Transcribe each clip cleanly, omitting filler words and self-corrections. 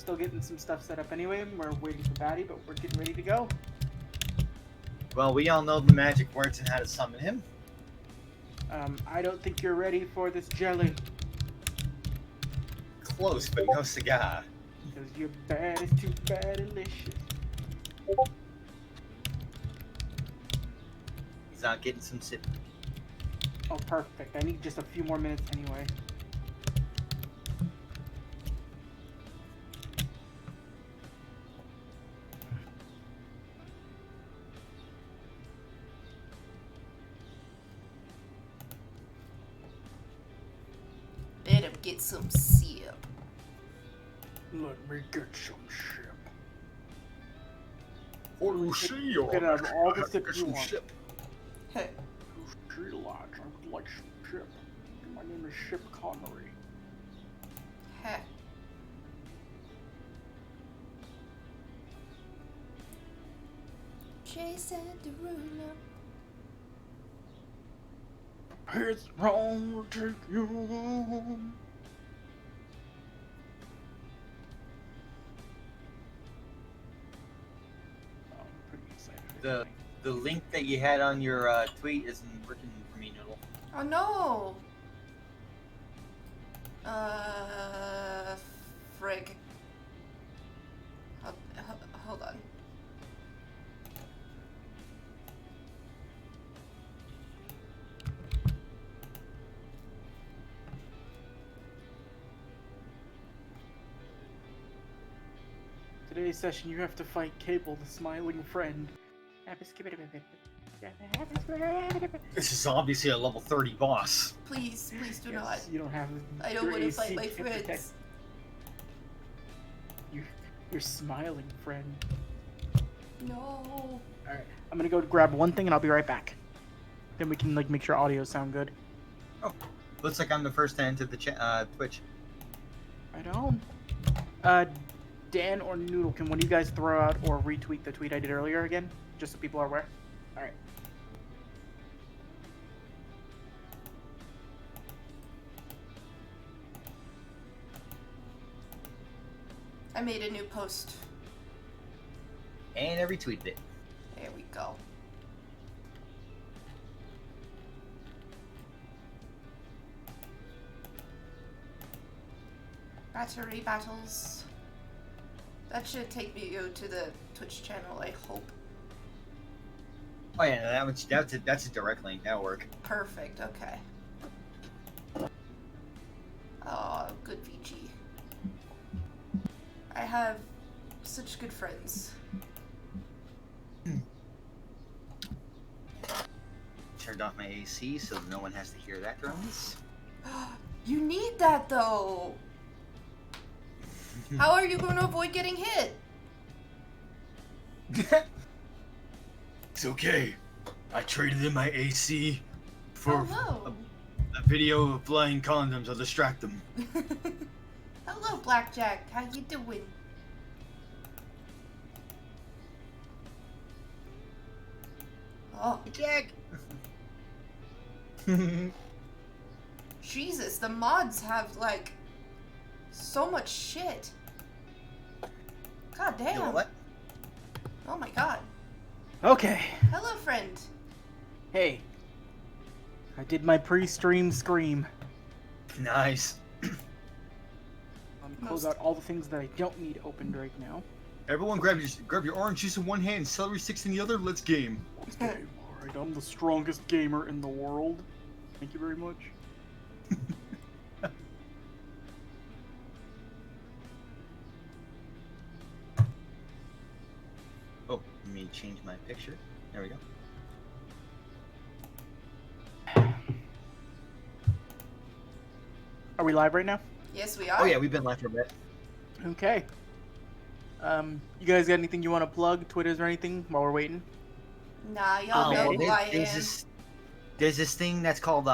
still getting some stuff set up anyway. We're waiting for Batty, but we're getting ready to go. Well, we all know the magic words and how to summon him. I don't think you're ready for this jelly. Close, but no cigar. Because your bad is too bad delicious. He's not getting some sip. Oh, perfect. I need just a few more minutes anyway. Let him get some sip. Let me get some sip. What do you see? You can have all the sip you want. Sip. Hey. She likes. I would like some ship. My name is Ship Connery. Heh. Jason Derulo. It's wrong to take you home. I'm pretty excited. The link that you had on your tweet isn't working for me, Noodle. Oh no! Frig. Hold on. Today's session, you have to fight Cable, the smiling friend. This is obviously a level 30 boss. Please do Yes, not. You don't have. I don't your want to AC fight my can't protect friends. Your smiling friend. No. Alright, I'm gonna go grab one thing and I'll be right back. Then we can make sure audio sound good. Oh, looks like I'm the first to enter the Twitch. Right on. Dan or Noodle, can one of you guys throw out or retweet the tweet I did earlier again? Just so people are aware? Alright. I made a new post. And I retweeted it. There we go. Battery battles. That should take you to the Twitch channel, I hope. Oh yeah, that's a direct link. That'll work. Perfect, okay. Oh, good VG. I have such good friends. Turned off my AC so no one has to hear that during this. You need that though! How are you going to avoid getting hit? It's okay. I traded in my AC for Hello. a video of flying condoms. I'll distract them. Hello, Blackjack. How you doing? Oh, Jack! Jesus, the mods have, like, so much shit. God damn. You know what? Oh my god. Okay. Hello, friend. Hey. I did my pre-stream scream. Nice. Close out all the things that I don't need opened right now. Everyone grab your orange juice in one hand and celery sticks in the other. Let's game. Let's game. Alright, I'm the strongest gamer in the world. Thank you very much. Oh, let me change my picture. There we go. Are we live right now? Yes, we are. Oh yeah, we've been live for a bit. Okay. You guys got anything you want to plug? Twitters or anything while we're waiting? Nah, y'all know who I am. There's this thing that's called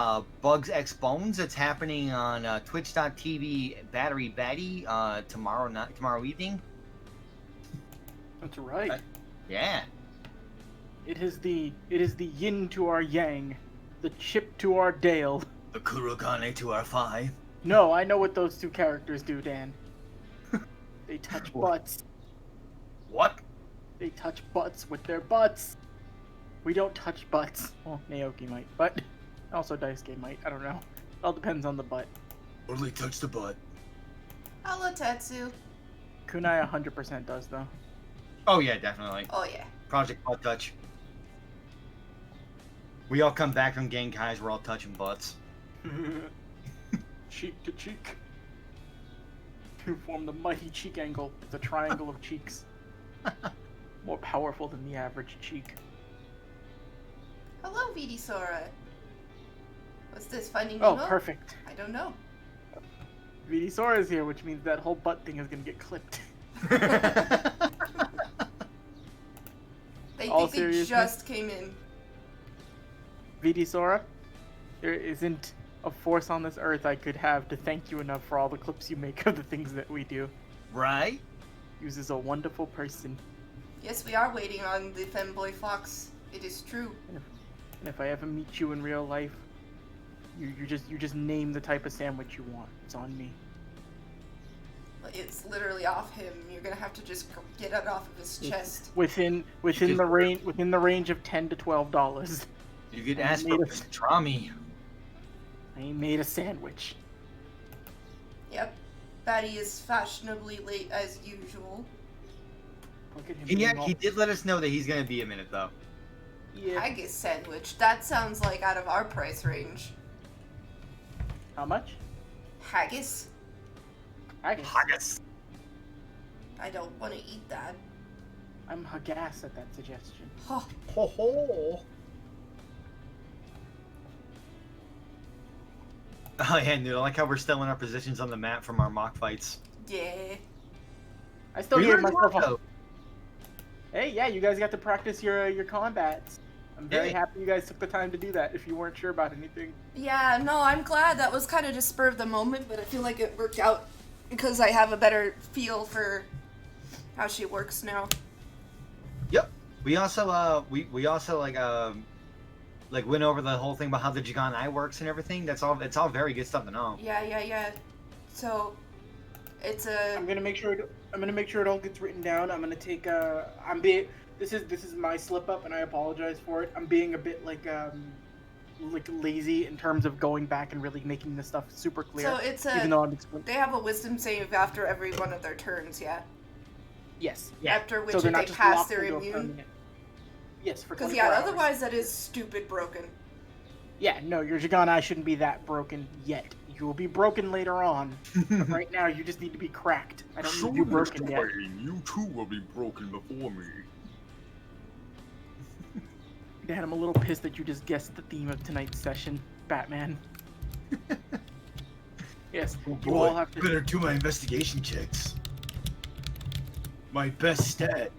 Bugs X Bones. It's happening on Twitch.tv Battery Batty tomorrow evening. That's right. Yeah. It is the yin to our yang, the chip to our Dale. The Kurogane to our 5. No, I know what those two characters do, Dan. They touch What? butts. What? They touch butts with their butts. We don't touch butts. Well, Naoki might, but also Daisuke might. I don't know. It all depends on the butt. Only touch the butt. Hello, Tetsu. Kunai 100% does, though. Oh yeah, definitely. Oh, yeah. Project Butt Touch. We all come back from Genkai's, we're all touching butts. Cheek to cheek. To form the mighty cheek angle, the triangle of cheeks. More powerful than the average cheek. Hello, VD Sora. What's this, Finding Oh, Nemo? perfect. I don't know. VD Sora is here, which means that whole butt thing is gonna get clipped. They All think they seriousness? just came in. VD Sora, there isn't a force on this earth I could have to thank you enough for all the clips you make of the things that we do. Right? Uses a wonderful person. Yes, we are waiting on the femboy fox. It is true. And if I ever meet you in real life, you just name the type of sandwich you want. It's on me. It's literally off him. You're gonna have to just get it off of his chest. Within the range of $10 to $12. You could I ask made for a- pastrami. I made a sandwich. Yep. Batty is fashionably late as usual. Look at him. He being all- did let us know that he's gonna be a minute though. Yeah. Haggis sandwich. That sounds like out of our price range. How much? Haggis? Haggis. Haggis. I don't want to eat that. I'm aghast at that suggestion. Huh. Ho ho. Oh yeah, dude, I like how we're still in our positions on the map from our mock fights. Yeah. I still We gave learned a myself lot, a... though. Hey, yeah, you guys got to practice your combats. I'm very Yeah. happy you guys took the time to do that if you weren't sure about anything. Yeah, no, I'm glad. That was kind of just spur of the moment, but I feel like it worked out because I have a better feel for how she works now. Yep. We also we also like went over the whole thing about how the Jigan Eye works and everything. It's all very good stuff to know. Yeah. So, it's I'm a... gonna make sure it all gets written down. I'm gonna take this is my slip up and I apologize for it. I'm being a bit like lazy in terms of going back and really making this stuff super clear. So it's even though I'm explaining. they have a wisdom save after every one of their turns, yeah? Yes. Yeah. After which So if they're they not just pass, locked they're into a immune. permanent. Yes, for Because 24 yeah, hours. otherwise that is stupid broken. Yeah, no, your Jigan shouldn't be that broken yet. You will be broken later on. But right now, you just need to be cracked. I don't need you broken yet. You too will be broken before me. Dad, I'm a little pissed that you just guessed the theme of tonight's session, Batman. Yes, you all have to. Better do my investigation checks. My best stat.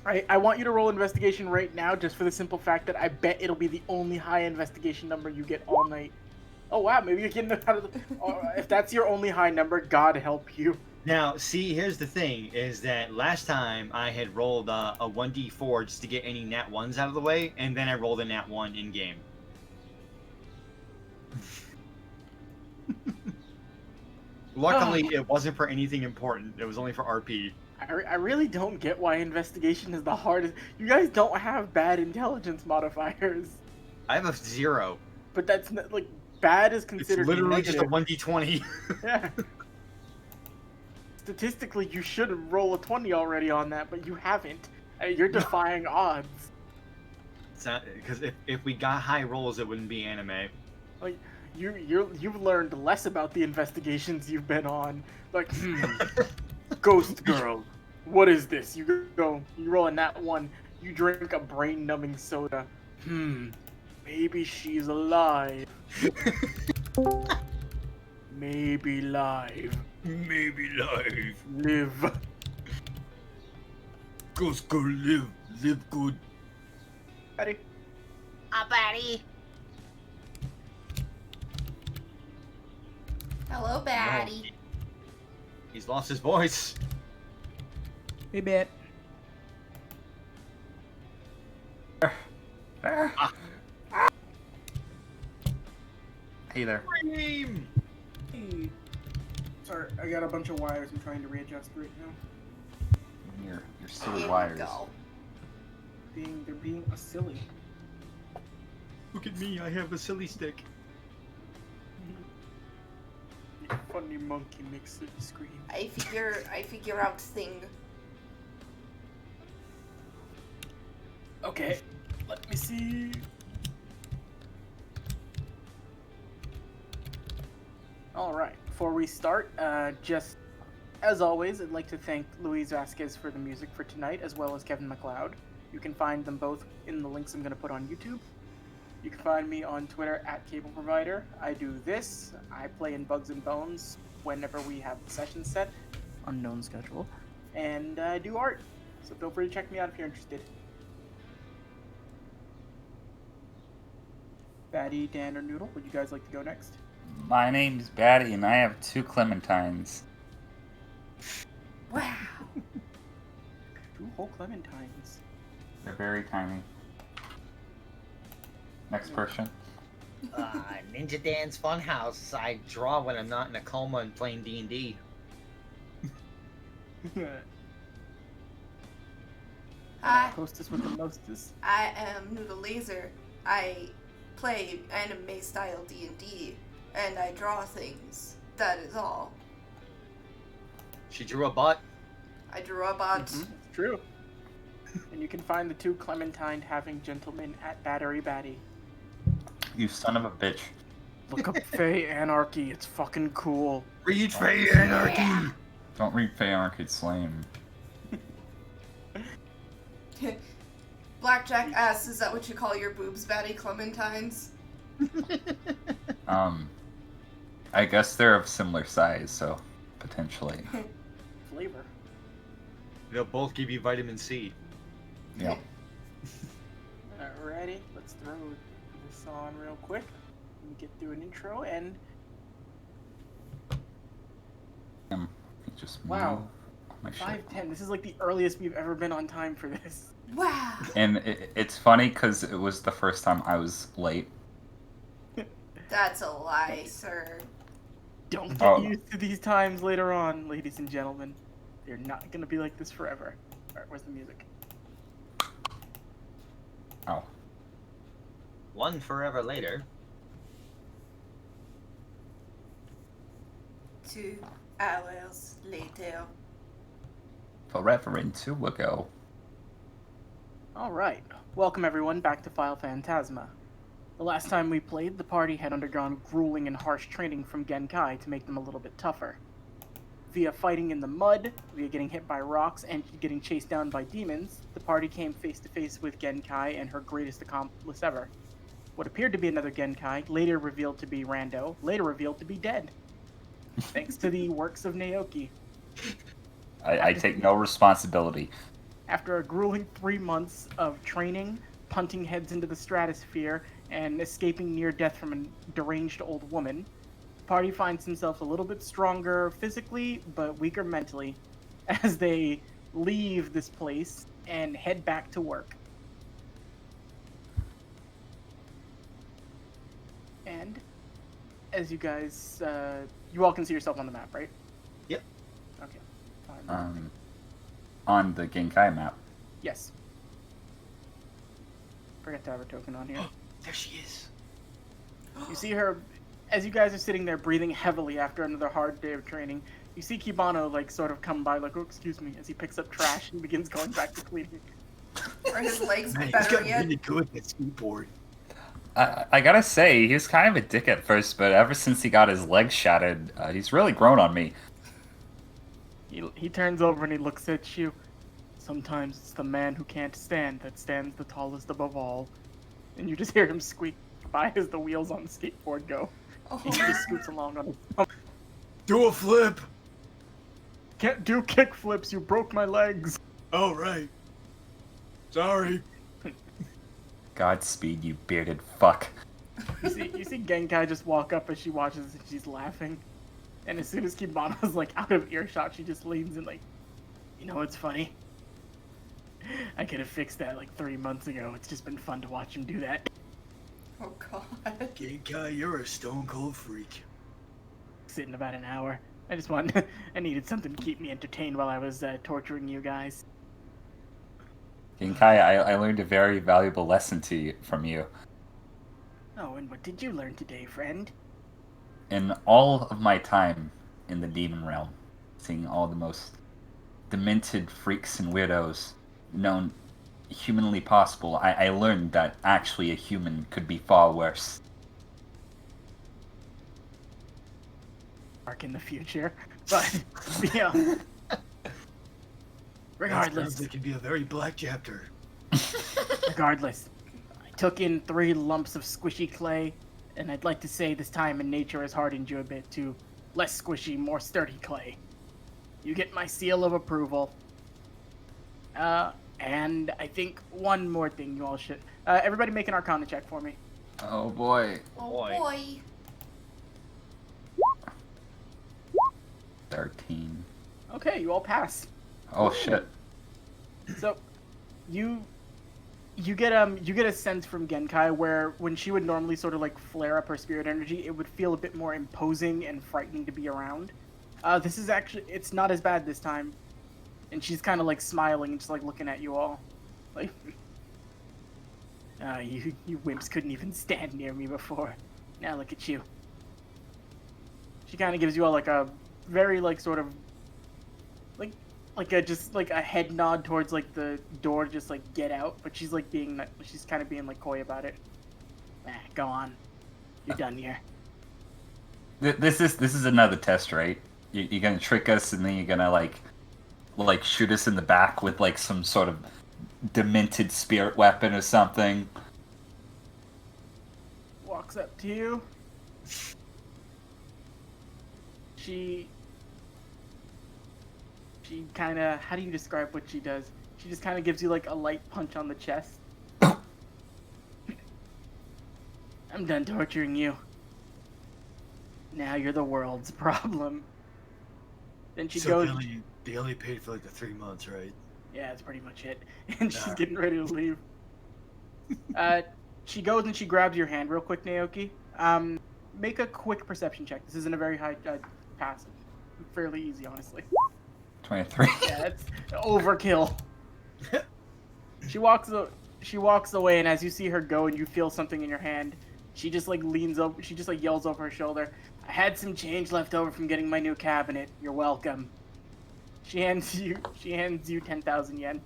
I want you to roll investigation right now, just for the simple fact that I bet it'll be the only high investigation number you get all night. Oh wow, maybe you're getting out of the. If that's your only high number, God help you. Now, see, here's the thing: is that last time I had rolled a 1d4 just to get any nat ones out of the way, and then I rolled a nat 1 in game. Luckily, it wasn't for anything important. It was only for RP. I really don't get why investigation is the hardest. You guys don't have bad intelligence modifiers, I have a 0. but that's not, like bad is It's considered literally just a negative. 1d20. Yeah. Statistically, you should roll a 20 already on that, but you haven't. You're defying odds. It's not because if we got high rolls, it wouldn't be anime. Like you've learned less about the investigations you've been on. Like, Ghost Girl, what is this? You roll a nat 1. You drink a brain-numbing soda. Maybe she's alive. Maybe live. Maybe life. Live. Ghost girl, live good. Ready? Buddy. Hello, Batty. He's lost his voice. Hey, Bat. Hey there. Dream. Hey. Sorry, I got a bunch of wires I'm trying to readjust right now. Your Here sewer we wires. go. They're being a silly. Look at me, I have a silly stick. You funny monkey makes it scream. I figure out thing. Okay, let me see. Alright, before we start, just as always, I'd like to thank Luis Vasquez for the music for tonight, as well as Kevin MacLeod. You can find them both in the links I'm going to put on YouTube. You can find me on Twitter at Cable Provider. I do this. I play in Bugs and Bones whenever we have the session set, unknown schedule, and I do art. So feel free to check me out if you're interested. Batty, Dan, or Noodle, would you guys like to go next? My name's Batty, and I have 2 clementines. Wow. 2 whole clementines. They're very tiny. Next person. Ninja Dan's Funhouse. I draw when I'm not in a coma and playing D&D. Hi, Hostess with the mostest. I am Noodle Laser. I play anime style D&D, and I draw things. That is all. She drew a butt. I drew a bot. It's true. And you can find the 2 clementine having gentlemen at Battery Batty. You son of a bitch. Look up Fae Anarchy, it's fucking cool. Read Fae Anarchy! Don't read Fey Arcade Slame. Blackjack asks, is that what you call your boobs, Batty Clementines? I guess they're of similar size, so potentially. Flavor. They'll both give you vitamin C. Yeah. Alrighty, let's throw this on real quick. Let me get through an intro and... Just Wow. move my shit. 5:10, this is like the earliest we've ever been on time for this. Wow. And it's funny because it was the first time I was late. That's a lie, sir. Don't get Oh. used to these times later on, ladies and gentlemen. They're not gonna be like this forever. Alright, where's the music? Oh. One forever later. 2 hours later. Forever and 2 ago. Alright, welcome everyone back to File Phantasma. The last time we played, the party had undergone grueling and harsh training from Genkai to make them a little bit tougher. Via fighting in the mud, via getting hit by rocks, and getting chased down by demons, the party came face to face with Genkai and her greatest accomplice ever. What appeared to be another Genkai, later revealed to be Rando, later revealed to be dead. Thanks to the works of Naoki. I take no responsibility. After a grueling 3 months of training, punting heads into the stratosphere, and escaping near death from a deranged old woman, the party finds themselves a little bit stronger physically, but weaker mentally, as they leave this place and head back to work. And as you guys, you all can see yourself on the map, right? Yep. Okay. Fine. On the Genkai map. Yes. Forgot to have her token on here. There she is. You see her, as you guys are sitting there breathing heavily after another hard day of training, you see Kibano, like, sort of come by, like, oh, excuse me, as he picks up trash and begins going back to cleaning. Are his legs Man, he's better got yet? really good at skateboard. I gotta say, he was kind of a dick at first, but ever since he got his legs shattered, he's really grown on me. He turns over and he looks at you. Sometimes it's the man who can't stand that stands the tallest above all. And you just hear him squeak by as the wheels on the skateboard go. He just scoots along on his thumb. Do a flip! Can't do kick flips, you broke my legs. Oh, right. Sorry. Godspeed, you bearded fuck. You see Genkai just walk up as she watches and she's laughing. And as soon as Kibano's like out of earshot, she just leans in like, you know what's funny? I could have fixed that like 3 months ago. It's just been fun to watch him do that. Oh god. Genkai, you're a stone cold freak. Sit in about an hour. I just want. I needed something to keep me entertained while I was torturing you guys. Genkai, I learned a very valuable lesson from you. Oh, and what did you learn today, friend? In all of my time in the demon realm, seeing all the most demented freaks and weirdos known humanly possible, I learned that actually a human could be far worse. Mark in the future, but yeah. Regardless, it can be a very black chapter. regardless, I took in 3 lumps of squishy clay, and I'd like to say this time in nature has hardened you a bit to less squishy, more sturdy clay. You get my seal of approval. And I think one more thing you all should. Everybody make an Arcana check for me. Oh boy. Oh Boy. boy. 13. Okay, you all pass. Oh shit. So, you get a sense from Genkai where when she would normally sort of like flare up her spirit energy, it would feel a bit more imposing and frightening to be around. This is actually, it's not as bad this time, and she's kind of like smiling and just like looking at you all, like, you wimps couldn't even stand near me before. Now look at you. She kind of gives you all like a very like sort of like a just like a head nod towards like the door to just like get out, but she's like she's kind of being like coy about it. Go on, you're done here. This is another test, right? You're gonna trick us, and then you're gonna like shoot us in the back with like some sort of demented spirit weapon or something. Walks up to you. She kind of, how do you describe what she does? She just kind of gives you like a light punch on the chest. I'm done torturing you. Now you're the world's problem. Then she goes. They only paid for like the 3 months, right? Yeah, that's pretty much it. And she's Nah. getting ready to leave. She goes and she grabs your hand real quick, Naoki. Make a quick perception check. This isn't a very high pass. Fairly easy, honestly. 23. Yeah, that's overkill. She walks away, and as you see her go and you feel something in your hand, she just like leans over, she just like yells over her shoulder, "I had some change left over from getting my new cabinet. You're welcome." She hands you 10,000 yen.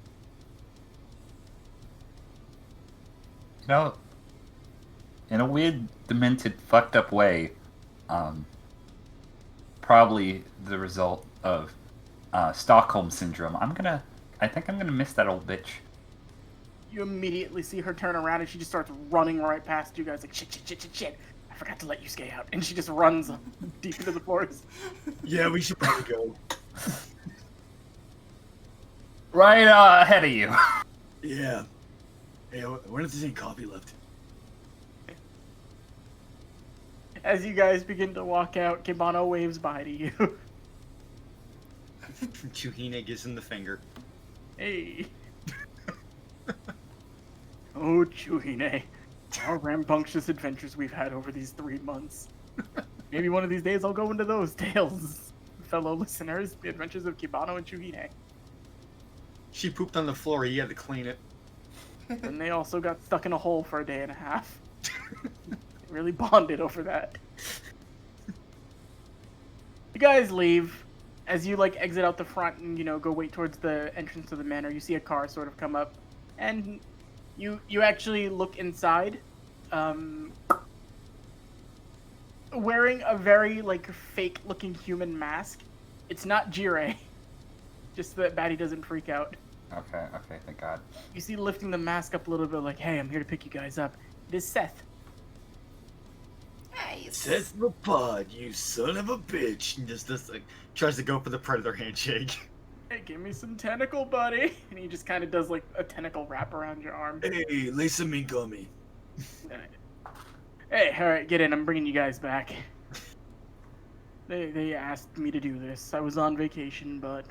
You know, in a weird, demented, fucked up way, probably the result of Stockholm syndrome. I think I'm gonna miss that old bitch. You immediately see her turn around and she just starts running right past you guys like shit. I forgot to let you skate out. And she just runs deep into the forest. Yeah, we should probably go. Right ahead of you. Yeah. Hey, when is there any coffee left? As you guys begin to walk out, Kibano waves bye to you. Chuhine gives him the finger. Hey. Oh, Chuhine. Our rambunctious adventures we've had over these 3 months. Maybe one of these days I'll go into those tales. Fellow listeners, the adventures of Kibano and Chuhine. She pooped on the floor. He had to clean it. And they also got stuck in a hole for a day and a half. They really bonded over that. You guys leave. As you like exit out the front and go wait towards the entrance to the manor, you see a car sort of come up, and you actually look inside, wearing a very like fake looking human mask. It's not Jirei, just so that Batty doesn't freak out. Okay, thank God. You see lifting the mask up a little bit like, "Hey, I'm here to pick you guys up." It is Seth. Nice. Seth the pod, you son of a bitch. She just like tries to go for the predator handshake. Hey, give me some tentacle, buddy. And he just kind of does like a tentacle wrap around your arm. Hey, lay some ink on me. Hey, alright, get in. I'm bringing you guys back. They asked me to do this. I was on vacation, but...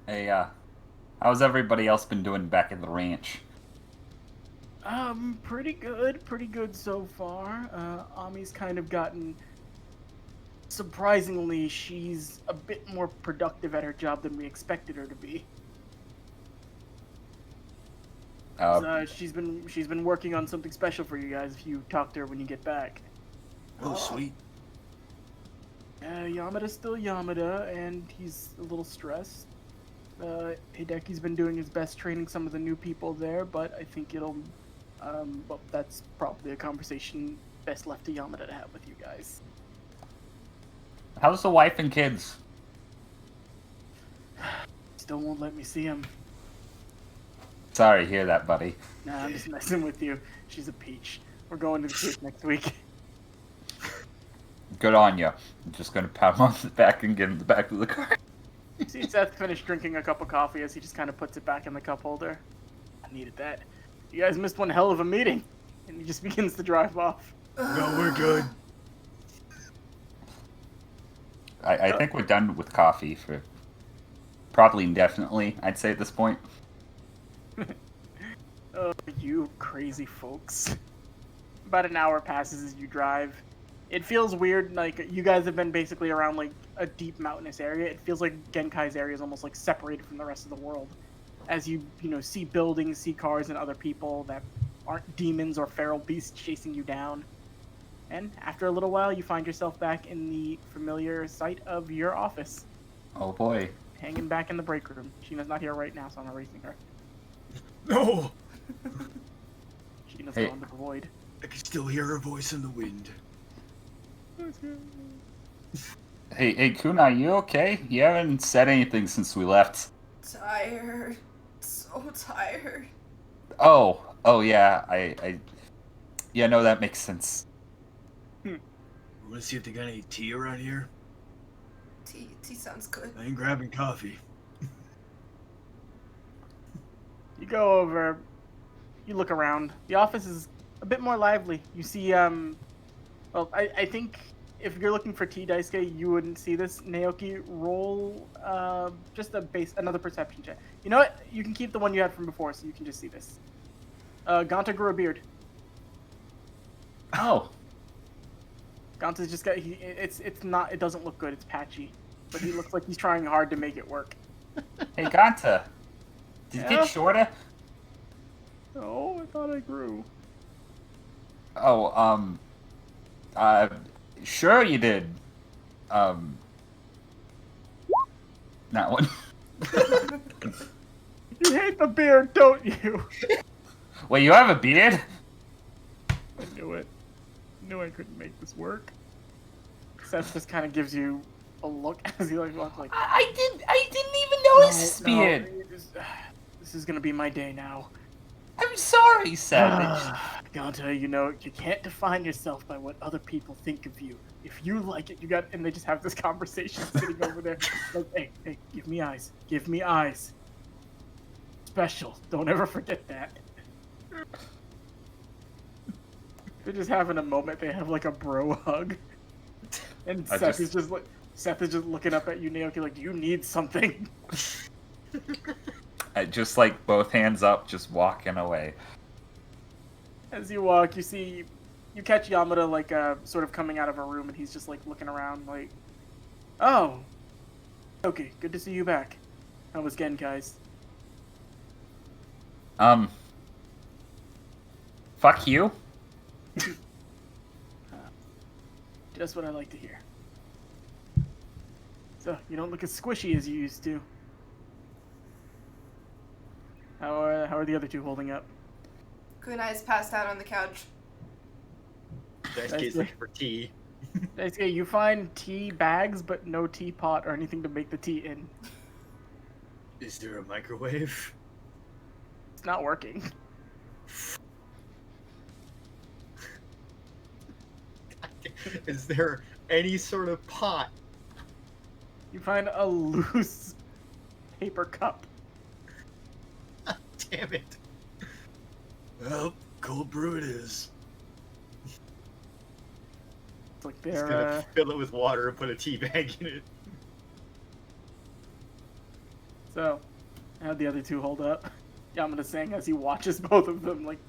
Hey, how's everybody else been doing back at the ranch? Pretty good so far. Ami's kind of gotten surprisingly, she's a bit more productive at her job than we expected her to be. She's been working on something special for you guys if you talk to her when you get back. Oh, sweet. Yamada's still Yamada, and he's a little stressed. Hideki's been doing his best training some of the new people there, but I think it'll... well, that's probably a conversation best left to Yamada to have with you guys. How's the wife and kids? Still won't let me see him. Sorry to hear that, buddy. Nah, I'm just messing with you. She's a peach. We're going to the Cape next week. Good on you. I'm just gonna pat him on the back and get in the back of the car. See Seth finish drinking a cup of coffee as he just kind of puts it back in the cup holder. I needed that. You guys missed one hell of a meeting. And he just begins to drive off. No, we're good. I think we're done with coffee for probably indefinitely, I'd say at this point. Oh, you crazy folks. About an hour passes as you drive. It feels weird, like, you guys have been basically around, like, a deep mountainous area. It feels like Genkai's area is almost, like, separated from the rest of the world. As you see buildings, see cars and other people that aren't demons or feral beasts chasing you down. And after a little while, you find yourself back in the familiar site of your office. Oh boy. Hanging back in the break room. Sheena's not here right now, so I'm erasing her. No! Sheena's Hey. gone to the void. I can still hear her voice in the wind. Hey, Kuna, you okay? You haven't said anything since we left. Tired. So tired. Oh, yeah, yeah, no, that makes sense. We're gonna see if they got any tea around here. Tea sounds good. I ain't grabbing coffee. You go over, you look around. The office is a bit more lively. You see, well, I think if you're looking for tea, Daisuke, you wouldn't see this. Naoki, roll just another perception check. You know what? You can keep the one you had from before, so you can just see this. Ganta grew a beard. Oh, Ganta's just got, it doesn't look good, it's patchy. But he looks like he's trying hard to make it work. hey, Ganta. Did you Yeah? get shorter? Oh, I thought I grew. Oh, sure you did. That one. You hate the beard, don't you? Wait, you have a beard? I knew it. Knew I couldn't make this work. Seth just kind of gives you a look as he walks like. I didn't even notice his beard. This is gonna be my day now. I'm sorry, Savage. Ganta, you can't define yourself by what other people think of you. If you like it, and they just have this conversation sitting over there. Like, hey, give me eyes. Give me eyes. Special. Don't ever forget that. They're just having a moment. They have like a bro hug. And Seth is just looking up at you, Naoki, like, do you need something? Just like both hands up, just walking away. As you walk, you catch Yamada like sort of coming out of a room, and he's just like looking around, like, oh, okay, good to see you back. How was Genkai's? Fuck you. Just what I like to hear. So you don't look as squishy as you used to. How are the other two holding up? Kunai is passed out on the couch. Daisuke's looking for tea. Daisuke, you find tea bags, but no teapot or anything to make the tea in. Is there a microwave? It's not working. Is there any sort of pot? You find a loose paper cup. Damn it. Well, cold brew it is. It's like Just they're gonna fill it with water and put a tea bag in it. So, how'd the other two hold up? Yamada saying as he watches both of them like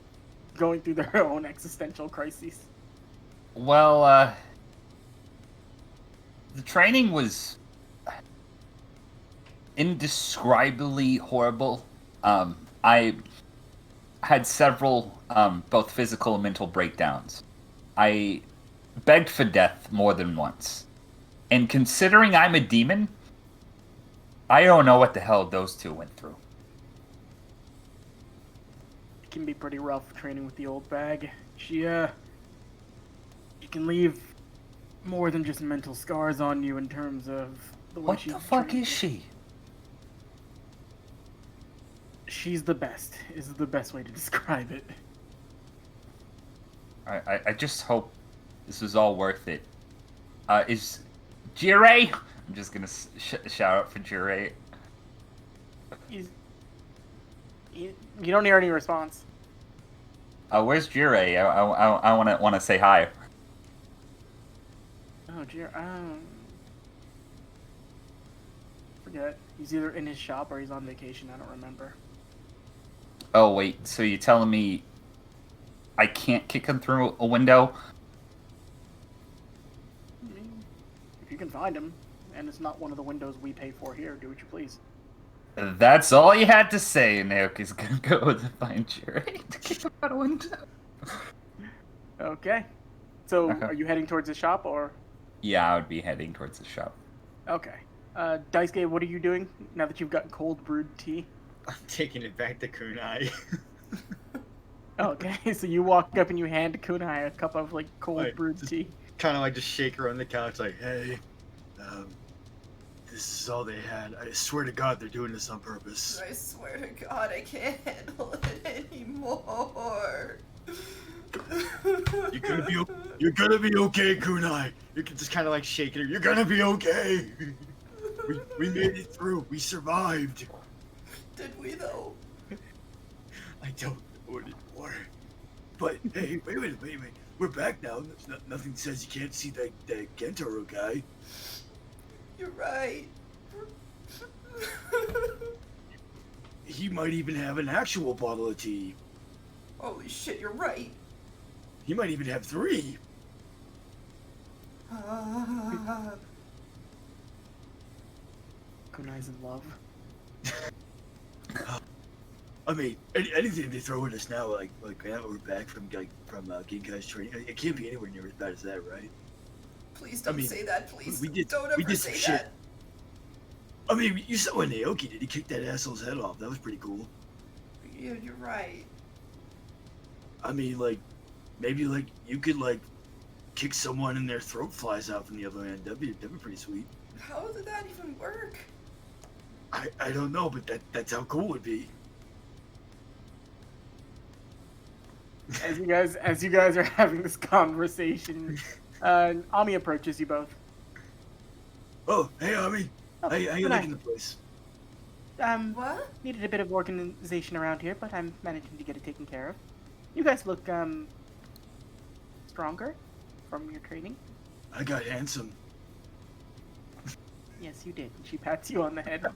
going through their own existential crises. Well, The training was indescribably horrible. I had several, both physical and mental breakdowns. I begged for death more than once. And considering I'm a demon, I don't know what the hell those two went through. It can be pretty rough training with the old bag. She can leave more than just mental scars on you in terms of the way What she the fuck trains is you. she? She's the best, is the best way to describe it. I just hope this was all worth it. Is Jirei? I'm just gonna shout out for Jirei. You don't hear any response. Where's Jirei? I wanna say hi. Oh, forget. He's either in his shop or he's on vacation. I don't remember. Oh wait, so you're telling me I can't kick him through a window? I mean, if you can find him, and it's not one of the windows we pay for here, do what you please. That's all you had to say, and Naoki's gonna go to find Jirei to kick him out a window. Okay. So, Okay. are you heading towards the shop, or? Yeah, I would be heading towards the shop. Okay. Daisuke, what are you doing now that you've got cold brewed tea? I'm taking it back to Kunai. Okay, so you walk up and you hand Kunai a cup of, like, cold Right, brewed just- tea. Kind of like just shake her on the couch, like, Hey, this is all they had. I swear to God, they're doing this on purpose. I swear to God, I can't handle it anymore. You're gonna be okay, Kunai. you can just kind of like shaking her. You're gonna be okay. We made it through. We survived. Did we though? I don't know anymore. But hey, wait. We're back now. Nothing says you can't see that Gentaro guy. You're right. He might even have an actual bottle of tea. Holy shit, you're right. He might even have 3. Kunai's in love. I mean, anything they throw at us now, like now we're back from Ginkai's training. It can't be anywhere near as bad as that, right? Please don't mean, say that, please. we did- don't we ever did say some shit. that. I mean, you saw what Naoki did. He kicked that asshole's head off. That was pretty cool. Yeah, you're right. I mean, maybe you could kick someone and their throat flies out from the other end. That'd be pretty sweet. How did that even work? I don't know, but that's how cool it'd be. As you guys are having this conversation, Ami approaches you both. Oh, hey, Ami. Oh, How you Kunai. liking the place? What? Needed a bit of organization around here, but I'm managing to get it taken care of. You guys look, stronger from your training. I got handsome. Yes, you did. She pats you on the head.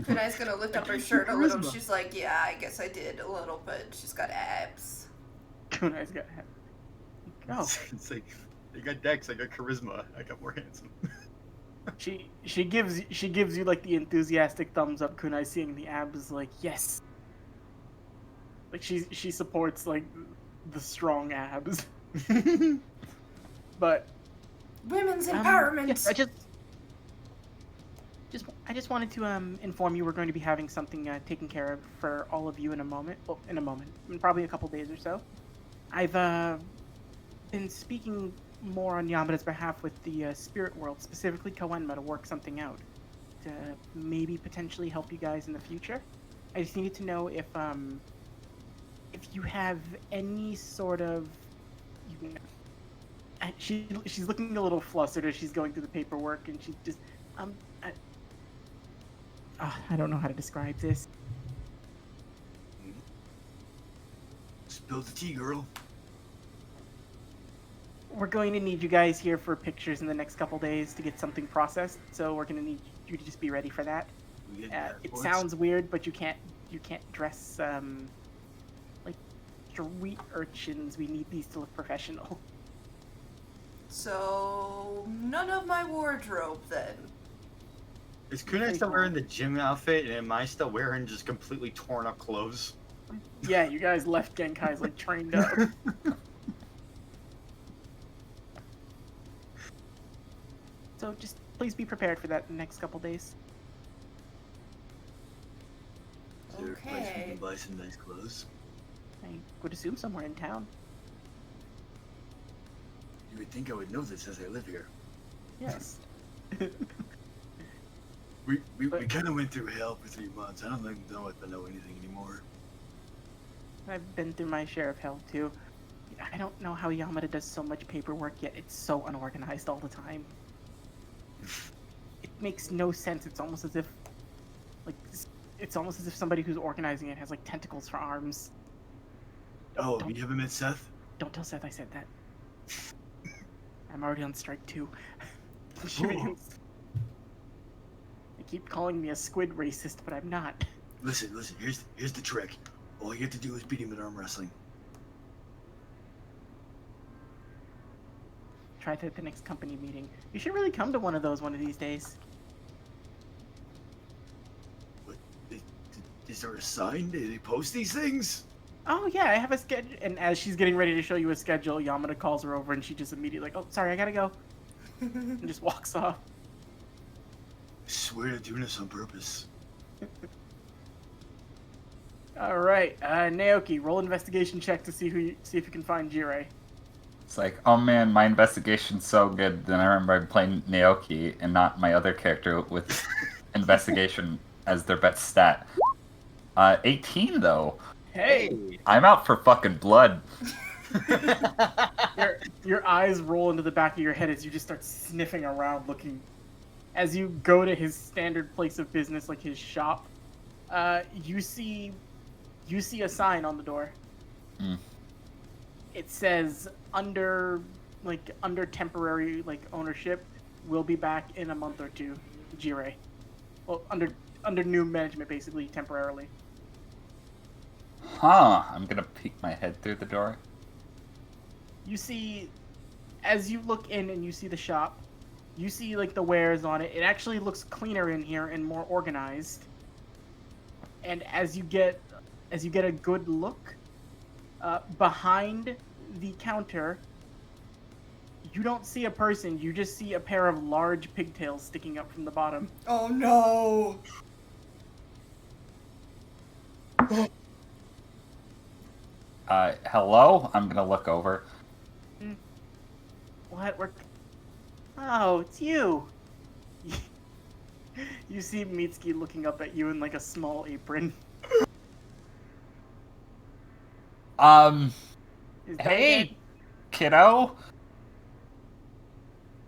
Kunai's gonna lift up her shirt a little. Charisma. She's like, yeah, I guess I did a little, but she's got abs. Kunai's got head. Oh, It's like, they got Dex, I got Charisma, I got more handsome. she gives you like the enthusiastic thumbs up. Kunai seeing the abs, like yes. Like she supports like the strong abs. But Women's empowerment. yes, I just wanted to inform you we're going to be having something taken care of for all of you in a moment. Well, in probably a couple days or so. I've been speaking more on Yamada's behalf with the spirit world, specifically Koenma, to work something out to maybe potentially help you guys in the future. I just needed to know if you have any sort of she's looking a little flustered as she's going through the paperwork, and she's just I don't know how to describe this. Spill the tea, girl. We're going to need you guys here for pictures in the next couple days to get something processed, so we're going to need you to just be ready for that. We get It passports. sounds weird, but you can't dress like street urchins. We need these to look professional. So, none of my wardrobe then. Is Kunai still wearing the gym outfit, and am I still wearing just completely torn up clothes? Yeah, you guys left Genkai's like trained up. So just please be prepared for that in the next couple days. Is there a place we Okay. can buy some nice clothes? I would assume somewhere in town. You would think I would know this as I live here. Yes. We kind of went through hell for 3 months. I don't think know if I know anything anymore. I've been through my share of hell too. I don't know how Yamada does so much paperwork, yet it's so unorganized all the time. It makes no sense. It's almost as if, it's almost as if somebody who's organizing it has like tentacles for arms. Oh, Don't- you haven't met Seth? Don't tell Seth I said that. I'm already on strike too. She means- They keep calling me a squid racist, but I'm not. Listen. Here's the trick. All you have to do is beat him at arm wrestling. Try that at the next company meeting. You should really come to one of those one of these days. What? Is there a sign? Did they post these things? Oh yeah, I have a schedule. And as she's getting ready to show you a schedule, Yamada calls her over, and she just immediately like, "Oh, sorry, I gotta go," and just walks off. I swear to doing this on purpose. All right, Naoki, roll investigation check to see if you can find Jirei. It's like, oh man, my investigation's so good. Then I remember I'm playing Naoki and not my other character with investigation as their best stat. 18 though. Hey, I'm out for fucking blood. your eyes roll into the back of your head as you just start sniffing around, looking. As you go to his standard place of business, like his shop, you see a sign on the door. Mm. It says under temporary ownership, we'll be back in a month or two. Jirei. Well, under new management, basically temporarily. Huh. I'm gonna peek my head through the door. You see, as you look in and you see the shop, you see like the wares on it. It actually looks cleaner in here and more organized. And as you get a good look, behind the counter, you don't see a person. You just see a pair of large pigtails sticking up from the bottom. Oh no! Hello? I'm gonna look over. What? Oh, it's you. You see Mitsuki looking up at you in like a small apron. Is Dai Hey, dead? kiddo?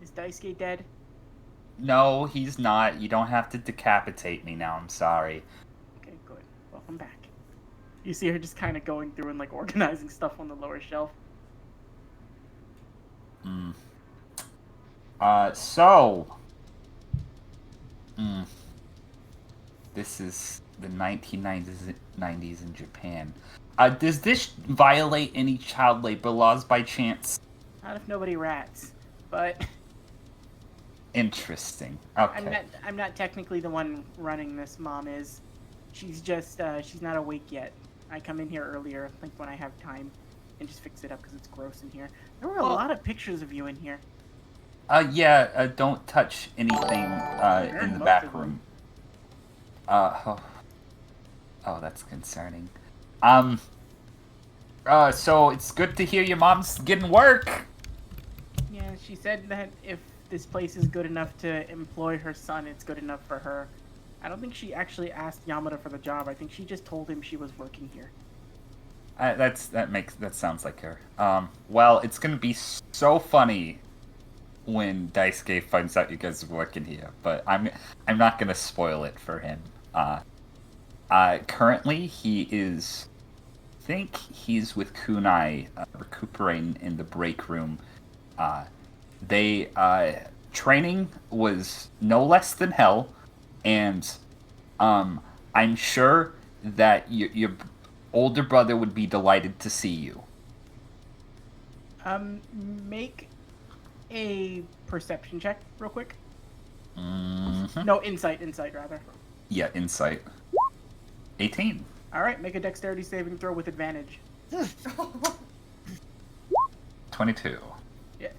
Is Daisuke dead? No, he's not. You don't have to decapitate me now, I'm sorry. Okay, good. Welcome back. You see her just kind of going through and like organizing stuff on the lower shelf. Hmm. So... This is the 1990s in Japan. Does this violate any child labor laws by chance? Not if nobody rats. But Interesting. Okay. I'm not technically the one running this. Mom is. She's just she's not awake yet. I come in here earlier, like when I have time, and just fix it up because it's gross in here. There were a lot of pictures of you in here. Yeah, don't touch anything in the most back of them. room. Oh, that's concerning. So it's good to hear your mom's getting work. Yeah, she said that if this place is good enough to employ her son, it's good enough for her. I don't think she actually asked Yamada for the job. I think she just told him she was working here. That sounds like her. Well, it's gonna be so funny when Daisuke finds out you guys are working here, but I'm not gonna spoil it for him. Currently I think he's with Kunai, recuperating in the break room. Training was no less than hell, and I'm sure that your older brother would be delighted to see you. Make a perception check real quick. Mhm. No, insight rather. Yeah, insight. 18. All right, make a dexterity saving throw with advantage. 22. Yeah,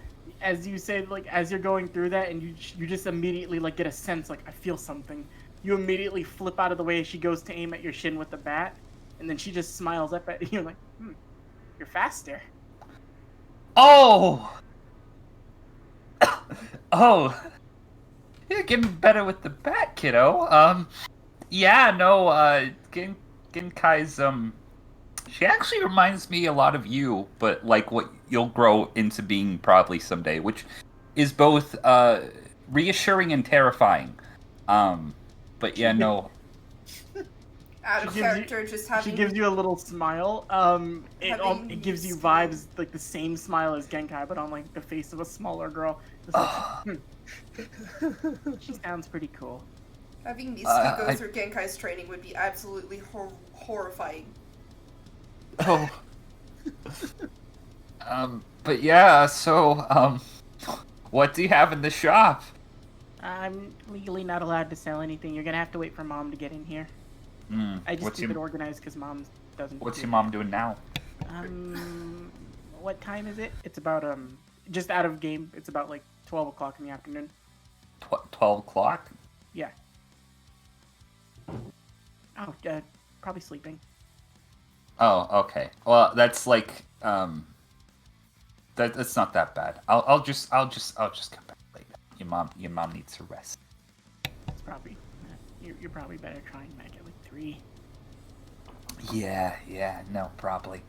as you say, like as you're going through that, and you just immediately like get a sense like I feel something. You immediately flip out of the way as she goes to aim at your shin with the bat, and then she just smiles up at you like, you're faster. Oh! Oh! You're getting better with the bat, kiddo. Yeah, no, Genkai's, she actually reminds me a lot of you, but like what you'll grow into being probably someday, which is both, reassuring and terrifying. But yeah, no. Out of She gives you- character, just having. She gives you a little smile. It gives you vibes like the same smile as Genkai, but on like the face of a smaller girl. Just like, she sounds pretty cool. Having Misty go through Genkai's training would be absolutely horrifying. Oh. But yeah, so, what do you have in the shop? I'm legally not allowed to sell anything. You're gonna have to wait for Mom to get in here. I just keep it organized because Mom doesn't. What's your mom doing now? What time is it? It's about just out of game. It's about like 12 o'clock in the afternoon. 12 o'clock? Yeah. Oh, probably sleeping. Oh, okay. Well, that's like, that's not that bad. I'll just come back later. Your mom needs to rest. It's probably you're probably better trying back at like 3. Yeah, no, probably.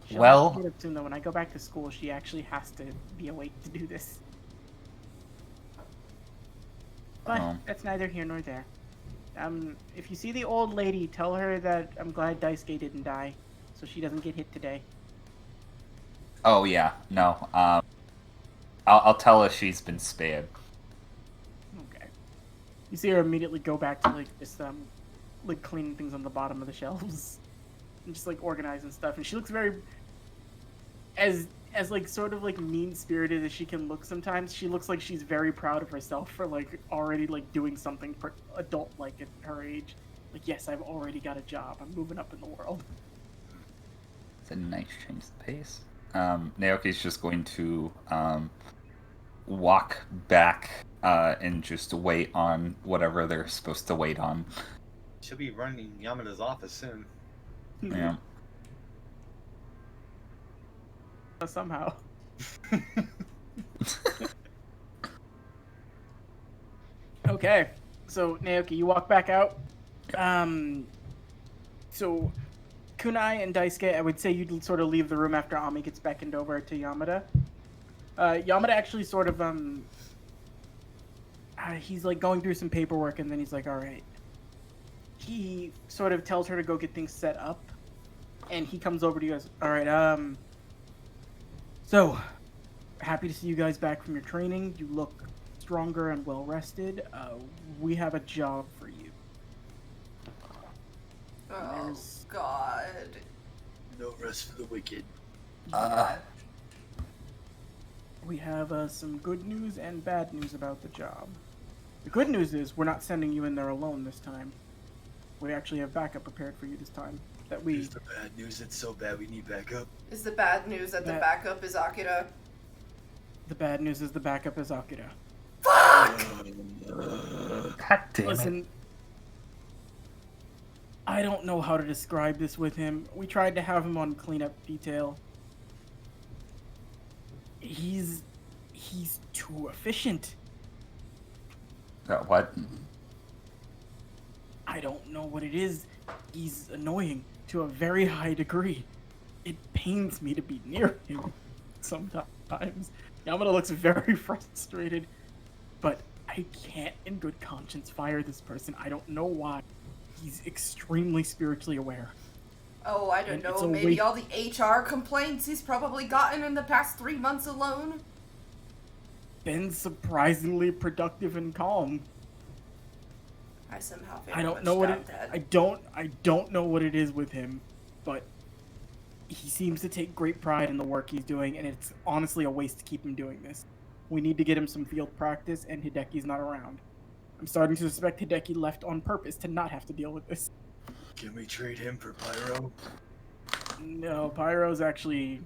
She'll Well, have to get up soon though. When I go back to school, she actually has to be awake to do this. But that's neither here nor there. If you see the old lady, tell her that I'm glad Daisuke didn't die, so she doesn't get hit today. oh yeah, no. I'll tell her she's been spared. Okay. You see her immediately go back to like just like cleaning things on the bottom of the shelves and just like organizing stuff, and she looks very as like sort of like mean-spirited as she can look sometimes. She looks like she's very proud of herself for like already like doing something adult-like at her age. Like, yes, I've already got a job. I'm moving up in the world. It's a nice change of pace. Naoki's just going to walk back and just wait on whatever they're supposed to wait on. She'll be running Yamada's office soon. Yeah. Somehow. Okay, so Naoki, you walk back out. So Kunai and Daisuke, I would say you'd sort of leave the room after Ami gets beckoned over to Yamada. Yamada actually sort of he's like going through some paperwork, and then he's like, all right. He sort of tells her to go get things set up, and he comes over to you guys. All right, so happy to see you guys back from your training. You look stronger and well rested. We have a job for you. Oh, God. No rest for the wicked. We have some good news and bad news about the job. The good news is we're not sending you in there alone this time. We actually have backup prepared for you this time. Here's the bad news. It's so bad we need backup. Is the bad news that the backup is Akira? The bad news is the backup is Akira. Fuck! God damn it. Listen, I don't know how to describe this with him. We tried to have him on cleanup detail. He's too efficient. What? I don't know what it is. He's annoying to a very high degree. It pains me to be near him sometimes. Yamada looks very frustrated, but I can't in good conscience fire this person. I don't know why. He's extremely spiritually aware. Oh, I don't And know. it's a Maybe waste- all the HR complaints he's probably gotten in the past 3 months alone. Been surprisingly productive and calm. I somehow very I don't much know what doubt it. that. I don't know what it is with him, but he seems to take great pride in the work he's doing, and it's honestly a waste to keep him doing this. We need to get him some field practice, and Hideki's not around. I'm starting to suspect Hideki left on purpose to not have to deal with this. Can we trade him for Pyro? No, Pyro's actually...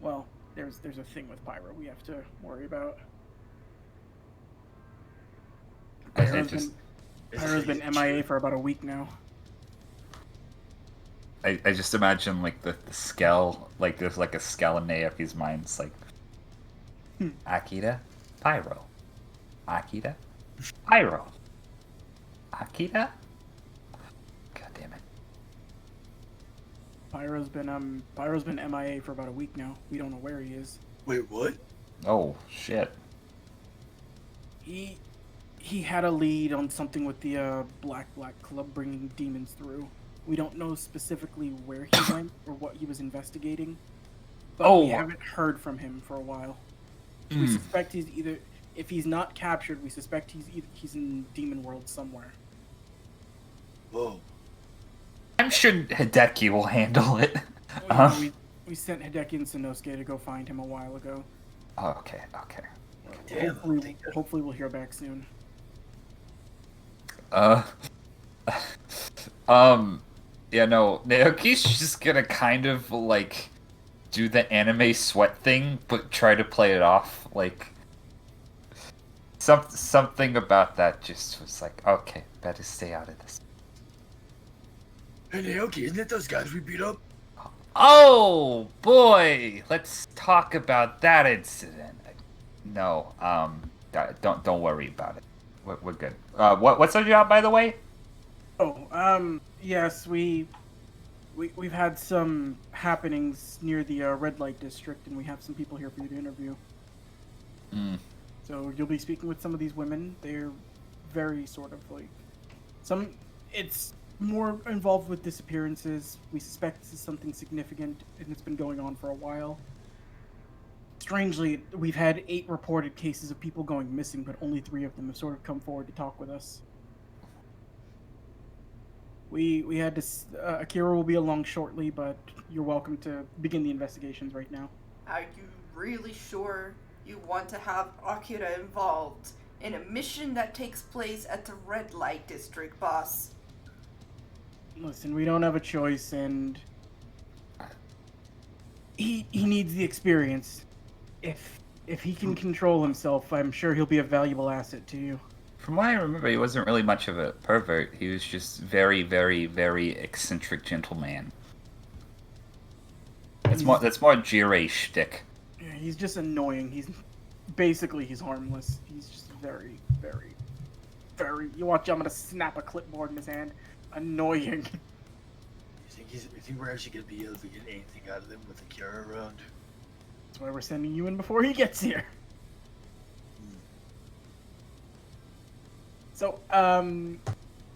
Well, there's a thing with Pyro we have to worry about. Pyro's been MIA for about a week now. I just imagine like the skull, like there's like a skull in Naoki's mind. It's like Akita, Pyro, Akita, Pyro, Akita. God damn it. Pyro's been MIA for about a week now. We don't know where he is. Wait, what? Oh shit. He had a lead on something with the Black Club bringing demons through. We don't know specifically where he went or what he was investigating, but we haven't heard from him for a while. We suspect he's either, if he's not captured, we suspect he's in Demon World somewhere. Whoa. I'm sure Hideki will handle it. We sent Hideki and Sanosuke to go find him a while ago. Oh, okay. Damn, Hopefully we'll hear back soon. Yeah, no, Naoki's just gonna kind of like do the anime sweat thing, but try to play it off like something about that just was like, okay, better stay out of this. Hey, Naoki, isn't it those guys we beat up? Oh boy, let's talk about that incident. No, don't worry about it. We're good. What's our job, by the way? Oh, yes, we've had some happenings near the red light district, and we have some people here for you to interview. So you'll be speaking with some of these women. They're very sort of like it's more involved with disappearances. We suspect this is something significant, and it's been going on for a while. Strangely, we've had 8 reported cases of people going missing, but only 3 of them have sort of come forward to talk with us. We had to... Akira will be along shortly, but you're welcome to begin the investigations right now. Are you really sure you want to have Akira involved in a mission that takes place at the red light district, boss? Listen, we don't have a choice, and... He needs the experience. If he can control himself, I'm sure he'll be a valuable asset to you. From what I remember, he wasn't really much of a pervert. He was just very, very, very eccentric gentleman. That's more Jirei shtick. Yeah, he's just annoying. He's harmless. He's just very, very, very... You watch, I'm gonna snap a clipboard in his hand. Annoying. You think we're actually gonna be able to get anything out of them with Akira around? That's why we're sending you in before he gets here. So, long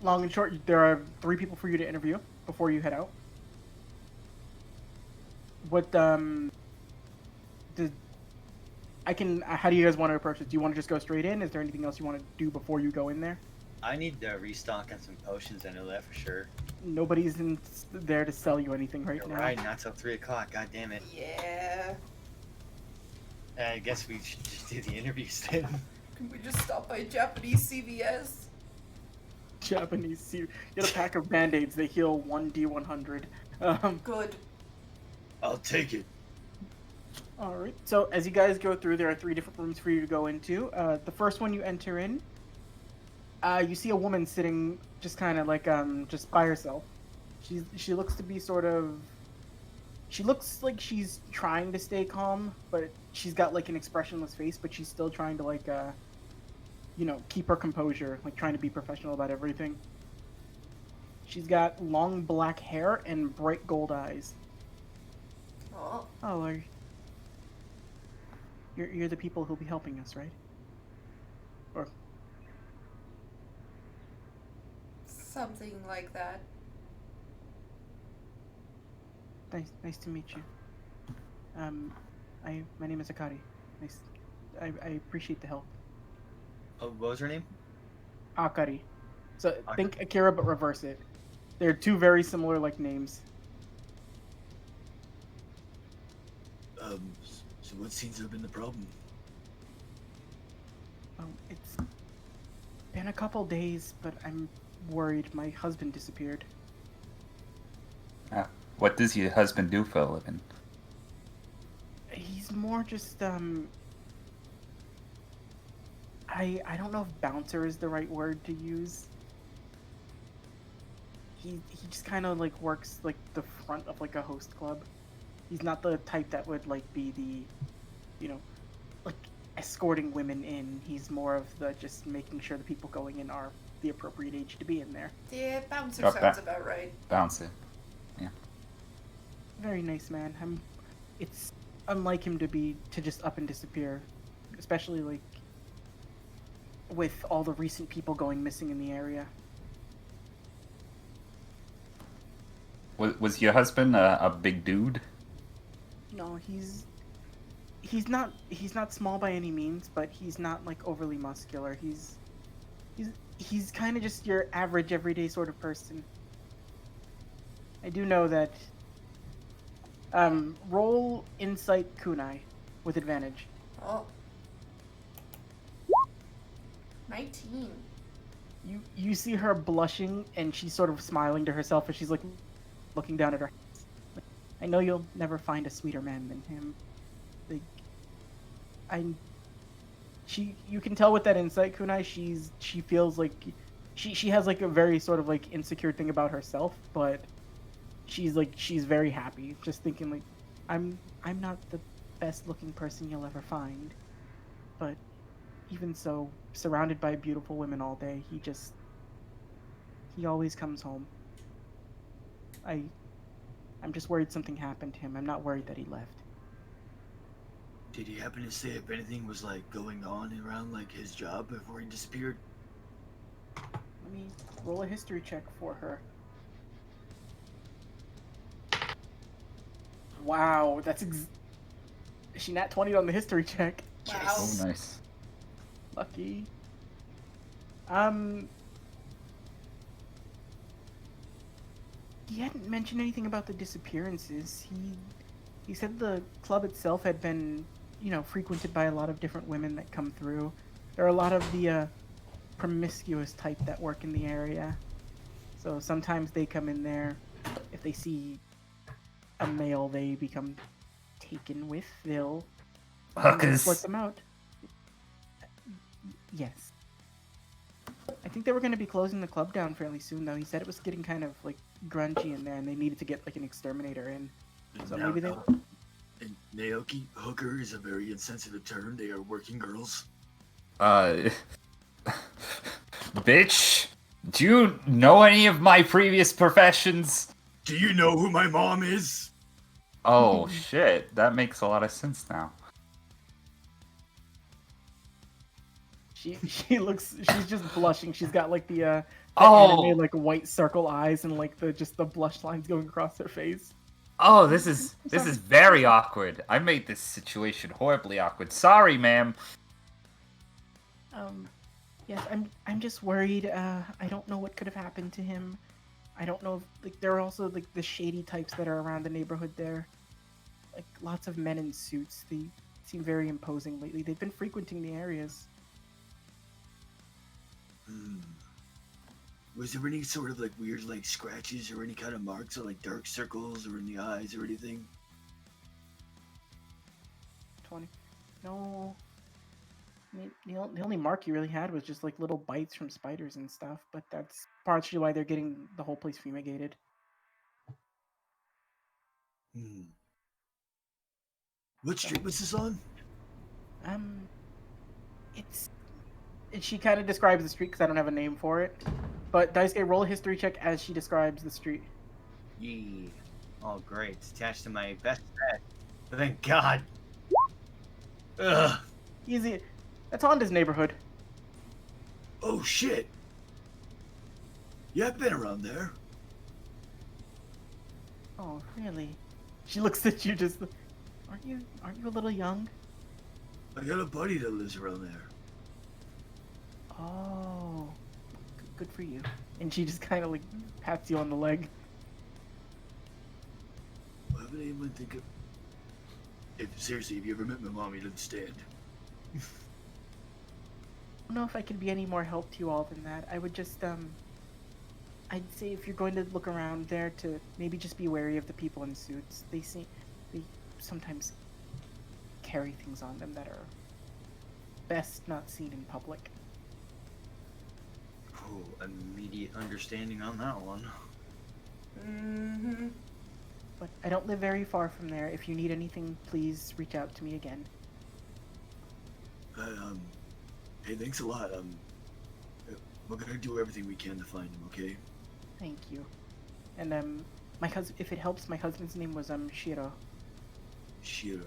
and short, there are 3 people for you to interview before you head out. How do you guys want to approach it? Do you want to just go straight in? Is there anything else you want to do before you go in there? I need to restock on some potions, I know that for sure. Nobody's there to sell you anything right now. Right, not till 3 o'clock, god damn it. Yeah. I guess we should just do the interviews then. Can we just stop by Japanese CVS? Japanese get a pack of band-aids. They heal 1d100. Good. I'll take it. Alright, so as you guys go through, there are 3 different rooms for you to go into. The first one you enter in, you see a woman sitting just kind of like, just by herself. She looks to be sort of... She looks like she's trying to stay calm, but she's got like an expressionless face, but she's still trying to like, keep her composure, like trying to be professional about everything. She's got long black hair and bright gold eyes. Oh. Oh, you're the people who'll be helping us, right? Or Something like that. nice to meet you. My name is Akari. I appreciate the help. Oh, what was her name? Akari. So think Akira, but reverse it. They're 2 very similar like names. So what seems to have been the problem? Well, it's been a couple days, but I'm worried my husband disappeared. What does your husband do for a living? He's more just I don't know if bouncer is the right word to use. He just kind of like works like the front of like a host club. He's not the type that would like be the, you know, like escorting women in. He's more of the just making sure the people going in are the appropriate age to be in there. Yeah, bouncer Oh, sounds about right. Bounce it. Very nice man. It's unlike him to just up and disappear, especially like with all the recent people going missing in the area. Was your husband a big dude? No, he's not small by any means, but he's not like overly muscular. He's kind of just your average everyday sort of person. I do know that. Roll insight kunai with advantage. Oh. 19. You see her blushing and she's sort of smiling to herself as she's like looking down at her hands. I know you'll never find a sweeter man than him. Like, you can tell with that insight kunai she feels like she has like a very sort of like insecure thing about herself, but she's very happy, just thinking like I'm not the best looking person you'll ever find, but even so, surrounded by beautiful women all day, he always comes home. I'm just worried something happened to him. I'm not worried that he left. Did he happen to say if anything was like going on around like his job before he disappeared? Let me roll a history check for her. Wow, she nat 20 on the history check. Wow. Oh, nice. Lucky. He hadn't mentioned anything about the disappearances. He said the club itself had been, frequented by a lot of different women that come through. There are a lot of the promiscuous type that work in the area. So sometimes they come in there. If they see a male they become taken with, they'll Hookers. split them out. Yes. I think they were going to be closing the club down fairly soon, though. He said it was getting kind of like grungy in there, and they needed to get like an exterminator in. So maybe they. And Naoki, hooker is a very insensitive term. They are working girls. Bitch, do you know any of my previous professions? Do you know who my mom is? Oh shit, that makes a lot of sense now. She's just blushing. She's got like the Oh. anime, like white circle eyes and like the blush lines going across her face. Oh, this is very awkward. I made this situation horribly awkward. Sorry, ma'am. Yes, I'm just worried. I don't know what could have happened to him. I don't know if, like, there are also like the shady types that are around the neighborhood there. Like lots of men in suits. They seem very imposing lately. They've been frequenting the areas. Was there any sort of like weird like scratches or any kind of marks or like dark circles or in the eyes or anything? 20. No. I mean, the only mark you really had was just like little bites from spiders and stuff, but that's partially why they're getting the whole place fumigated. What street was this on? It's. She kind of describes the street because I don't have a name for it. But Daisuke, roll a history check as she describes the street. Yeah. Oh, great. It's attached to my best stat. Thank God. Ugh. Easy. That's Honda's neighborhood. Oh shit. Yeah, I've been around there. Oh, really? She looks at you just. Aren't you a little young? I got a buddy that lives around there. Oh, good for you. And she just kind of like pats you on the leg. Why would anyone think of... Seriously, if you ever met my mom, you'd understand. don't know if I could be any more help to you all than that. I would just, I'd say if you're going to look around there, to maybe just be wary of the people in suits. They sometimes carry things on them that are best not seen in public. Oh, immediate understanding on that one. Mm-hmm. But I don't live very far from there. If you need anything, please reach out to me again. Hey, thanks a lot. We're gonna do everything we can to find him, okay? Thank you. And my husband, if it helps, my husband's name was Shiro. Shiro.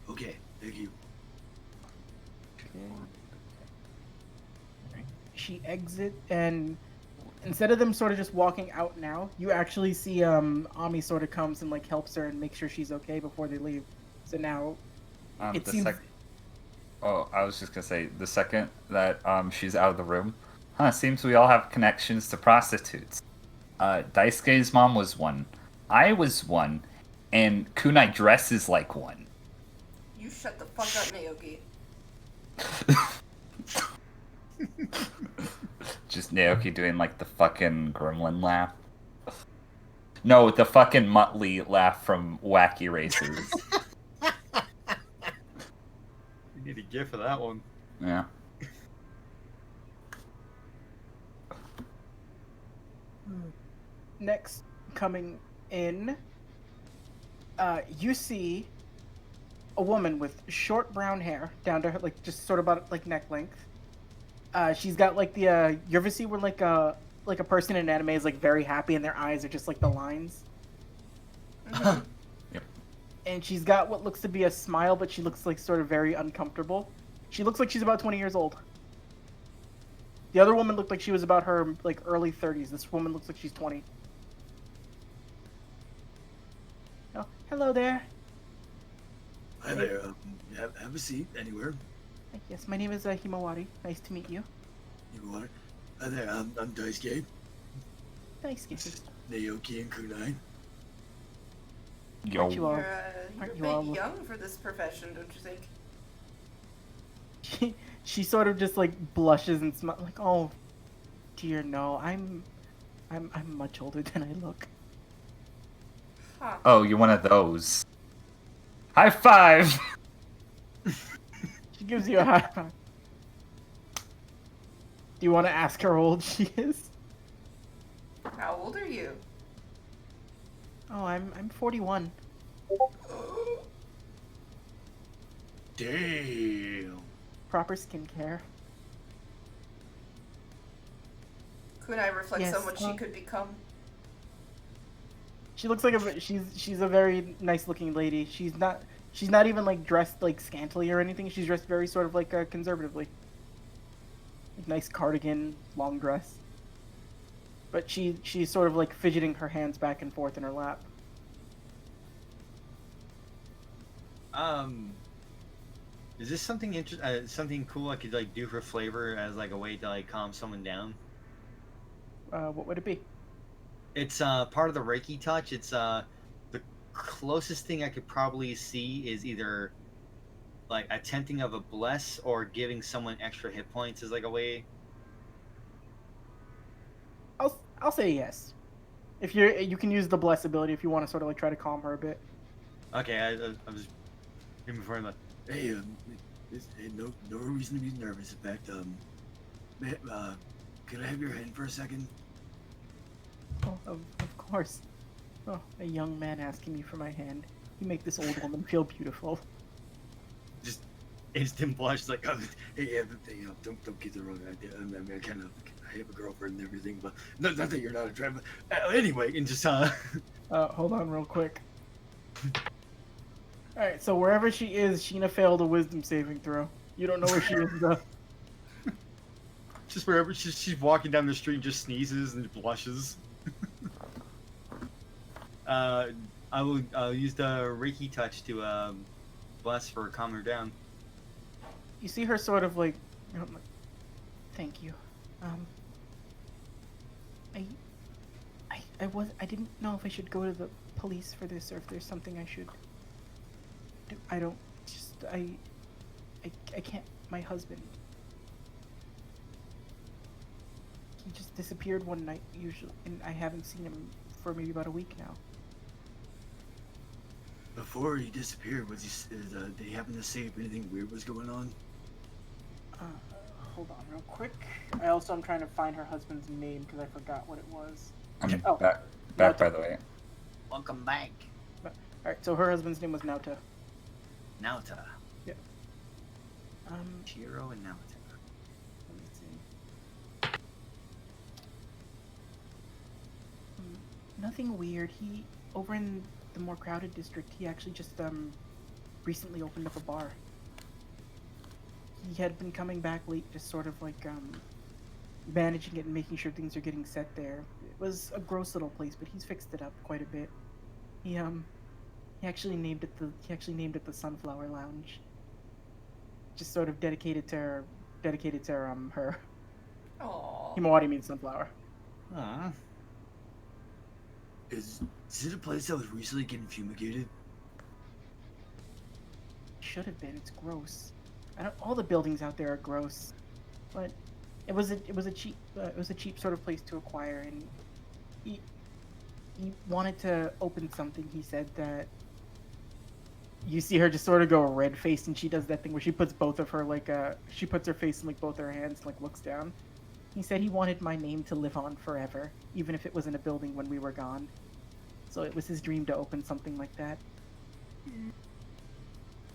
Okay, thank you. She exits, and instead of them sort of just walking out now, you actually see Ami sort of comes and like helps her and makes sure she's okay before they leave. So now it seems. Oh, I was just gonna say, the second that she's out of the room, seems we all have connections to prostitutes. Daisuke's mom was one, I was one, and Kunai dresses like one. You shut the fuck up, Naoki. Just Naoki doing like the fucking gremlin laugh. No, the fucking Muttley laugh from Wacky Races. You need a gift for that one. Yeah. Next, coming in, you see a woman with short brown hair down to her, like just sort of about like neck length. She's got like the you ever see where like a person in anime is like very happy and their eyes are just like the lines. Mm-hmm. Yep. And she's got what looks to be a smile, but she looks like sort of very uncomfortable. She looks like she's about 20 years old. The other woman looked like she was about her like early 30s. This woman looks like she's 20. Oh, hello there. Hi there. Have a seat anywhere. Yes, my name is Himawari. Nice to meet you. You want? Hi there. I'm Daisuke. Nice, This kisses. is Naoki and Kunai. Yo. Aren't you all? You're a Aren't you bit all- young for this profession, don't you think? She sort of just like blushes and smiles, like, oh, dear, no, I'm much older than I look. Huh. Oh, you're one of those. High five! She gives you a high five. Do you want to ask her how old she is? How old are you? Oh, I'm 41. Damn. Proper skincare. Kunai reflects Yes, on what she could become. She looks like she's a very nice looking lady. She's not even like dressed like scantily or anything. She's dressed very sort of like conservatively. Like, nice cardigan, long dress. But she's sort of like fidgeting her hands back and forth in her lap. Is this something something cool I could like do for flavor as like a way to like calm someone down? What would it be? It's part of the Reiki touch. It's the closest thing I could probably see is either like attempting of a bless or giving someone extra hit points as like a way. I'll say yes. If you can use the bless ability if you want to sort of like try to calm her a bit. Okay, I was even before I'm like, Hey, no reason to be nervous. In fact, could I have your hand for a second? Oh, of course. Oh, a young man asking me for my hand. You make this old woman feel beautiful. just instant blush like, oh, Hey, yeah, but, don't get the wrong idea. I mean, I have a girlfriend and everything, but not that you're not attractive. Anyway, and just Hold on real quick. Alright, so wherever she is, Sheena failed a wisdom saving throw. You don't know where she is though. just wherever she's walking down the street, just sneezes and blushes. I'll use the Reiki touch to bless for calm her down. You see her sort of like, thank you. I didn't know if I should go to the police for this or if there's something I should do. I can't, my husband. just disappeared one night, usually, and I haven't seen him for maybe about a week now. Before he disappeared, did he happen to say if anything weird was going on? Hold on real quick. I also am trying to find her husband's name because I forgot what it was. I'm Oh. back No, by the way. Welcome back, Alright, so her husband's name was Nauta. Nauta. Shiro and Nauta. Let me see. Nothing weird. He, over in the more crowded district, he actually just recently opened up a bar. He had been coming back late, just sort of like managing it and making sure things are getting set there. It was a gross little place, but he's fixed it up quite a bit. He actually named it the Sunflower Lounge. Just sort of dedicated to her. Aww. Himawari means sunflower. Aw. Is it a place that was recently getting fumigated? Should have been. It's gross. All the buildings out there are gross, but it was a cheap sort of place to acquire, and he wanted to open something. He said that you see her just sort of go red faced, and she does that thing where she puts both of her she puts her face in like both her hands and like looks down. He said he wanted my name to live on forever, even if it was in a building when we were gone. So it was his dream to open something like that.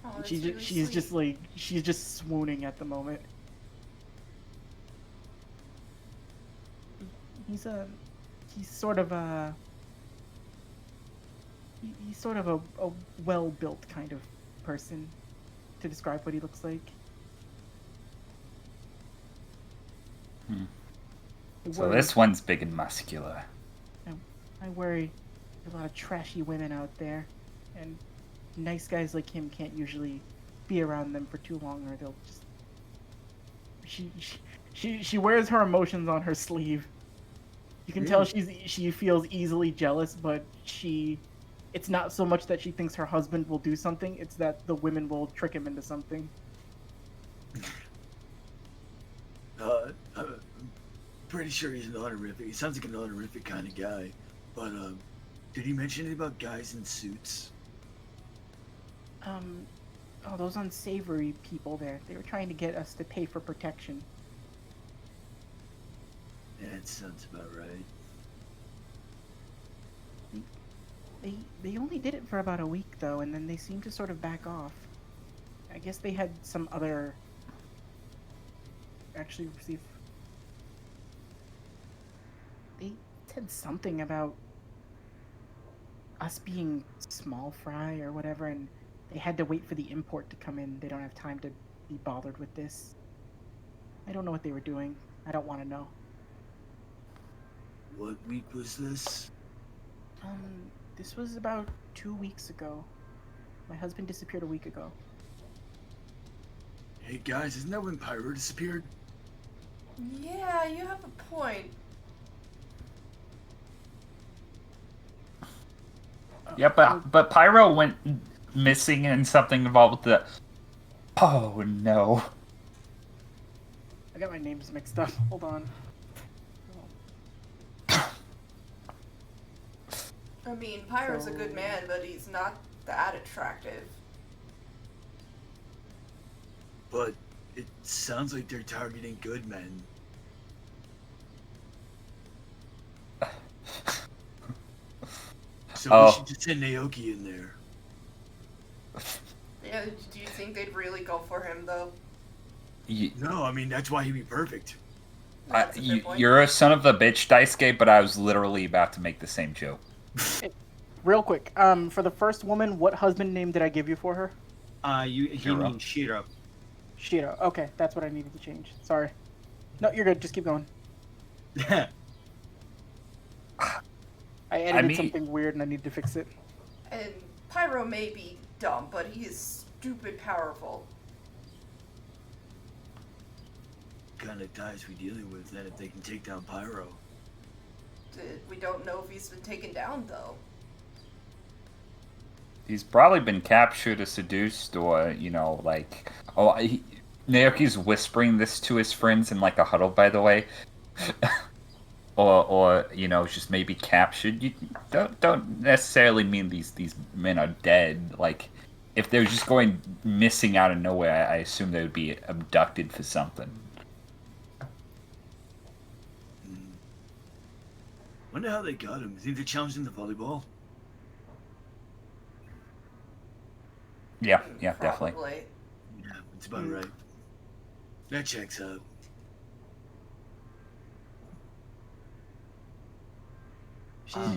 Oh, that's She's really just sweet. she's just swooning at the moment. He's sort of a well-built kind of person, to describe what he looks like. So this one's big and muscular. I worry there's a lot of trashy women out there, and nice guys like him can't usually be around them for too long, or they'll just. She wears her emotions on her sleeve. You can tell she feels easily jealous, but it's not so much that she thinks her husband will do something, it's that the women will trick him into something. I'm pretty sure he's an honorific. He sounds like an honorific kind of guy. But did he mention anything about guys in suits? Those unsavory people there. They were trying to get us to pay for protection. Yeah, that sounds about right. They only did it for about a week though, and then they seemed to sort of back off. I guess they had some other. Actually, they said something about us being small fry or whatever, and they had to wait for the import to come in. They don't have time to be bothered with this. I don't know what they were doing. I don't want to know. What week was this? This was about 2 weeks ago. My husband disappeared a week ago. Hey guys, isn't that when Pyro disappeared? Yeah, you have a point. Yeah, but Pyro went missing and something involved with the. Oh no. I got my names mixed up. Hold on. I mean, Pyro's a good man, but he's not that attractive. But it sounds like they're targeting good men. So we should just send Naoki in there. Yeah, do you think they'd really go for him, though? No, I mean, that's why he'd be perfect. That's a fair point. You're a son of a bitch, Daisuke, but I was literally about to make the same joke. Real quick, for the first woman, what husband name did I give you for her? He means Shiro. Shiro. Okay, that's what I needed to change. Sorry. No, you're good. Just keep going. I edited something weird and I need to fix it. And Pyro may be dumb, but he is stupid powerful. Kind of guys we dealing with that if they can take down Pyro. We don't know if he's been taken down, though. He's probably been captured or seduced or, like... Oh, Naoki's whispering this to his friends in, like, a huddle, by the way. or just maybe captured. You don't necessarily mean these men are dead. Like, if they're just going missing out of nowhere, I assume they would be abducted for something. Wonder how they got him. Think they challenged him to volleyball? Yeah, definitely. Probably. Yeah, that's about right. That checks out.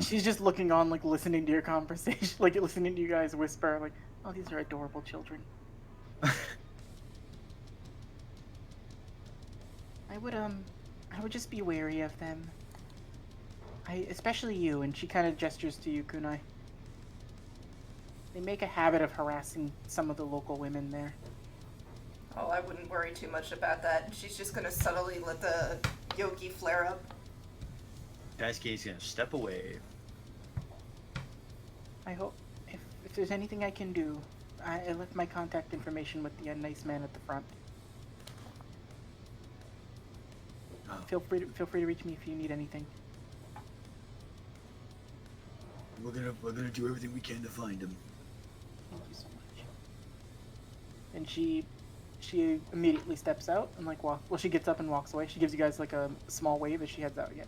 She's just looking on, like, listening to your conversation, like, listening to you guys whisper, like, oh, these are adorable children. I would just be wary of them. Especially you, and she kind of gestures to you, Kunai. They make a habit of harassing some of the local women there. Oh, I wouldn't worry too much about that. She's just gonna subtly let the yogi flare up. Daisuke's gonna step away. I hope, if there's anything I can do, I left my contact information with the nice man at the front. Feel free to reach me if you need anything. We're gonna do everything we can to find him. Thank you so much. And she immediately steps out and she gets up and walks away. She gives you guys like a small wave as she heads out again.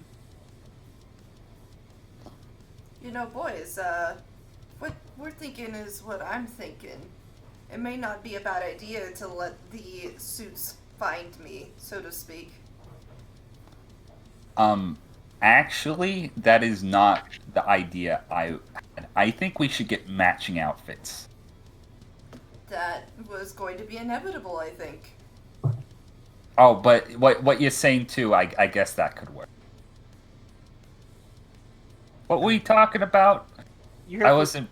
You know, boys, what we're thinking is what I'm thinking. It may not be a bad idea to let the suits find me, so to speak. Actually, that is not the idea I had. I think we should get matching outfits. That was going to be inevitable, I think. Oh, but what you're saying too, I guess that could work. What were you talking about? I wasn't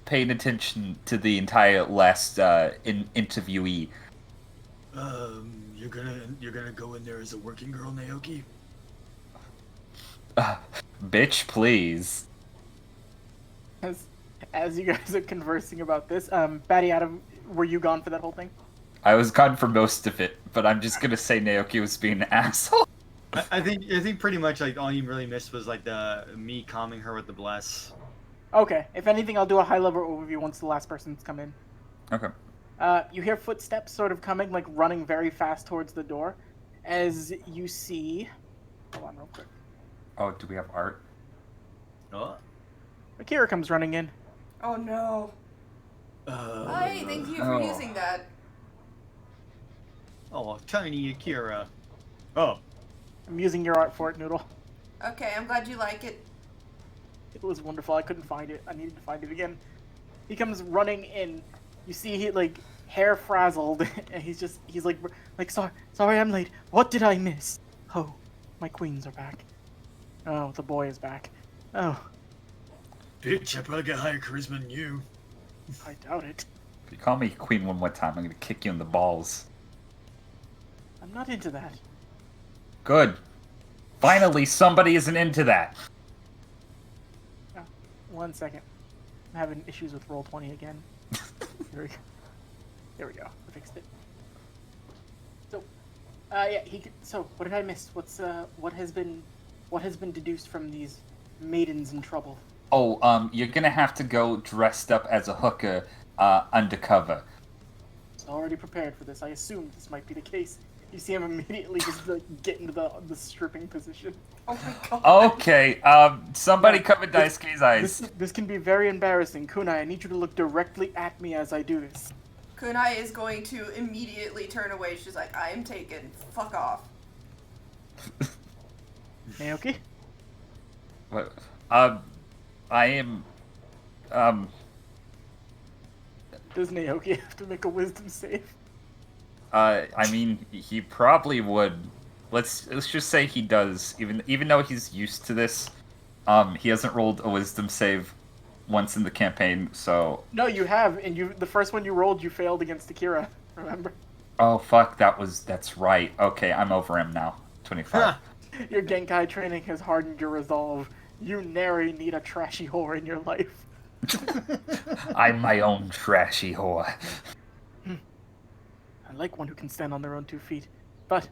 paying attention to the entire last interviewee. You're gonna go in there as a working girl, Naoki? Bitch, please. As you guys are conversing about this, Batty Adam, were you gone for that whole thing? I was gone for most of it, but I'm just gonna say Naoki was being an asshole. I think pretty much like all you really missed was like me calming her with the bless. Okay, if anything, I'll do a high-level overview once the last person's come in. Okay. You hear footsteps sort of coming, like running very fast towards the door, as you see... Hold on real quick. Oh, do we have art? Oh. Akira comes running in. Oh no. Hi, thank you for using that. Oh, tiny Akira. Oh. I'm using your art for it, Noodle. Okay, I'm glad you like it. It was wonderful. I couldn't find it. I needed to find it again. He comes running in. You see he like hair frazzled, and he's like sorry I'm late. What did I miss? Oh, my queens are back. Oh, the boy is back. Oh, Bitch, I probably got higher charisma than you. I doubt it. If you call me queen one more time, I'm gonna kick you in the balls. I'm not into that. Good. Finally, somebody isn't into that. Oh, 1 second. I'm having issues with Roll20 again. There we go. I fixed it. So, yeah, so what did I miss? What has been deduced from these maidens in trouble? Oh, you're gonna have to go dressed up as a hooker, undercover. I was already prepared for this. I assumed this might be the case. You see him immediately just like, get into the stripping position. Oh my god. Okay, somebody cover Daisuke's eyes. This can be very embarrassing. Kunai, I need you to look directly at me as I do this. Kunai is going to immediately turn away. She's like, I am taken. Fuck off. Naoki? What? I am, Does Naoki have to make a wisdom save? I mean, he probably would. Let's just say he does. Even though he's used to this, he hasn't rolled a wisdom save once in the campaign, so... No, you have, and the first one you rolled, you failed against Akira, remember? Oh, fuck, that's right. Okay, I'm over him now. 25. Your Genkai training has hardened your resolve. You nary need a trashy whore in your life. I'm my own trashy whore. I like one who can stand on their own 2 feet. But,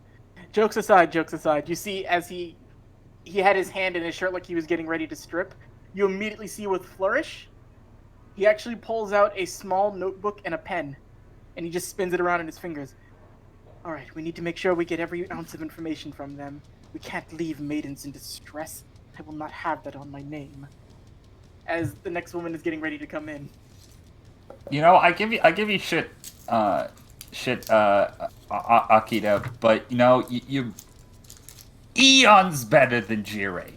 jokes aside, you see as he he had his hand in his shirt like he was getting ready to strip. You immediately see with flourish, he actually pulls out a small notebook and a pen, and he just spins it around in his fingers. All right, we need to make sure we get every ounce of information from them. We can't leave maidens in distress. I will not have that on my name. As the next woman is getting ready to come in. You know, I give you shit, Akita, but you know, you're eons better than Jirei.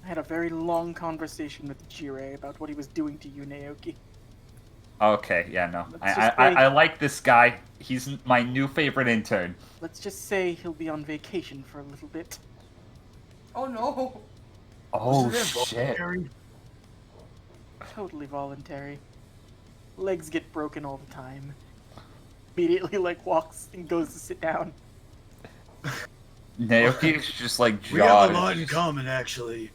I had a very long conversation with Jirei about what he was doing to you, Naoki. Okay, yeah, no, Let's just I like this guy. He's my new favorite intern. Let's just say he'll be on vacation for a little bit. Oh no. Oh Wasn't that shit! voluntary? Totally voluntary. Legs get broken all the time. Immediately, like, walks and goes to sit down. Naoki's just like We have a jaw. lot in common, actually.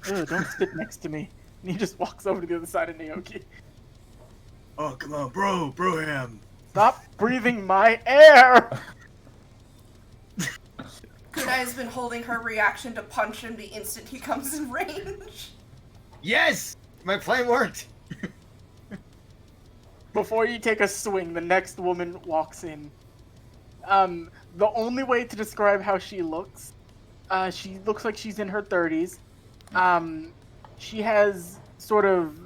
Ugh, don't sit next to me. And he just walks over to the other side of Naoki. Oh, come on, broham. Stop breathing my air! Kunai has been holding her reaction to punch him the instant he comes in range. Yes! My plan worked! Before you take a swing, the next woman walks in. The only way to describe how she looks like she's in her 30s. She has sort of,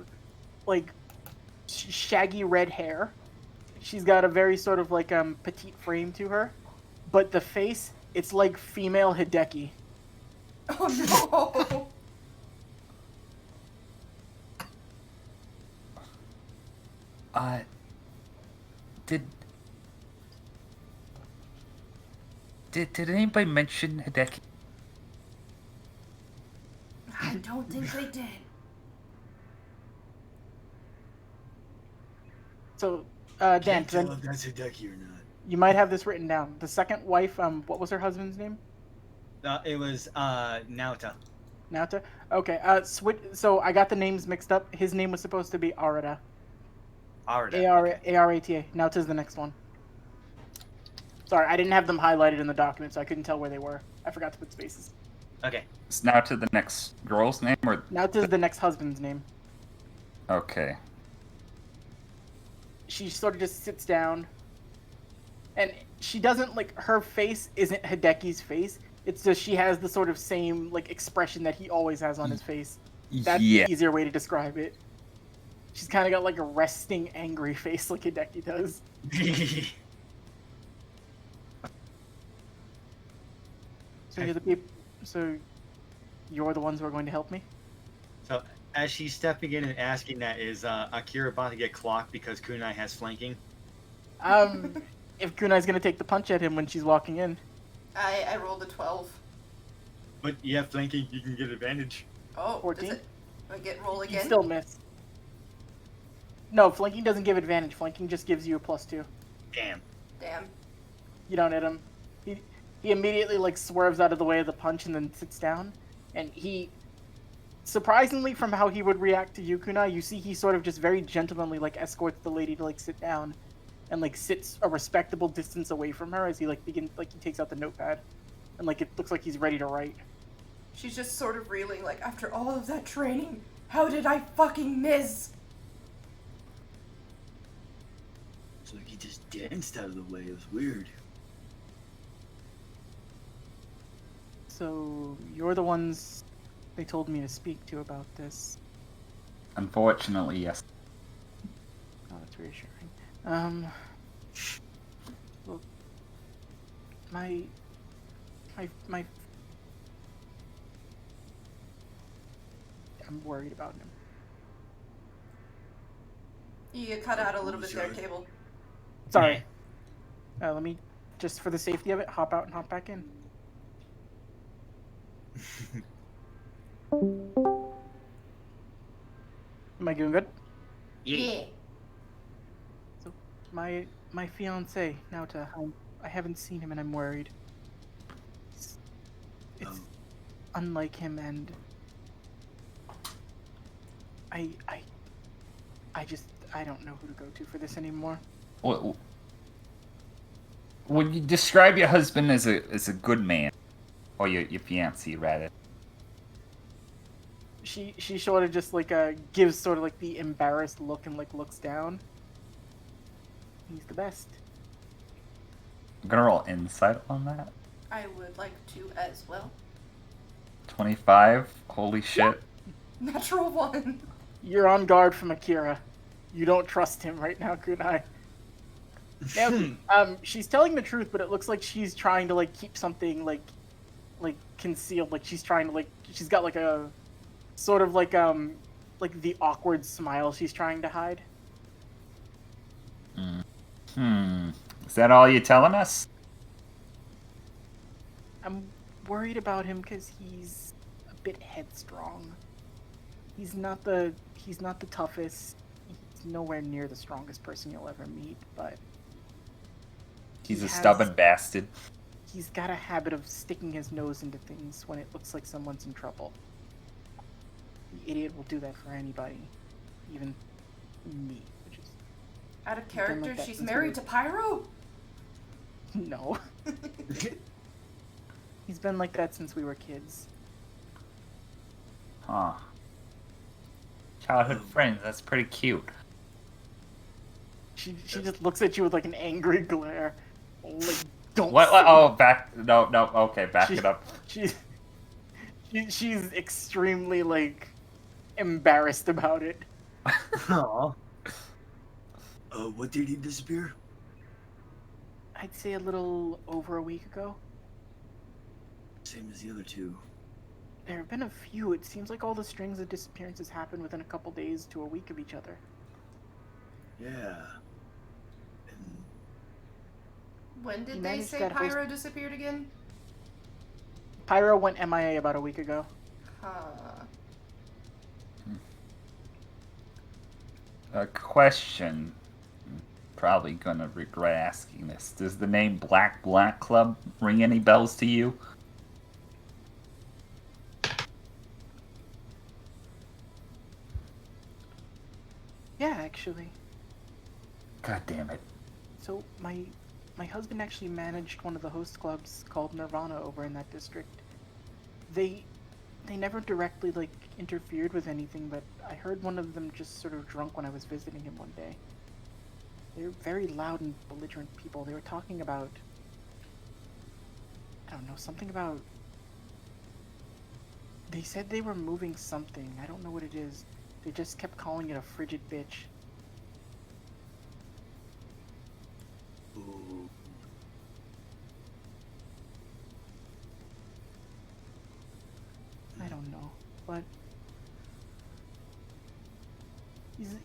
like, shaggy red hair. She's got a very sort of, like, petite frame to her. But the face, it's like female Hideki. Oh no. Did anybody mention Hideki? I don't think they did. So, Dan, Can't tell then if that's Hideki or not. you might have this written down. The second wife, what was her husband's name? It was Naota. Naota? Okay, so I got the names mixed up. His name was supposed to be Arata. Arata. A-R-A-T-A. Naota's the next one. Sorry, I didn't have them highlighted in the document, so I couldn't tell where they were. I forgot to put spaces. Okay. It's now to the next girl's name, or Naota's the next husband's name. okay. She sort of just sits down, and she doesn't, like, her face isn't Hideki's face. It's just she has the sort of same, like, expression that he always has on his face. That's Yeah. the easier way to describe it. She's kind of got, like, a resting, angry face like Hideki does. So you're the ones who are going to help me? So, as she's stepping in and asking that, is Akira about to get clocked because Kunai has flanking? If Kunai's gonna take the punch at him when she's walking in. I rolled a 12. But you have flanking, you can get advantage. Oh, 14? does it? I get roll You again? still miss. No, flanking doesn't give advantage. Flanking just gives you a +2. Damn. Damn. You don't hit him. He immediately, like, swerves out of the way of the punch and then sits down. And he, surprisingly from how he would react to you, Kunai, you see he sort of just very gentlemanly, like, escorts the lady to, like, sit down. And, like, sits a respectable distance away from her as he, like, he takes out the notepad. And, like, it looks like he's ready to write. She's just sort of reeling, like, after all of that training, how did I fucking miss? It's like he just danced out of the way. It was weird. So, you're the ones they told me to speak to about this. Unfortunately, yes. Oh, that's reassuring. Well, my, I'm worried about him. You cut out a little bit there, Sorry. Cable. Sorry. Let me, just for the safety of it, hop out and hop back in. Am I doing good? Yeah. So, my fiance Naota, I haven't seen him and I'm worried. It's unlike him, and I don't know who to go to for this anymore. What Would you describe your husband as a good man, or your fiancé rather? She sort of just like gives sort of like the embarrassed look and like looks down. He's the best. I'm gonna roll insight on that. I would like to as well. 25. Holy shit. Natural 1. You're on guard from Akira. You don't trust him right now, Kunai. Now, she's telling the truth, but it looks like she's trying to like keep something like concealed. Like she's trying to like she's got like a sort of like the awkward smile she's trying to hide. Is that all you're telling us? I'm worried about him because he's a bit headstrong. He's not the toughest. He's nowhere near the strongest person you'll ever meet, but He's a stubborn bastard. he's got a habit of sticking his nose into things when it looks like someone's in trouble. The idiot will do that for anybody, even me, which is Out of He's been character, like that she's since married to Pyro? no. He's been like that since we were kids. Huh. Childhood friends, that's pretty cute. She just looks at you with like an angry glare. Like, don't. What? say Oh, back. No, okay, back She- it up. She's extremely like embarrassed about it. Aw. What did he disappear? I'd say a little over a week ago. Same as the other two. There have been a few. It seems like all the strings of disappearances happen within a couple days to a week of each other. Yeah. And When He did they managed say that host- Pyro disappeared again? Pyro went MIA about a week ago. Huh. A question. Probably gonna regret asking this. Does the name Black Club ring any bells to you? Yeah, actually. God damn it. So my husband actually managed one of the host clubs called Nirvana over in that district. They never directly like interfered with anything, but I heard one of them just sort of drunk when I was visiting him one day. They were very loud and belligerent people. They were talking about I don't know, something about they said they were moving something. I don't know what it is. They just kept calling it a frigid bitch. ooh, I don't know, but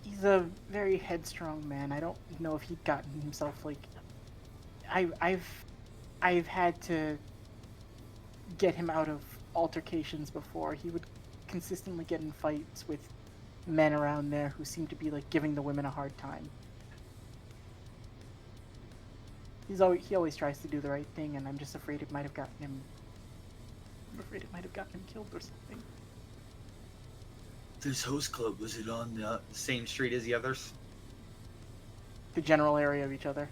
he's a very headstrong man. I don't know if he'd gotten himself like I've had to get him out of altercations before. He would consistently get in fights with men around there who seemed to be like giving the women a hard time. He always tries to do the right thing, and I'm just afraid it might have gotten him. I'm afraid it might have gotten him killed or something. this host club, was it on the Same street as the others? The general area of each other.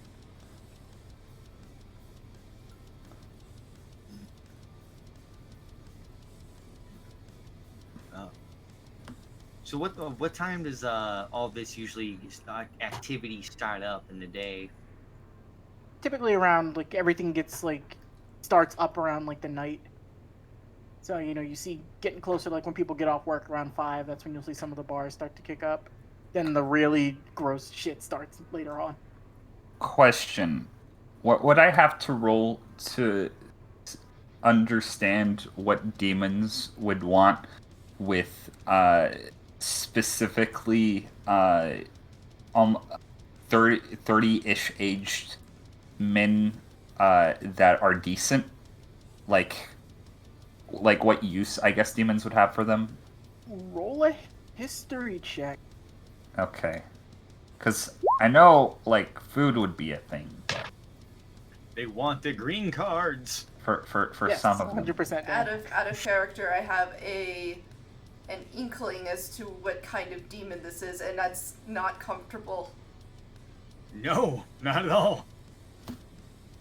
So what time does all this usually activity start up in the day? Typically around like everything gets like starts up around like the night. So you see getting closer like when people get off work around 5, that's when you'll see some of the bars start to kick up. Then the really gross shit starts later on. Question. What would I have to roll to understand what demons would want with specifically 30-ish aged men that are decent? Like what use I guess demons would have for them? Roll a history check. Okay. Because I know, like, food would be a thing, but They want the green cards. for Yes, some of them. 100% Out down. of character, I have an inkling as to what kind of demon this is, and that's not comfortable. No, not at all.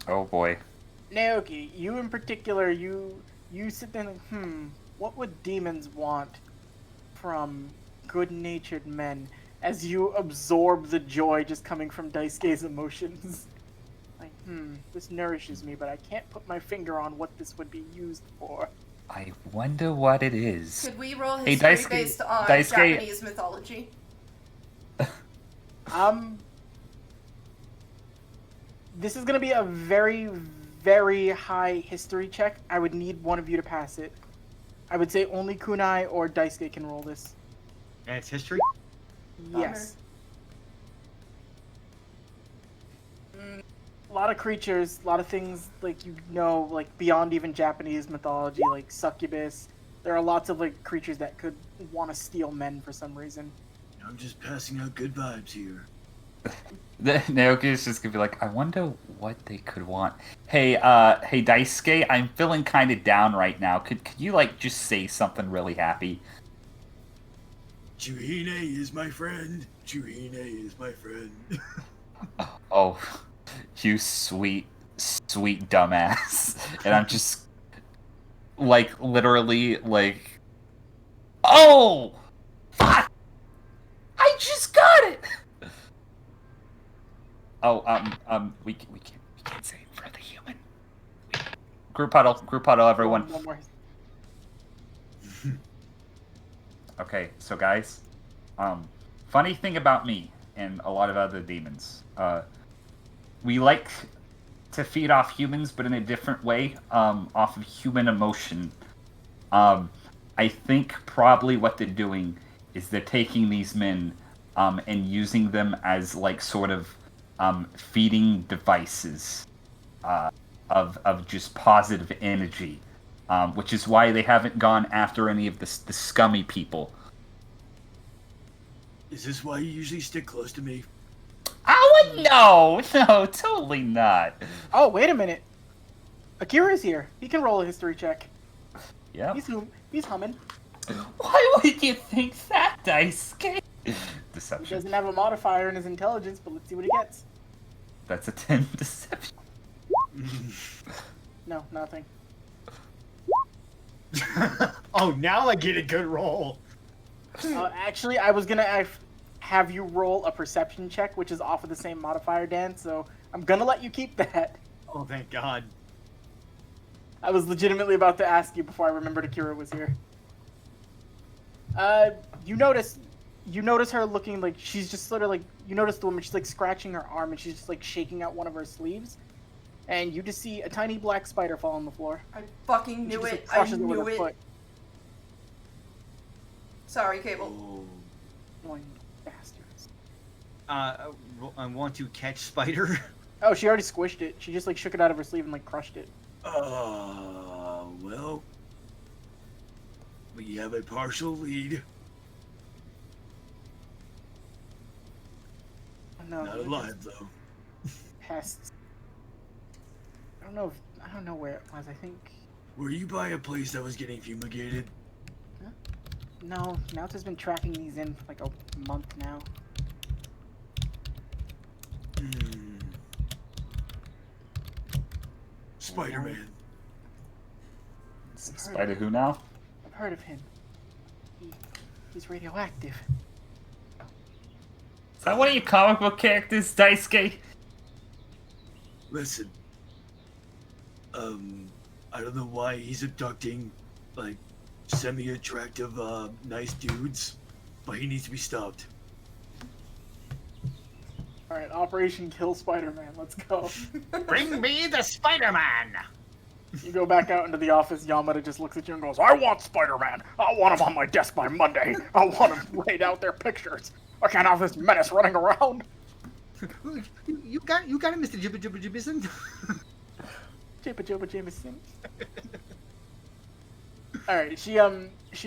Oh boy. Naoki, you in particular, you sit there and think, what would demons want from good-natured men? As you absorb the joy just coming from Daisuke's emotions. Like, this nourishes me, but I can't put my finger on what this would be used for. I wonder what it is. Could we roll Hey, history Daisuke- based on Daisuke- Japanese mythology? This is gonna be a very, very high history check. I would need one of you to pass it. I would say only Kunai or Daisuke can roll this. And it's history? Yes. A lot of creatures, a lot of things like like beyond even Japanese mythology, like succubus. There are lots of like creatures that could want to steal men for some reason. I'm just passing out good vibes here. Naoki is just gonna be like, I wonder what they could want. Hey, hey Daisuke, I'm feeling kind of down right now. Could you like just say something really happy? Chuhine is my friend. Chuhine is my friend. Oh, you sweet dumbass. And I'm just like literally like, oh, fuck! I just got it. Oh, we can't say it for the human. Group huddle, everyone. One more. Okay, so guys, funny thing about me and a lot of other demons, we like to feed off humans, but in a different way, off of human emotion. I think probably what they're doing is they're taking these men, and using them as like sort of feeding devices of just positive energy, which is why they haven't gone after any of the scummy people. Is this why you usually stick close to me? Oh, no, totally not. Oh, wait a minute. Akira's here. He can roll a history check. Yeah. He's humming. Why would you think that, Daisuke? He Deception. doesn't have a modifier in his intelligence, but let's see what he gets. That's a 10 deception. No, nothing. Oh, now I get a good roll. Actually, I was gonna have you roll a perception check, which is off of the same modifier, Dan. So I'm gonna let you keep that. Oh, thank God. I was legitimately about to ask you before I remembered Akira was here. You notice her looking like she's just sort of like, you notice the woman, she's like scratching her arm and she's just like shaking out one of her sleeves. And you just see a tiny black spider fall on the floor. I fucking She knew just, it. like, I crushes with knew her it. foot. Sorry, Cable. Oh. Annoying bastards. I want to catch spider. Oh, she already squished it. She just like shook it out of her sleeve and like crushed it. Well, we have a partial lead. No, Not alive though. pests. I don't know where it was. I think Were you by a place that was getting fumigated? no. Naota's been tracking these in for like a month now. Spider-Man. Spider who now? I've heard of him. He's radioactive. Is that one of your comic book characters, Daisuke? Listen. I don't know why he's abducting, like, semi-attractive, nice dudes, but he needs to be stopped. All right, Operation Kill Spider-Man. Let's go. Bring me the Spider-Man! You go back out into the office. Yamada just looks at you and goes, "I want Spider-Man. I want him on my desk by Monday. I want him laid out their pictures. I can't have this menace running around." You got it, Mr. Jibba Jibba Jibbison. Jibba Jibba Jameson. All right, she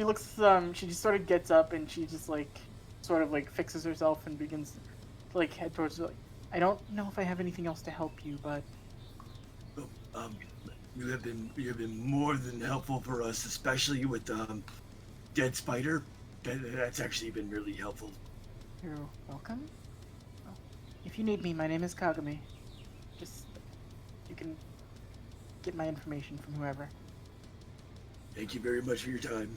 looks, she just sort of gets up and she just like, sort of like fixes herself and begins to like head towards, like, I don't know if I have anything else to help you, but You have been more than helpful for us, especially with Dead Spider. That's actually been really helpful. you're welcome. Oh, if you need me, my name is Kagami. Just You can get my information from whoever. Thank you very much for your time.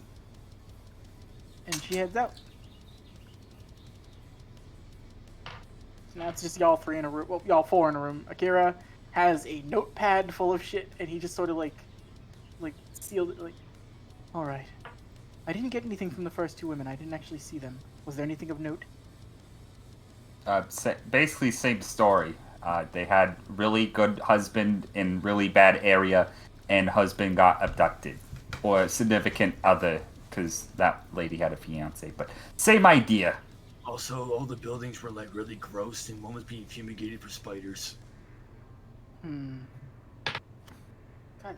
And she heads out. So now it's just y'all three in a room. Well, y'all four in a room. Akira has a notepad full of shit, and he just sort of like sealed it. Like, all right. I didn't get anything from the first two women. I didn't actually see them. Was there anything of note? Basically, same story. They had really good husband in really bad area, and husband got abducted, or significant other, because that lady had a fiance. But same idea. Also, all the buildings were like really gross, and one was being fumigated for spiders. God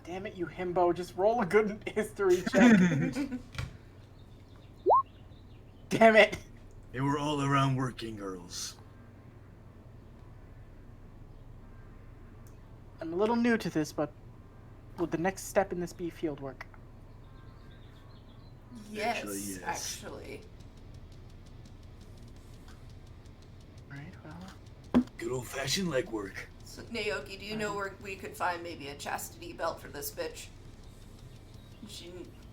damn it, you himbo. Just roll a good history check. Damn it. They were all around working girls. I'm a little new to this, but would the next step in this be field work? Yes, Actually, yes. actually. Alright, well. Good old-fashioned legwork. So, Naoki, do you know where we could find maybe a chastity belt for this bitch? She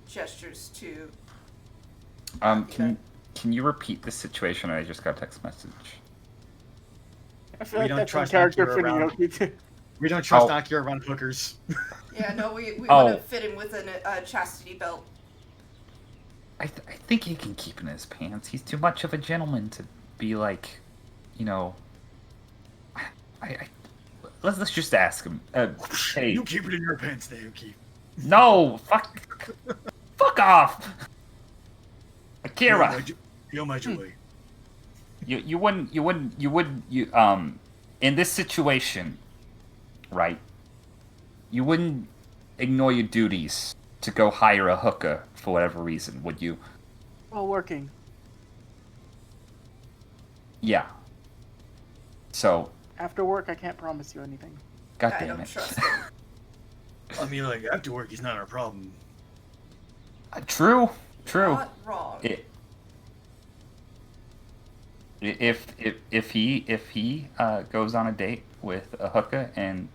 gestures to... Can you repeat the situation? I just got a text message. I feel We like don't that's in trust character Akira for around. Naoki too. We don't trust Oh. Akira around hookers. Yeah, no, we Oh. want to fit him with a chastity belt. I think he can keep in his pants. He's too much of a gentleman to be like, you know. Let's just ask him. Hey, You keep it in your pants, Naoki. no, fuck off, Akira. Feel my joy. You wouldn't in this situation, right? You wouldn't ignore your duties to go hire a hooker for whatever reason, would you? While working. Yeah. So, After work, I can't promise you anything. God I damn don't it. trust him. I mean, like, after work is not our problem. True. Not wrong. If he goes on a date with a hooker and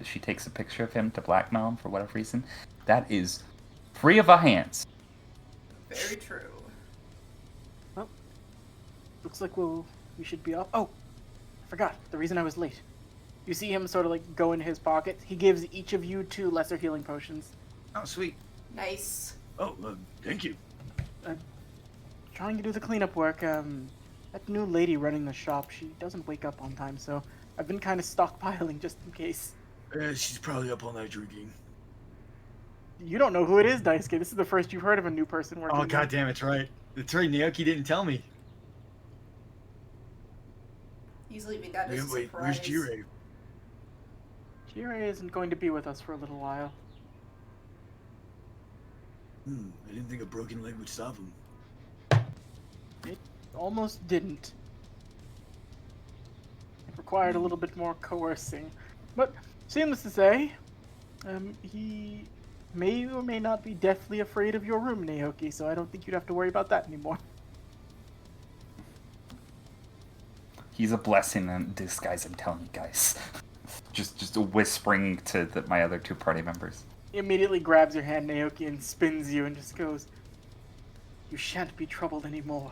she takes a picture of him to blackmail him for whatever reason, that is free of our hands. Very true. Looks like we should be off. Oh, I forgot. The reason I was late. You see him sort of like go into his pocket. He gives each of you 2 lesser healing potions. Oh, sweet. Nice. Oh, thank you. Trying to do the cleanup work. That new lady running the shop, she doesn't wake up on time, so I've been kind of stockpiling just in case. She's probably up all night drinking. You don't know who it is, Daisuke. This is the first you've heard of a new person working. Oh, god damn, it's right. It's right, Naoki didn't tell me. He's leaving that as a Wait, surprise. where's Jirei? Jirei isn't going to be with us for a little while. I didn't think a broken leg would stop him. It almost didn't. It required a little bit more coercing. But, seems to say, he may or may not be deathly afraid of your room, Naoki, so I don't think you'd have to worry about that anymore. He's a blessing in disguise, I'm telling you guys. just whispering to my other 2 party members. He immediately grabs your hand, Naoki, and spins you and just goes, "You shan't be troubled anymore."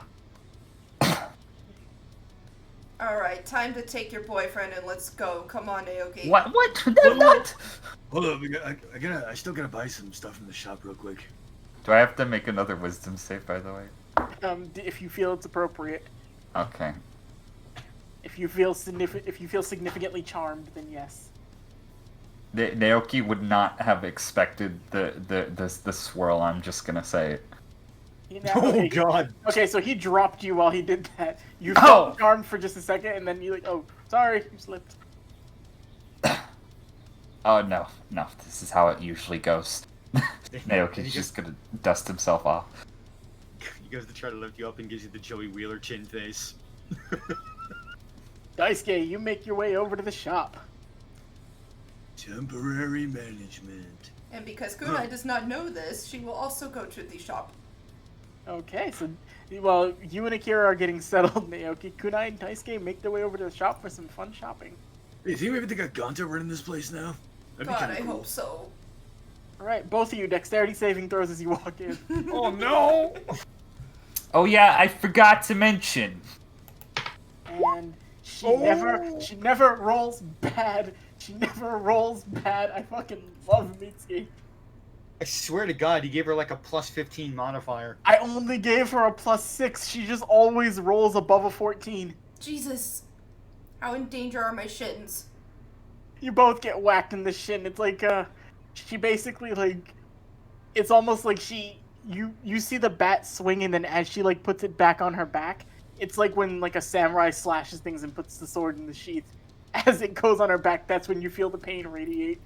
Alright, time to take your boyfriend and let's go. Come on, Naoki. What? What? Hold up, I still gotta buy some stuff from the shop real quick. Do I have to make another wisdom save, by the way? If you feel it's appropriate. Okay. If you feel significantly charmed, then yes. Naoki would not have expected the swirl. I'm just gonna say it. Oh, god. Okay, so he dropped you while he did that. You Oh! felt charmed for just a second, and then you like, oh, sorry, you slipped. Oh no, this is how it usually goes. Naoki's just gonna dust himself off. He goes to try to lift you up and gives you the Joey Wheeler chin face. Daisuke, you make your way over to the shop. Temporary management. And because Kunai does not know this, she will also go to the shop. Okay, so, well, you and Akira are getting settled, Naoki. Kunai and Daisuke make their way over to the shop for some fun shopping. You think maybe they got Gonta running this place now? That'd be God, kinda I cool. hope so. All right, both of you, dexterity saving throws as you walk in. Oh no! Oh yeah, I forgot to mention. And she never rolls bad. She never rolls bad. I fucking love Mitsuki. I swear to God, he gave her like a plus 15 modifier. I only gave her a +6. She just always rolls above a 14. Jesus. How in danger are my shins? You both get whacked in the shin. It's like she basically like, it's almost like you see the bat swing, and then as she like puts it back on her back, it's like when like a samurai slashes things and puts the sword in the sheath. As it goes on her back, that's when you feel the pain radiate.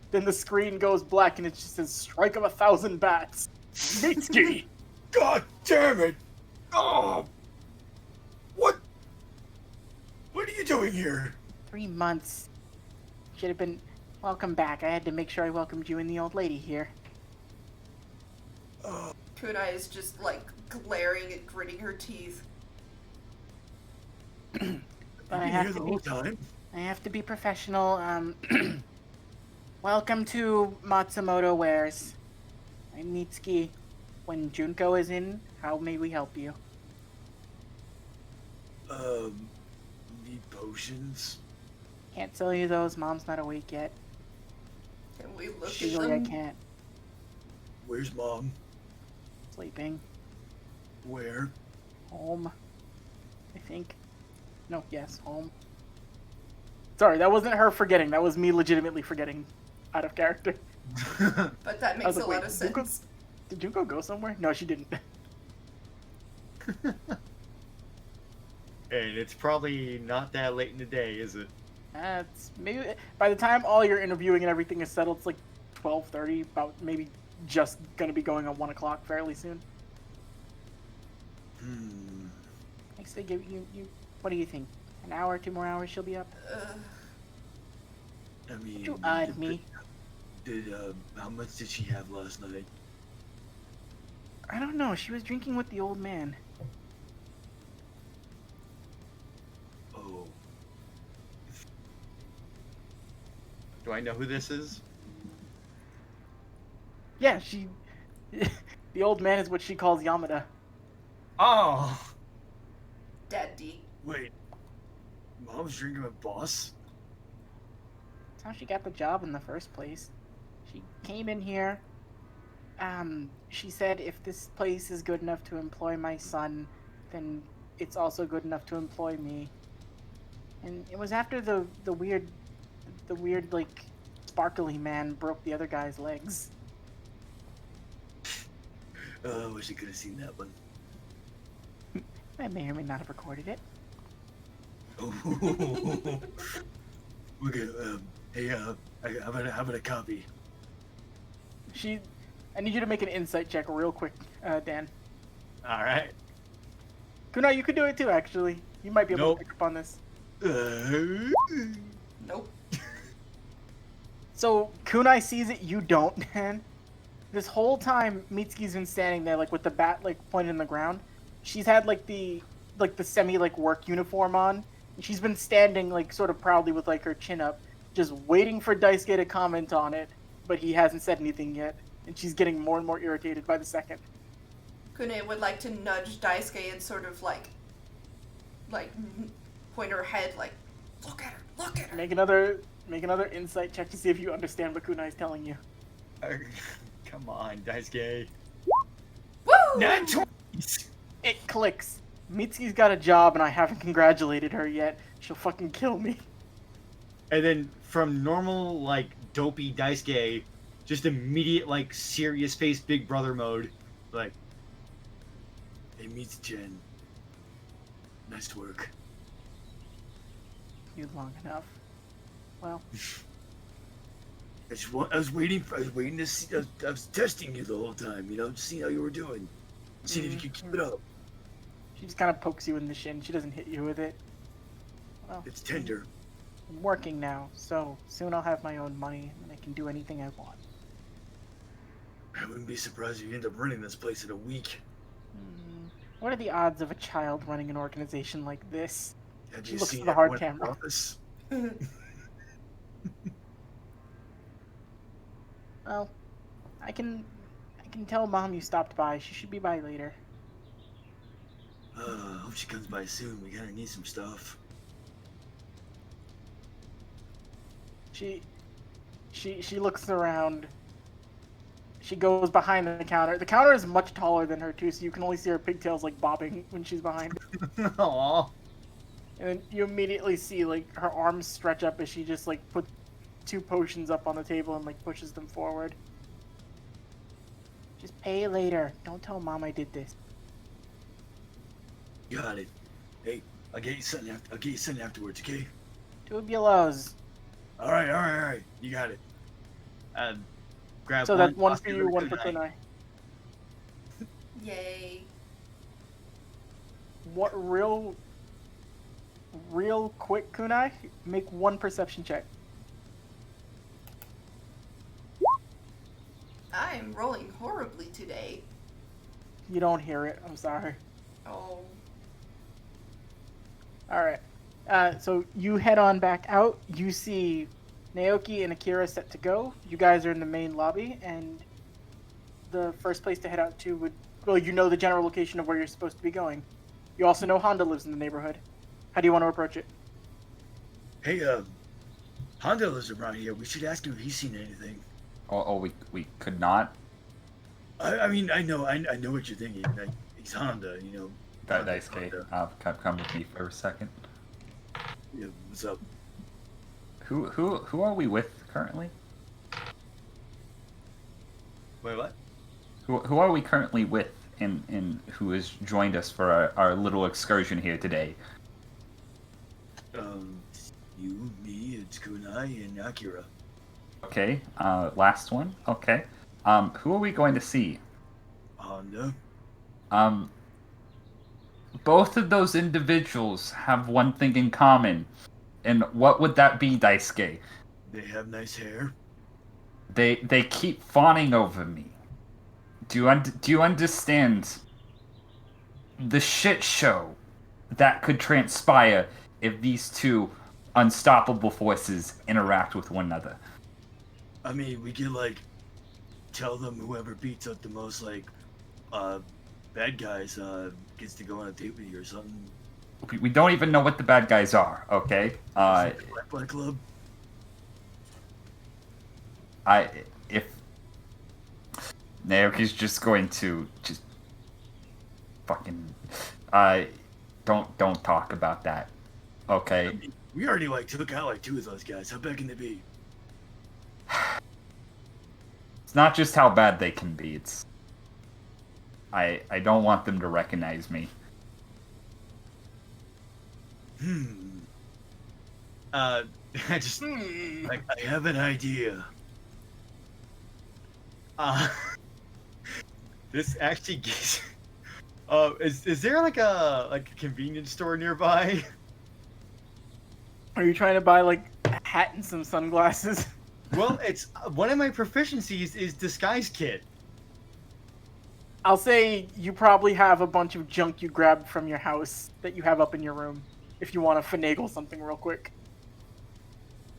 Then the screen goes black and it just says "Strike of 1,000 bats." Mitsuki. God damn it! Oh, what? What are you doing here? 3 months. Should have been. Welcome back. I had to make sure I welcomed you and the old lady here. Kunai is just like glaring and gritting her teeth. But You've I been have here to the be. whole time? I have to be professional. Welcome to Matsumoto Wares. I'm Mitsuki. When Junko is in, how may we help you? Need potions? Can't sell you those. Mom's not awake yet. Can we look at Usually I them? can't. Where's Mom? Sleeping. Where? Home. I think. No, yes, home. Sorry, that wasn't her forgetting. That was me legitimately forgetting, out of character. But that I makes was a like, lot wait, of Zuko- sense. Did Junko go somewhere? No, she didn't. And it's probably not that late in the day, is it? It's maybe by the time all your interviewing and everything is settled, it's like 12:30. About maybe just gonna be going on 1 o'clock fairly soon. Next they give you. What do you think? An hour, 2 more hours, she'll be up. I mean, You eyed me. How much did she have last night? I don't know. She was drinking with the old man. Oh, Do I know who this is? Yeah, she. The old man is what she calls Yamada. Oh! Daddy. wait. Mom's drinking with Boss? That's how she got the job in the first place. She came in here. She said if this place is good enough to employ my son, then it's also good enough to employ me. And it was after the weird like sparkly man broke the other guy's legs. Oh, I wish I could have seen that one. I may or may not have recorded it. Oh. Okay, hey, how about a copy? I need you to make an insight check real quick, Dan. Alright. Kunai, you could do it too, actually. You might be able Nope. to pick up on this. Nope. So Kunai sees it, you don't, Dan. This whole time, Mitsuki's been standing there, like with the bat like pointed in the ground. She's had like the semi like work uniform on. And she's been standing like sort of proudly with like her chin up, just waiting for Daisuke to comment on it, but he hasn't said anything yet. And she's getting more and more irritated by the second. Kune would like to nudge Daisuke and sort of like point her head like, look at her, look at her. Make another insight check to see if you understand what Kunai is telling you. Come on, Daisuke. Woo! Nat 20! It clicks. Mitsuki's got a job and I haven't congratulated her yet. She'll fucking kill me. And then from normal, like, dopey Daisuke, just immediate, like, serious face Big Brother mode. Like, Hey, meets Jen. Nice work. You long enough. Well, I was waiting to see. I was testing you the whole time. You know, seeing how you were doing, seeing if you could keep it up. She just kind of pokes you in the shin. She doesn't hit you with it. Well, It's tender. I'm working now, so soon I'll have my own money and I can do anything I want. I wouldn't be surprised if you end up running this place in a week. What are the odds of a child running an organization like this? Have She you looks seen at the hard everyone in camera. office? Well, I can tell Mom you stopped by. She should be by later. Hope she comes by soon. We gotta need some stuff. She looks around. She goes behind the counter. The counter is much taller than her too, so you can only see her pigtails like bobbing when she's behind. Aww. And then you immediately see like her arms stretch up as she just like puts 2 potions up on the table and like pushes them forward. Just pay later. Don't tell Mom I did this. Got it. Hey, I'll get you something. I'll get you something afterwards, okay? Tubulos. All right. You got it. Grab So one. that's one toss for the you, other one for kunai. Kunai. Yay. What real quick, Kunai? Make 1 perception check. I'm rolling horribly today. You don't hear it. I'm sorry. Oh. All right. So you head on back out. You see Naoki and Akira set to go. You guys are in the main lobby, and the first place to head out to would, well, you know the general location of where you're supposed to be going. You also know Honda lives in the neighborhood. How do you want to approach it? Hey, Honda lives around here. We should ask him if he's seen anything. We could not. I mean, I know what you're thinking. Like, he's Honda, you know. That Honda, nice, Kate. Honda. Come with me for a second. Yeah, what's up? Who are we with currently? Wait, what? Who are we currently with, and who has joined us for our little excursion here today? You, me, it's Kunai, and Akira. Okay. Last one. Okay. Who are we going to see? Honda. Both of those individuals have one thing in common. And what would that be, Daisuke? They have nice hair. They keep fawning over me. Do you understand the shit show that could transpire if these two unstoppable forces interact with one another? I mean, we could, like, tell them whoever beats up the most, like, bad guys, gets to go on a date with you or something. We don't even know what the bad guys are, okay? Black Club. If Naoki's just going to just fucking don't talk about that, okay? I mean, we already, like, took out, like, 2 of those guys. How bad can they be? It's not just how bad they can be, it's I don't want them to recognize me. I just I have an idea. this actually gets. Is there like a convenience store nearby? Are you trying to buy like a hat and some sunglasses? Well, it's one of my proficiencies is disguise kit. I'll say you probably have a bunch of junk you grabbed from your house that you have up in your room. If you want to finagle something real quick.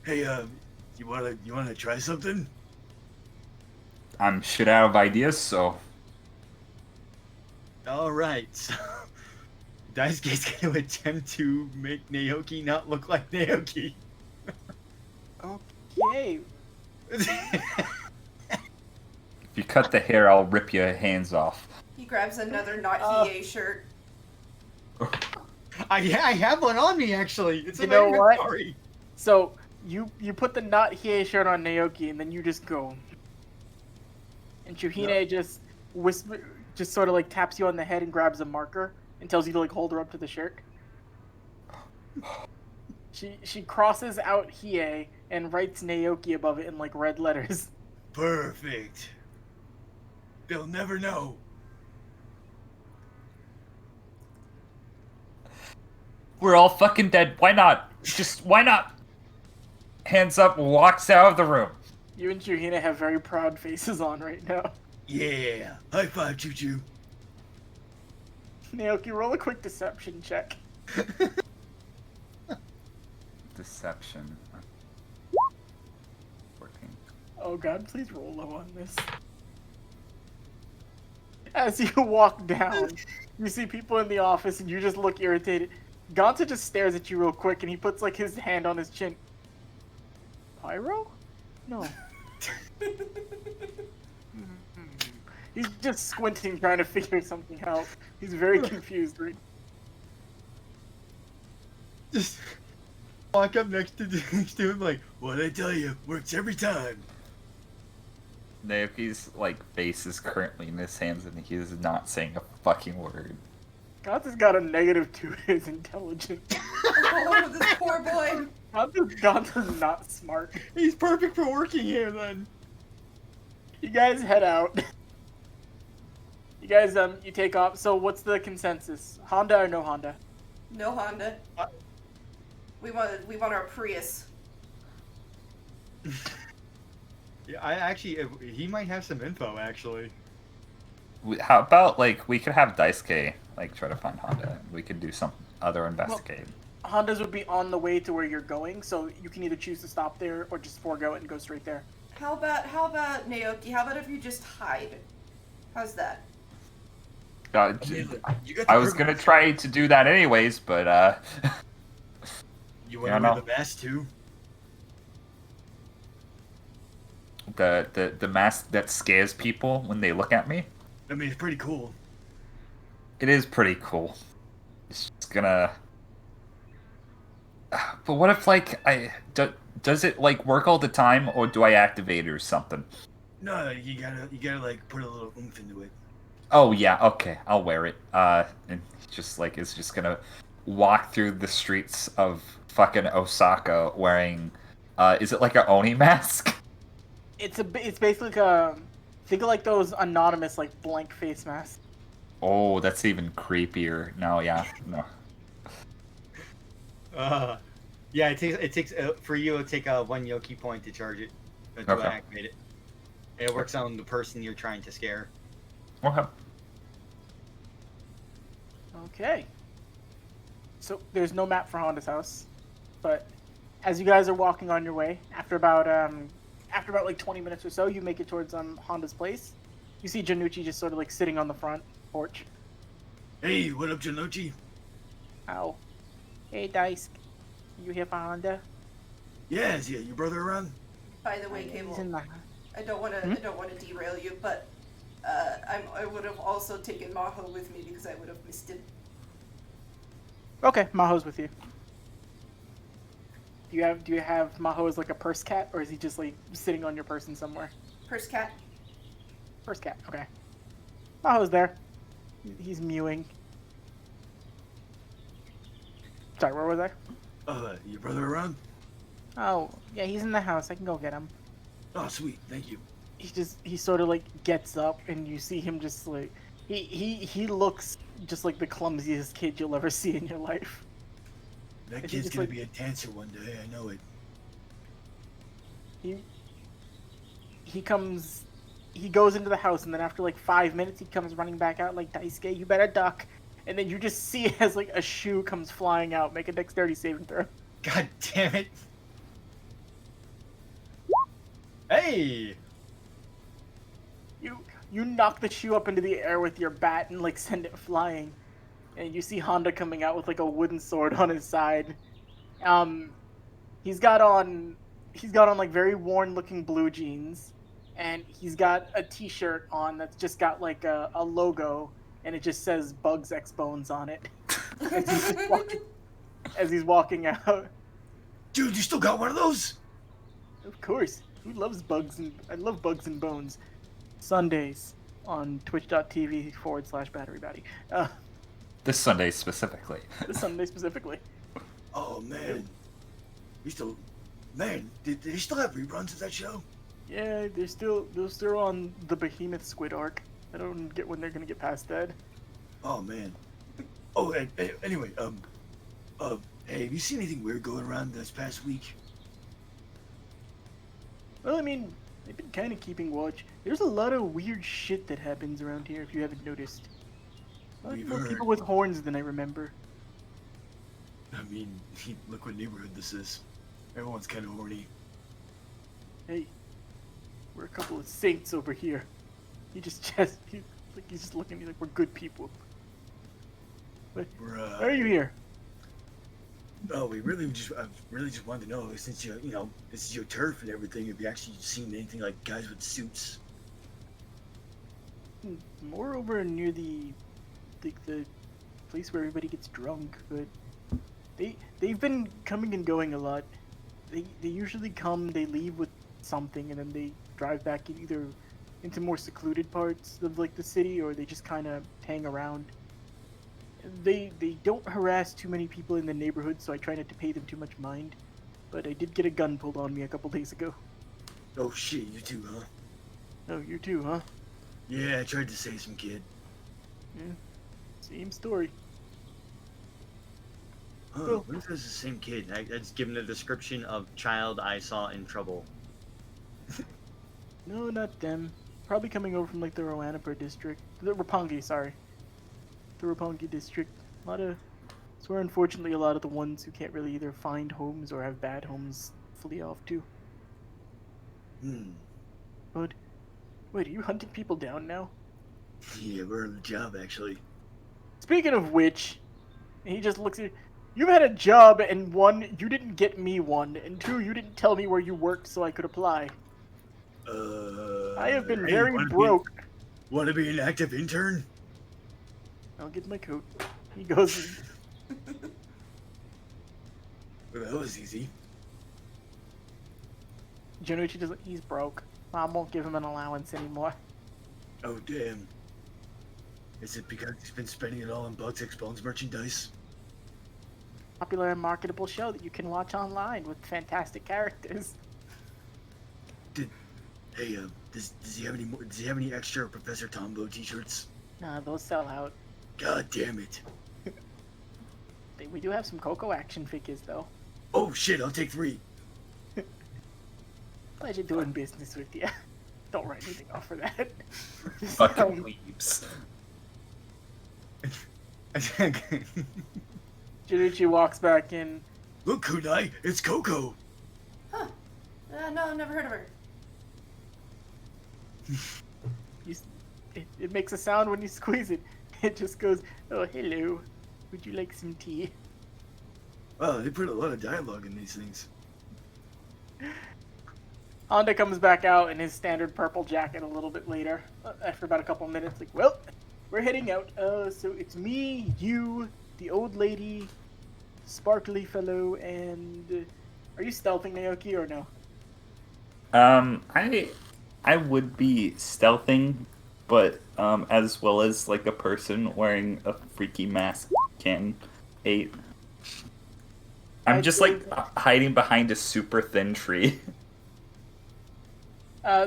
Hey, you wanna try something? I'm shit out of ideas, so All right, so Daisuke's going to attempt to make Naoki not look like Naoki. Okay. if you cut the hair, I'll rip your hands off. He grabs another not Hiei shirt. I have one on me actually. It's You in know my what? inventory. So you put the not Hiei shirt on Naoki, and then you just go. And Shuhine just sort of like taps you on the head and grabs a marker and tells you to like hold her up to the shirt. She crosses out Hiei and writes Naoki above it in like red letters. Perfect. They'll never know. We're all fucking dead. Why not? Why not? Hands up, walks out of the room. You and Shuhine have very proud faces on right now. Yeah. High five, Choo Choo. Naoki, roll a quick deception check. Deception. 14. Oh god, please roll low on this. As you walk down, you see people in the office and you just look irritated. Gonta just stares at you real quick and he puts like his hand on his chin. Pyro? No. He's just squinting trying to figure something out. He's very confused. Right? Just walk up next to him like, what'd I tell you? Works every time. Naoki's like face is currently in his hands and he is not saying a fucking word. Gonta's got a -2 to his intelligence. Oh, this poor boy. Gonta's not smart. He's perfect for working here then. You guys head out. You guys, you take off. So what's the consensus? Honda or no Honda? No Honda. We want our Prius. Yeah, I actually, he might have some info actually. How about like we could have Daisuke like try to find Honda. We could do some other investigating. Hondas would be on the way to where you're going, so you can either choose to stop there or just forego it and go straight there. How about Naoki? How about if you just hide? How's that? Uh, You got the I was perfect- gonna try to do that anyways, but You want Yeah, to wear no. the mask too? the mask that scares people when they look at me. I mean, it's pretty cool. It is pretty cool. It's just gonna. But what if like does it like work all the time, or do I activate it or something? No, you gotta like put a little oomph into it. Oh yeah, okay, I'll wear it. And just like is just gonna walk through the streets of fucking Osaka wearing. Is it like a Oni mask? It's basically like a think of like those anonymous like blank face masks. Oh, that's even creepier. No, yeah, no. Yeah, it takes for you. It'll take 1 Yoki point to charge it to Okay. activate it. It works on the person you're trying to scare. Okay. Okay. So there's no map for Honda's house, but as you guys are walking on your way, after about like 20 minutes or so, you make it towards Honda's place. You see Janucci just sort of like sitting on the front porch. Hey, what up, Janochi? Ow. Hey Dice, you here for Honda? Yeah, is your brother around? By the way, He's Cable, in the. I don't want to derail you, but I would have also taken Maho with me because I would have missed him. Okay, Maho's with you. Do you have Maho as like a purse cat, or is he just like sitting on your person somewhere? Purse cat. Purse cat. Okay. Maho's there. He's mewing. Sorry, where was I? Your brother around? Oh, yeah, he's in the house. I can go get him. Oh, sweet, thank you. He sort of like gets up, and you see him just like he looks just like the clumsiest kid you'll ever see in your life. That Is he kid's just gonna like- be a dancer one day, I know it. He goes into the house, and then after like 5 minutes, he comes running back out like, Daisuke, you better duck. And then you just see as like a shoe comes flying out. Make a dexterity saving throw. God damn it! Hey! You knock the shoe up into the air with your bat and like send it flying. And you see Honda coming out with like a wooden sword on his side. He's got on like very worn looking blue jeans, and he's got a t-shirt on that's just got like a logo, and it just says Bugs X Bones on it. As he's walking out. Dude, you still got one of those? Of course. Who loves bugs? I love Bugs and Bones. Sundays on twitch.tv/batterybatty. This Sunday specifically. This Sunday specifically. Oh man. Man, did they still have reruns of that show? Yeah, they're still on the Behemoth Squid arc. I don't get when they're gonna get past that. Oh man. Oh, anyway, hey, have you seen anything weird going around this past week? Well, I mean, they've been kind of keeping watch. There's a lot of weird shit that happens around here, if you haven't noticed. A lot We've more heard. people with horns than I remember. I mean, look what neighborhood this is. Everyone's kind of horny. Hey, we're a couple of saints over here. He's just looking at me like we're good people. But why are you here? Oh, I really just wanted to know, since this is your turf and everything, have you actually seen anything like guys with suits? More over near the place where everybody gets drunk, but they've been coming and going a lot. They usually come, they leave with something, and then they drive back either into more secluded parts of like the city, or they just kind of hang around. They don't harass too many people in the neighborhood, so I try not to pay them too much mind. But I did get a gun pulled on me a couple days ago. Oh shit, you too, huh? Oh, you too, huh? Yeah, I tried to save some kid. Yeah, same story. Huh, Well- what if that's the same kid? I just given a description of child I saw in trouble. No, not them. Probably coming over from like the Roanapur district. The Roppongi, sorry. The Roppongi district. It's where unfortunately a lot of the ones who can't really either find homes or have bad homes flee off to. But, wait, are you hunting people down now? Yeah, we're on the job, actually. Speaking of which, he just looks at you've had a job, and one, you didn't get me one, and two, you didn't tell me where you worked so I could apply. I have been Hey, very broke. Wanna be an active intern? I'll get my coat. He goes, Well, that was easy. Junichi doesn't, he's broke. Mom won't give him an allowance anymore. Oh, damn. Is it because he's been spending it all on Bugs X Bones merchandise? Popular and marketable show that you can watch online with fantastic characters. Hey, does he have any more? Does he have any extra Professor Tombo t-shirts? Nah, those sell out. God damn it! We do have some Coco action figures, though. Oh shit! I'll take 3. Pleasure doing business with you. Don't write anything off for that. Fucking weeps. Junichi walks back in. Look, Kunai, it's Coco. Huh. No, never heard of her. It makes a sound when you squeeze it. It just goes, "Oh, hello. Would you like some tea?" Wow, they put a lot of dialogue in these things. Honda comes back out in his standard purple jacket a little bit later, after about a couple minutes. Like, well, we're heading out. So it's me, you, the old lady, sparkly fellow, and are you stealthing, Naoki, or no? I would be stealthing, but as well as like a person wearing a freaky mask can 8. I'm just like hiding behind a super thin tree.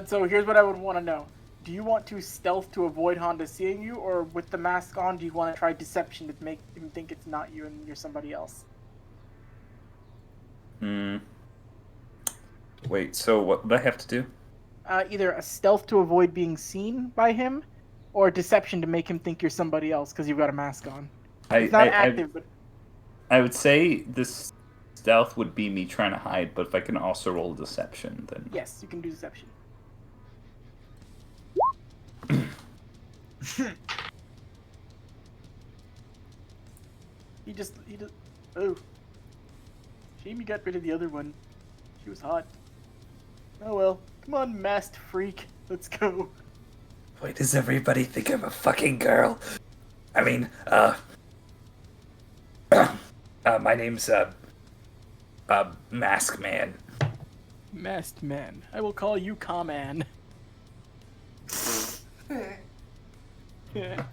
So here's what I would want to know. Do you want to stealth to avoid Honda seeing you, or with the mask on, do you want to try deception to make him think it's not you and you're somebody else? Wait, so what would I have to do? Either a stealth to avoid being seen by him, or deception to make him think you're somebody else because you've got a mask on. It's not active, but I would say this stealth would be me trying to hide, but if I can also roll deception, then yes, you can do deception. He just. Oh. Shame you got rid of the other one. She was hot. Oh well. Come on, masked freak. Let's go. Why does everybody think I'm a fucking girl? I mean, my name's, Mask Man. Masked man. I will call you Kaman. Alright,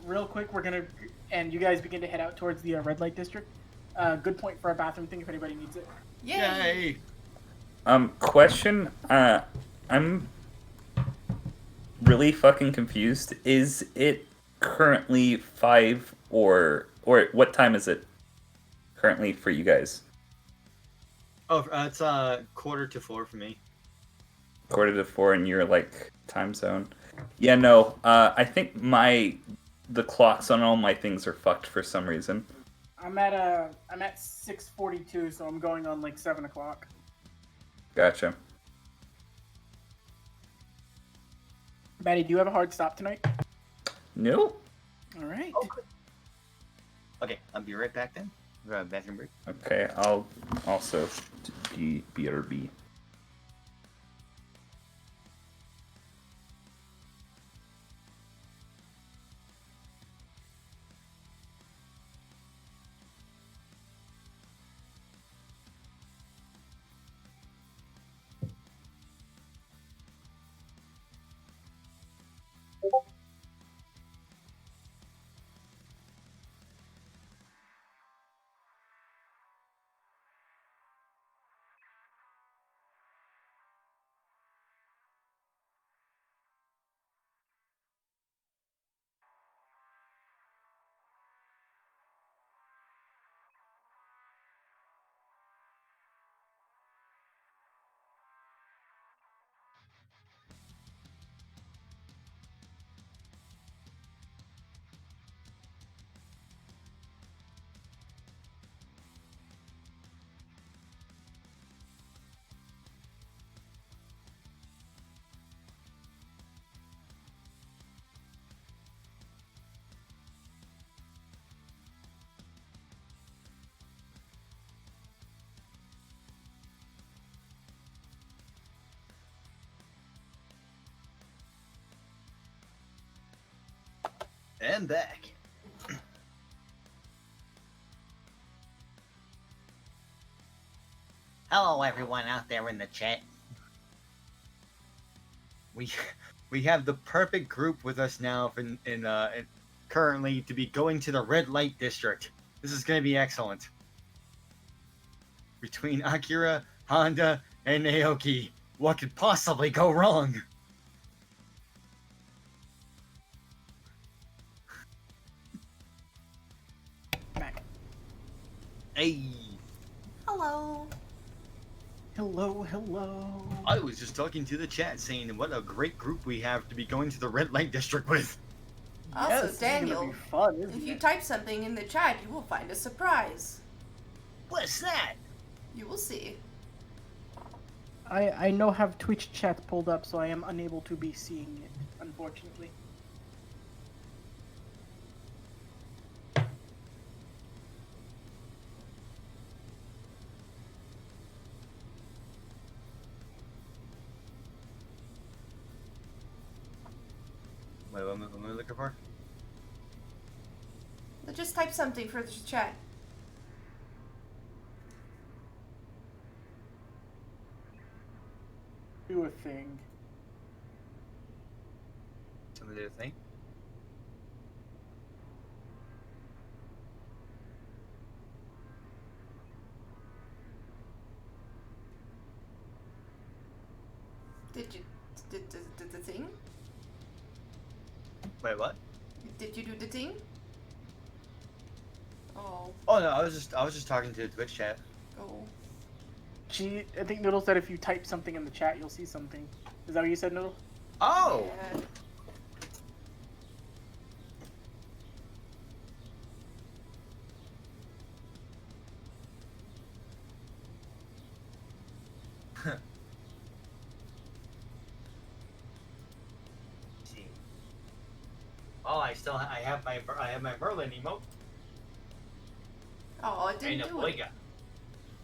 real quick, we're gonna, and you guys begin to head out towards the red light district. Good point for a bathroom thing if anybody needs it. Yay! Question, I'm really fucking confused. Is it currently 5 or what time is it currently for you guys? Oh, it's 3:45 for me. 3:45 in your like time zone. Yeah, no. I think the clocks on all my things are fucked for some reason. I'm at 6:42, so I'm going on like 7 o'clock. Gotcha. Maddie, do you have a hard stop tonight? No. All right. Okay, I'll be right back then. Bathroom break. Okay, I'll also be BRB. And back. Hello, everyone out there in the chat. We have the perfect group with us now currently to be going to the red light district. This is going to be excellent. Between Akira, Honda, and Naoki, what could possibly go wrong? Back. Hey, Hello. Hello, hello. I was just talking to the chat saying what a great group we have to be going to the red light district with. Also, Yes, this is gonna Daniel, be fun, isn't if you it? type something in the chat, you will find a surprise. What's that? You will see. I now have Twitch chat pulled up, so I am unable to be seeing it, unfortunately. Wait, what am I looking for? But just type something for the chat. Do a thing. Something to do with thing? Did the thing? Wait, what? Did you do the thing? Oh, Oh no, I was just talking to the Twitch chat. oh. I think Noodle said if you type something in the chat, you'll see something. Is that what you said, Noodle? Oh! Yeah. See. Oh, I have my Merlin emote. Oh, it And didn't a do it. Boyga.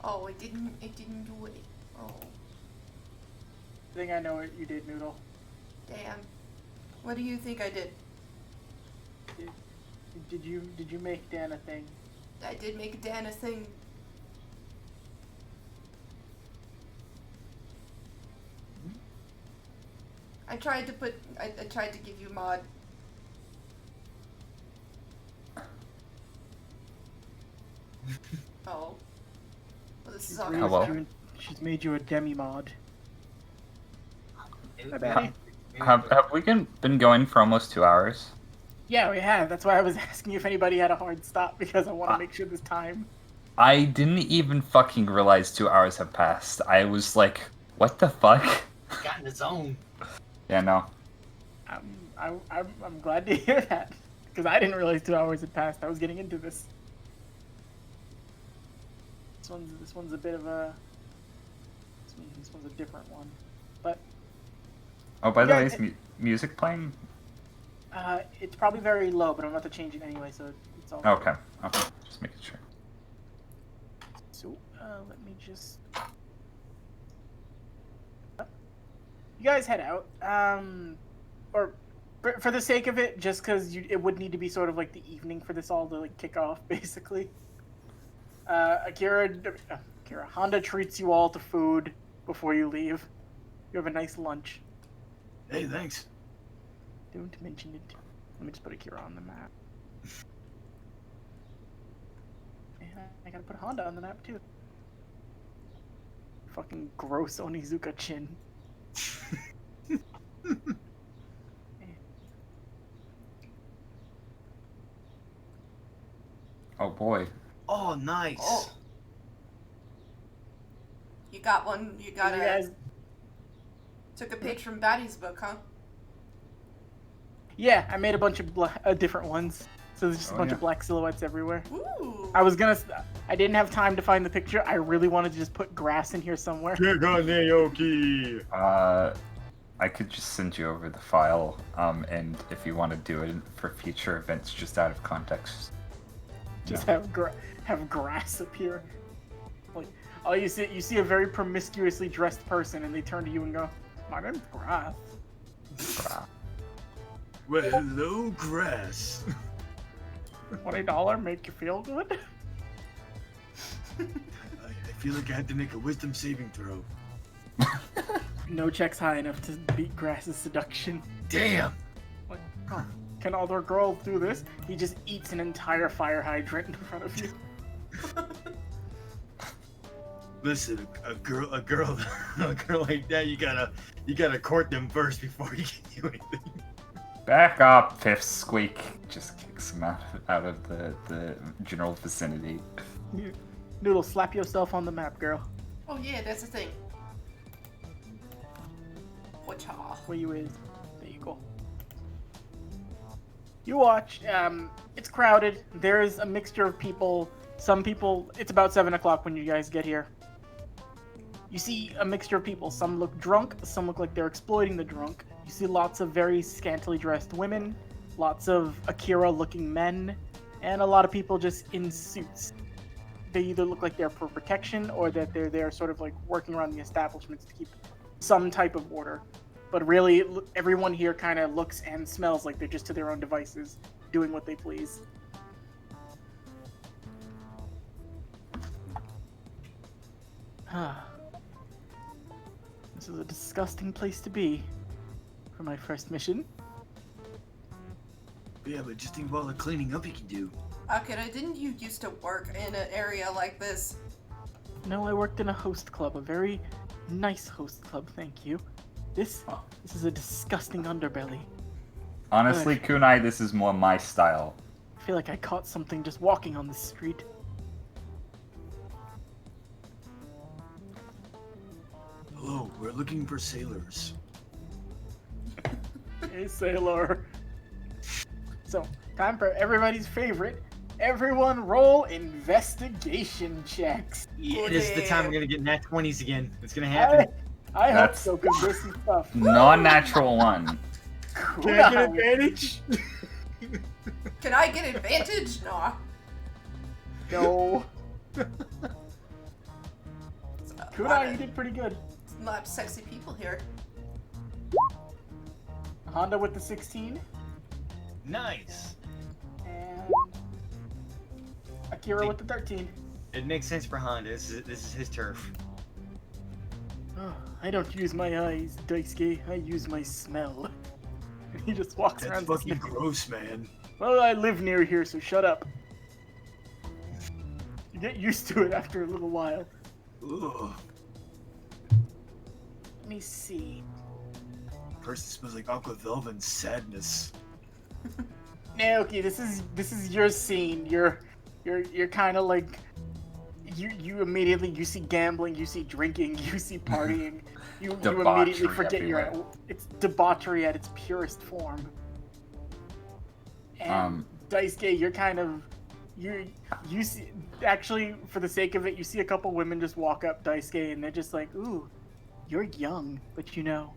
Oh, it didn't do it. Oh, I think I know what you did, Noodle. damn. What do you think I did? Did you make Dan a thing? I did make Dan a thing. I tried to give you mod. Oh. Well, this is all raised Hello? you- she's made you a demi-mod. Maybe- Hi, Betty. maybe- Have we been going for almost 2 hours? Yeah, we have. That's why I was asking if anybody had a hard stop, because I want to make sure this time. I didn't even fucking realize 2 hours have passed. I was like, what the fuck? Got in the zone. Yeah, no. I'm glad to hear that, because I didn't realize 2 hours had passed. I was getting into this. This one's a bit of a. This one's a different one, but Oh, by the way, guys- is music playing? It's probably very low, but I'm about to change it anyway, so it's all. Okay. Okay. Just making sure. So, let me just. You guys head out. Or for the sake of it, just because it would need to be sort of like the evening for this all to like kick off, basically. Honda treats you all to food before you leave. You have a nice lunch. Hey, thanks. Don't mention it. Let me just put Akira on the map. And I gotta put Honda on the map too. Fucking gross Onizuka chin. Oh boy. Oh, nice. Oh. You got one. You got You a. guys, Took a page from Batty's book, huh? yeah, I made a bunch of different ones. So there's just a Oh, bunch yeah. of black silhouettes everywhere. Ooh. I didn't have time to find the picture. I really wanted to just put grass in here somewhere. Naoki. I could just send you over the file, and if you want to do it for future events, just out of context. Just have grass appear. Like, all you see a very promiscuously dressed person, and they turn to you and go, "My name's Grass." Well, hello, grass. $20 make you feel good? I feel like I had to make a wisdom saving throw. No check's high enough to beat Grass's seduction. Damn. Like, oh, can other girls do this? He just eats an entire fire hydrant in front of you. Listen, a girl like that, you gotta court them first before you can do anything. Back up, Fifth Squeak. Just kicks him out of the general vicinity. Noodle, slap yourself on the map, girl. Oh yeah, that's the thing. Whatcha? Where you is? There you go. You watch. It's crowded. There's a mixture of people. Some people. It's about 7 o'clock when you guys get here. You see a mixture of people. Some look drunk. Some look like they're exploiting the drunk. You see lots of very scantily dressed women. Lots of Akira-looking men, and a lot of people just in suits. They either look like they're for protection or that they're there sort of like working around the establishments to keep some type of order. But really, everyone here kind of looks and smells like they're just to their own devices, doing what they please. This is a disgusting place to be for my first mission. Yeah, but just think of all the cleaning up you can do. Akira, didn't you used to work in an area like this? No, I worked in a host club, a very nice host club, thank you. This is a disgusting underbelly. Honestly, Kunai, this is more my style. I feel like I caught something just walking on the street. Hello, we're looking for sailors. Hey, sailor. So, time for everybody's favorite. Everyone roll investigation checks. Yeah, this is the time we're gonna get nat 20s again. It's gonna happen. I hope That's- so, because there's some stuff. Non-natural one. Can I get advantage? Can I get advantage? Nah. No. It's a lot Kunai, of- you did pretty good. a lot of sexy people here. Honda with the 16. Nice. And Akira with the 13. It makes sense for Honda. This is his turf. Oh, I don't use my eyes, Daisuke. I use my smell. And he just walks That's around. fucking sniffing. gross, man. Well, I live near here, so shut up. You get used to it after a little while. Ugh. Let me see. Person smells like aqua velvet and sadness. Naoki, this is your scene. You're kind of like you immediately you see gambling, you see drinking, you see partying. You immediately forget you're at. It's debauchery at its purest form. And Daisuke, you're kind of you see actually for the sake of it, you see a couple women just walk up Daisuke and they're just like, "Ooh, you're young, but you know,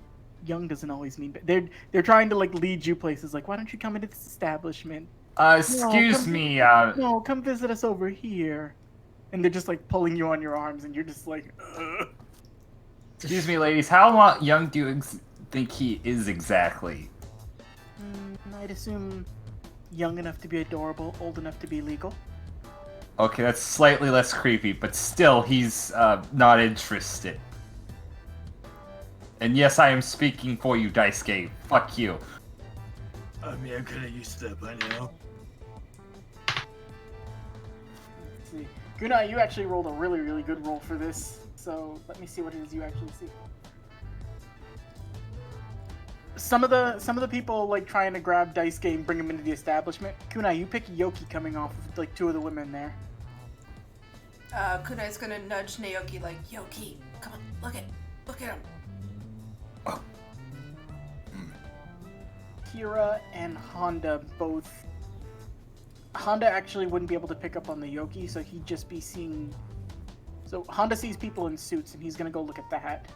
young doesn't always mean. But they're trying to like lead you places. Like, why don't you come into this establishment? Excuse come- me, No, come visit us over here. And they're just like pulling you on your arms, and you're just like, ugh. excuse me, ladies. Young do you think he is exactly? I'd assume young enough to be adorable, old enough to be legal. Okay, that's slightly less creepy, but still, he's not interested. And yes, I am speaking for you, Daisuke. Fuck you. I mean, I'm kind of used to that by now. Let's see. Kunai, you actually rolled a really, really good roll for this. So let me see what it is you actually see. Some of the people like trying to grab Daisuke and bring him into the establishment. Kunai, you pick Yoki coming off of like two of the women there. Kunai's gonna nudge Naoki like, Yoki, come on, look at him. Kira and Honda both. Honda actually wouldn't be able to pick up on the Yoki, so he'd just be seeing. So Honda sees people in suits, and he's gonna go look at that.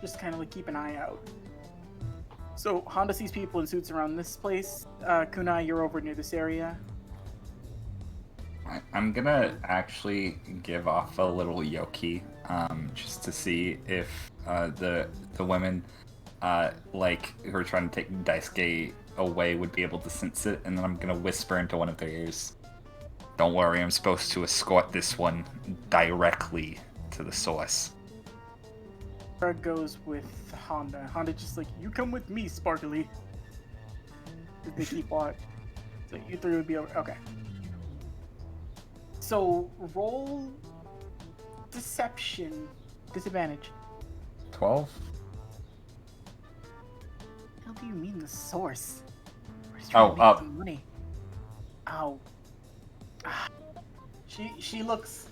Just kind of like keep an eye out. So Honda sees people in suits around this place. Kunai, you're over near this area. I'm gonna actually give off a little Yoki, just to see if the women, like who are trying to take Daisuke away, would be able to sense it, and then I'm gonna whisper into one of their ears. Don't worry, I'm supposed to escort this one directly to the source. Kira goes with Honda. Honda just like, you come with me, Sparkly. They keep watch. So you three would be over. Okay. So roll deception, disadvantage. 12? How do you mean the source? We're just Oh, trying to make some money. Ow. She looks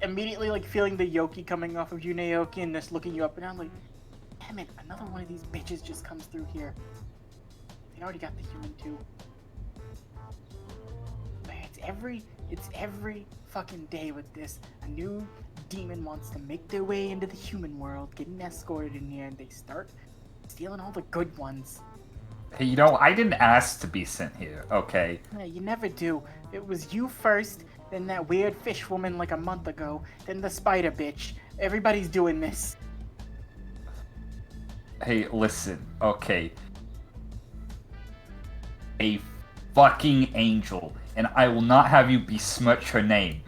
immediately like feeling the Yoki coming off of you, Naoki, and just looking you up and down like, damn it, another one of these bitches just comes through here. They already got the human too. But it's every fucking day with this. A new demon wants to make their way into the human world, getting escorted in here, and they start stealing all the good ones. Hey, I didn't ask to be sent here, okay? Yeah, you never do. It was you first, then that weird fish woman like a month ago, then the spider bitch. Everybody's doing this. Hey, listen, okay. A fucking angel, and I will not have you besmirch her name.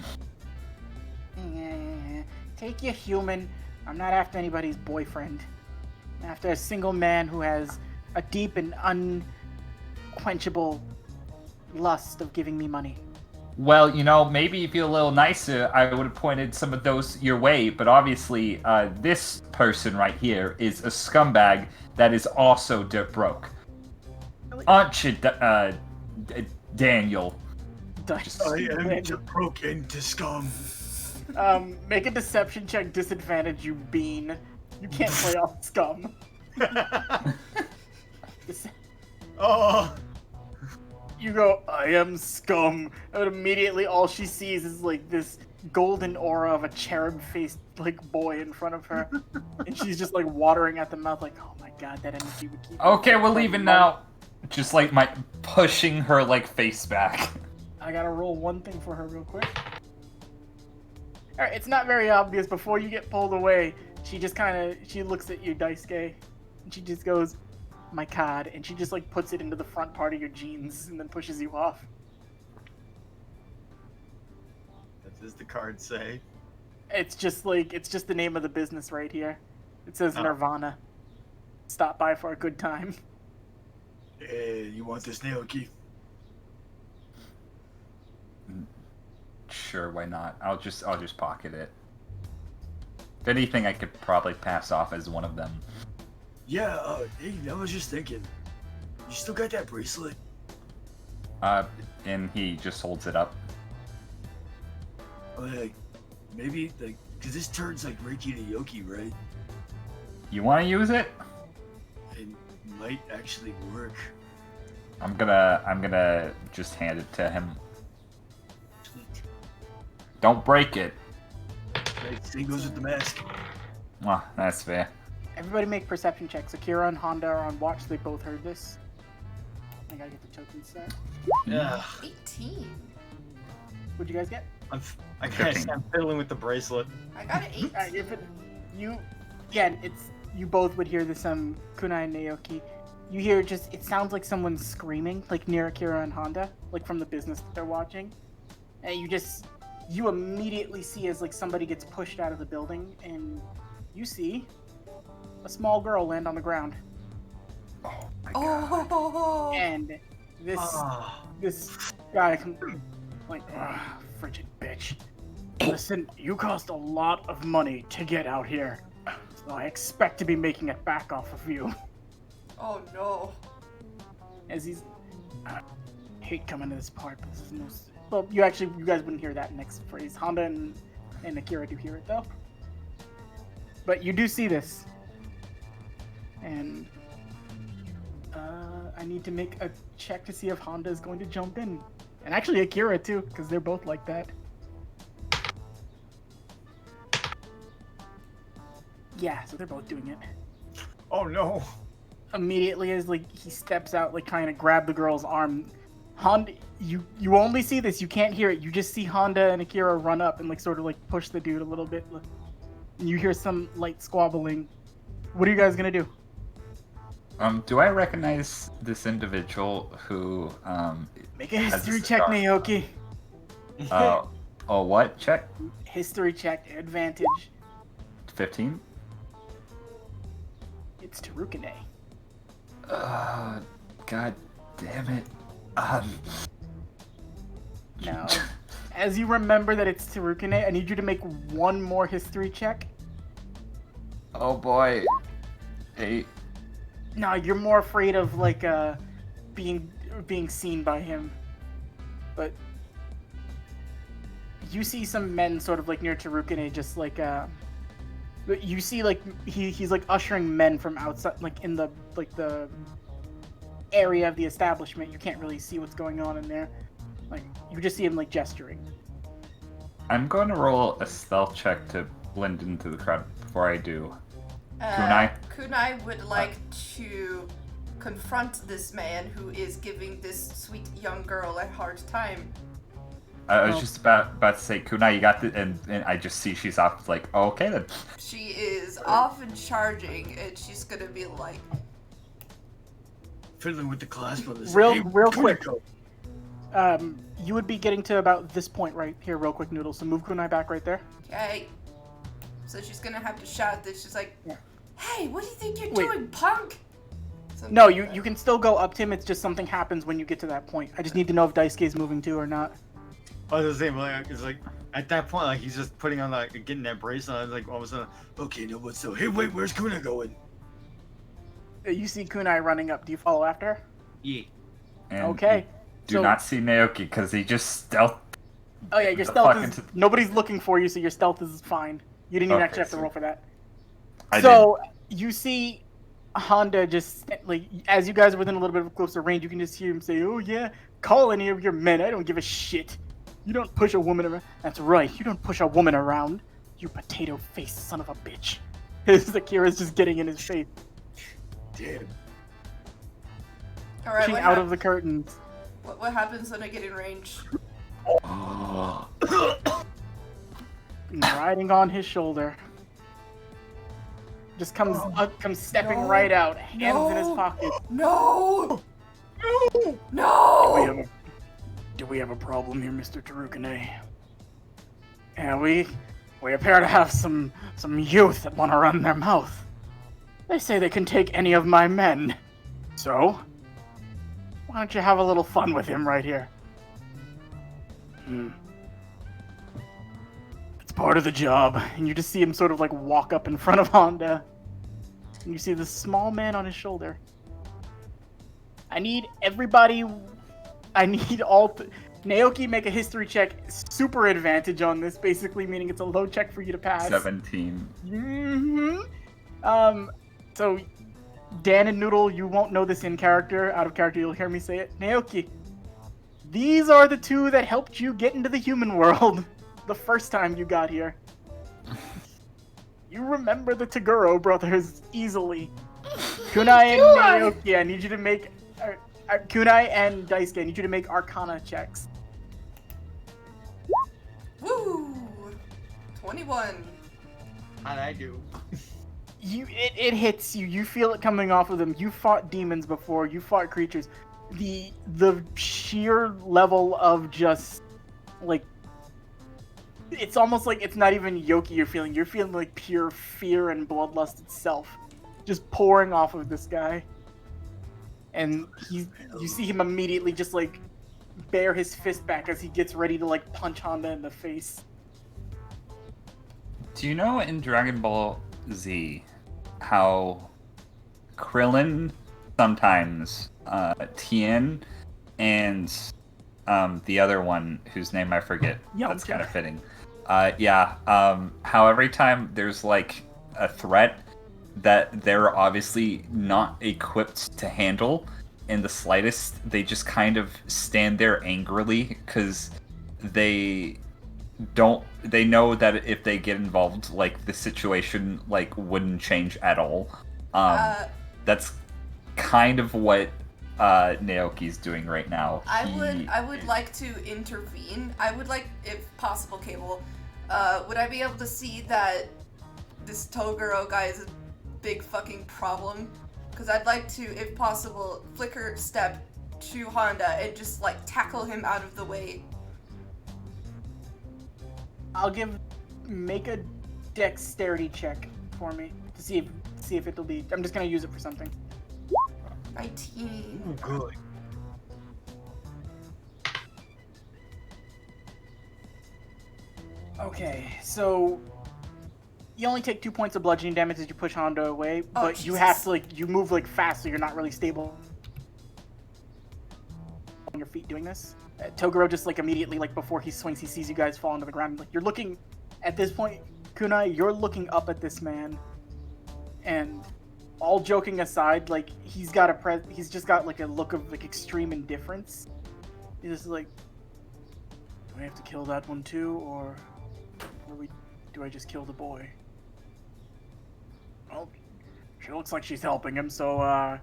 Take your human. I'm not after anybody's boyfriend. I'm after a single man who has a deep and unquenchable lust of giving me money. Well, maybe if you're a little nicer, I would have pointed some of those your way, but obviously, this person right here is a scumbag that is also dirt broke. Aren't you, Daniel? I am broken to scum. Make a deception check, disadvantage, you bean. You can't play off scum. Oh. You go, I am scum. And immediately all she sees is like this golden aura of a cherub-faced like boy in front of her. And she's just like watering at the mouth like, oh my god, that energy would keep. Okay, we're leaving now. Just like pushing her like face back. I gotta roll one thing for her real quick. Alright, it's not very obvious. Before you get pulled away, she just she looks at you, Daisuke, and she just goes, my card, and she just like puts it into the front part of your jeans and then pushes you off. What does the card say? It's just the name of the business right here. It says Nirvana. Stop by for a good time. Hey, you want this Naoki? Sure, why not? I'll just pocket it. If anything, I could probably pass off as one of them. Yeah, hey, I was just thinking. You still got that bracelet? And he just holds it up. Like, maybe, cause this turns like Reiki to Yoki, right? You want to use it? It might actually work. I'm gonna just hand it to him. Sweet. Don't break it. Right, same goes with the mask. Well, that's fair. Everybody make perception checks. Akira and Honda are on watch. They both heard this. I gotta get the tokens set. Yeah. 18. What'd you guys get? I guess I'm fiddling with the bracelet. I got an 8. Alright, you both would hear this, Kunai and Naoki. You hear it sounds like someone screaming, like near Akira and Honda, like from the business that they're watching. And you immediately see as like somebody gets pushed out of the building, and you see a small girl land on the ground. Oh my god. Oh. And this guy like, frigid bitch. Listen, you cost a lot of money to get out here. So I expect to be making it back off of you. Oh no. As he's... I hate coming to this part, but this is no... Well, you guys wouldn't hear that next phrase. Honda and Akira do hear it, though. But you do see this. And... I need to make a check to see if Honda is going to jump in. And actually Akira, too, because they're both like that. Yeah, so they're both doing it. Oh no. Immediately as like he steps out, like trying to grab the girl's arm, Honda, you only see this, you can't hear it. You just see Honda and Akira run up and like sort of like push the dude a little bit. And you hear some light squabbling. What are you guys gonna do? Do I recognize this individual who Make a has history a check, scar? Naoki. Oh, what check? History check, advantage. 15. It's Tarukane. God damn it. Now, as you remember that it's Tarukane, I need you to make one more history check. Oh boy. 8. No, you're more afraid of like being seen by him. But you see some men sort of like near Tarukane, just like you see like he's like ushering men from outside, like in the area of the establishment. You can't really see what's going on in there. Like you just see him like gesturing. I'm going to roll a stealth check to blend into the crowd before I do. Kunai would like to confront this man who is giving this sweet young girl a hard time. I was just about to say, Kunai, you got this, and I just see she's off. Like, oh, okay then. She is off and charging, and she's gonna be like, Fiddling with the clasp on this. Real Hey, quick. Kuniko. You would be getting to about this point right here, real quick, Noodle. So move Kunai back right there. okay. So she's gonna have to shout this. She's like, Yeah. hey, what do you think you're Wait. doing, punk? Something No, like you that. can still go up to him. It's just something happens when you get to that point. I just need to know if Daisuke's moving too or not. I was the same. Like, it's like at that point, like he's just putting on like getting that bracelet. I was like, all of a sudden, Okay, no, but so, hey, wait, where's Kuna going? You see Kunai running up. Do you follow after her? yeah. And Okay. Do So- not see Naoki because he just stealth. Oh yeah, your The stealth fuck is... into- Nobody's looking for you, so your stealth is fine. You didn't even Okay, actually have to so- roll for that. I So, you see Honda just, like, as you guys are within a little bit of closer range, you can just hear him say, oh yeah, call any of your men, I don't give a shit. You don't push a woman around. That's right, you don't push a woman around. You potato-faced son of a bitch. His Akira's just getting in his face, Damn. All right, pushing out of the curtains. what happens when I get in range? Riding on his shoulder. Just comes stepping No. right out, hands in his No. pocket. No! No! No! Do we have a problem here, Mr. Tarukane? Yeah, we appear to have some youth that want to run their mouth. They say they can take any of my men. So, why don't you have a little fun with him right here? It's part of the job. And you just see him sort of like walk up in front of Honda. And you see this small man on his shoulder. I need everybody... Naoki, make a history check. Super advantage on this, basically, meaning it's a low check for you to pass. 17. So, Dan and Noodle, you won't know this in character. Out of character, you'll hear me say it. Naoki, these are the two that helped you get into the human world the first time you got here. You remember the Toguro brothers easily. Kunai and Naoki, I need you to make... Kunai and Daisuke, I need you to make Arcana checks. Woo! 21. How'd I do? It hits you. You feel it coming off of them. You fought demons before. You fought creatures. The sheer level of just like it's almost like it's not even Yoki you're feeling. You're feeling like pure fear and bloodlust itself, just pouring off of this guy. And you see him immediately just like bare his fist back as he gets ready to like punch Honda in the face. Do you know in Dragon Ball Z how Krillin sometimes, Tien, and the other one whose name I forget, that's kind of fitting. How every time there's like a threat that they're obviously not equipped to handle in the slightest, they just kind of stand there angrily because they know that if they get involved, like the situation like wouldn't change at all. That's kind of what Naoki's doing right now. I would like to intervene. I would like, if possible, Cable, would I be able to see that this Toguro guy is a big fucking problem? Because I'd like to, if possible, flicker step to Honda and just like tackle him out of the way. Make a dexterity check for me to see if it'll be. I'm just gonna use it for something. 19. Oh, good. Okay, so you only take 2 points of bludgeoning damage as you push Honda away, Oh, but you Jesus. have to you move fast, so you're not really stable on your feet doing this. Toguro just immediately before he swings, he sees you guys fall into the ground. You're looking at this point, Kunai. You're looking up at this man, and all joking aside, he's just got a look of extreme indifference. He's just do I have to kill that one too, or do I just kill the boy? Well, she looks like she's helping him, so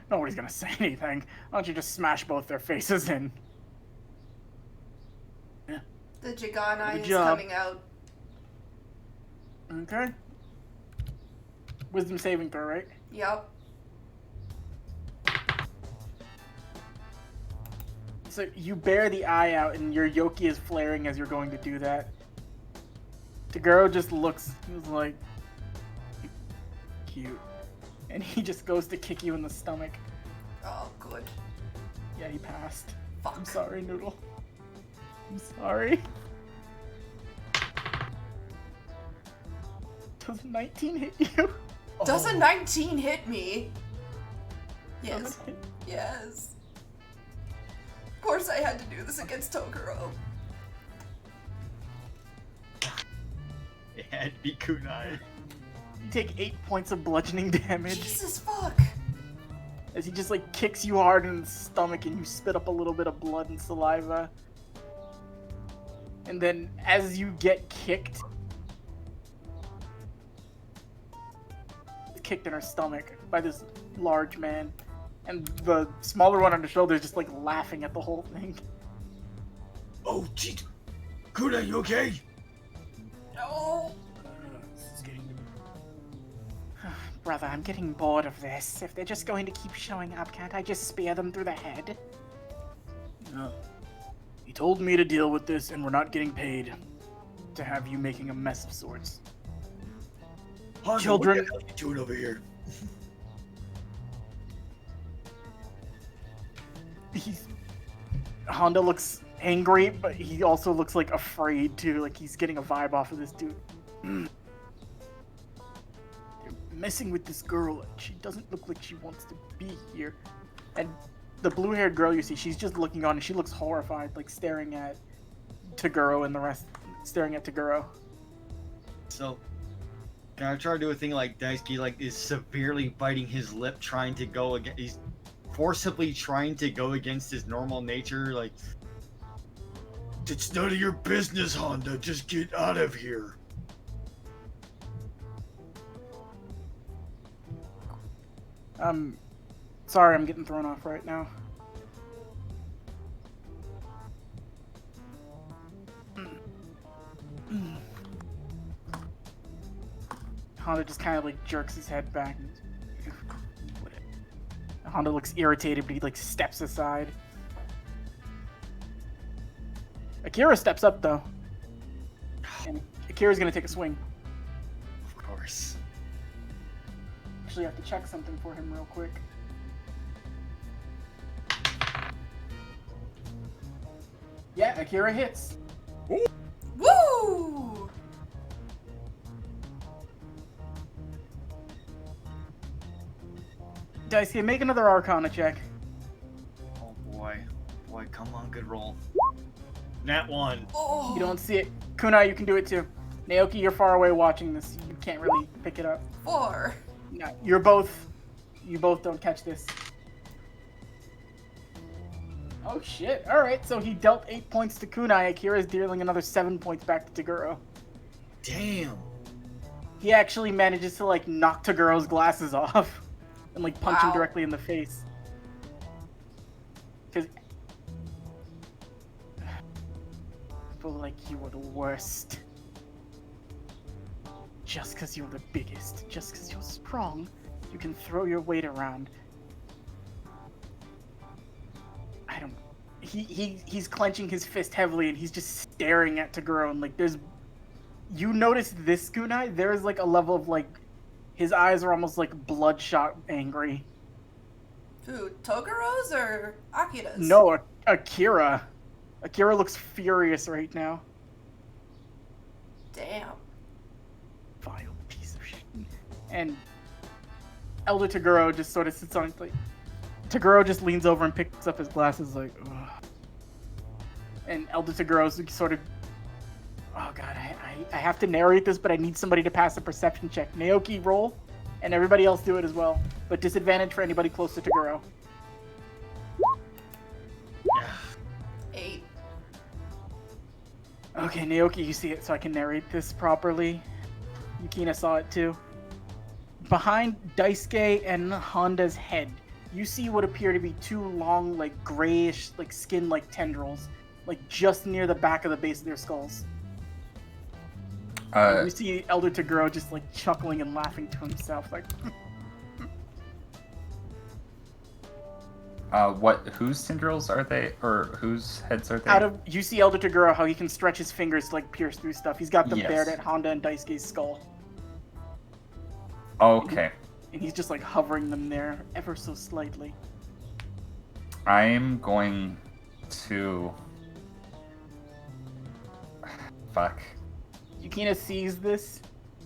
nobody's gonna say anything. Why don't you just smash both their faces in? Yeah. The Jigana Good is job. coming out. Okay. Wisdom saving throw, right? Yep. So you bear the eye out, and your Yoki is flaring as you're going to do that. Toguro just looks, he's like, cute. And he just goes to kick you in the stomach. Oh, good. Yeah, he passed. Fuck. I'm sorry, Noodle. I'm sorry. Does 19 hit you? Does a 19 hit me? Yes. Does it hit? Yes. Of course I had to do this against Toguro. It had to be Kunai. You take 8 points of bludgeoning damage Jesus fuck. as he just kicks you hard in the stomach, and you spit up a little bit of blood and saliva. And then as you get kicked in her stomach by this large man, and the smaller one on the shoulder is just laughing at the whole thing. Oh, jeez. Kunai, you okay? No. This is getting Brother, I'm getting bored of this. If they're just going to keep showing up, can't I just spear them through the head? No. He told me to deal with this, and we're not getting paid to have you making a mess of sorts. Honda, Children- what the hell are you doing over here? Honda looks angry, but he also looks afraid too. He's getting a vibe off of this dude. They're messing with this girl. She doesn't look like she wants to be here. And the blue-haired girl you see, she's just looking on, and she looks horrified, staring at Toguro and the rest, staring at Toguro. So, can I try to do a thing like Daisuke is severely biting his lip, trying to go against, he's forcibly trying to go against his normal nature, It's none of your business, Honda. Just get out of here. Sorry, I'm getting thrown off right now. Honda just kind of like jerks his head back. Honda looks irritated, but he like steps aside. Akira steps up though, and Akira's gonna take a swing. Of course. Actually, I have to check something for him real quick. Yeah, Akira hits. Woo! Daisuke, make another Arcana check. Oh boy. Boy, come on, good roll. Nat 1. Oh. You don't see it. Kunai, you can do it too. Naoki, you're far away watching this. You can't really pick it up. 4. No, you both don't catch this. Oh shit! All right, so he dealt 8 points to Kunai. Akira's dealing another 7 points back to Toguro. Damn. He actually manages to like knock Toguro's glasses off and like punch him Wow. directly in the face. Because people like you are the worst. Just because you're the biggest, just because you're strong, you can throw your weight around. I don't. He's clenching his fist heavily and he's just staring at Toguro and like there's. You notice this, Kunai? There's like a level of like, his eyes are almost like bloodshot angry. Who, Toguro's or Akira's? No, Akira. Akira looks furious right now. Damn. Vile piece of shit. And Elder Toguro just sort of sits on it like. Toguro just leans over and picks up his glasses like, ugh. And Elder Toguro's sort of, oh god, I have to narrate this, but I need somebody to pass a perception check. Naoki, roll, and everybody else do it as well. But disadvantage for anybody close to Toguro. 8. Okay, Naoki, you see it, so I can narrate this properly. Yukina saw it too. Behind Daisuke and Honda's head, you see what appear to be two long, like grayish, like skin-like tendrils, like just near the back of the base of their skulls. We see Elder Toguro just like chuckling and laughing to himself, like. Whose tendrils are they, or whose heads are they? Out of you see Elder Toguro how he can stretch his fingers to like pierce through stuff. He's got them Yes. bared at Honda and Daisuke's skull, Okay. and he's just like hovering them there ever so slightly. I'm going to... Fuck. Yukina sees this.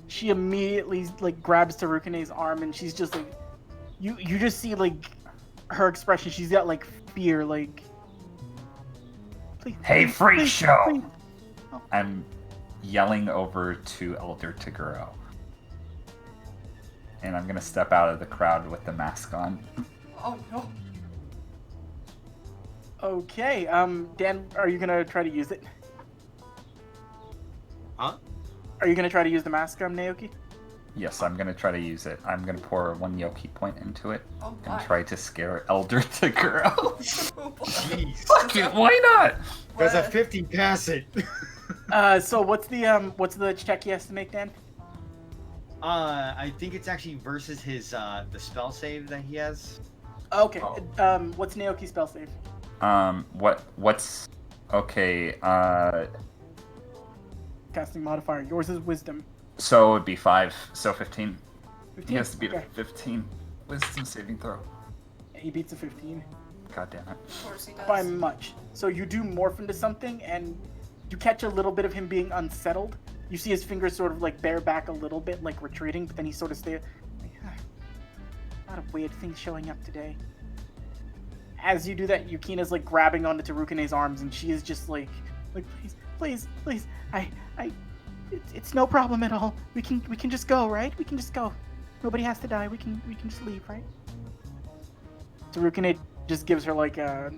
She immediately like grabs Tarukane's arm and she's just like, you just see like her expression. She's got like fear, like. Please, Hey, freak please, show! please. I'm yelling over to Elder Toguro. And I'm gonna step out of the crowd with the mask on. Oh no. Okay, Dan, are you gonna try to use it? Huh? Are you gonna try to use the mask, Naoki? Yes, I'm gonna try to use it. I'm gonna pour 1 Yoki point into it Oh and my. try to scare Elder Toguro. Oh boy. Jeez. Fuck it, why not? There's a What? 50 pass it. So what's the check he has to make, Dan? I think it's actually versus his the spell save that he has. Okay, Oh. what's Naoki's spell save? What's... Okay, Casting modifier. Yours is wisdom. so it would be 5, so 15. 15? He has to beat Okay. a 15 wisdom saving throw. He beats a 15. God damn it. Of course he does. By much. So you do morph into something, and you catch a little bit of him being unsettled. You see his fingers sort of like bear back a little bit, like retreating, but then he sort of stays. Like, a lot of weird things showing up today. As you do that, Yukina's like grabbing onto Tarukane's arms, and she is just like please, it's no problem at all. We can just go, right? We can just go. Nobody has to die. We can just leave, right? Tarukane just gives her like a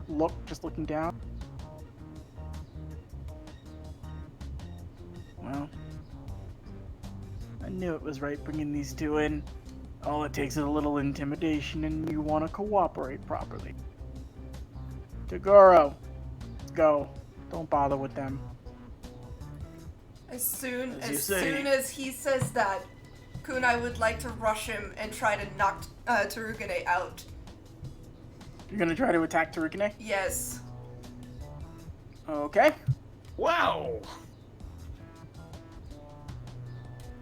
look, just looking down. Well, I knew it was right bringing these two in. All it takes is a little intimidation and you want to cooperate properly. Toguro, go. Don't bother with them. As soon As you as say. soon as he says that, Kunai would like to rush him and try to knock Tarukane out. You're gonna try to attack Tarukane? Yes. Okay. Wow.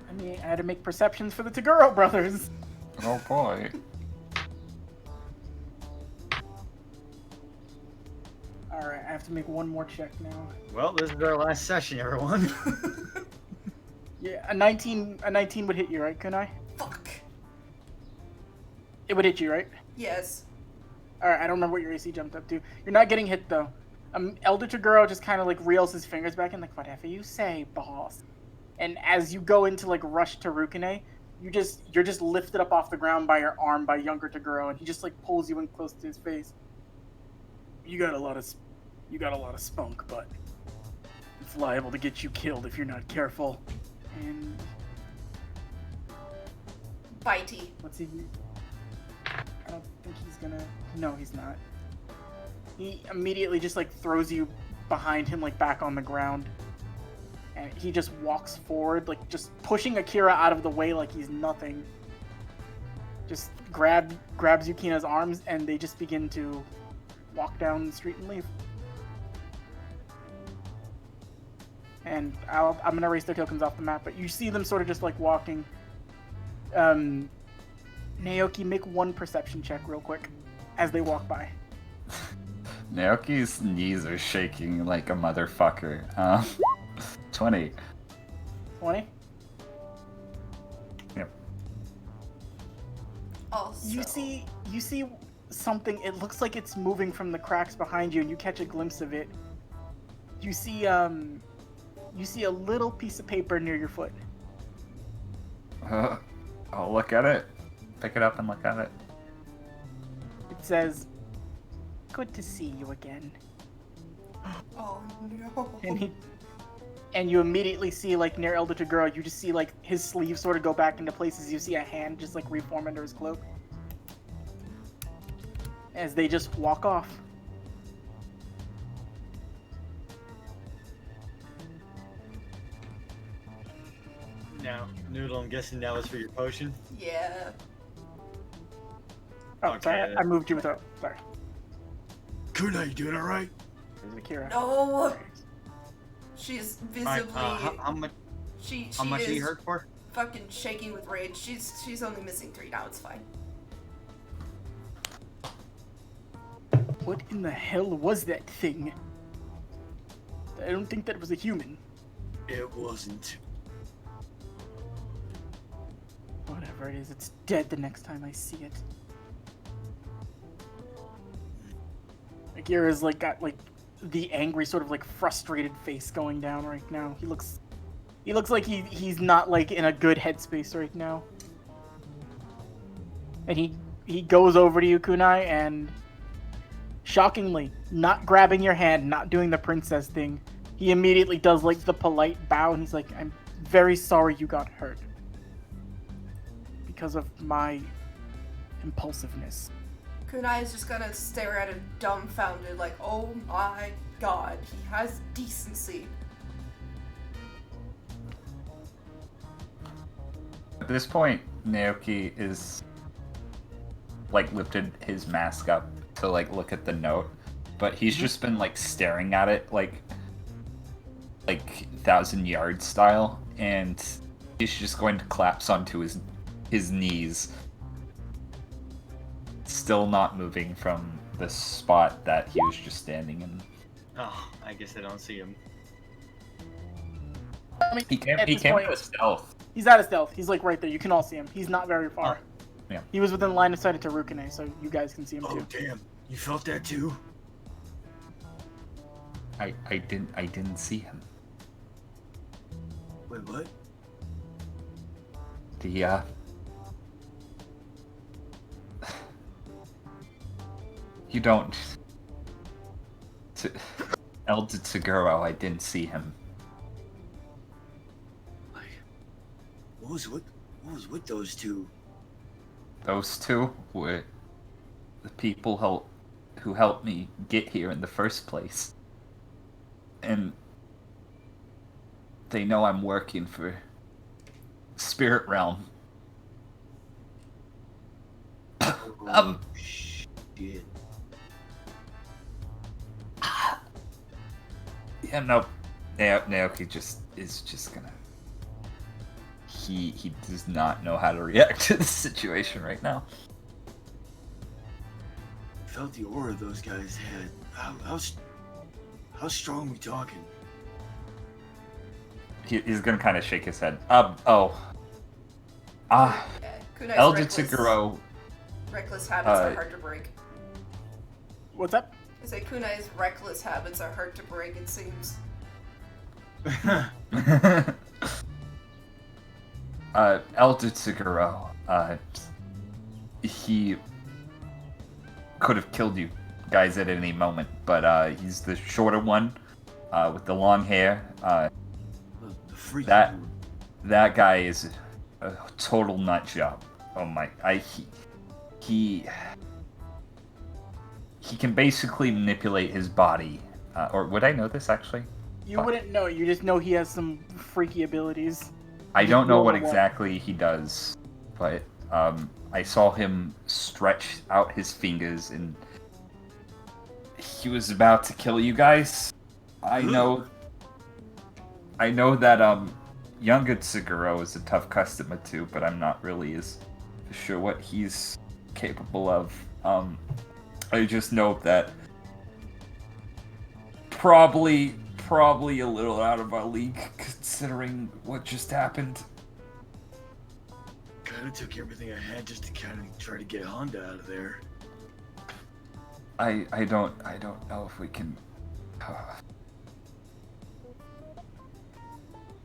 I mean, I had to make perceptions for the Toguro brothers. Oh boy. Alright, I have to make one more check now. Well, this is our last session, everyone. Yeah, a 19 would hit you, right, Kunai? Fuck. It would hit you, right? Yes. Alright, I don't remember what your AC jumped up to. You're not getting hit, though. Elder Toguro just kind of, like, reels his fingers back and, like, whatever you say, boss. And as you go into, like, rush Tarukane, you're just lifted up off the ground by your arm by younger Toguro, and he just, like, pulls you in close to his face. You got a lot of spunk, but it's liable to get you killed if you're not careful. And Bitey. what's he? I don't think he's gonna. No, he's not. He immediately just like throws you behind him, like back on the ground, and he just walks forward, like just pushing Akira out of the way like he's nothing. Just grabs Yukina's arms, and they just begin to walk down the street and leave. And I'm gonna erase their tokens off the map, but you see them sort of just like walking. Naoki, make one perception check real quick as they walk by. Naoki's knees are shaking like a motherfucker. 20. 20? Yep. Also. You see something, it looks like it's moving from the cracks behind you, and you catch a glimpse of it. You see a little piece of paper near your foot. I'll look at it. Pick it up and look at it. It says, "Good to see you again." Oh no. And you immediately see, like, near Elder Toguro, you just see, like, his sleeves sort of go back into places. You see a hand just, like, reform under his cloak. As they just walk off. Now, Noodle, I'm guessing that was for your potion? Yeah. Oh, Okay. sorry, I moved you with a... Sorry. Kunai, you doing alright? There's Akira. No. She's Alright, visibly. how much She are is you hurt for? fucking shaking with rage. She's only missing 3 now. It's fine. What in the hell was that thing? I don't think that was a human. It wasn't. Whatever it is, it's dead the next time I see it. Akira's like got like the angry sort of like frustrated face going down right now. He looks like he's not like in a good headspace right now. And he goes over to you, Kunai, and shockingly, not grabbing your hand, not doing the princess thing, he immediately does like the polite bow, and he's like, "I'm very sorry you got hurt because of my impulsiveness." Kunai is just gonna stare at him dumbfounded, like, oh my god, he has decency. At this point, Naoki is like lifted his mask up to like look at the note, but he's just been like staring at it like 1,000 yard style, and he's just going to collapse onto his knees, still not moving from the spot that he was just standing in. Oh, I guess I don't see him. I mean, He came at this point, to stealth. he's out of stealth. He's like right there. You can all see him. He's not very far. Yeah. He was within line of sight of Tarukane, so you guys can see him Oh too. damn, you felt that too? I didn't see him. Wait, what? The you don't. Elder Toguro, I didn't see him. Like, what was with those two? those two were the people who helped me get here in the first place. And they know I'm working for Spirit Realm. Shit. Yeah, no. Naoki is just gonna. He does not know how to react to this situation right now. I felt the aura those guys had. How strong we talking? He's gonna kind of shake his head. Yeah, Kunai's Elder reckless- Toguro. Reckless habits are hard to break. What's up? I say Kunai's reckless habits are hard to break, it seems. Elder Toguro. He could have killed you guys at any moment, but he's the shorter one with the long hair. The freak. That guy is a total nut job. Oh my! He can basically manipulate his body. Or would I know this actually? You Fuck. wouldn't know. You just know he has some freaky abilities. I don't know what roll a one. exactly he does, but I saw him stretch out his fingers and he was about to kill you guys. I know that younger Tsuguro is a tough customer too, but I'm not really as sure what he's capable of. I just know that probably a little out of our league considering what just happened. Kinda took everything I had just to kind of try to get Honda out of there. I don't know if we can.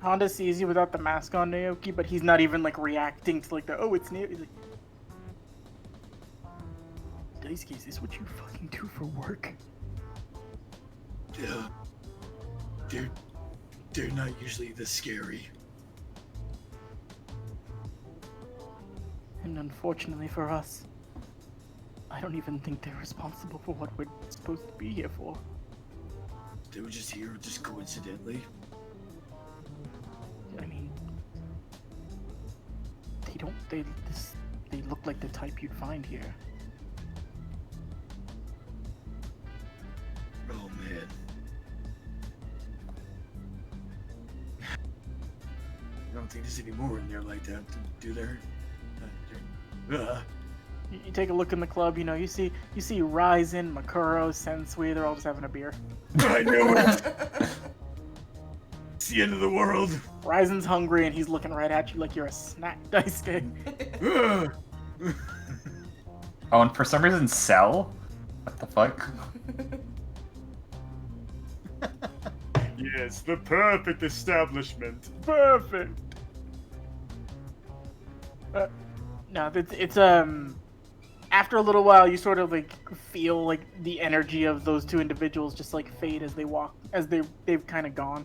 Honda sees you without the mask on, Naoki, but he's not even like reacting to like the it's Naoki. He's like, Daisuke, is this what you fucking do for work? Yeah. They're not usually this scary. And unfortunately for us, I don't even think they're responsible for what we're supposed to be here for. They were just here just coincidentally. I mean, they look like the type you'd find here. Oh man. I don't think there's any more in there like that, do there? You take a look in the club, you see Ryzen, Makuro, Sensui, they're all just having a beer. I knew it! It's the end of the world! Ryzen's hungry and he's looking right at you like you're a snack, Daisuke. Oh, and for some reason, Cell? What the fuck? Yes, the perfect establishment. Perfect. No, it's after a little while, you sort of like feel like the energy of those two individuals just like fade as they walk, as they've kind of gone.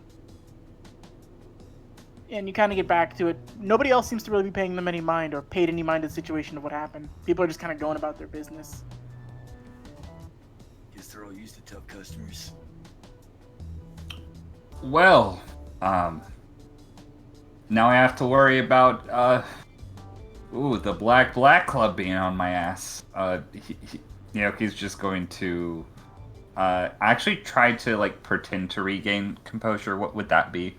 And you kind of get back to it. Nobody else seems to really be paying them any mind or paid any mind to the situation of what happened. People are just kind of going about their business. Guess they're all used to tough customers. Well, now I have to worry about, the Black Club being on my ass. He's just going to, actually try to, like, pretend to regain composure. What would that be?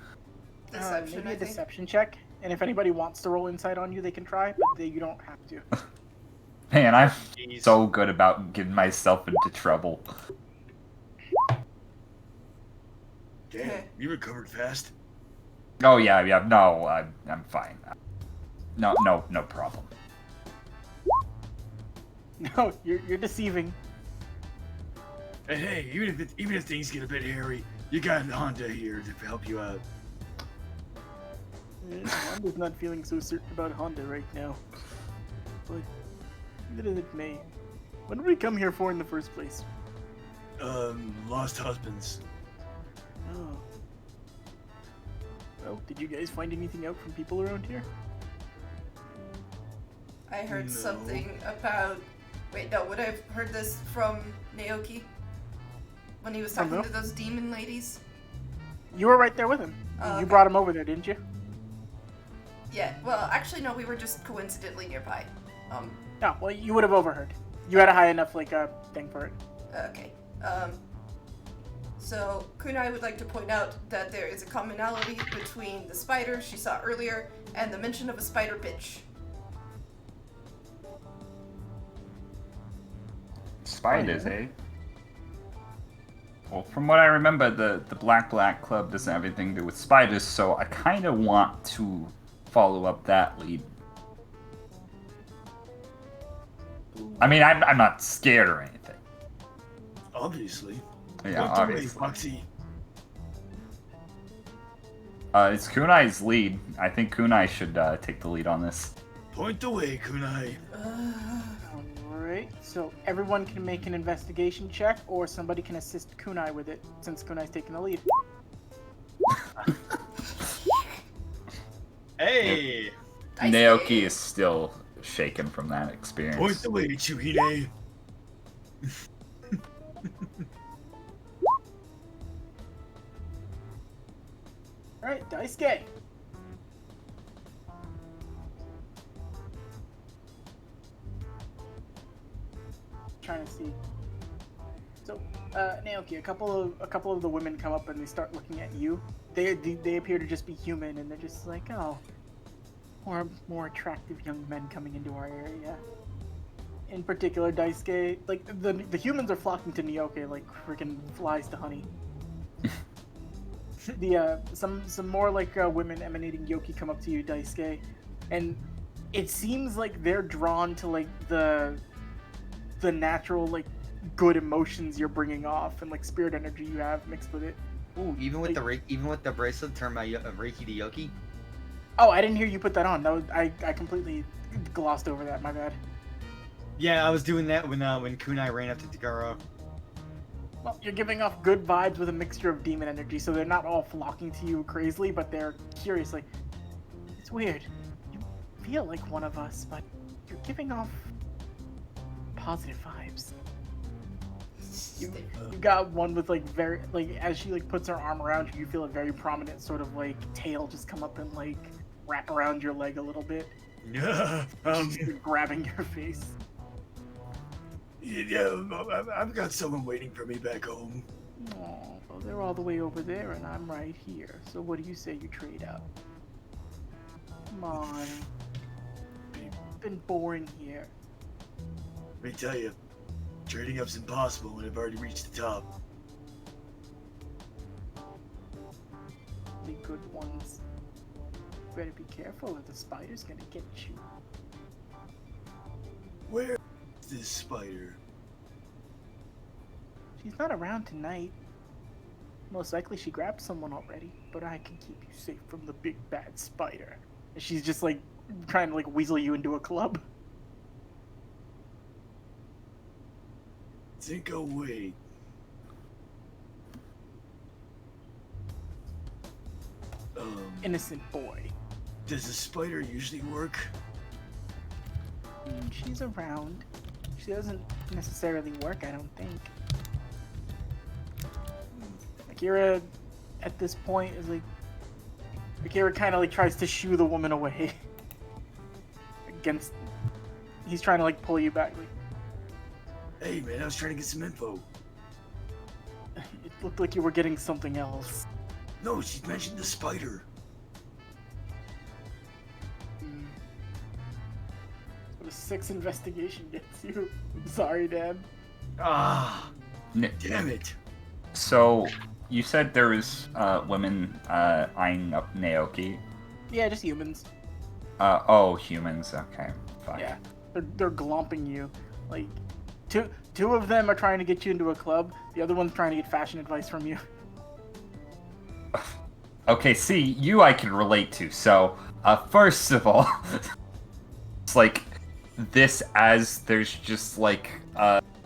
Deception, Maybe I a think. deception check. And if anybody wants to roll insight on you, they can try, but you don't have to. Man, I'm Jeez. so good about getting myself into trouble. Damn, you recovered fast. Oh, yeah, no, I'm fine. No problem. No, you're deceiving. And hey, even if things get a bit hairy, you got Honda here to help you out. Honda's not feeling so certain about Honda right now. But even as it may, what did we come here for in the first place? Lost husbands. Oh. Well, did you guys find anything out from people around here? I heard No. something about. Wait, no, would I have heard this from Naoki? When he was From talking who? to those demon ladies? You were right there with him. Oh, You okay. brought him over there, didn't you? Yeah, well, actually, no, we were just coincidentally nearby. No, well, you would have overheard. You had a high enough, like, thing for it. Okay. So, Kunai would like to point out that there is a commonality between the spider she saw earlier and the mention of a spider bitch. Spiders, eh? Well, from what I remember, the Black Club doesn't have anything to do with spiders, so I kind of want to follow up that lead. I mean, I'm not scared or anything. Obviously. Yeah, Point the way, obviously. Foxy. It's Kunai's lead. I think Kunai should take the lead on this. Point the way, Kunai. Alright, so everyone can make an investigation check, or somebody can assist Kunai with it, since Kunai's taking the lead. Hey! I Naoki see. is still shaken from that experience. Point the way, Chuhine. Alright, Daisuke. Trying to see. So, Naoki, a couple of the women come up and they start looking at you. They appear to just be human, and they're just like, oh, more attractive young men coming into our area. In particular, Daisuke, like the humans are flocking to Naoki like freaking flies to honey. Some more like women emanating Yoki come up to you, Daisuke, and it seems like they're drawn to like the natural like good emotions you're bringing off and like spirit energy you have mixed with it. Ooh, even with the bracelet, turn my Reiki to Yoki. Oh, I didn't hear you put that on. That was I completely glossed over that. My bad. Yeah, I was doing that when Kunai ran up to Takaro. Well, you're giving off good vibes with a mixture of demon energy, so they're not all flocking to you crazily, but they're curious. Like, it's weird. You feel like one of us, but you're giving off positive vibes. You got one with like very like as she like puts her arm around you, you feel a very prominent sort of like tail just come up and like wrap around your leg a little bit, Yeah, grabbing your face. yeah, I've got someone waiting for me back home. Oh, well, they're all the way over there, and I'm right here. So what do you say you trade up? Come on. It's been boring here. Let me tell you, trading up's impossible when I've already reached the top. The good ones. Better be careful, or the spider's gonna get you. Where is this spider? She's not around tonight. Most likely she grabbed someone already, but I can keep you safe from the big bad spider. And she's just like trying to like weasel you into a club. Think I'll wait. Innocent boy. Does the spider usually work? She's around. She doesn't necessarily work, I don't think. Akira, at this point, is like... Akira kind of like tries to shoo the woman away. Against... He's trying to like pull you back. Like, Hey man, I was trying to get some info. it looked like you were getting something else. No, she mentioned the spider. What a 6 investigation gets you. I'm sorry, Dad. Ah, Damn it. So, you said there was women eyeing up Naoki. Yeah, just humans. Oh, humans. Okay, fine. Yeah, they're glomping you. Like, two of them are trying to get you into a club. The other one's trying to get fashion advice from you. Okay, see, you I can relate to. So, first of all, it's like this as there's just like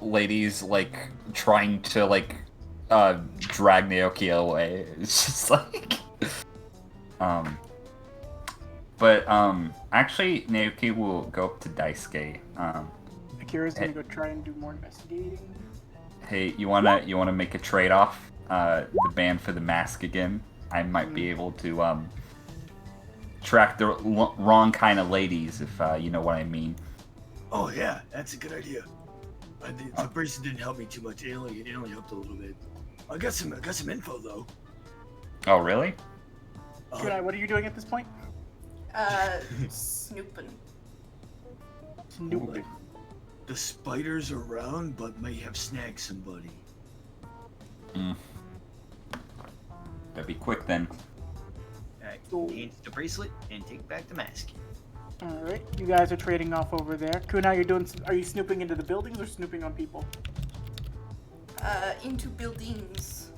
ladies like trying to like drag Naoki away. It's just like but But actually, Naoki will go up to Daisuke. Akira's gonna go try and do more investigating. Hey, you wanna make a trade-off? The band for the mask again. I might be able to track the wrong kind of ladies, if you know what I mean. Oh yeah, that's a good idea. The bracelet didn't help me too much. It only helped a little bit. I got some info though. Oh really? Kunai, what are you doing at this point? Snooping. Snooping. The spider's around, but may have snagged somebody. Better be quick then. Alright, change the bracelet and take back the mask. All right, you guys are trading off over there. Kunai, are you snooping into the buildings or snooping on people? Into buildings.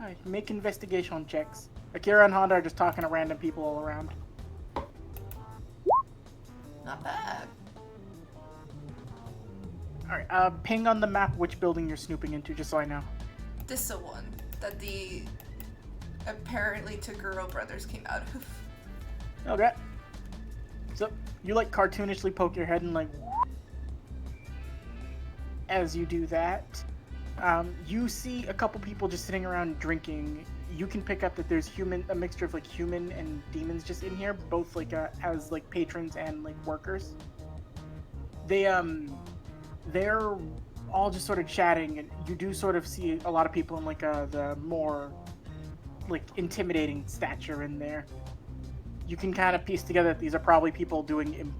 All right, make investigation checks. Akira and Honda are just talking to random people all around. Not bad. All right, ping on the map which building you're snooping into, just so I know. This is one that the apparently Toguro brothers came out of. Okay. So you like cartoonishly poke your head and like. As you do that, you see a couple people just sitting around drinking. You can pick up that there's a mixture of like human and demons just in here, both like as like patrons and like workers. They're all just sort of chatting, and you do sort of see a lot of people in like the more like intimidating stature in there. You can kind of piece together that these are probably people doing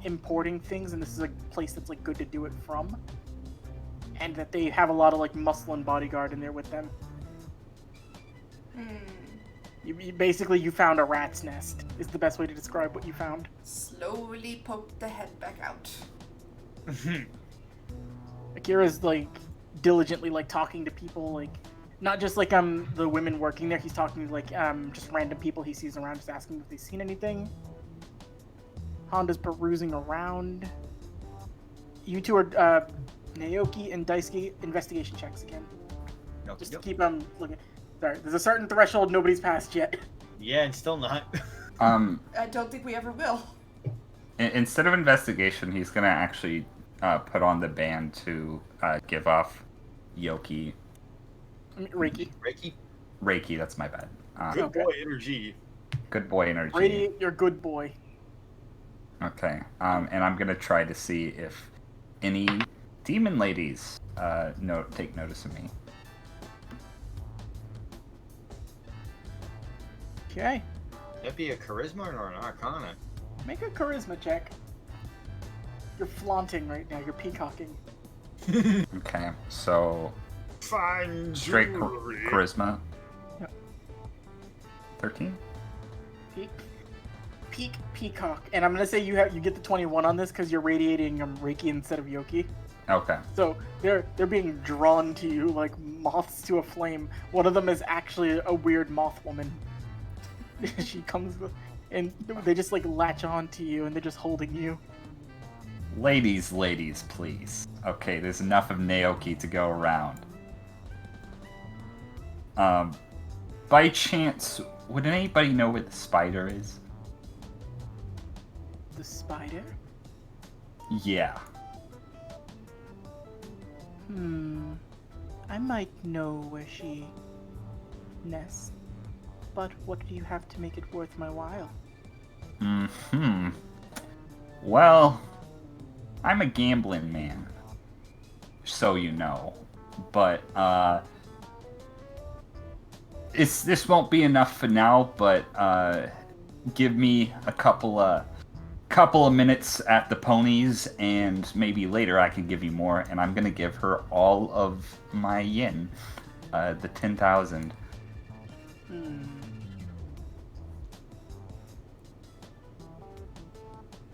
importing things, and this is a place that's like good to do it from, and that they have a lot of like muscle and bodyguard in there with them. You found a rat's nest is the best way to describe what you found. Slowly poke the head back out. Akira's like diligently like talking to people, like not just like the women working there. He's talking to like just random people he sees around, just asking if they've seen anything. Honda's perusing around. You two are Naoki and Daisuke investigation checks again. Just to keep looking. Sorry, there's a certain threshold nobody's passed yet. Yeah, and still not. I don't think we ever will. Instead of investigation, he's gonna actually put on the band to give off Yoki. Reiki, that's my bad. Good boy energy. Good boy energy. Radiate your good boy. Okay, and I'm gonna try to see if any demon ladies take notice of me. Okay. That'd be a charisma or an arcana. Make a charisma check. You're flaunting right now. You're peacocking. Okay, so Fine straight jewelry. charisma. Yep. 13. Peacock, and I'm gonna say you get the 21 on this because you're radiating Reiki instead of Yoki. Okay. So they're being drawn to you like moths to a flame. One of them is actually a weird moth woman. She comes and they just like latch on to you and they're just holding you. Ladies, please. Okay, there's enough of Naoki to go around. By chance, would anybody know where the spider is? The spider? Yeah. I might know where she nests, but what do you have to make it worth my while? Well, I'm a gambling man, so you know. But, this won't be enough for now, but, give me a couple of minutes at the ponies, and maybe later I can give you more, and I'm gonna give her all of my yen, the 10,000.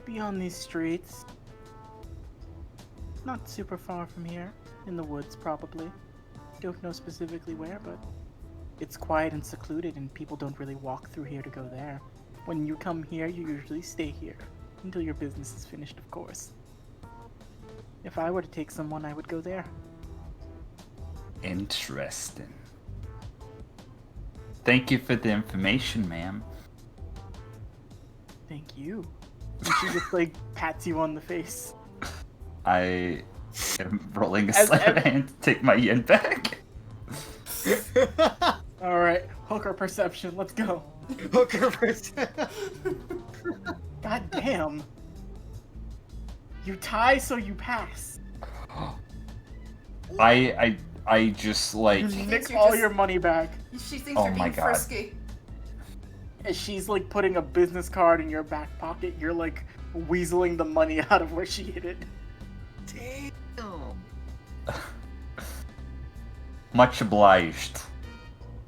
Beyond these streets, not super far from here, in the woods probably. Don't know specifically where, but it's quiet and secluded, and people don't really walk through here to go there. When you come here, you usually stay here. Until your business is finished, of course. If I were to take someone, I would go there. Interesting. Thank you for the information, ma'am. Thank you. And she just like pats you on the face. I am rolling a As- sleight of as- hand to take my yen back. All right, hooker perception. Let's go. Hooker person. God damn. You tie, so you pass. I just like You thinks nick you're all just- your money back. She thinks Oh you're my being God. frisky. As she's like putting a business card in your back pocket, you're like weaseling the money out of where she hid it. Damn. much obliged.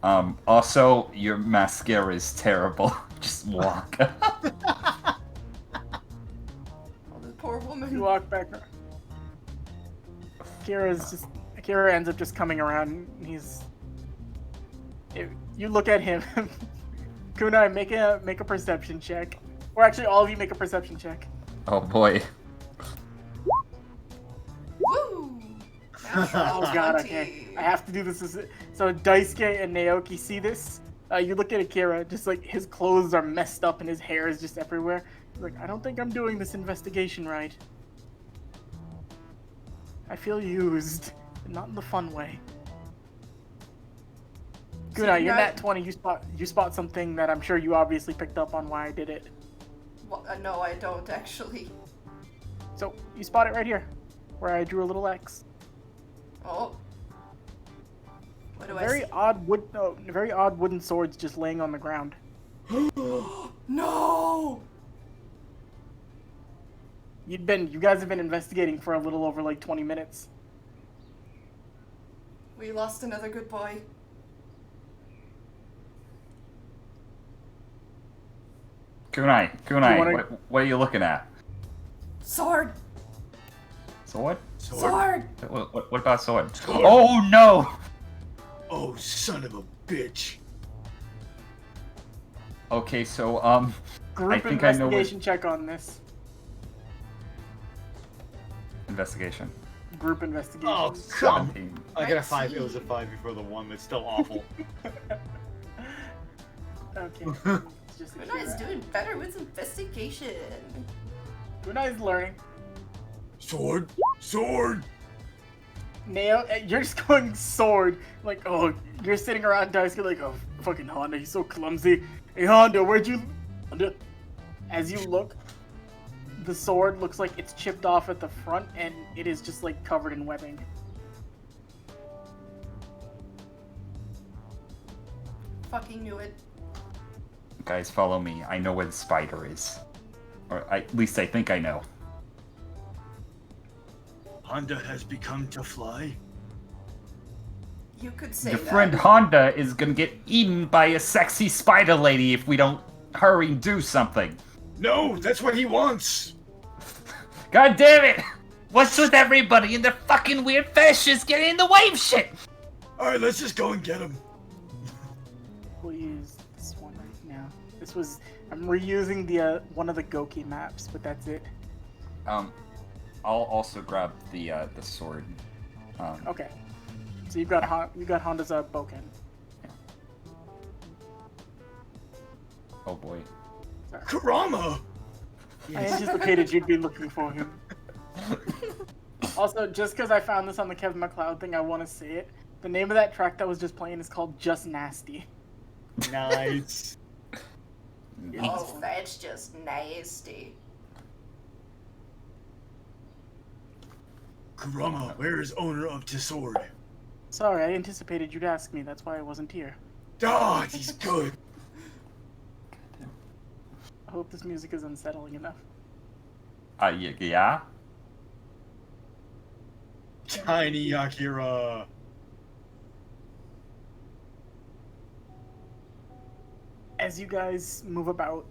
Also, your mascara is terrible. Just walk. Oh, the poor You woman. walk back. Kira ends up just coming around. And you look at him. Kunai, make a perception check. Or actually, all of you make a perception check. Oh boy. Woo! Oh god, okay. I have to do this. So Daisuke and Naoki see this. You look at Akira, just like his clothes are messed up and his hair is just everywhere. He's like, I don't think I'm doing this investigation right. I feel used, but not in the fun way. Kunai, you're nat 20. You spot something that I'm sure you obviously picked up on why I did it. Well, no, I don't actually. So you spot it right here, where I drew a little X. Oh. What do Very I very odd wooden swords just laying on the ground. see? No! You guys have been investigating for a little over like 20 minutes. We lost another good boy. Kunai, wanna- what are you looking at? Sword! Sword? Sword! What about sword? Sword. Oh no! Oh, son of a bitch. Okay, so Group think I know what- investigation check on this. investigation. Group investigation. Oh, come. 17. I got a 5. It was a 5 before the 1. It's still awful. Okay. It's just Kunai's doing better with investigation. Kunai's learning. Sword? Sword! You're just going sword. Like, oh, you're sitting around Daisuke like, oh, fucking Honda, he's so clumsy. Hey, Honda, Honda? As you look, the sword looks like it's chipped off at the front, and it is just, like, covered in webbing. Fucking knew it. Guys, follow me. I know where the spider is. Or at least I think I know. Honda has become to fly? You could say Your that. friend Honda is gonna get eaten by a sexy spider lady if we don't hurry and do something. No, that's what he wants! God damn it! What's with everybody and their fucking weird fetishes getting in the way of shit? Alright, let's just go and get him. We'll use this one right now. I'm reusing the one of the Goki maps, but that's it. I'll also grab the sword. Okay. So you got Honda's Boken. Oh boy. Kurama! I anticipated you'd be looking for him. Also, just because I found this on the Kevin MacLeod thing, I want to say it. The name of that track that was just playing is called Just Nasty. Nice. Oh, that's just nasty. Kurama, where is owner of the sword? Sorry, I anticipated you'd ask me. That's why I wasn't here. Ah, he's good. I hope this music is unsettling enough. Yeah? Tiny Akira. As you guys move about,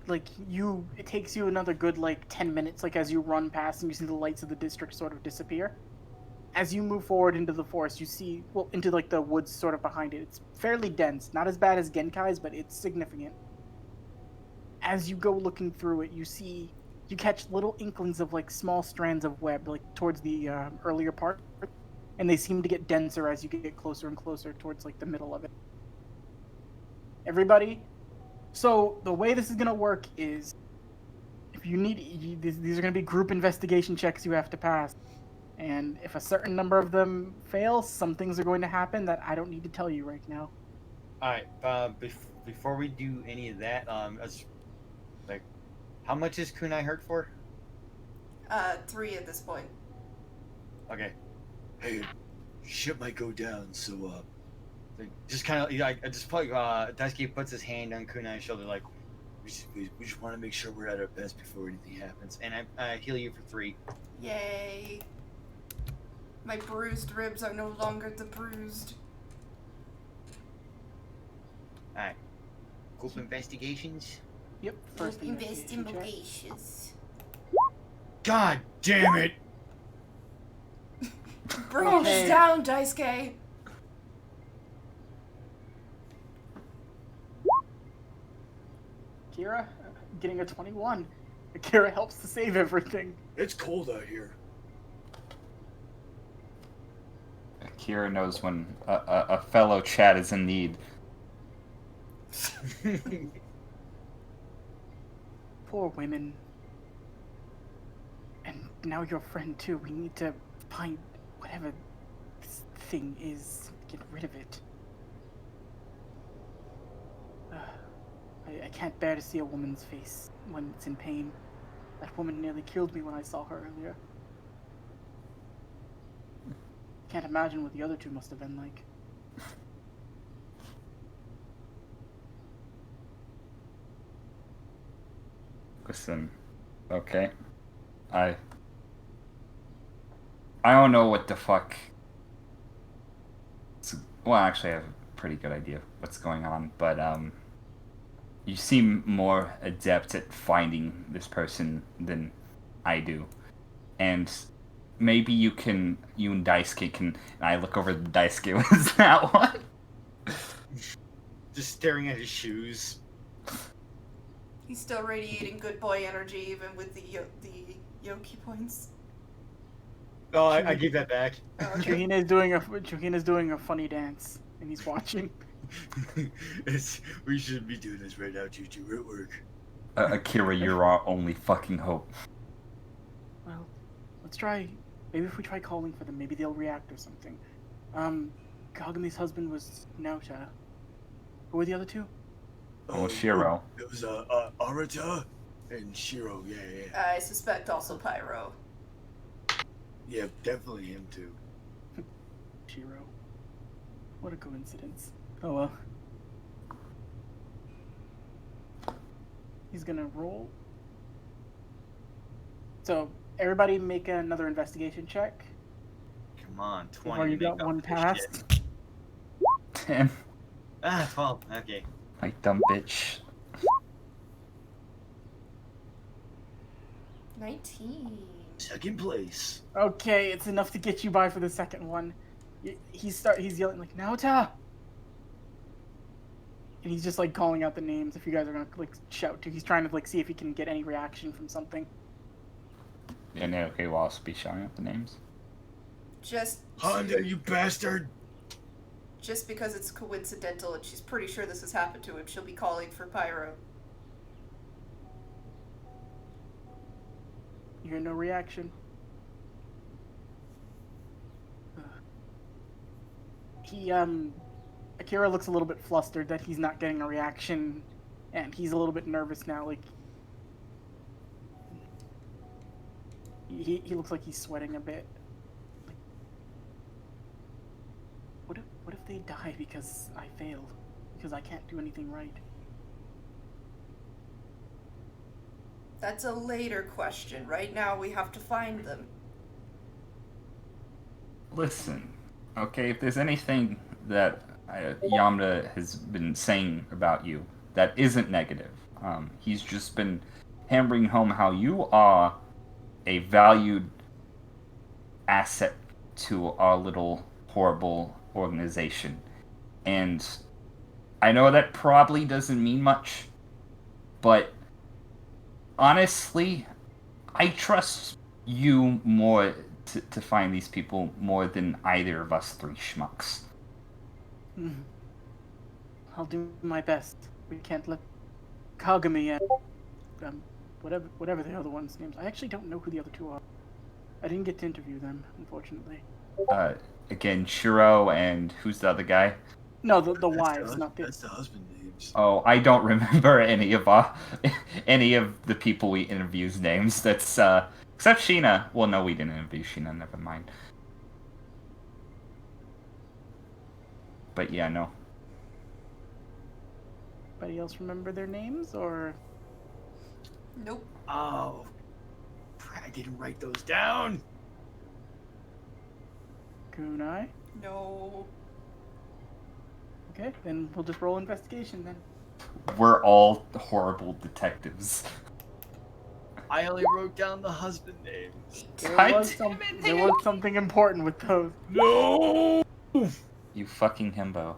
it takes you another good 10 minutes, as you run past and you see the lights of the district sort of disappear. As you move forward into the forest, you see, into the woods sort of behind it. It's fairly dense, not as bad as Genkai's, but it's significant. As you go looking through it, you catch little inklings of small strands of web, towards the earlier part, and they seem to get denser as you get closer and closer towards the middle of it. Everybody, So the way this is gonna work is, if you need, these are gonna be group investigation checks you have to pass, and if a certain number of them fail, some things are going to happen that I don't need to tell you right now. All right. Before we do any of that, like, how much is Kunai hurt for? 3 at this point. Okay. Hey, shit might go down, so Like, just kind of, I just put, Daisuke puts his hand on Kunai's shoulder, like, we just want to make sure we're at our best before anything happens. and I heal you for 3. Yay. My bruised ribs are no longer the bruised. All right. Group investigations. Yep. First investigation check. Investigations. God damn it! Bring Okay. us down, Daisuke. Kira, getting a 21. Kira helps to save everything. It's cold out here. Kira knows when a fellow Chad is in need. Poor women. And now your friend too. We need to find whatever this thing is. Get rid of it. I can't bear to see a woman's face when it's in pain. That woman nearly killed me when I saw her earlier. Can't imagine what the other two must have been like. Listen, okay? I don't know what the fuck. Well, actually, I have a pretty good idea of what's going on, but you seem more adept at finding this person than I do, and maybe you and Daisuke can. And I look over the Daisuke. Was that one? Just staring at his shoes. He's still radiating good boy energy even with the Yoki points. Oh, I give that back. Oh, okay. Juhina's doing a funny dance, and he's watching. We shouldn't be doing this right now, Juju. We're at work. Akira, you're our only fucking hope. Well, let's try. Maybe if we try calling for them, maybe they'll react or something. Kagami's husband was Naota. Who were the other two? Oh, Shiro. It was Arata and Shiro. Yeah. I suspect also Pyro. Yeah, definitely him too. Shiro. What a coincidence. Oh well. He's gonna roll. So everybody make another investigation check. Come on, 20. Before you to make got up one for this passed. shit. 10. 12. Okay. My dumb bitch. 19. Second place. Okay, it's enough to get you by for the second one. He's yelling like Naota, and he's just like calling out the names. If you guys are gonna like shout to, he's trying to like see if he can get any reaction from something. And then, okay, well, I'll be shouting out the names. Just Honda, you bastard! just because it's coincidental and she's pretty sure this has happened to him, she'll be calling for Pyro. You hear no reaction. Akira looks a little bit flustered that he's not getting a reaction, and he's a little bit nervous now. Like he looks like he's sweating a bit. Like, what if they die because I failed? Because I can't do anything right? That's a later question. Right now we have to find them. Listen, okay, if there's anything that Yamda has been saying about you that isn't negative, he's just been hammering home how you are a valued asset to our little horrible organization. And I know that probably doesn't mean much, but honestly, I trust you more to find these people more than either of us three schmucks. I'll do my best. We can't let Kagami and whatever the other one's names. I actually don't know who the other two are. I didn't get to interview them, unfortunately. Again, Shiro and who's the other guy? No, the wives, not the. That's the husband names. Oh, I don't remember any of the people we interview's names. That's except Sheena. Well, no, we didn't interview Sheena. Never mind. But yeah, no. Anybody else remember their names or? Nope. Oh, I didn't write those down. Kunai? No. Okay, then we'll just roll investigation then. We're all horrible detectives. I only wrote down the husband names. There God was, there was something important with those. No. You fucking himbo.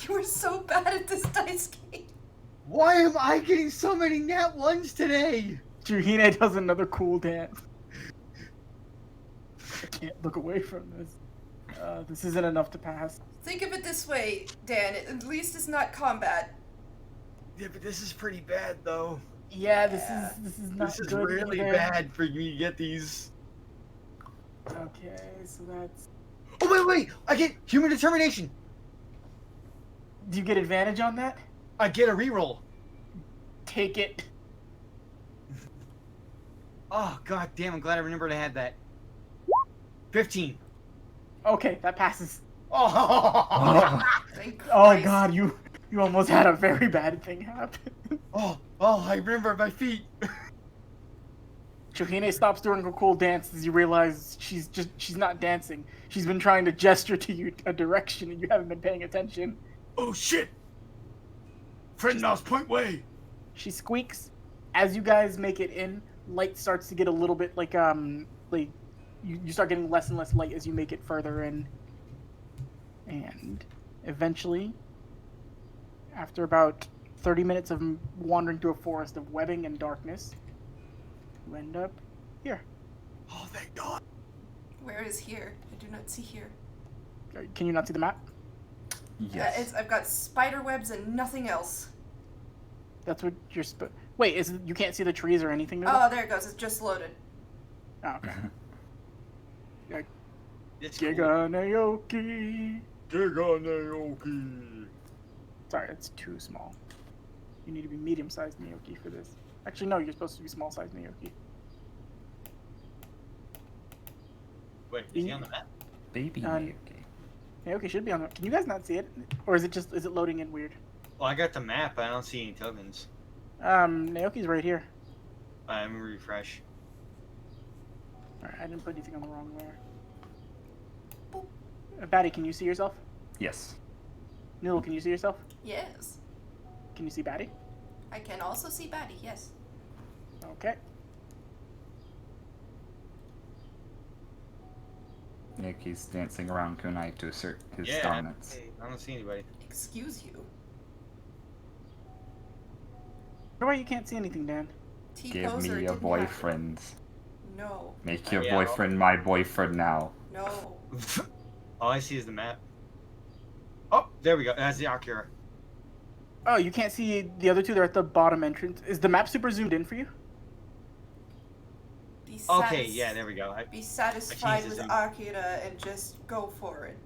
You were so bad at this dice game. Why am I getting so many nat ones today? Juhine does another cool dance. I can't look away from this. This isn't enough to pass. Think of it this way, Dan. At least it's not combat. Yeah, but this is pretty bad though. Yeah, this is not This is good really either. bad for me to get these. Okay, so that's. Oh wait! I get human determination. Do you get advantage on that? I get a reroll. Take it. Oh god damn! I'm glad I remembered I had that. 15. Okay, that passes. Oh. Thank Oh Christ. god, you almost had a very bad thing happen. Oh, I remember my feet. Shohine stops doing her cool dance as you realize she's not dancing. She's been trying to gesture to you a direction and you haven't been paying attention. Oh shit! Frednall's Point Way. She squeaks. As you guys make it in, light starts to get a little bit like you start getting less and less light as you make it further in. And eventually, after about 30 minutes of wandering through a forest of webbing and darkness, you end up here. Oh, thank God. Where is here? I do not see here. Can you not see the map? Yes. I've got spider webs and nothing else. That's what you're Wait, you can't see the trees or anything? Oh, there it goes. It's just loaded. Oh, okay. It's cool. Giga Naoki. Giga Naoki. Sorry, it's too small. You need to be medium-sized Naoki for this. Actually, no, you're supposed to be small-sized Naoki. Wait, is he on the map? Baby Uh, Naoki. Naoki should be on the. Can you guys not see it, or is it loading in weird? Well, I got the map, but I don't see any tokens. Naoki's right here. Let me refresh. Alright, I didn't put anything on the wrong layer. Batty, can you see yourself? Yes. Noodle, can you see yourself? Yes. Can you see Batty? I can also see Batty, yes. Okay. Naoki's dancing around Kunai to assert his Yeah, dominance. I don't see anybody. Excuse you. Why you can't see anything, Dan? Give T-poser me a didn't happen. boyfriend. No. Make your Yeah, boyfriend my boyfriend now. No. All I see is the map. Oh, there we go. That's the Akira. Oh, you can't see the other two? They're at the bottom entrance. Is the map super zoomed in for you? Be Okay, yeah, there we go. Be satisfied Jesus, with I'm- Akira and just go for it.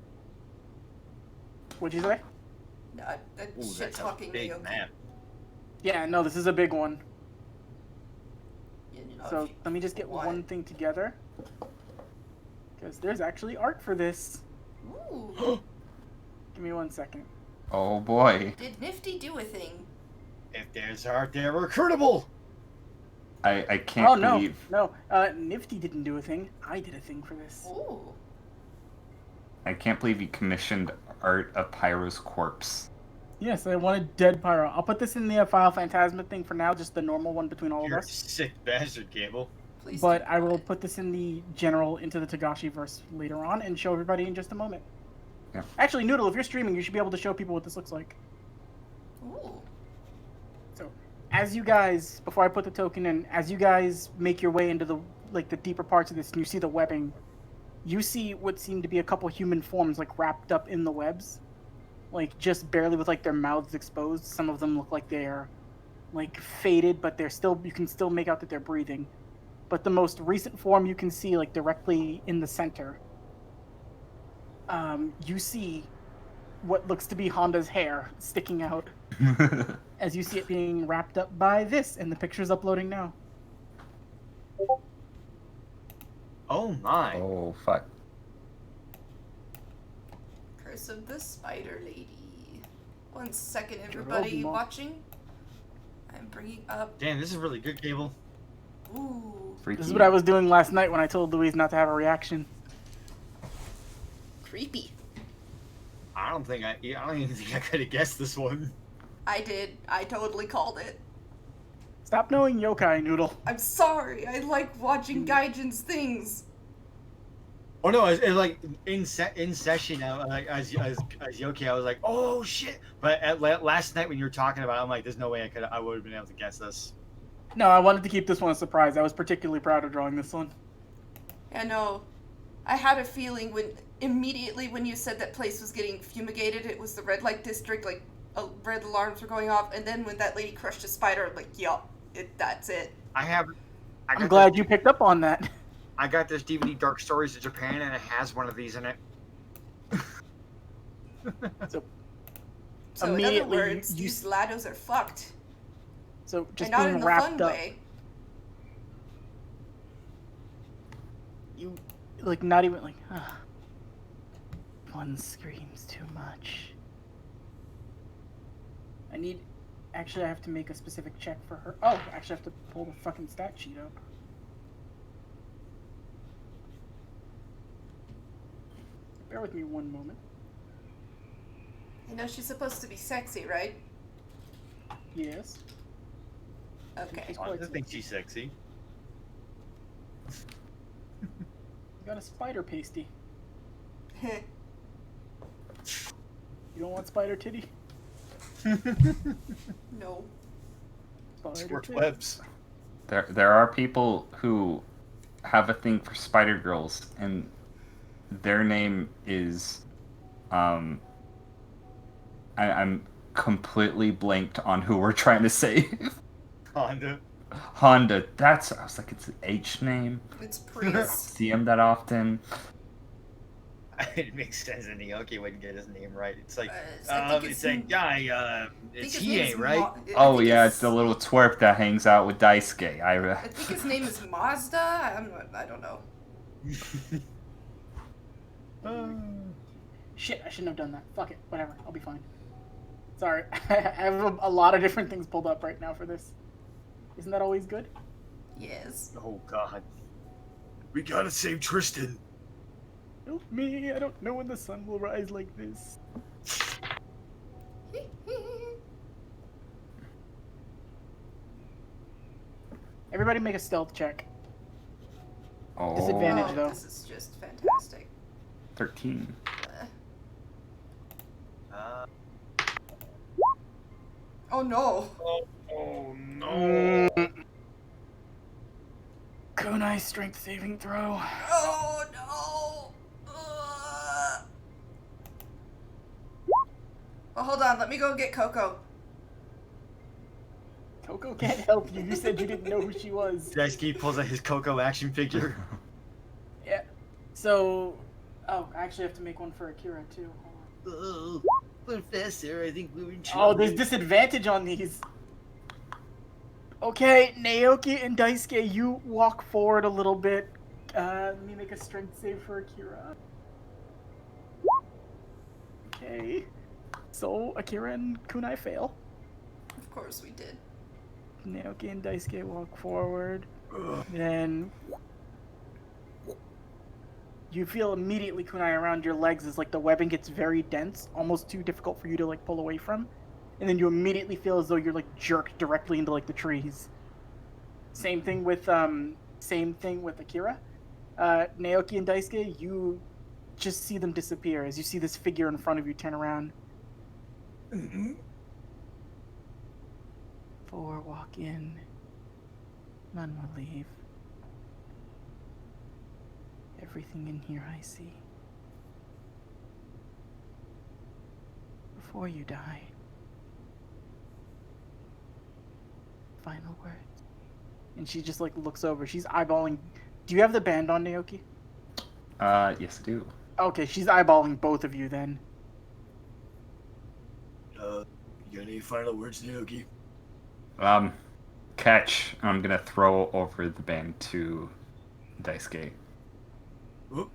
What'd you say? That Ooh, shit that's a talking big Naoki. map. Yeah, no, this is a big one. You know, So if you let me just get want. one thing together. Because there's actually art for this. Ooh. Give me 1 second. Oh boy. Did Nifty do a thing? If there's art, they're recruitable. I can't Oh, no. believe No, Nifty didn't do a thing. I did a thing for this. Ooh. I can't believe you commissioned art of Pyro's corpse. Yes, I wanted Dead Pyro. I'll put this in the file Phantasma thing for now, just the normal one between all of You're a us. sick bastard, Cable. Please But do I will not. put this in the general Into the Togashi verse later on and show everybody in just a moment. Yeah. Actually, Noodle, if you're streaming, you should be able to show people what this looks like. Ooh. So, as you guys, before I put the token in, as you guys make your way into the deeper parts of this, and you see the webbing, you see what seem to be a couple human forms wrapped up in the webs, just barely with their mouths exposed. Some of them look like they're like faded, but they're still, you can still make out that they're breathing. But the most recent form you can see, like directly in the center, you see what looks to be Honda's hair sticking out as you see it being wrapped up by this, and the picture's uploading now. Oh my. Oh fuck. Curse of the Spider Lady. 1 second, everybody Jeroboam. watching. I'm bringing up. Damn, this is really good, Cable. Ooh, Freaky. This is what I was doing last night when I told Louise not to have a reaction. creepy. I don't even think I could have guessed this one. I did. I totally called it. Stop knowing yokai, Noodle. I'm sorry. I like watching Gaijin's things. Oh no, it's like in session, like as Yoki, I was like, oh shit! But last night when you were talking about it, I'm like, there's no way I would have been able to guess this. No, I wanted to keep this one a surprise. I was particularly proud of drawing this one. Yeah, no. I had a feeling immediately when you said that place was getting fumigated, it was the red light district, like red alarms were going off, and then when that lady crushed a spider, I'm like, yup, that's it. I'm glad you picked up on that. I got this DVD, Dark Stories of Japan, and it has one of these in it. So So in other Immediately, words, you these lados are fucked. So just And not in being the wrapped fun up, way. you like not even like. One screams too much. Actually, I have to make a specific check for her. Oh, actually, I have to pull the fucking stat sheet up. Bear with me one moment. You know she's supposed to be sexy, right? Yes. Okay. She's I quite don't think she's sexy. You got a spider pasty. You don't want spider titty? No. Spider Work titty. webs. There are people who have a thing for spider girls, and their name is I'm completely blanked on who we're trying to say. Honda. Honda. I was like, it's an H name. It's I Prius. don't see him that often. It makes sense that Naoki wouldn't get his name right. It's like, I think it's that guy, I think it's his name Hiei, is right? I Oh think yeah, it's the little twerp that hangs out with Daisuke. I think his name is Mazda. I don't know. Shit, I shouldn't have done that. Fuck it. Whatever. I'll be fine. Sorry. I have a lot of different things pulled up right now for this. Isn't that always good? Yes. Oh god. We gotta save Tristan. Help me. I don't know when the sun will rise like this. Everybody make a stealth check. Oh, Disadvantage, Oh, though. this is just fantastic. 13. Oh no. Oh no. Kunai strength saving throw. Oh no. Ugh. Oh, hold on. Let me go get Coco. Coco can't help you. You said you didn't know who she was. Daisuke pulls out his Coco action figure. Yeah. So, I actually have to make one for Akira too. Hold on. Oh, Professor, I think we were in Oh, there's disadvantage on these. Okay, Naoki and Daisuke, you walk forward a little bit. Let me make a strength save for Akira. Okay. So, Akira and Kunai fail. Of course we did. Naoki and Daisuke walk forward. Then you feel immediately, Kunai, around your legs as like the webbing gets very dense, almost too difficult for you to like pull away from. And then you immediately feel as though you're like jerked directly into like the trees. Same thing with Akira. Naoki and Daisuke, you just see them disappear as you see this figure in front of you turn around. Four walk in. None will leave. Everything in here I see. Before you die, final words? And she just like looks over. She's eyeballing. Do you have the band on, Naoki? Yes, I do. Okay, she's eyeballing both of you then. You got any final words, Naoki? Catch. I'm gonna throw over the band to Daisuke. Whoop.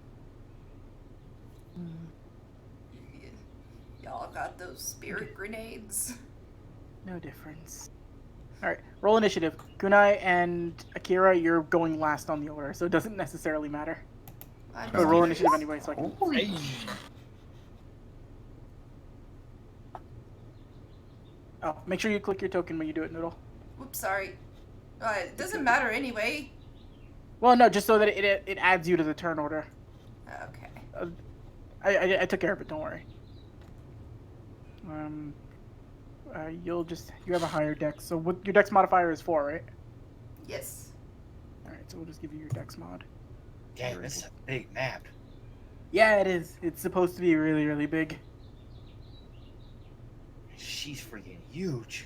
Y'all got those spirit grenades. No difference. Alright, roll initiative. Kunai and Akira, you're going last on the order, so it doesn't necessarily matter. I'm But roll curious. initiative anyway, so I can... Hey. Oh, make sure you click your token when you do it, Noodle. Whoops, sorry. It doesn't matter anyway. Well, no, just so that it adds you to the turn order. Okay. I took care of it, don't worry. You have a higher dex, so what, your dex modifier is 4, right? Yes. Alright, so we'll just give you your dex mod. Damn, this is a big map. Yeah, it is. It's supposed to be really, really big. She's freaking huge.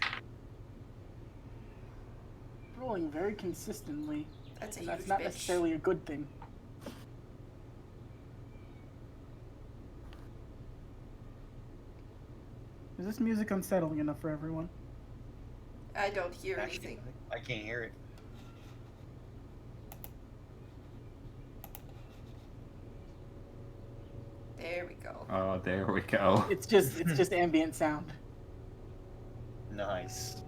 Rolling very consistently. That's a and huge that's not bitch. necessarily a good thing. Is this music unsettling enough for everyone? I don't hear Actually, anything. I can't hear it. There we go. Oh, there we go. It's just ambient sound. Nice.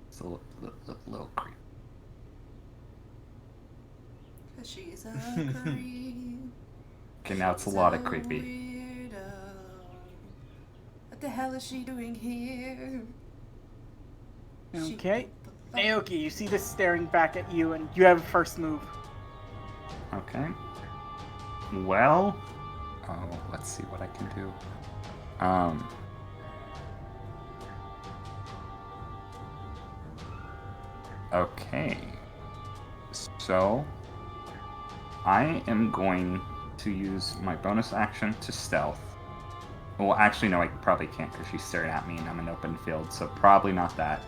It's a little creepy. Cause she's a creep. Okay, now it's a lot of She's a creepy. weirdo. What the hell is she doing here? She- Okay. Naoki, you see this staring back at you, and you have first move. Okay. Well, oh, let's see what I can do. Okay. So, I am going to use my bonus action to stealth. Well, actually, no, I probably can't because she's staring at me and I'm in open field, so probably not that.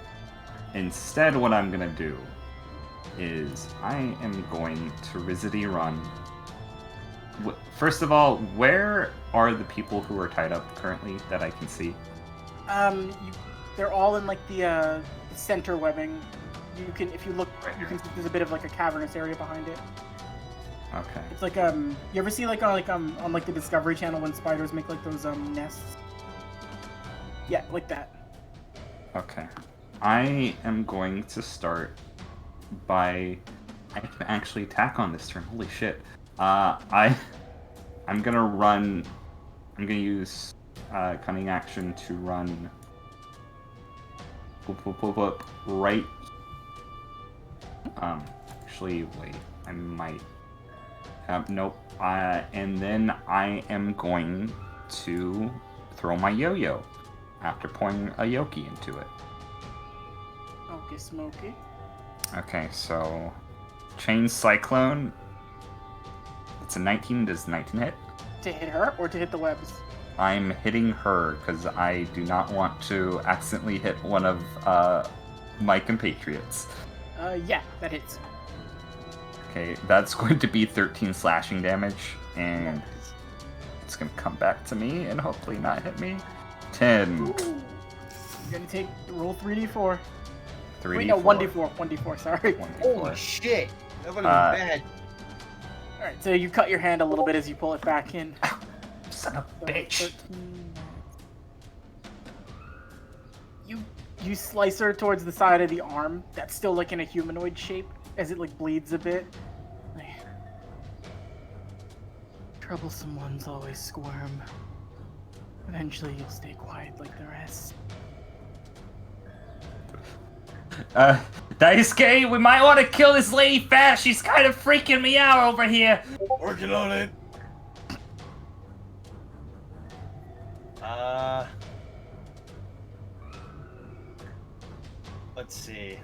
Instead, what I'm gonna do is I am going to Rizity run. First of all, where are the people who are tied up currently that I can see? They're all in like the center webbing. You can, if you look, you can see there's a bit of like a cavernous area behind it. Okay. It's like you ever see like on like the Discovery Channel when spiders make like those nests? Yeah, like that. Okay. I am going to start by... I can actually attack on this turn. Holy shit. I'm gonna run... I'm gonna use cunning action to run... right... Actually, wait. I might... nope. And then I am going to throw my yo-yo after pointing a yoki into it. Okay, Smokey. Okay, so Chain Cyclone. It's a 19. Does 19 hit? To hit her or to hit the webs? I'm hitting her because I do not want to accidentally hit one of my compatriots. Yeah, that hits. Okay, that's going to be 13 slashing damage, and it's going to come back to me and hopefully not hit me. 10. Ooh. You're gonna take roll 3d4. 3d4. Wait, no, 1d4. 1d4. Sorry. 1d4. Holy shit! That would have been bad. All right, so you cut your hand a little bit as you pull it back in. Son of So a bitch. 13. You slice her towards the side of the arm. That's still like in a humanoid shape as it like bleeds a bit. Like, troublesome ones always squirm. Eventually you'll stay quiet like the rest. Daisuke, we might want to kill this lady fast. She's kind of freaking me out over here. Working on it. Let's see.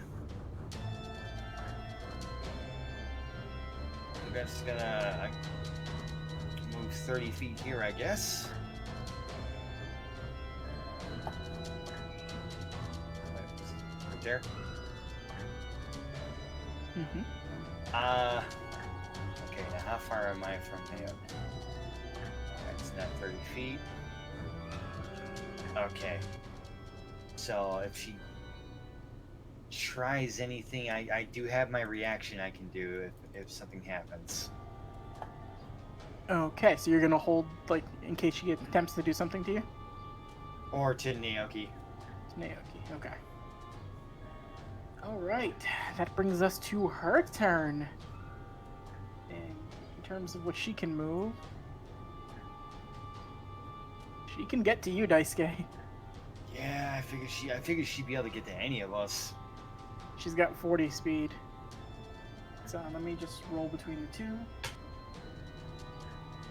I'm just gonna move 30 feet here, I guess. Chapter. Mm-hmm. Okay, now how far am I from Naoki? That's not 30 feet. Okay. So if she tries anything, I do have my reaction I can do if something happens. Okay, so you're gonna hold, like, in case she attempts to do something to you? Or to Naoki. Naoki, okay. Alright, that brings us to her turn. And in terms of what she can move, she can get to you, Daisuke. Yeah, I figured she'd be able to get to any of us. She's got 40 speed. So let me just roll between the two.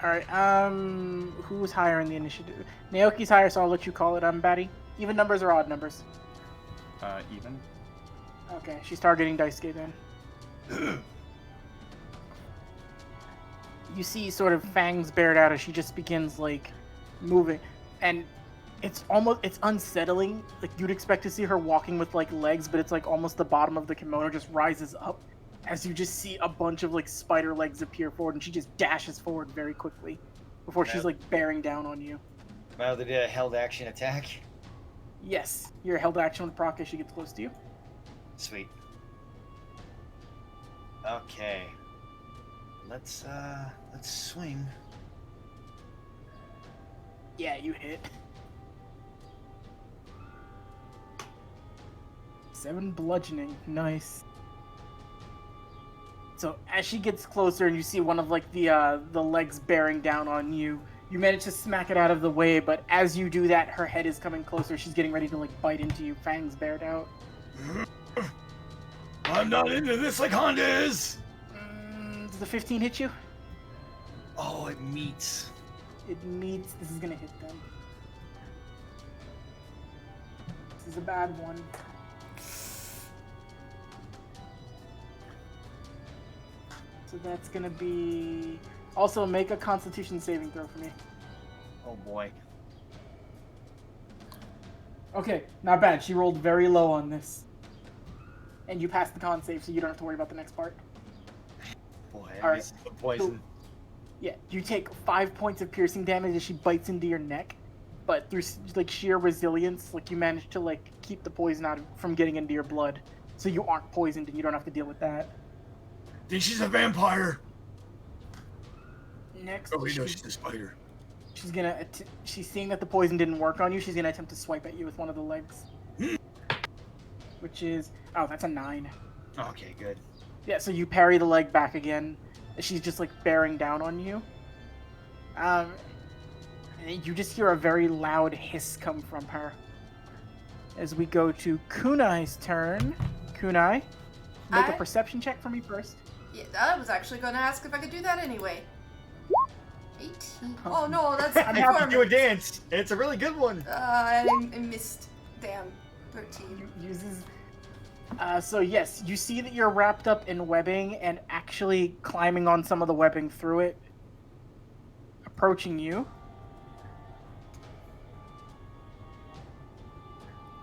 Alright, who's higher in the initiative? Naoki's higher, so I'll let you call it, Batty. Even numbers or odd numbers? Even. Okay, she's targeting Daisuke then. You see sort of fangs bared out as she just begins, like, moving. And it's unsettling. Like, you'd expect to see her walking with, like, legs, but it's like almost the bottom of the kimono just rises up as you just see a bunch of, like, spider legs appear forward, and she just dashes forward very quickly before she's, like, bearing down on you. Well, they did a held action attack. Yes, you're held action with proc as she gets close to you. Sweet. Okay. Let's swing. Yeah, you hit. 7 bludgeoning, nice. So as she gets closer and you see one of, like, the legs bearing down on you, you manage to smack it out of the way, but as you do that, her head is coming closer. She's getting ready to, like, bite into you, fangs bared out. I'm not into this like Honda is. Does the 15 hit you? Oh, it meets. It meets. This is gonna hit them. This is a bad one. So that's gonna be... Also, make a Constitution saving throw for me. Oh boy. Okay, not bad. She rolled very low on this. And you passed the con save, so you don't have to worry about the next part. Boy, All right. the poison. So, yeah, you take 5 points of piercing damage as she bites into your neck, but through, like, sheer resilience, like, you manage to, like, keep the poison out from getting into your blood, so you aren't poisoned and you don't have to deal with that. Think she's a vampire. Next, Oh, wait, no, she's a spider. she's gonna. She's seeing that the poison didn't work on you. She's gonna attempt to swipe at you with one of the legs, which is that's a 9. Okay, good. Yeah, so you parry the leg back again. She's just, like, bearing down on you. And you just hear a very loud hiss come from her. As we go to Kunai's turn. Kunai, make a perception check for me first. Yeah, I was actually going to ask if I could do that anyway. 18. Oh no, that's I'm happy to do a performance. dance. It's a really good one. I missed. Damn. 13. Uses. So yes, you see that you're wrapped up in webbing and actually climbing on some of the webbing through it. Approaching you.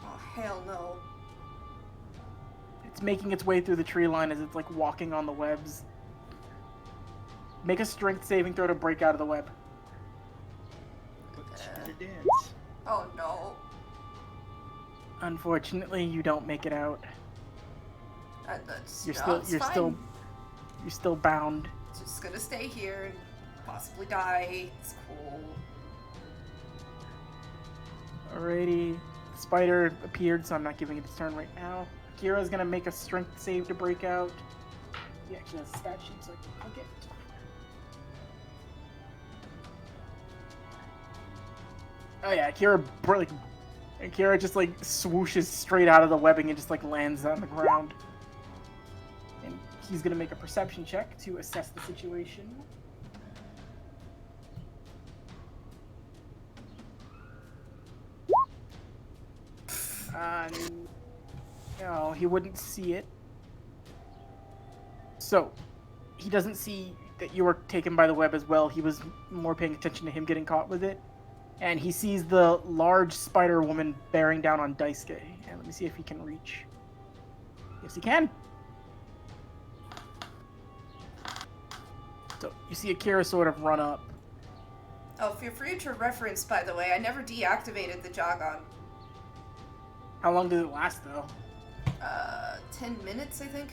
Oh, hell no. It's making its way through the tree line as it's, like, walking on the webs. Make a strength saving throw to break out of the web. The dance. Oh no. Unfortunately, you don't make it out. That's, You're no, still it's you're still bound. just gonna stay here and possibly die. It's cool. Alrighty. The spider appeared, so I'm not giving it its turn right now. Kira's gonna make a strength save to break out. He actually has a stat sheet, so I can click it. Oh yeah, Kira just, like, swooshes straight out of the webbing and just, like, lands on the ground. And he's gonna make a perception check to assess the situation. No, he wouldn't see it. So, he doesn't see that you were taken by the web as well. He was more paying attention to him getting caught with it. And he sees the large spider woman bearing down on Daisuke. And let me see if he can reach. Yes, he can. So you see Akira sort of run up. Oh, for future reference, by the way, I never deactivated the Jogon. How long does it last, though? 10 minutes, I think?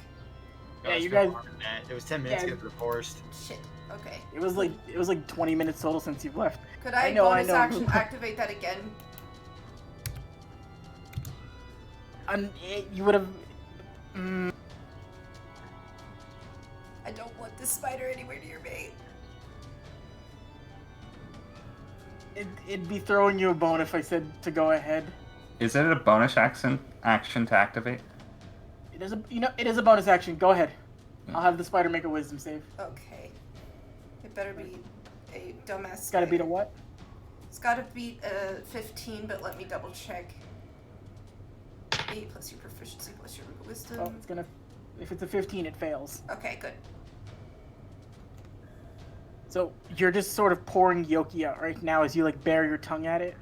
Yeah, it's you been guys- longer than that. It was 10 minutes Yeah. to get to the forest. Shit. Okay. It was like 20 minutes total since you've left. Could I, I know. bonus action activate that again? You would have. I don't want this spider anywhere near me. It'd be throwing you a bone if I said to go ahead. Is it a bonus action to activate? It is a bonus action. Go ahead. I'll have the spider make a wisdom save. Okay. It better be a dumbass It's gotta beat a what? It's gotta beat a 15, but let me double check. 8 plus your proficiency plus your wisdom. Oh, it's gonna. If it's a 15, it fails. Okay, good. So you're just sort of pouring Yoki out right now as you like bare your tongue at it,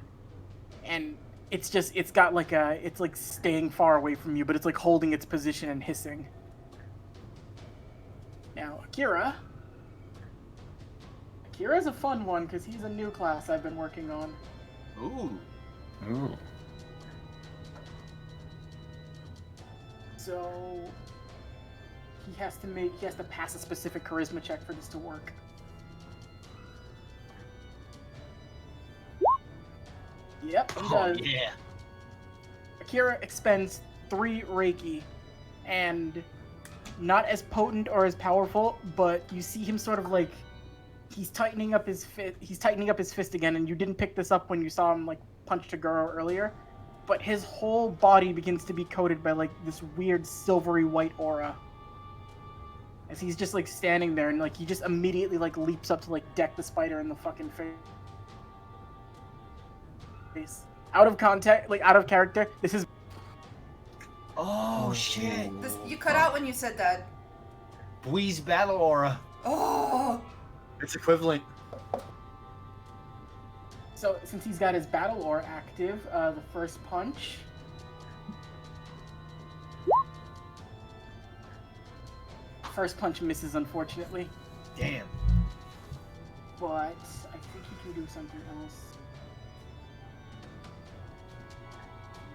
and it's got like it's like staying far away from you, but it's like holding its position and hissing. Now Akira's a fun one because he's a new class I've been working on. Ooh. Ooh. So he has to pass a specific charisma check for this to work. Yep, he Oh, does. yeah. Akira expends 3 Reiki, and not as potent or as powerful, but you see him sort of like he's tightening up his fist again, and you didn't pick this up when you saw him like punch Toguro earlier, but his whole body begins to be coated by like this weird silvery white aura. As he's just like standing there, and like he just immediately like leaps up to like deck the spider in the fucking face. Out of character. This is. Oh, shit. You cut out when you said that. Bui's battle aura. Oh! It's equivalent. So since he's got his battle aura active, the first punch. First punch misses, unfortunately. Damn. But I think he can do something else.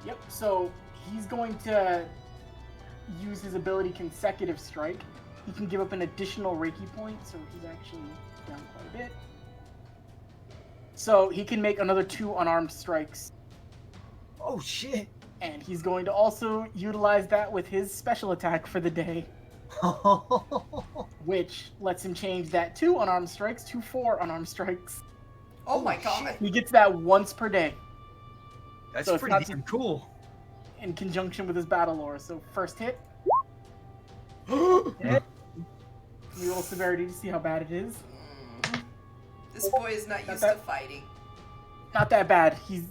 Yep, so he's going to use his ability Consecutive Strike. He can give up an additional Reiki point, so he's actually down quite a bit. So he can make another 2 unarmed strikes. Oh, shit. And he's going to also utilize that with his special attack for the day, which lets him change that 2 unarmed strikes to 4 unarmed strikes. Oh my god. He gets that once per day. That's So it's pretty not damn cool. in conjunction with his battle aura. So first hit, we roll severity to see how bad it is. This boy is not used to fighting. Not that bad. He's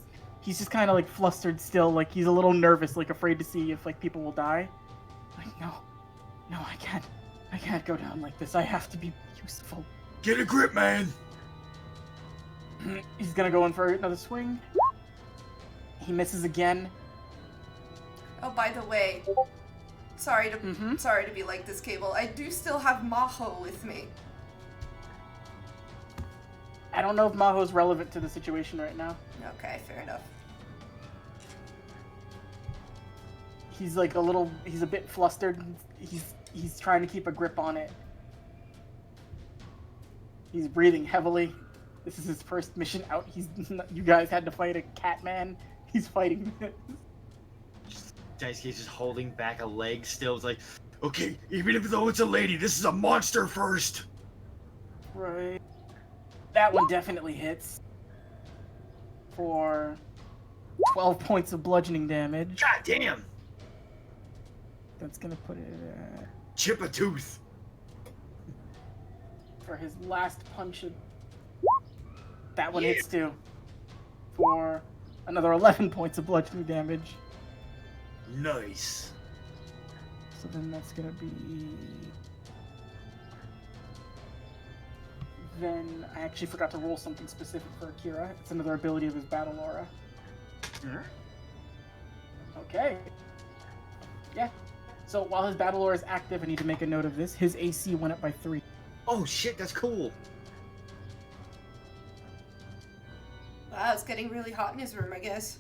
just kind of like flustered still, like he's a little nervous, like afraid to see if like people will die. Like no, I can't go down like this. I have to be useful. Get a grip, man. He's gonna go in for another swing. He misses again. Oh, by the way, sorry to be like this, Cable. I do still have Maho with me. I don't know if Maho's relevant to the situation right now. Okay, fair enough. He's like he's a bit flustered. He's trying to keep a grip on it. He's breathing heavily. This is his first mission out. You guys had to fight a cat man. He's fighting this. Daisuke's just holding back a leg still. It's like, Okay, even if though it's a lady, this is a monster first. Right. That one definitely hits. For 12 points of bludgeoning damage. God damn. That's gonna put it at... Chip a tooth. For his last punch. That one hits too. For another 11 points of bludgeoning damage. Nice. So then that's gonna be... Then I actually forgot to roll something specific for Akira. It's another ability of his battle aura. Okay. Yeah. So while his battle lore is active, I need to make a note of this. His AC went up by 3. Oh shit, that's cool. Wow, it's getting really hot in his room, I guess.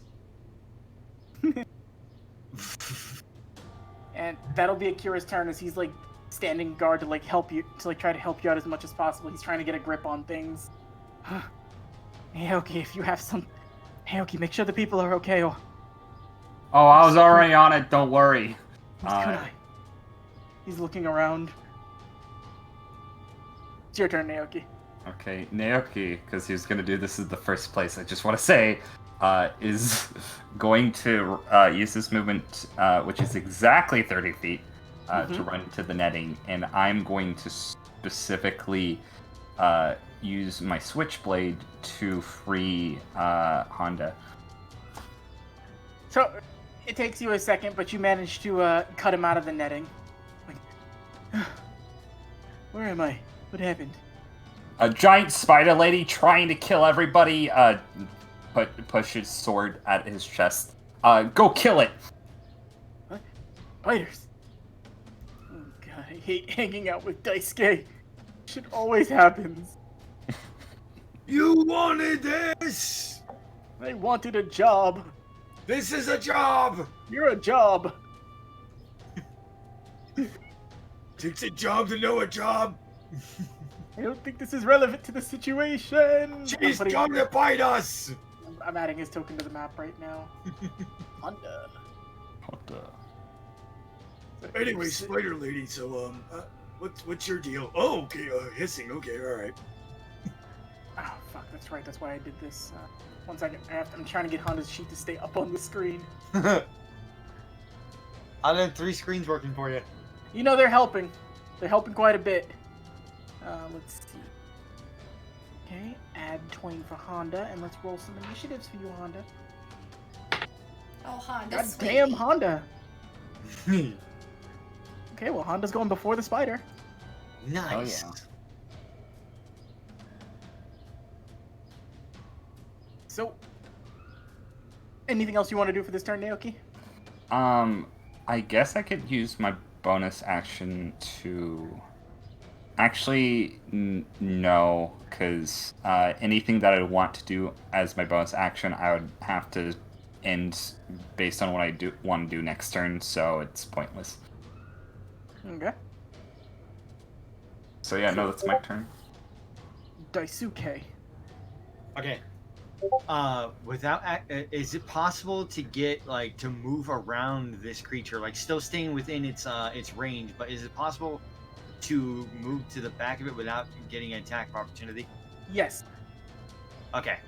And that'll be Akira's turn as he's like standing guard to like help you, to like try to help you out as much as possible. He's trying to get a grip on things. Hey, okay, if you have some... Hey, okay, make sure the people are okay. Oh, Oh, I was already on it. Don't worry. Kunai. He's looking around. It's your turn, Naoki. Okay, Naoki, because he was going to do this in the first place, I just want to say, is going to use this movement, which is exactly 30 feet, to run to the netting, and I'm going to specifically use my switchblade to free Honda. So, it takes you a second, but you manage to cut him out of the netting. Like, where am I? What happened? A giant spider lady trying to kill everybody, push his sword at his chest. Go kill it! What? Spiders? Oh god, I hate hanging out with Daisuke. Shit always happens. You wanted this! I wanted a job. This is a job! You're a job. Takes a job to know a job. I don't think this is relevant to the situation. She's come to bite us! I'm adding his token to the map right now. Honda. Anyway, Spider Lady, so, what's your deal? Oh, okay, hissing, okay, alright. Oh, fuck, that's right, that's why I did this. 1 second, I'm trying to get Honda's sheet to stay up on the screen. I have 3 screens working for you. You know, they're helping. They're helping quite a bit. Let's see. Okay, add 20 for Honda, and let's roll some initiatives for you, Honda. Oh, Honda. God damn, Honda! Okay, well, Honda's going before the spider. Nice. Oh, yeah. So, anything else you want to do for this turn, Naoki? I guess I could use my bonus action to... Actually, no, because anything that I want to do as my bonus action, I would have to end based on what I want to do next turn, so it's pointless. Okay. So yeah, no, that's my turn. Daisuke. Okay. Is it possible to get like to move around this creature, like still staying within its range, but is it possible to move to the back of it without getting an attack of opportunity? Yes. Okay.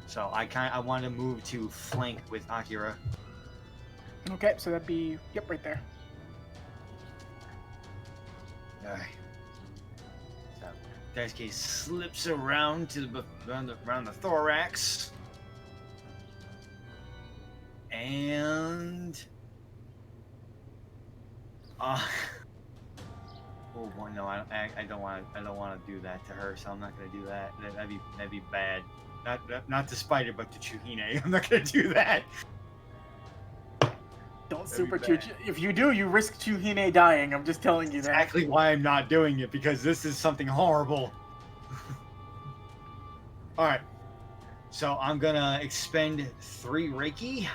So I want to move to flank with Akira. Okay, so that'd be, yep, right there. Alright. So Daisuke slips around to around the thorax. And oh boy, no, I don't want to do that to her, so I'm not gonna do that. That'd be bad. Not to Spider, but to Chuhine. I'm not gonna do that. Don't That'd super be Chu. bad. If you do, you risk Chuhine dying. I'm just telling you that. Exactly why I'm not doing it, because this is something horrible. Alright. So I'm gonna expend 3 Reiki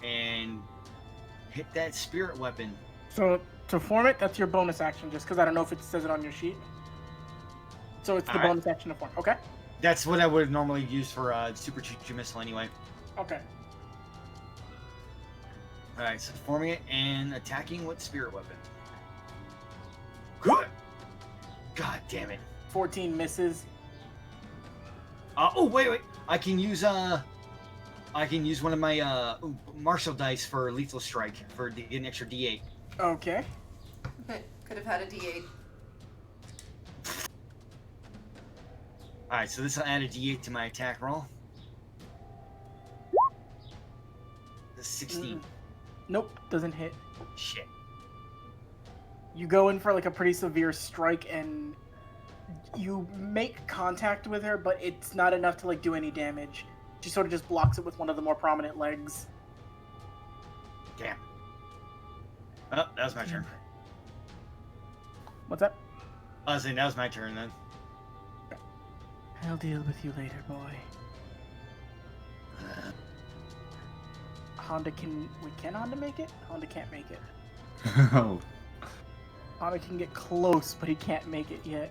and hit that spirit weapon. So to form it, that's your bonus action, just because I don't know if it says it on your sheet. So it's the Alright. bonus action to form. Okay? That's what I would normally use for Super Chuchu Missile anyway. Okay. Alright, so forming it and attacking with spirit weapon. God damn it. 14 misses. Oh wait. I can use one of my martial dice for lethal strike for get an extra D8. Okay. Could have had a D8. Alright, so this will add a D8 to my attack roll. The 16. Nope, doesn't hit. Shit. You go in for like a pretty severe strike and you make contact with her, but it's not enough to like do any damage. She sort of just blocks it with one of the more prominent legs. Damn. Oh, that was my turn. What's that? I was saying that was my turn then. I'll deal with you later, boy. Honda can... Wait, can Honda make it? Honda can't make it. Oh. Honda can get close, but he can't make it yet.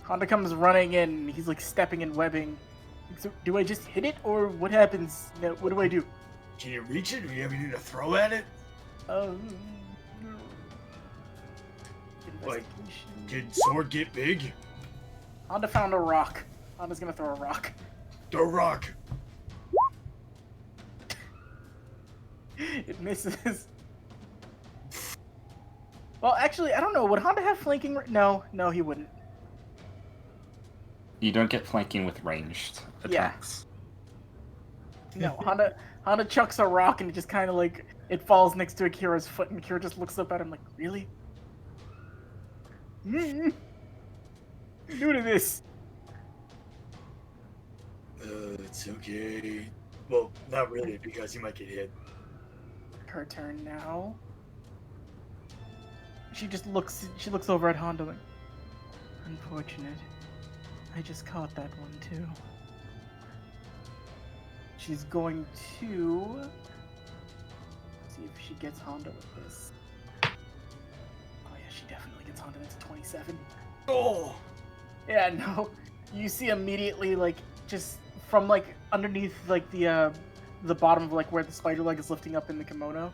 Honda comes running in, and he's like stepping and webbing. So, do I just hit it, or what happens? No, what do I do? Can you reach it? Do you have anything to throw at it? Like, Investigation. did sword get big? Honda found a rock. Honda's gonna throw a rock. The rock. It misses. Well, actually, I don't know. Would Honda have flanking? No, he wouldn't. You don't get flanking with ranged Yeah. attacks. No, Honda chucks a rock and it just kind of like it falls next to Akira's foot, and Akira just looks up at him like, "Really? New to this." It's okay. Well, not really, because you might get hit. Her turn now. She looks over at Honda like, "Unfortunate. I just caught that one too." She's going to see if she gets Honda with this. Oh yeah, she definitely gets Honda. That's 27. Oh! Yeah, no. You see immediately, like, just from like underneath like the bottom of like where the spider leg is lifting up in the kimono,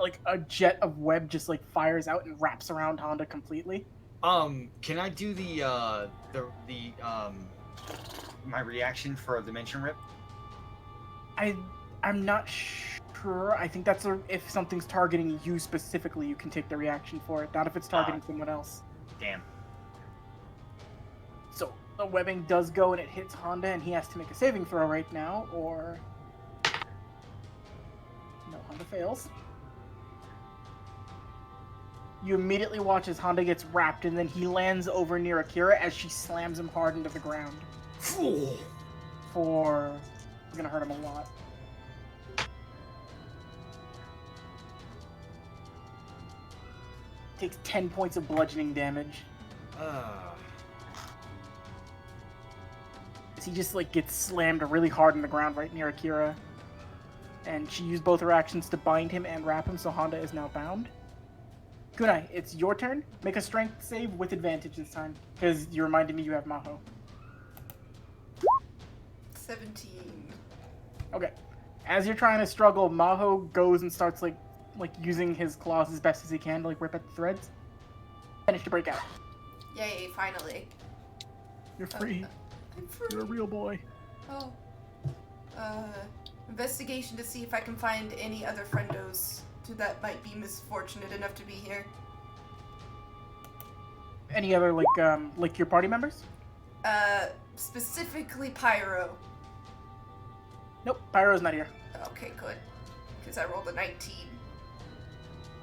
like a jet of web just like fires out and wraps around Honda completely. Can I do the my reaction for a dimension rip? I'm not sure. I think that's if something's targeting you specifically, you can take the reaction for it. Not if it's targeting someone else. Damn. So the webbing does go and it hits Honda, and he has to make a saving throw right now, or no, Honda fails. You immediately watch as Honda gets wrapped, and then he lands over near Akira as she slams him hard into the ground. Fool! It's gonna hurt him a lot. Takes 10 points of bludgeoning damage. As he just like gets slammed really hard in the ground right near Akira. And she used both her actions to bind him and wrap him, so Honda is now bound. Kunai, it's your turn. Make a strength save with advantage this time, because you reminded me you have Maho. 17. Okay. As you're trying to struggle, Maho goes and starts like using his claws as best as he can to like rip at the threads. Manage to break out. Yay, finally. You're free. I'm free. You're a real boy. Oh. Investigation to see if I can find any other friendos that might be misfortunate enough to be here. Any other like your party members? Specifically Pyro. Nope, Pyro's not here. Okay, good. Because I rolled a 19.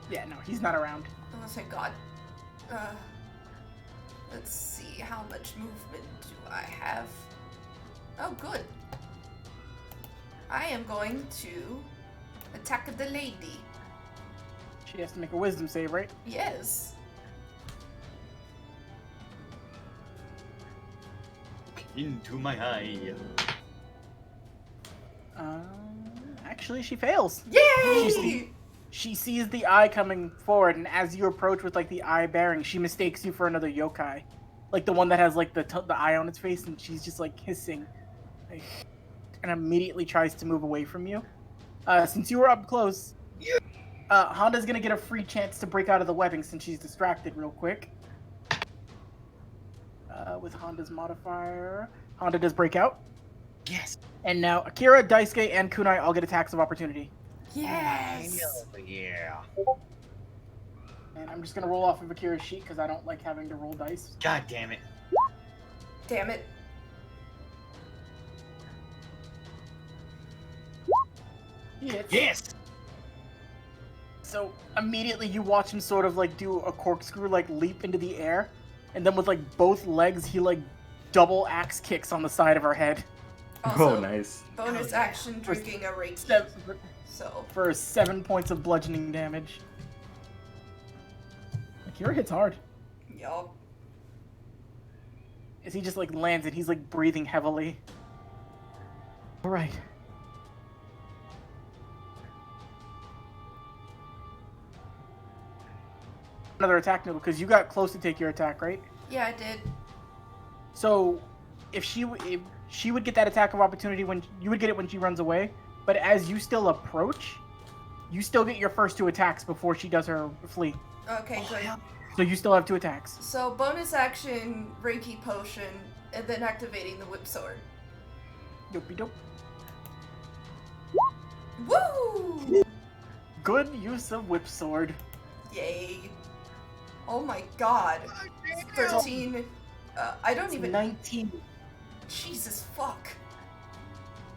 Yeah, no, he's not around. Oh, thank God. Let's see, how much movement do I have? Oh, good. I am going to attack the lady. She has to make a wisdom save, right? Yes. Into my eye. Actually, she fails. Yay! She sees the eye coming forward, and as you approach with like the eye bearing, she mistakes you for another yokai, like the one that has like the eye on its face, and she's just like hissing, like, and immediately tries to move away from you. Since you were up close, Honda's gonna get a free chance to break out of the webbing since she's distracted real quick. With Honda's modifier, Honda does break out. Yes. And now Akira, Daisuke, and Kunai all get attacks of opportunity. Yes! Yeah. And I'm just gonna roll off of Akira's sheet because I don't like having to roll dice. God damn it. Damn it. He hits. Yes! So immediately you watch him sort of like do a corkscrew like leap into the air, and then with like both legs he like double axe kicks on the side of her head. Also, Oh, nice. bonus action drinking a Reiki. So. For 7 points of bludgeoning damage. Akira hits hard. Yup. As he just like lands and he's like breathing heavily. Alright. Another attack, no, because you got close to take your attack, right? Yeah, I did. So, if she would get that attack of opportunity when you would get it when she runs away, but as you still approach, you still get your first 2 attacks before she does her flee. Okay, good. So you still have 2 attacks. So bonus action, Reiki potion, and then activating the whip sword. Dopey dope. Woo! Good use of whip sword. Yay. Oh my god. 13. I don't even. 19. Jesus fuck.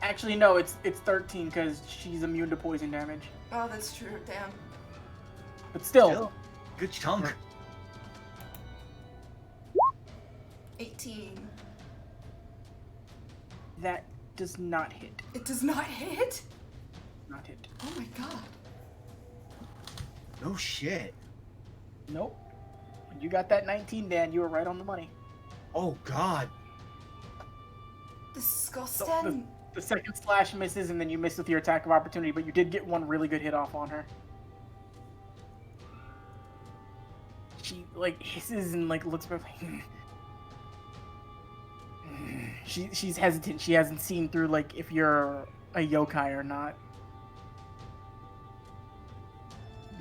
Actually, no, it's 13 because she's immune to poison damage. Oh, that's true. Damn. But still. Good chunk. 18. That does not hit. It does not hit? Not hit. Oh my god. No shit. Nope. When you got that 19, Dan, you were right on the money. Oh god. Disgusting. The second slash misses, and then you miss with your attack of opportunity, but you did get one really good hit off on her. She, like, hisses and, like, looks back like... She's hesitant. She hasn't seen through, like, if you're a yokai or not.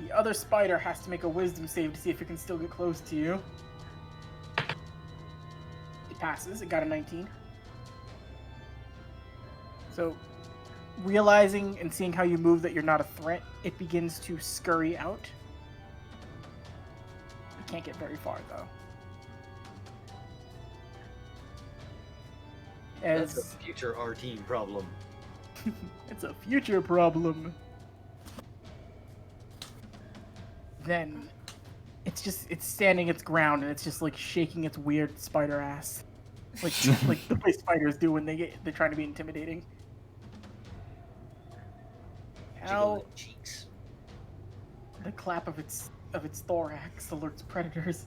The other spider has to make a wisdom save to see if it can still get close to you. It passes. It got a 19. So, realizing and seeing how you move that you're not a threat, it begins to scurry out. It can't get very far, though. That's a future our team problem. It's a future problem. Then it's standing its ground and it's just like shaking its weird spider ass, like like the way spiders do when they're trying to be intimidating. Now Cheeks. the clap of its thorax alerts predators.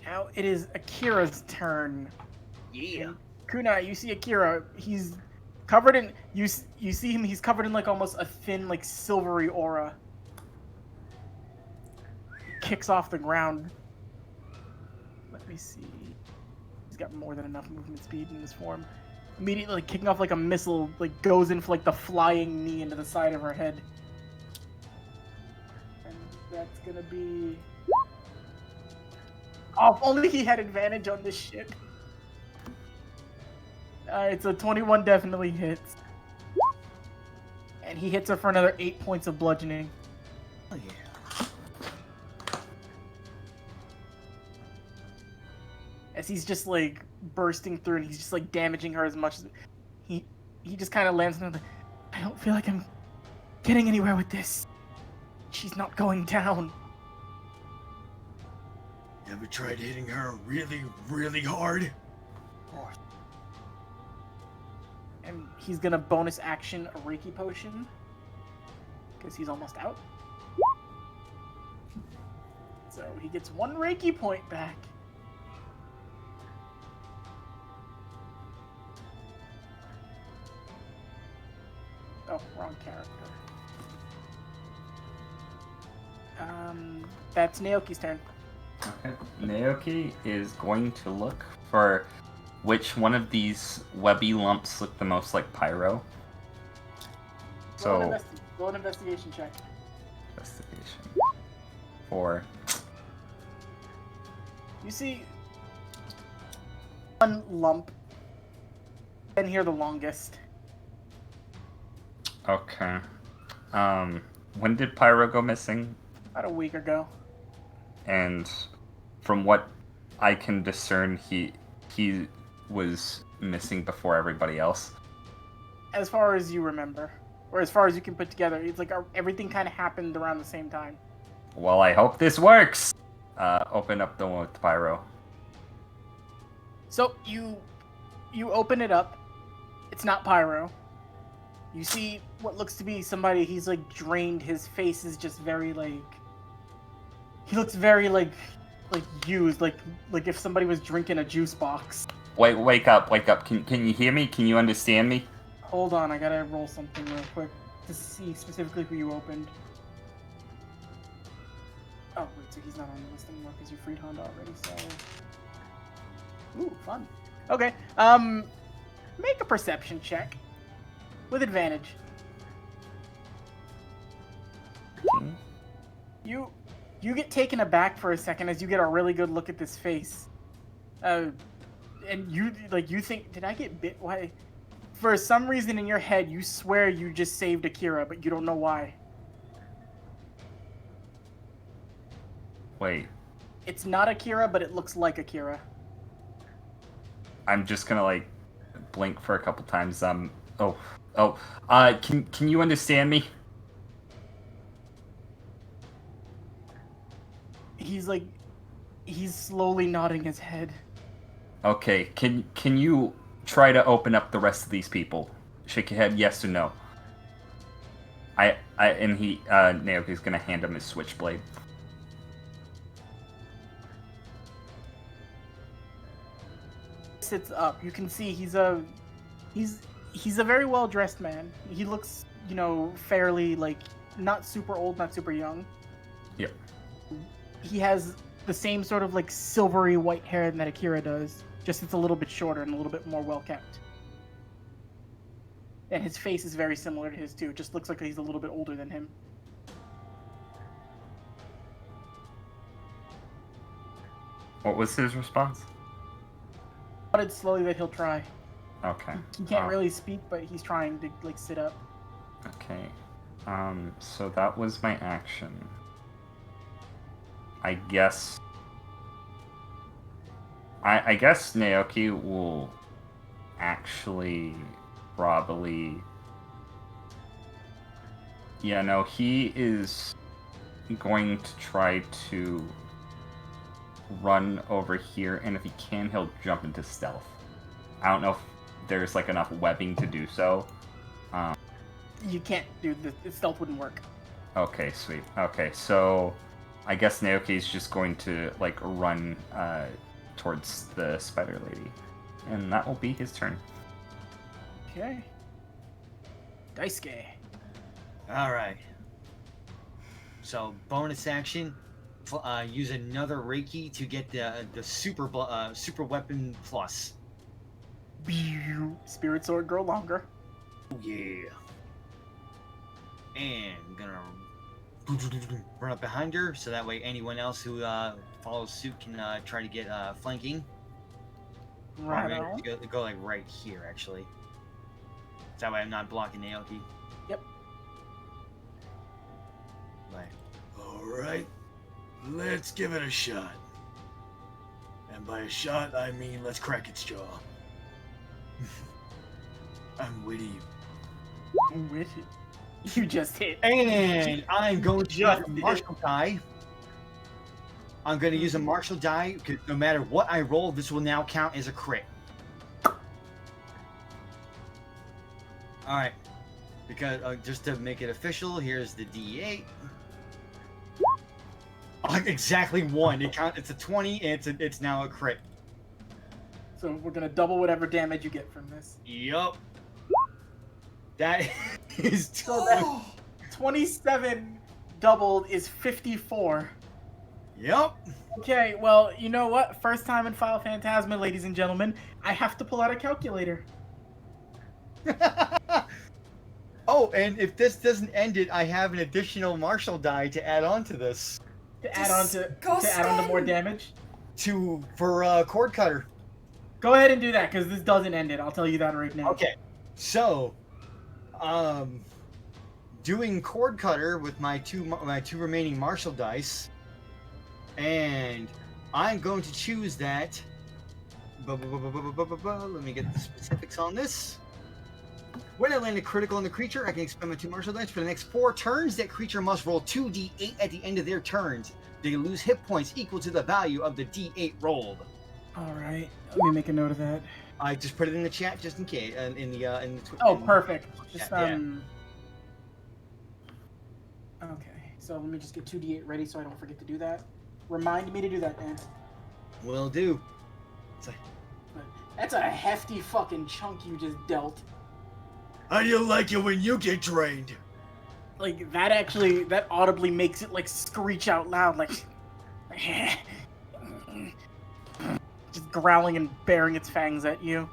Now it is Akira's turn. Yeah. And Kunai, you see Akira. He's covered in you see him. He's covered in like almost a thin like silvery aura. Kicks off the ground. Let me see. He's got more than enough movement speed in this form. Immediately like, kicking off like a missile, like goes in for like the flying knee into the side of her head. And that's gonna be. Oh, if only he had advantage on this shit. Alright, so 21 definitely hits. And he hits her for another 8 points of bludgeoning. Oh yeah. As he's just like bursting through and he's just like damaging her as much as he just kind of lands on the I don't feel like I'm getting anywhere with this. She's not going down. You ever tried hitting her really, really hard? And he's gonna bonus action a Reiki potion because he's almost out. So he gets 1 Reiki point back. Oh, wrong character. That's Naoki's turn. Okay. Naoki is going to look for which one of these webby lumps look the most like pyro. So, Roll an investigation check. investigation. 4. You see one lump. Been here the longest. Okay. When did pyro go missing? About a week ago. And from what I can discern, he was missing before everybody else. As far as you remember. Or as far as you can put together. It's like everything kind of happened around the same time. Well, I hope this works. Open up the one with pyro. So you you open it up. It's not Pyro. You see what looks to be somebody. He's like drained. His face is just very like. He looks very like used, like if somebody was drinking a juice box. Wake up. Can you hear me? Can you understand me? Hold on, I gotta roll something real quick to see specifically who you opened. Oh wait, so he's not on the list anymore because you freed Honda already. So, ooh, fun. Okay, make a perception check with advantage. You get taken aback for a second as you get a really good look at this face. And you think, did I get bit? Why? For some reason in your head, you swear you just saved Akira, but you don't know why. Wait. It's not Akira, but it looks like Akira. I'm just gonna like blink for a couple times. Can you understand me? He's slowly nodding his head. Okay, can you try to open up the rest of these people? Shake your head, yes or no. Naoki's gonna hand him his switchblade. Sits up. You can see he's a very well dressed man. He looks, fairly like not super old, not super young. Yep. He has the same sort of like silvery white hair that Akira does, just it's a little bit shorter and a little bit more well kept. And his face is very similar to his too. It just looks like he's a little bit older than him. What was his response? Nodded slowly that he'll try. Okay. He can't really speak, but he's trying to like sit up. Okay. So that was my action. I guess Naoki will actually probably... Yeah, no, he is going to try to run over here, and if he can, he'll jump into stealth. I don't know if there's like enough webbing to do so. You can't do the stealth wouldn't work. Okay, sweet. Okay, so I guess Naoki's just going to like run towards the spider lady, and that will be his turn. Okay. Daisuke. All right. So bonus action, use another Reiki to get the super weapon plus. Spirit sword grow longer. Oh yeah. And I'm gonna run up behind her, so that way anyone else who follows suit can try to get flanking. Right I'm on. gonna go like right here, actually. So that way I'm not blocking Naoki. Yep. Right. Alright, let's give it a shot. And by a shot, I mean let's crack its jaw. I'm witty. With it. You just hit. And I'm going to use Just a martial die. I'm going to use a martial die because no matter what I roll, this will now count as a crit. Alright. Because just to make it official, here's the D8. Exactly one. It's a 20 and it's now a crit. So we're gonna double whatever damage you get from this. Yup. That is So that 27 doubled is 54. Yup. Okay, well, you know what? First time in Final Phantasma, ladies and gentlemen, I have to pull out a calculator. Oh, and if this doesn't end it, I have an additional martial die to add on to this. To add on to more damage. For cord cutter. Go ahead and do that, because this doesn't end it. I'll tell you that right now. Okay, so, doing cord cutter with my two remaining martial dice, and I'm going to choose that. Let me get the specifics on this. When I land a critical on the creature, I can expend my 2 martial dice. For the next 4 turns, that creature must roll 2d8 at the end of their turns. They lose hit points equal to the value of the d8 rolled. All right. Let me make a note of that. I just put it in the chat just in case. Oh, perfect. Just Yeah. Okay. So let me just get 2d8 ready so I don't forget to do that. Remind me to do that, Dan. Will do. That's a hefty fucking chunk you just dealt. How do you like it when you get drained? Like that audibly makes it like screech out loud, like just growling and baring its fangs at you.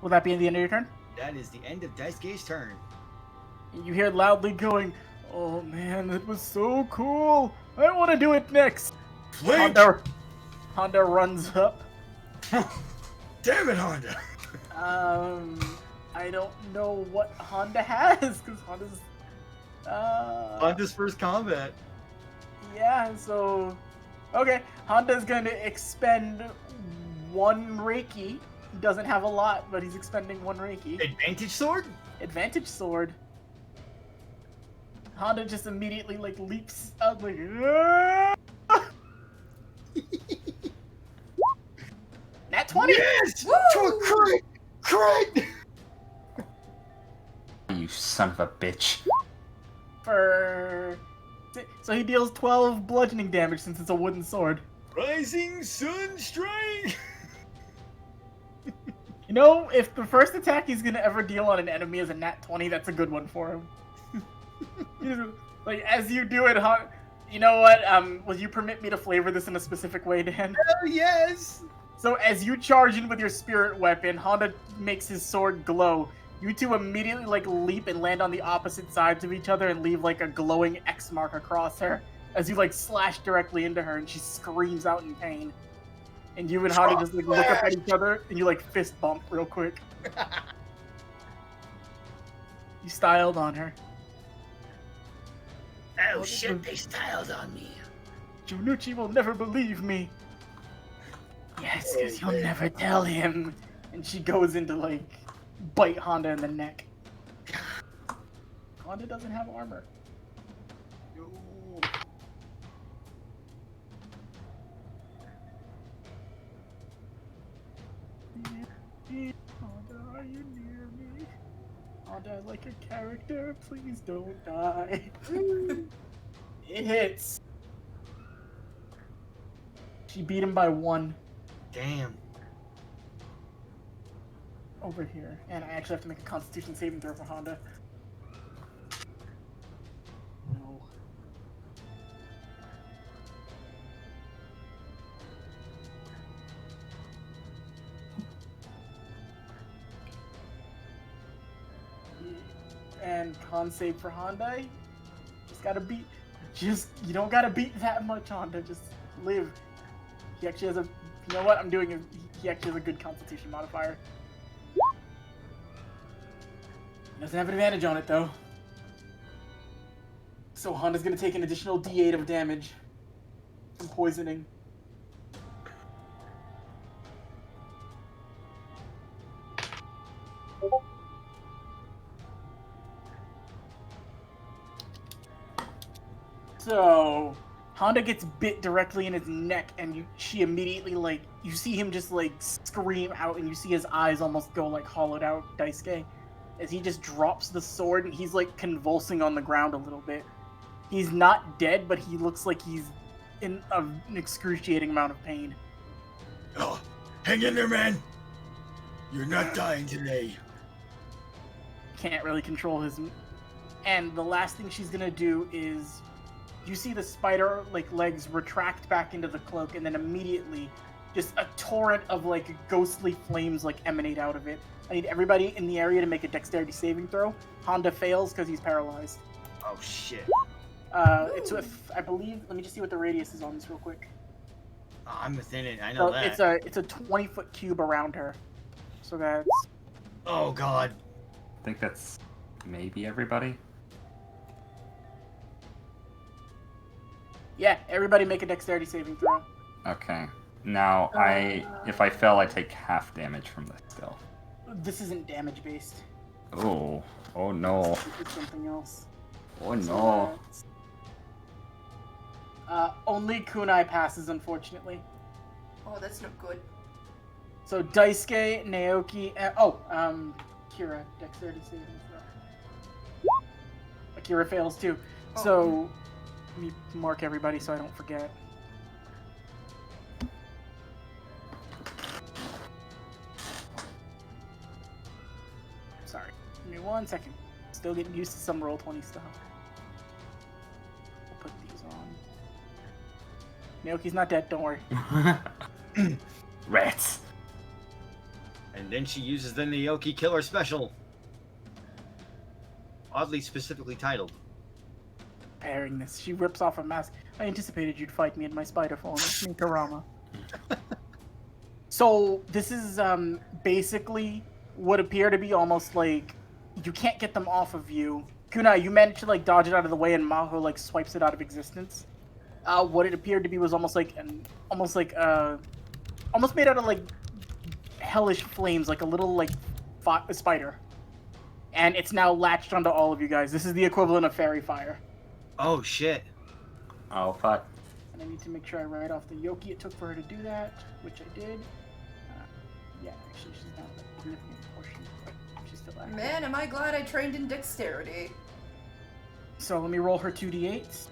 Will that be the end of your turn? That is the end of Daisuke's turn. You hear loudly going, "Oh man, that was so cool! I want to do it next." Flink! Honda runs up. Damn it, Honda! I don't know what Honda has because Honda's. Honda's first combat. Yeah, so. Okay, Honda's going to expend 1 Reiki. He doesn't have a lot, but he's expending 1 Reiki. Advantage sword? Advantage sword. Honda just immediately like leaps up like. "Ah!" Nat 20. Yes! Woo! To a crit! Crit! You son of a bitch. So he deals 12 bludgeoning damage since it's a wooden sword. Rising Sun Strike! You know, if the first attack he's gonna ever deal on an enemy is a nat 20, that's a good one for him. Like, as you do it, you know what? Will you permit me to flavor this in a specific way, Dan? Oh, yes! So as you charge in with your spirit weapon, Honda makes his sword glow. You two immediately like leap and land on the opposite sides of each other and leave like a glowing X mark across her as you like slash directly into her and she screams out in pain. And you and Honda just like look up at each other and you like fist bump real quick. You styled on her. Oh shit, they styled on me. Junichi will never believe me. Yes, because you'll never tell him. And she goes into like bite Honda in the neck. Honda doesn't have armor. Honda, are you near me? Honda, like a character, please don't die. It hits. She beat him by 1. Damn. Over here. And I actually have to make a Constitution saving throw for Honda. No. And con save for Honda. You don't gotta beat that much, Honda. Just live. He actually has you know what I'm doing is, he actually has a good Constitution modifier. Doesn't have an advantage on it though. So Honda's gonna take an additional D8 of damage from poisoning. So Honda gets bit directly in his neck, and she immediately you see him just scream out, and you see his eyes almost go hollowed out, Daisuke, as he just drops the sword, and he's convulsing on the ground a little bit. He's not dead, but he looks like he's in an excruciating amount of pain. Oh, hang in there, man. You're not dying today. Can't really control his. And the last thing she's gonna do is, you see the spider legs retract back into the cloak, and then immediately just a torrent of ghostly flames emanate out of it. I need everybody in the area to make a dexterity saving throw. Honda fails because he's paralyzed. Oh shit. It's with, I believe, let me just see what the radius is on this real quick. Oh, I'm within it. I know that. It's a 20-foot cube around her. So that's... Oh god. I think that's maybe everybody. Yeah, everybody make a dexterity saving throw. Okay. Now, if I fail, I take half damage from this still. This isn't damage based. Oh. Oh no. It's something else. Oh So no. Only Kunai passes, unfortunately. Oh, that's not good. So Daisuke, Naoki, Kira, dexterity saving throw. Akira fails too. Oh. So let me mark everybody so I don't forget. Sorry, give me 1 second. Still getting used to some Roll20 stuff. I'll put these on. Naoki's not dead, don't worry. Rats. And then she uses the Naoki Killer Special. Oddly specifically titled. Pairing this. She rips off a mask. I anticipated you'd fight me in my spider form. It's me, Karama. So this is basically what appear to be almost like you can't get them off of you. Kunai, you managed to like dodge it out of the way, and Maho like swipes it out of existence. What it appeared to be was almost made out of like hellish flames, like a little like spider, and it's now latched onto all of you guys. This is the equivalent of fairy fire. Oh shit. Oh fuck. And I need to make sure I write off the yoki it took for her to do that, which I did. Yeah, actually, she's not a significant portion, but she's still active. Man, am I glad I trained in dexterity. So let me roll her 2d8s.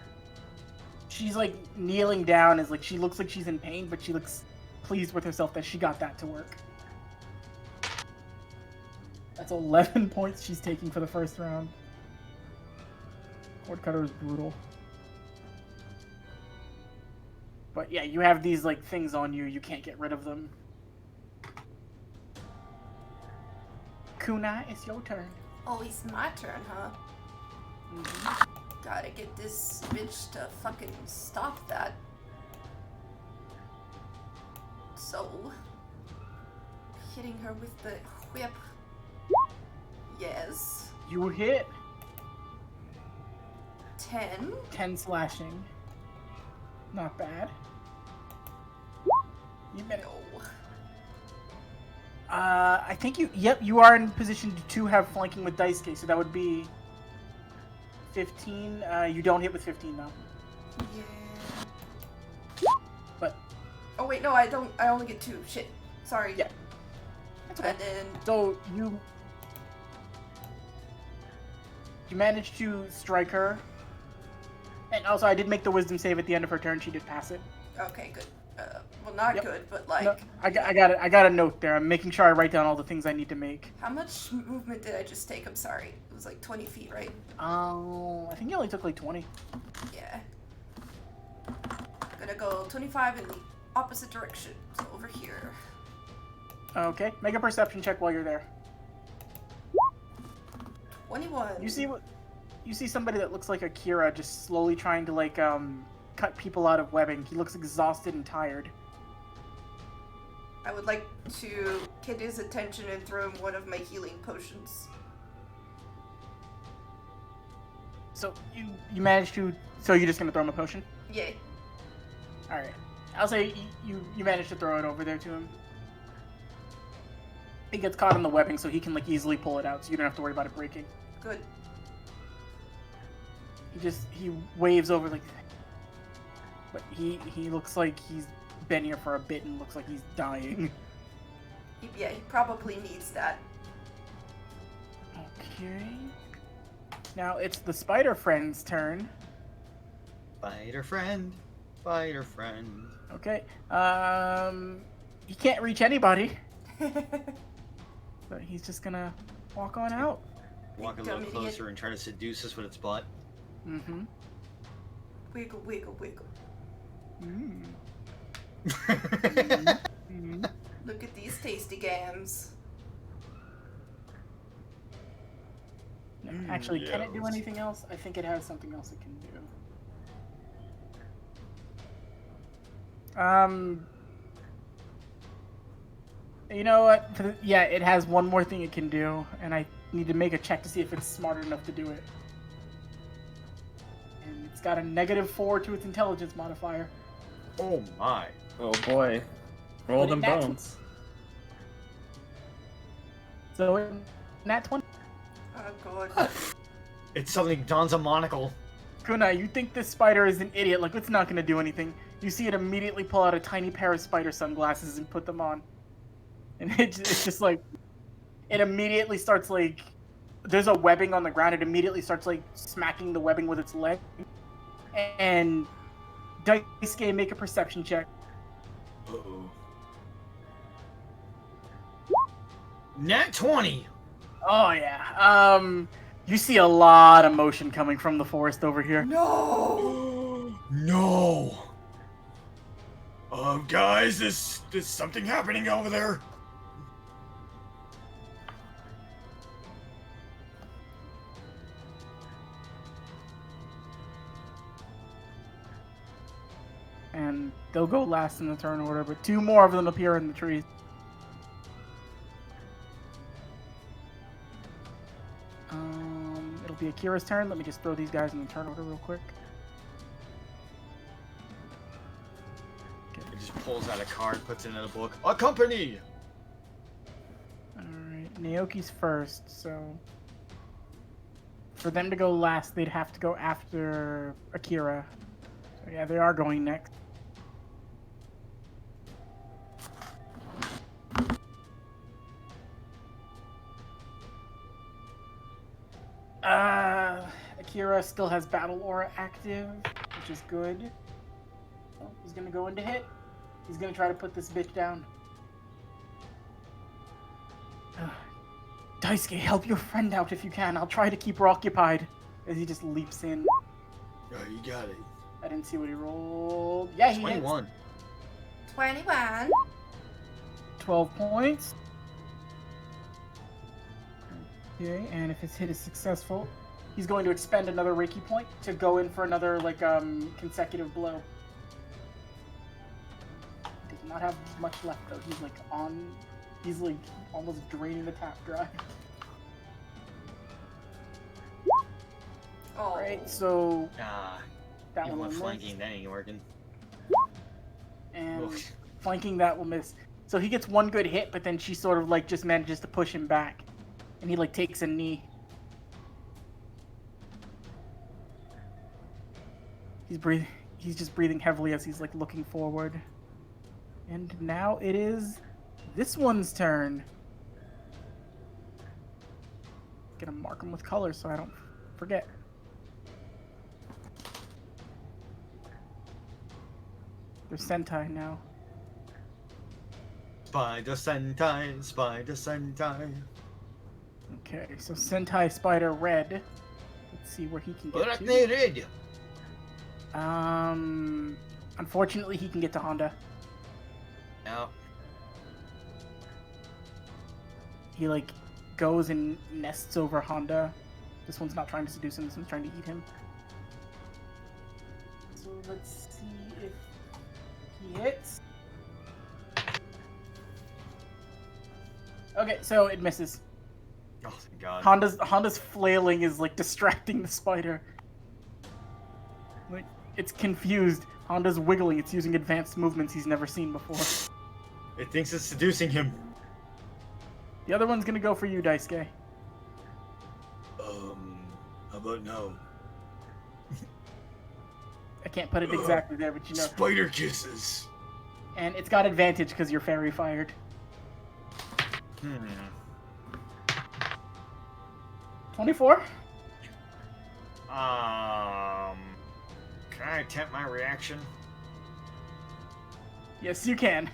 She's like kneeling down, as like she looks like she's in pain, but she looks pleased with herself that she got that to work. That's 11 points she's taking for the first round. Woodcutter is brutal. But yeah, you have these like things on you, you can't get rid of them. Kunai, it's your turn. Oh, it's my turn, huh? Mm-hmm. Gotta get this bitch to fucking stop that. So, hitting her with the whip. Yes. You hit 10. 10 slashing. Not bad. You meant No. I think you are in position to have flanking with Daisuke, so that would be 15. You don't hit with 15 though. Yeah. But Oh wait, no, I don't. I only get 2. Shit. Sorry. Yeah. That's okay. And then So you managed to strike her. And also I did make the wisdom save at the end of her turn. She did pass it. okay, good. Well, not Yep. good, but like, No, I got it. I got a note there. I'm making sure I write down all the things I need to make. how much movement did I just take? I'm sorry. It was like 20 feet, right? I think you only took like 20. Yeah. Gonna go 25 in the opposite direction. So over here. Okay, make a perception check while you're there. 21. You see somebody that looks like Akira just slowly trying to like cut people out of webbing. He looks exhausted and tired. I would like to get his attention and throw him one of my healing potions. So you managed to. So you're just gonna throw him a potion? Yay. All right. I'll say you managed to throw it over there to him. He gets caught in the webbing, so he can like easily pull it out, so you don't have to worry about it breaking. Good. He waves over like, but he looks like he's been here for a bit and looks like he's dying. Yeah, he probably needs that. Okay. Now it's the spider friend's turn. Spider friend. Spider friend. Okay. He can't reach anybody, but he's just gonna walk on out. Walk a Dumb little idiot. closer and try to seduce us with its butt. Mm-hmm. Wiggle, wiggle, wiggle. Mm. Mm-hmm. Look at these tasty gams. Actually, can it do anything else? I think it has something else it can do. You know what? Yeah, it has one more thing it can do, and I need to make a check to see if it's smart enough to do it. And it's got a -4 to its intelligence modifier. Oh my. Oh boy. Roll But them it nat- bones. So, nat 20. Oh god. It suddenly dons a monocle. Kunai, you think this spider is an idiot, like it's not gonna do anything. You see it immediately pull out a tiny pair of spider sunglasses and put them on. And it's just like, it immediately starts like, there's a webbing on the ground, it immediately starts like smacking the webbing with its leg. And Daisuke, make a perception check. Uh-oh. Nat 20. Oh yeah. You see a lot of motion coming from the forest over here. No! No! Guys, there's something happening over there. And they'll go last in the turn or whatever. 2 more of them appear in the trees. It'll be Akira's turn. Let me just throw these guys in the turn order real quick. He just pulls out a card, puts it in a book. A company. Alright, Naoki's first, so... For them to go last, they'd have to go after Akira. So yeah, they are going next. Akira still has Battle Aura active, which is good. Well, he's gonna go into hit. He's gonna try to put this bitch down. Daisuke, help your friend out if you can. I'll try to keep her occupied. As he just leaps in. Oh, you got it. I didn't see what he rolled. Yeah, he 21. hits. 21. 12 points. Okay, and if his hit is successful, he's going to expend another Reiki point to go in for another, like, consecutive blow. Does not have much left, though. He's, like, he's, like, almost draining the tap dry. Oh. Alright, so Ah, that even one with will flanking, miss. that ain't working. And Oof. flanking that will miss. So he gets one good hit, but then she sort of, like, just manages to push him back. And he, like, takes a knee. He's just breathing heavily as he's, like, looking forward. And now it is this one's turn. Gonna mark him with color so I don't forget. They're Sentai now. Spider Sentai, Spider Sentai. Okay, so Sentai Spider Red. Let's see where he can get to. Red. Unfortunately, he can get to Honda. No. He, like, goes and nests over Honda. This one's not trying to seduce him, this one's trying to eat him. So let's see if he hits. Okay, so it misses. Oh, thank God. Honda's flailing is, like, distracting the spider. Like, it's confused. Honda's wiggling, it's using advanced movements he's never seen before. It thinks it's seducing him. The other one's gonna go for you, Daisuke. How about now? I can't put it exactly there, but you know. Spider kisses. And it's got advantage because you're fairy fired. 24? Can I attempt my reaction? Yes, you can.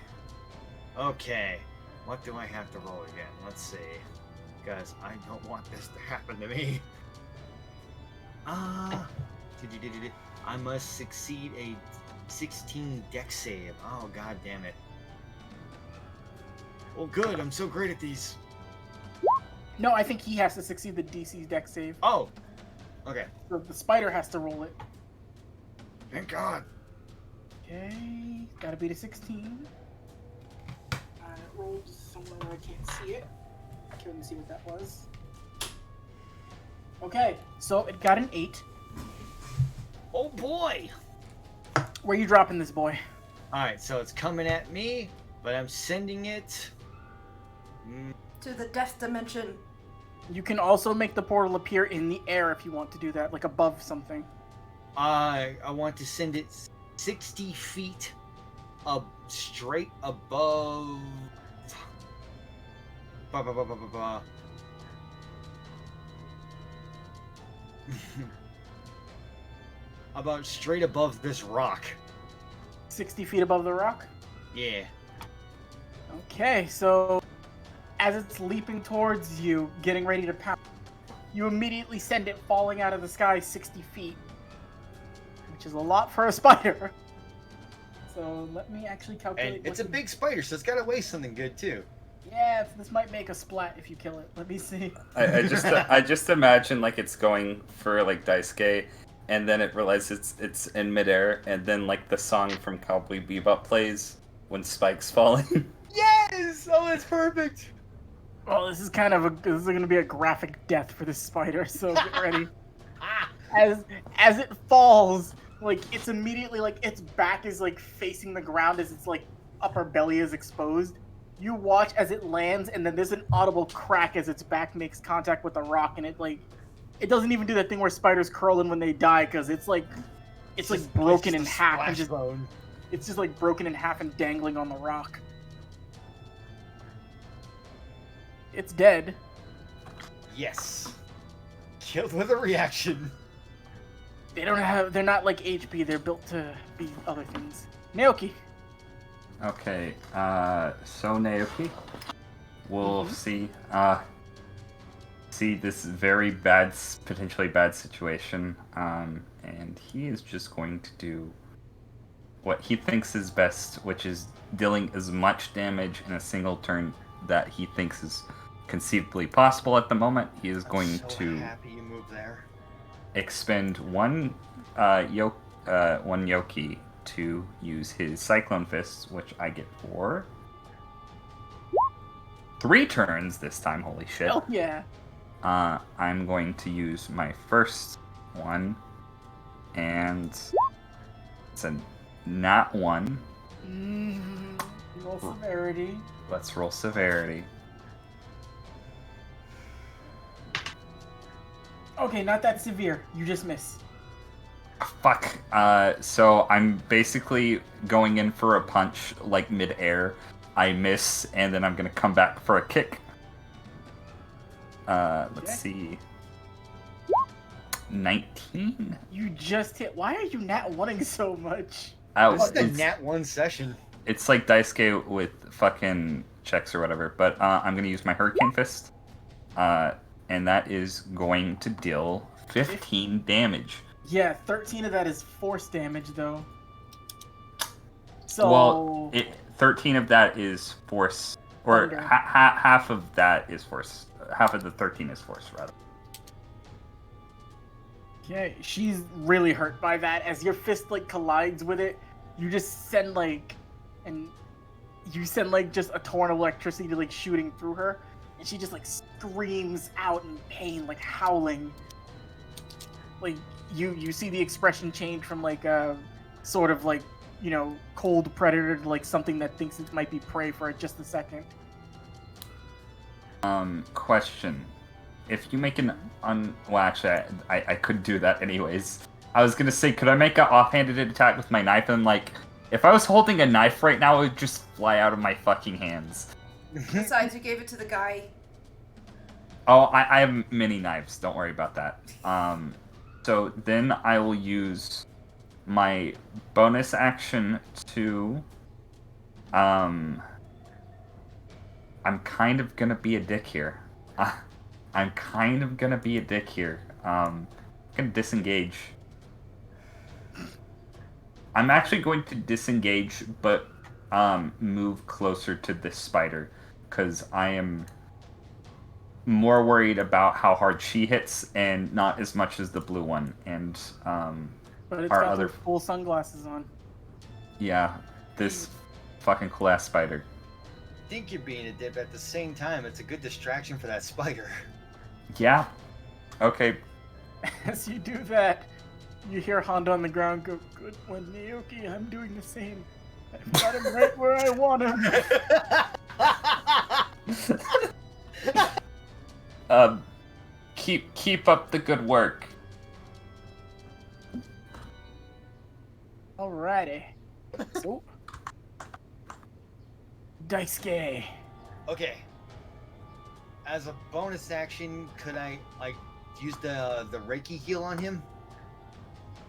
Okay. What do I have to roll again? Let's see. Because I don't want this to happen to me. I must succeed a 16 dex save. Oh, god damn it. Oh, good. I'm so great at these. No, I think he has to succeed the DC's dex save. Oh! Okay. So the spider has to roll it. Thank God. Okay, gotta beat a 16. It rolled somewhere where I can't see it. I couldn't see what that was. Okay, so it got an 8. Oh boy! Where you dropping this boy? Alright, so it's coming at me, but I'm sending it... To the death dimension. You can also make the portal appear in the air if you want to do that, like above something. I want to send it 60 feet up straight above. Ba, ba, ba, ba, ba, ba. About straight above this rock. 60 feet above the rock? Yeah. Okay, so as it's leaping towards you, getting ready to pounce, you immediately send it falling out of the sky 60 feet, which is a lot for a spider. So let me actually calculate. And it's a big spider, so it's gotta weigh something good too. Yeah, this might make a splat if you kill it. Let me see. I just imagine like it's going for like Daisuke, and then it realizes it's in midair, and then like the song from Cowboy Bebop plays when Spike's falling. Yes! Oh, that's perfect. Well, this is kind of this is going to be a graphic death for this spider. So get ready. As it falls, like it's immediately like its back is like facing the ground as its like upper belly is exposed. You watch as it lands, and then there's an audible crack as its back makes contact with the rock, and it doesn't even do that thing where spiders curl in when they die, because it's like broken in half and just bone. it's just like broken in half and dangling on the rock. It's dead. Yes. Killed with a reaction. They're not like HP, they're built to be other things. Naoki. Okay, so Naoki will see this very bad, potentially bad situation, and he is just going to do what he thinks is best, which is dealing as much damage in a single turn that he thinks is conceivably possible at the moment. He is going to happy you moved there. expend one Yoki to use his Cyclone Fists, which I get for 3 turns this time. Holy shit. Oh yeah. I'm going to use my first one, and it's a nat 1. Roll severity. Let's roll severity. Okay, not that severe. You just miss. Fuck. So I'm basically going in for a punch, like mid-air. I miss, and then I'm gonna come back for a kick. Let's see. 19? You just hit. Why are you nat oneing so much? This is the nat 1 session. It's like Daisuke with fucking checks or whatever, but I'm gonna use my Hurricane Fist. And that is going to deal 15 damage. Yeah, 13 of that is force damage, though. So... Well, 13 of that is force, or half of that is force. Half of the 13 is force, rather. Okay, she's really hurt by that. As your fist, like, collides with it, you just send, like... just a torrent of electricity, like, shooting through her. And she just, like, screams out in pain, like, howling. Like, you see the expression change from, like, a sort of, like, you know, cold predator to, like, something that thinks it might be prey for just a second. Question. If you make well, actually, I could do that anyways. I was gonna say, could I make an offhanded attack with my knife? And, like, if I was holding a knife right now, it would just fly out of my fucking hands. Besides, you gave it to the guy. Oh, I have many knives. Don't worry about that. So then I will use my bonus action to... I'm kind of gonna be a dick here. I'm gonna disengage. I'm actually going to disengage, but move closer to this spider, because I am more worried about how hard she hits and not as much as the blue one. And But it's our got other those full sunglasses on. yeah, this fucking cool ass spider. I think you're being a dip. At the same time, it's a good distraction for that spider. Yeah. Okay. As you do that, you hear Honda on the ground go, "Good one, Naoki. I'm doing the same. I've got him right where I want him." Keep up the good work. Alrighty. So, Daisuke. Okay. As a bonus action, could I like use the Reiki heal on him?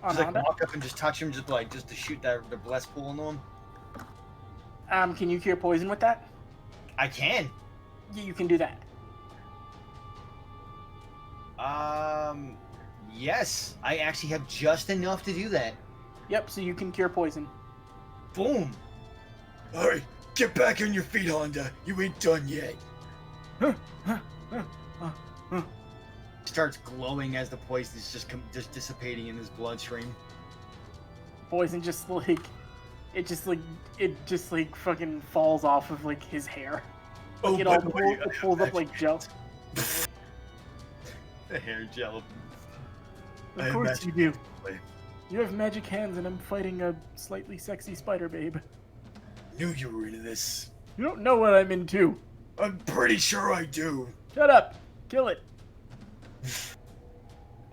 On Just like Honda? walk up and just touch him, just to shoot the bless pool into him. Can you cure poison with that? I can. Yeah, you can do that. Yes, I actually have just enough to do that. Yep, so you can cure poison. Boom. Alright, get back on your feet, Honda. You ain't done yet. Starts glowing as the poison is just dissipating in his bloodstream. Poison just like it just fucking falls off of like his hair. Like, it all pulls up like gel. The hair gel. Of course you do. You have magic hands and I'm fighting a slightly sexy spider babe. Knew you were into this. You don't know what I'm into. I'm pretty sure I do. Shut up. Kill it.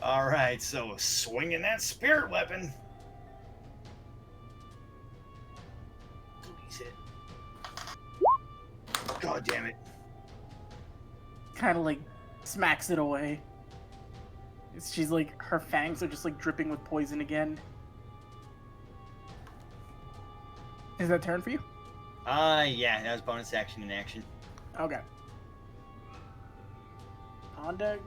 Alright, so swinging that spirit weapon. Please hit. God damn it. Kind of like smacks it away. She's like, her fangs are just like dripping with poison again. Is that turn for you? Yeah, that was bonus action in action. Okay. Honda.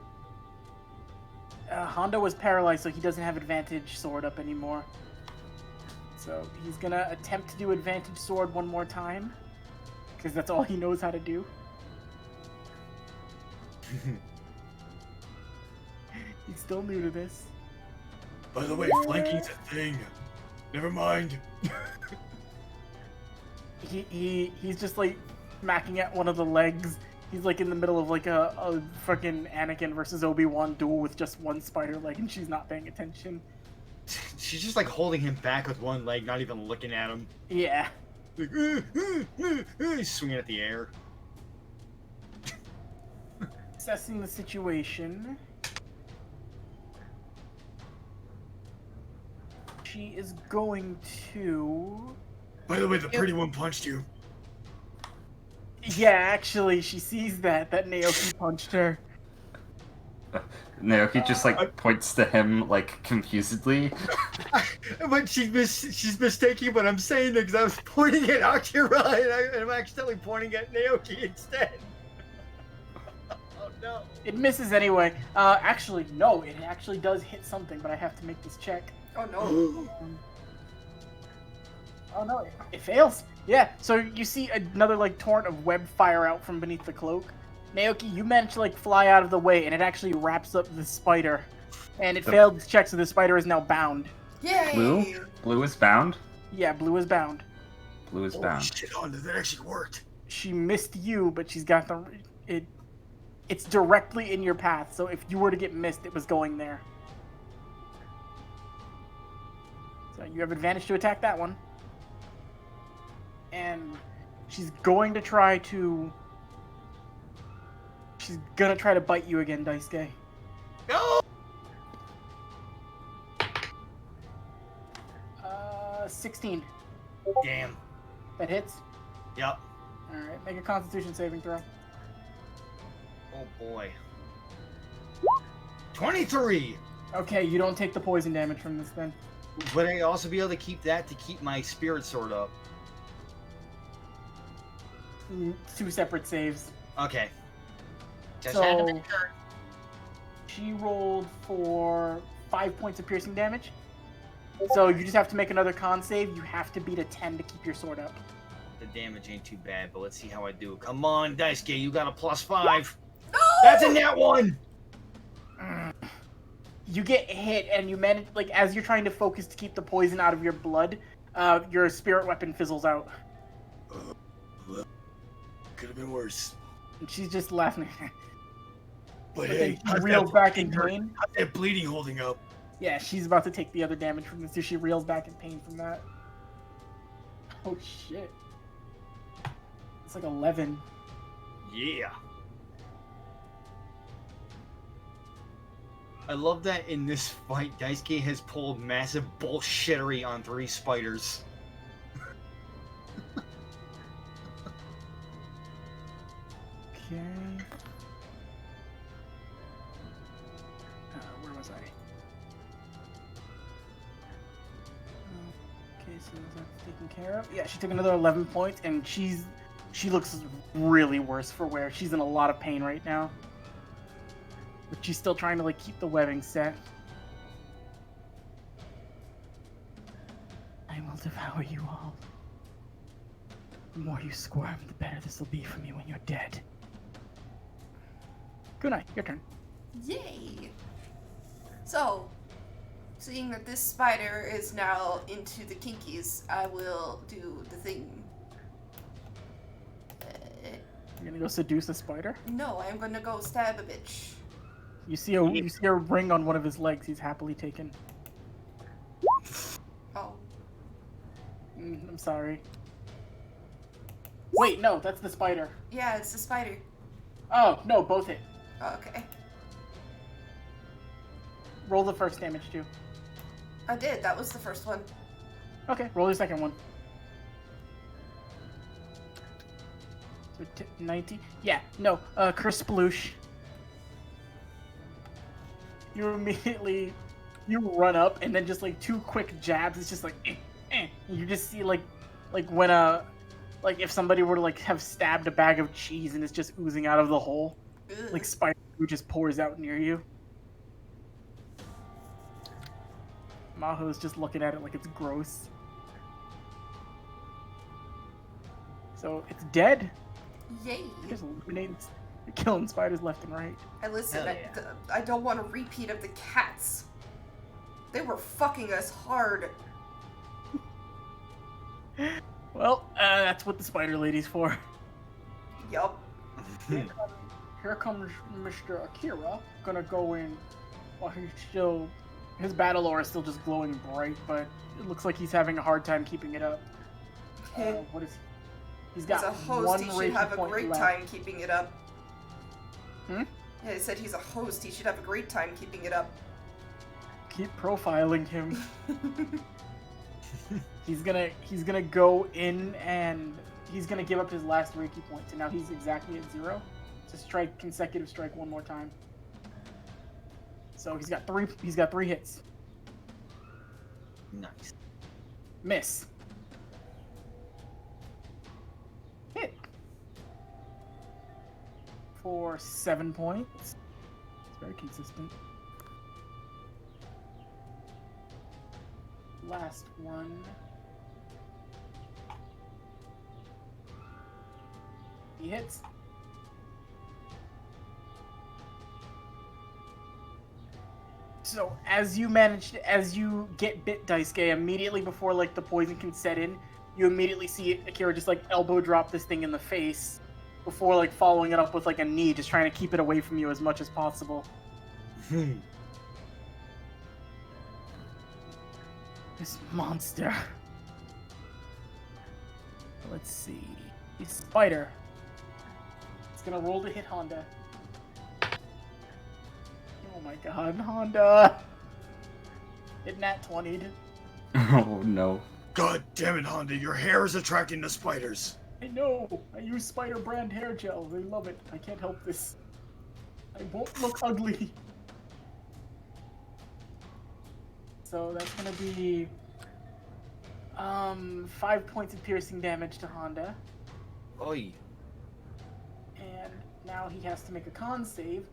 Honda was paralyzed, so he doesn't have advantage sword up anymore. So he's gonna attempt to do advantage sword one more time, because that's all he knows how to do. He's still new to this. By the way, flanking's a thing. Never mind. He's just like smacking at one of the legs. He's like in the middle of like a fucking Anakin versus Obi-Wan duel with just one spider leg, and she's not paying attention. She's just like holding him back with one leg, not even looking at him. Yeah. Like, he's swinging at the air. Assessing the situation. She is going to... By the way, the pretty one punched you. Yeah, actually, she sees that Naoki punched her. Naoki just like points to him like confusedly. But she's mistaking what I'm saying because I was pointing at Akira and I'm accidentally pointing at Naoki instead. Oh no. It misses anyway. Actually, no, it actually does hit something, but I have to make this check. Oh no. Oh no, it fails. Yeah, so you see another like torrent of web fire out from beneath the cloak. Naoki, you managed to like fly out of the way, and it actually wraps up the spider. And it failed its check, so the spider is now bound. Yay! Blue is bound. Yeah, Blue is bound. Blue is Holy bound. shit, Honda, that actually worked. She missed you, but she's got it's directly in your path, so if you were to get missed, it was going there. So you have advantage to attack that one. And she's going to try to... She's gonna try to bite you again, Daisuke. No! 16. Damn. That hits? Yep. Alright, make a constitution saving throw. Oh boy. 23! Okay, you don't take the poison damage from this then. Would I also be able to keep that to keep my spirit sword up? 2 separate saves. Okay. Just had to So, make sure. she rolled for 5 points of piercing damage. So you just have to make another con save. You have to beat a 10 to keep your sword up. The damage ain't too bad, but let's see how I do. Come on, Daisuke, you got a +5. No! That's a nat 1! You get hit, and you manage, like, as you're trying to focus to keep the poison out of your blood, your spirit weapon fizzles out. Well, could have been worse. And she's just laughing. But But hey, then she how's reels that back in bleeding pain. how's that bleeding holding up? Yeah, she's about to take the other damage from this, so she reels back in pain from that. Oh shit. It's like 11. Yeah. I love that in this fight, Daisuke has pulled massive bullshittery on 3 spiders. Okay. Where was I? Okay, so that's taken care of. Yeah, she took another 11 points, and she looks really worse for wear. She's in a lot of pain right now. But she's still trying to like keep the webbing set. I will devour you all. The more you squirm, the better this will be for me when you're dead. Kunai, your turn. Yay! So, seeing that this spider is now into the kinkies, I will do the thing. You're gonna go seduce a spider? No, I'm gonna go stab a bitch. You see a ring on one of his legs. He's happily taken. Oh. I'm sorry. Wait, no, that's the spider. Yeah, it's the spider. Oh, no, both hit. Oh, okay. Roll the first damage too. I did, that was the first one. Okay, roll the second one. So 90. Yeah, no, curse sploosh. You immediately, you run up and then just like 2 quick jabs. It's just like, You just see like when like if somebody were to like have stabbed a bag of cheese and it's just oozing out of the hole, Ugh. like spider glue just pours out near you. Maho's just looking at it like it's gross. So it's dead. Yay! You're just eliminating, you're killing spiders left and right. And listen, Hell yeah. I don't want a repeat of the cats. They were fucking us hard. Well, that's what the spider lady's for. Yup. Here comes Mr. Akira. Gonna go in while he's still. His battle aura is still just glowing bright, but it looks like he's having a hard time keeping it up. What is he? He's got As a host, one he should rage have a point great left. time keeping it up. Hmm? Yeah, I said he's a host, he should have a great time keeping it up. Keep profiling him. He's gonna go in and he's gonna give up his last Reiki point, so now he's exactly at 0. So strike consecutive strike one more time. So he's got 3 hits. Nice. Miss. Hit. For 7 points. It's very consistent. Last one. He hits. So as you get bit, Daisuke, immediately before like the poison can set in, you immediately see Akira just like elbow drop this thing in the face before like following it up with like a knee, just trying to keep it away from you as much as possible. This monster. Let's see. He's spider. It's gonna roll to hit Honda. Oh my god, Honda! It nat 20'd. Oh no. God damn it, Honda, your hair is attracting the spiders. I know! I use spider brand hair gel. They love it. I can't help this. I won't look ugly. So that's gonna be 5 points of piercing damage to Honda. Oi. And now he has to make a con save.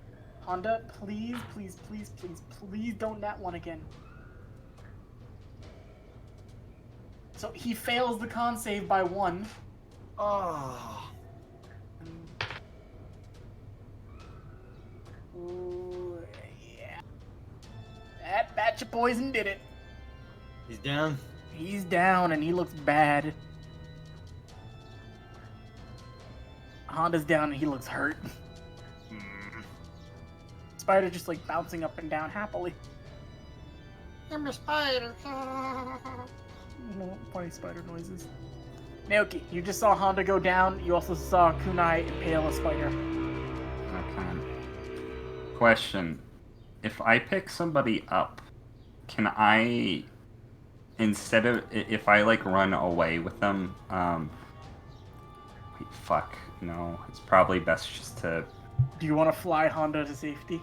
Honda, please, please, please, please, please don't nat 1 again. So he fails the con save by 1. Oh. Ooh, yeah. That batch of poison did it. He's down. He's down and he looks bad. Honda's down and he looks hurt. Spider just like bouncing up and down happily. I'm a spider. Funny spider noises. Naoki, you just saw Honda go down. You also saw Kunai impale a spider. Okay. Question. if I pick somebody up, can I, instead of, if I like run away with them, wait, fuck, no, it's probably best just to, Do you want to fly Honda to safety?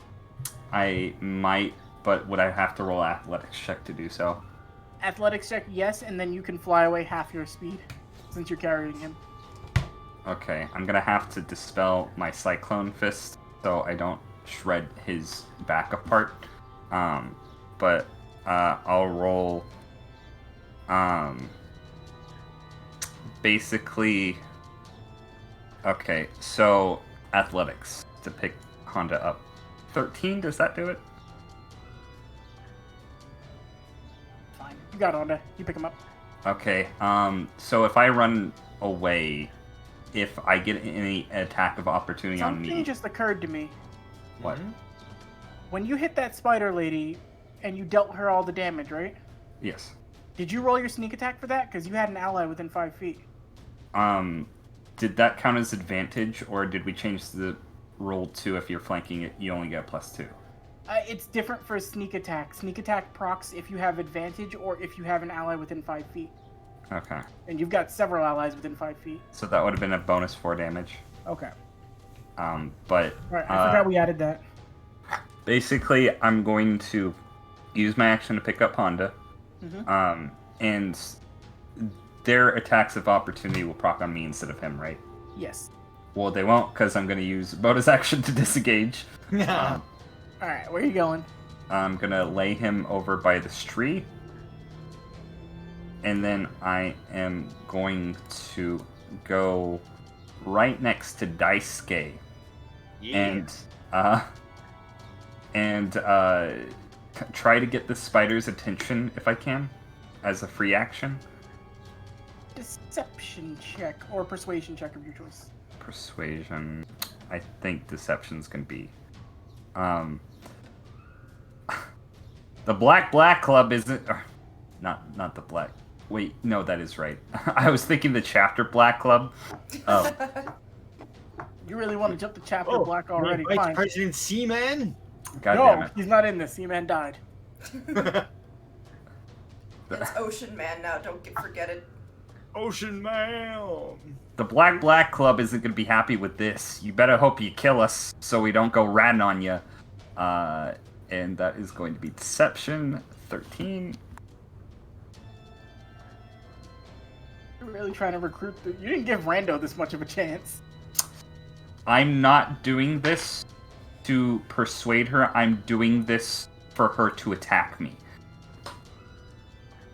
I might, but would I have to roll athletics check to do so? Athletics check, yes, and then you can fly away half your speed, since you're carrying him. Okay, I'm gonna have to dispel my Cyclone Fist so I don't shred his back apart. But I'll roll. Basically. Okay, so athletics to pick Honda up. 13, does that do it? Fine. You got Honda. You pick him up. Okay, so if I run away, if I get any attack of opportunity on Something me. just occurred to me. What? When you hit that spider lady, and you dealt her all the damage, right? Yes. Did you roll your sneak attack for that? Because you had an ally within 5 feet. Did that count as advantage, or did we change the rule to if you're flanking it, you only get +2? It's different for sneak attack. Sneak attack procs if you have advantage or if you have an ally within 5 feet. Okay. And you've got several allies within 5 feet. So that would have been a bonus 4 damage. Okay. But Right, I forgot we added that. basically, I'm going to use my action to pick up Honda. Mhm. And their attacks of opportunity will proc on me instead of him, right? Yes. Well, they won't, because I'm going to use bonus action to disengage. Alright, where are you going? I'm going to lay him over by this tree. And then I am going to go right next to Daisuke. Yeah. And try to get the spider's attention if I can, as a free action. Deception check or persuasion check of your choice. Persuasion. I think deception's gonna be. The Black Club isn't. Not the Black. Wait, no, that is right. I was thinking the Chapter Black Club. Oh, You really want to jump the chapter black already? Vice Fine. President Seaman? God damn No, it. he's not in this. Seaman died. It's Ocean Man now, don't forget it. Ocean Man. The Black Club isn't gonna be happy with this. You better hope you kill us so we don't go ratting on you. And that is going to be Deception 13. You're really trying to recruit You didn't give Rando this much of a chance. I'm not doing this to persuade her. I'm doing this for her to attack me.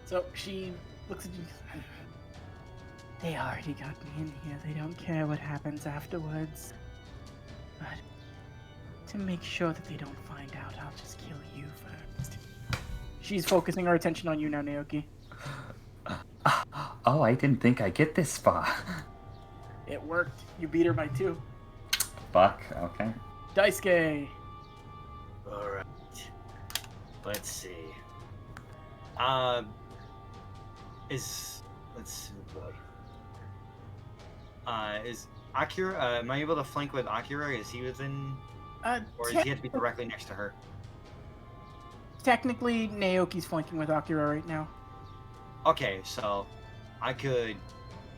So she looks at you. They already got me in here. They don't care what happens afterwards. But to make sure that they don't find out, I'll just kill you first. She's focusing her attention on you now, Naoki. Oh, I didn't think I'd get this far. It worked. You beat her by 2. Fuck, okay. Daisuke. Alright. Let's see. Let's see, boy. Is Akira, am I able to flank with Akira? Is he within, or does he have to be directly next to her? Technically, Naoki's flanking with Akira right now. Okay, so I could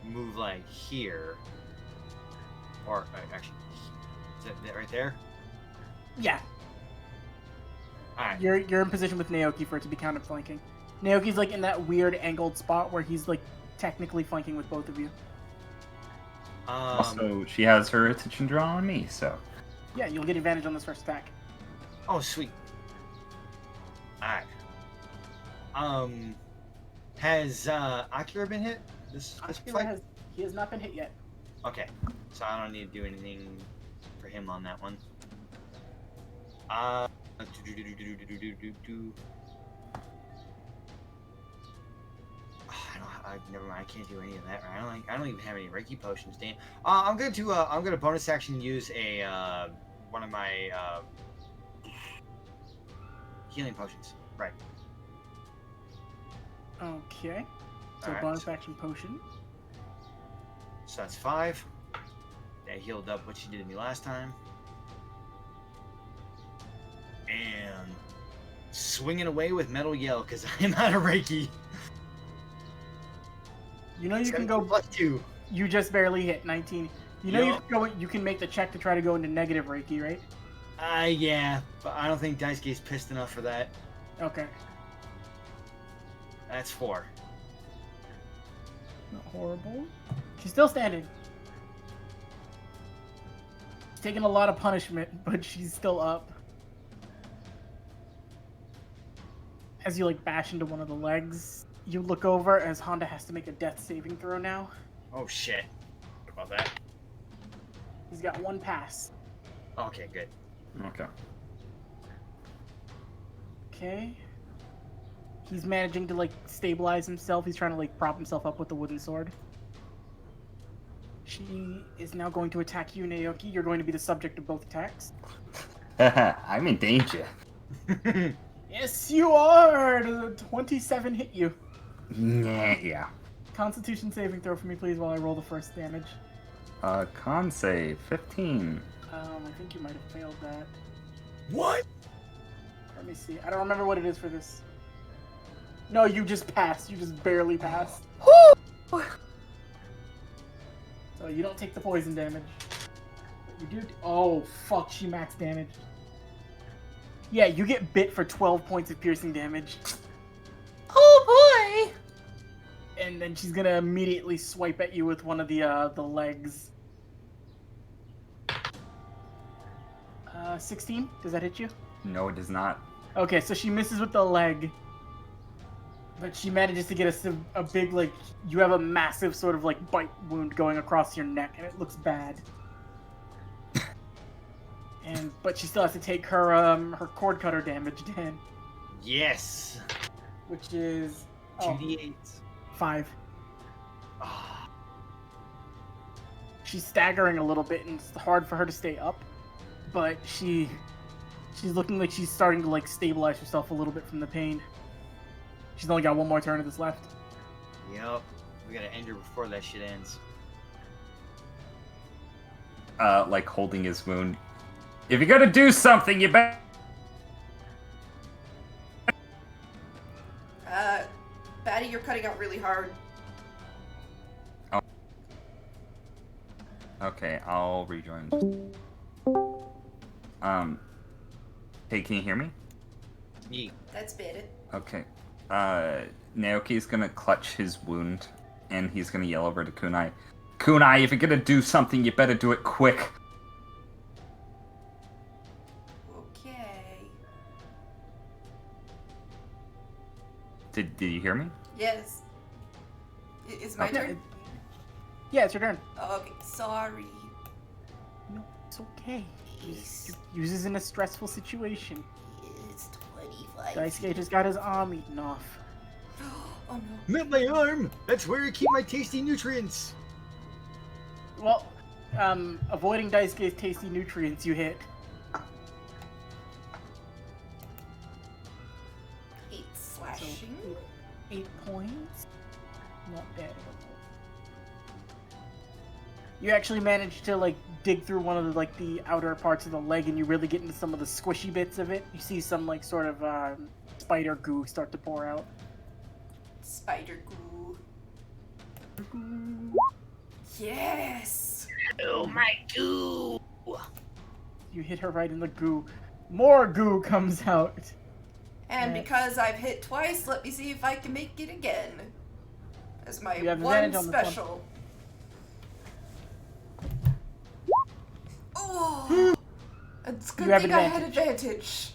move like here, or actually, is that right there? Yeah, Alright. you're in position with Naoki for it to be counted flanking. Naoki's like in that weird angled spot where he's like technically flanking with both of you. Also, she has her attention drawn on me, so. Yeah, you'll get advantage on this first attack. Oh, sweet. Alright. Has Akira been hit? This Akira fight? he has not been hit yet. Okay, so I don't need to do anything for him on that one. Never mind. I can't do any of that. Right? I don't even have any Reiki potions. Damn. I'm gonna bonus action use a one of my healing potions. Right. Okay. So Alright. bonus action potion. So that's 5. That healed up what she did to me last time. and swinging away with Metal Yell because I'm out of Reiki. You know you can go. +2. You just barely hit 19. You know you Yup. can go. You can make the check to try to go into negative Reiki, right? Yeah, but I don't think Daisuke's pissed enough for that. Okay. That's 4. Not horrible. She's still standing. She's taking a lot of punishment, but she's still up. As you like bash into one of the legs, you look over as Honda has to make a death saving throw now. Oh shit. What about that? He's got 1 pass. Okay, good. Okay. Okay. He's managing to like stabilize himself. He's trying to like prop himself up with the wooden sword. She is now going to attack you, Naoki. You're going to be the subject of both attacks. I'm in danger. Yes, you are! Does a 27 hit you? Yeah. Constitution saving throw for me, please, while I roll the first damage. Con save 15. I think you might have failed that. What? Let me see. I don't remember what it is for this. No, you just passed. You just barely passed. So you don't take the poison damage. But you do. Oh, fuck. She max damage. Yeah, you get bit for 12 points of piercing damage. Oh boy! And then she's gonna immediately swipe at you with one of the legs. 16? Does that hit you? No, it does not. Okay, so she misses with the leg. But she manages to get a big, like, you have a massive sort of, like, bite wound going across your neck, and it looks bad. But she still has to take her cord cutter damage then, Yes. which is 2d8. 5. Ah. She's staggering a little bit, and it's hard for her to stay up. But she's looking like she's starting to like stabilize herself a little bit from the pain. She's only got 1 more turn of this left. Yep. We gotta end her before that shit ends. Like holding his wound. If you're gonna do something, you better. Batty, you're cutting out really hard. Okay, I'll rejoin. Hey, can you hear me? Yeet. That's better. Okay. Naoki's gonna clutch his wound, and he's gonna yell over to Kunai. Kunai, if you're gonna do something, you better do it quick. Okay. Did you hear me? Yes. It's my Okay. turn? Yeah, it's your turn. Oh, okay, sorry. No, it's okay. Use is in a stressful situation. It's 25. Daisuke just got his arm eaten off. Oh no. Not my arm! That's where I keep my tasty nutrients! Well, avoiding Daisuke's tasty nutrients, you hit. 8 slashing. 8 points. Not bad at all. You actually managed to like dig through one of the outer parts of the leg, and you really get into some of the squishy bits of it. You see some like sort of spider goo start to pour out. Spider goo. Yes! Oh my goo! You hit her right in the goo. More goo comes out. And Yes. because I've hit twice, let me see if I can make it again. As my You have one advantage on this one. special. Oh! It's a good You have thing I had advantage.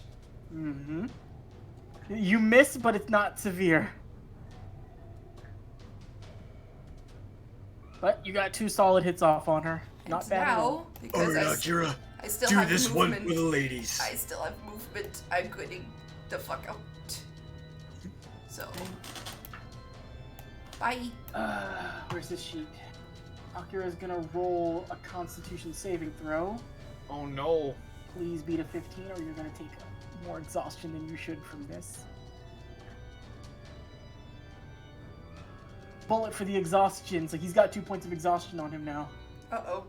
Mm-hmm. You miss, but it's not severe. But you got 2 solid hits off on her. Not And bad at all. now, because Alright, Akira, I still do have this one movement. for the ladies. I still have movement. I'm getting the fuck out. So. Bye. Where's this sheet? Akira's gonna roll a Constitution saving throw. Oh no. Please beat a 15, or you're gonna take more exhaustion than you should from this. Bullet for the exhaustion, so he's got 2 points of exhaustion on him now. Uh-oh.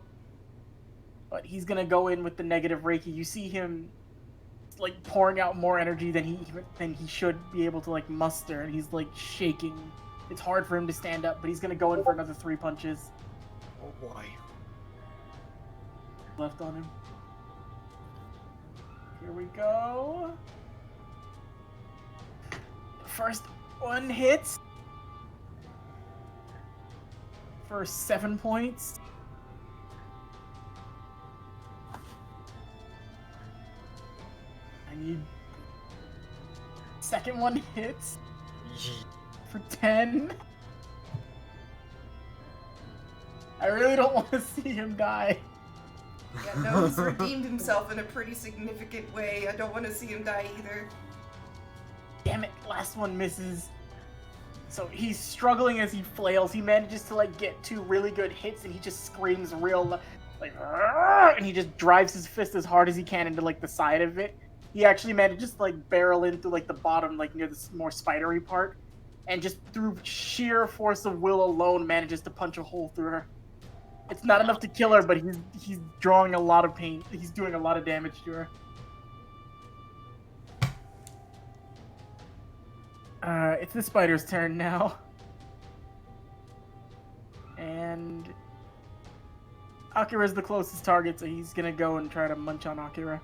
But he's gonna go in with the negative Reiki. You see him just like pouring out more energy than he should be able to like muster, and he's like shaking. It's hard for him to stand up, but he's gonna go in for another 3 punches. Oh boy. Left on him. Here we go. The first one hits for 7 points. I need. Second one hits for 10. I really don't want to see him die. Yeah, no, he's redeemed himself in a pretty significant way. I don't want to see him die either. Damn it, last one misses. So he's struggling as he flails. He manages to like get 2 really good hits, and he just screams like, "Argh!" And he just drives his fist as hard as he can into like the side of it. He actually manages to like barrel in through like the bottom, like near the more spidery part, and just through sheer force of will alone manages to punch a hole through her. It's not enough to kill her, but he's drawing a lot of pain. He's doing a lot of damage to her. It's the spider's turn now. And Akira's the closest target, so he's gonna go and try to munch on Akira.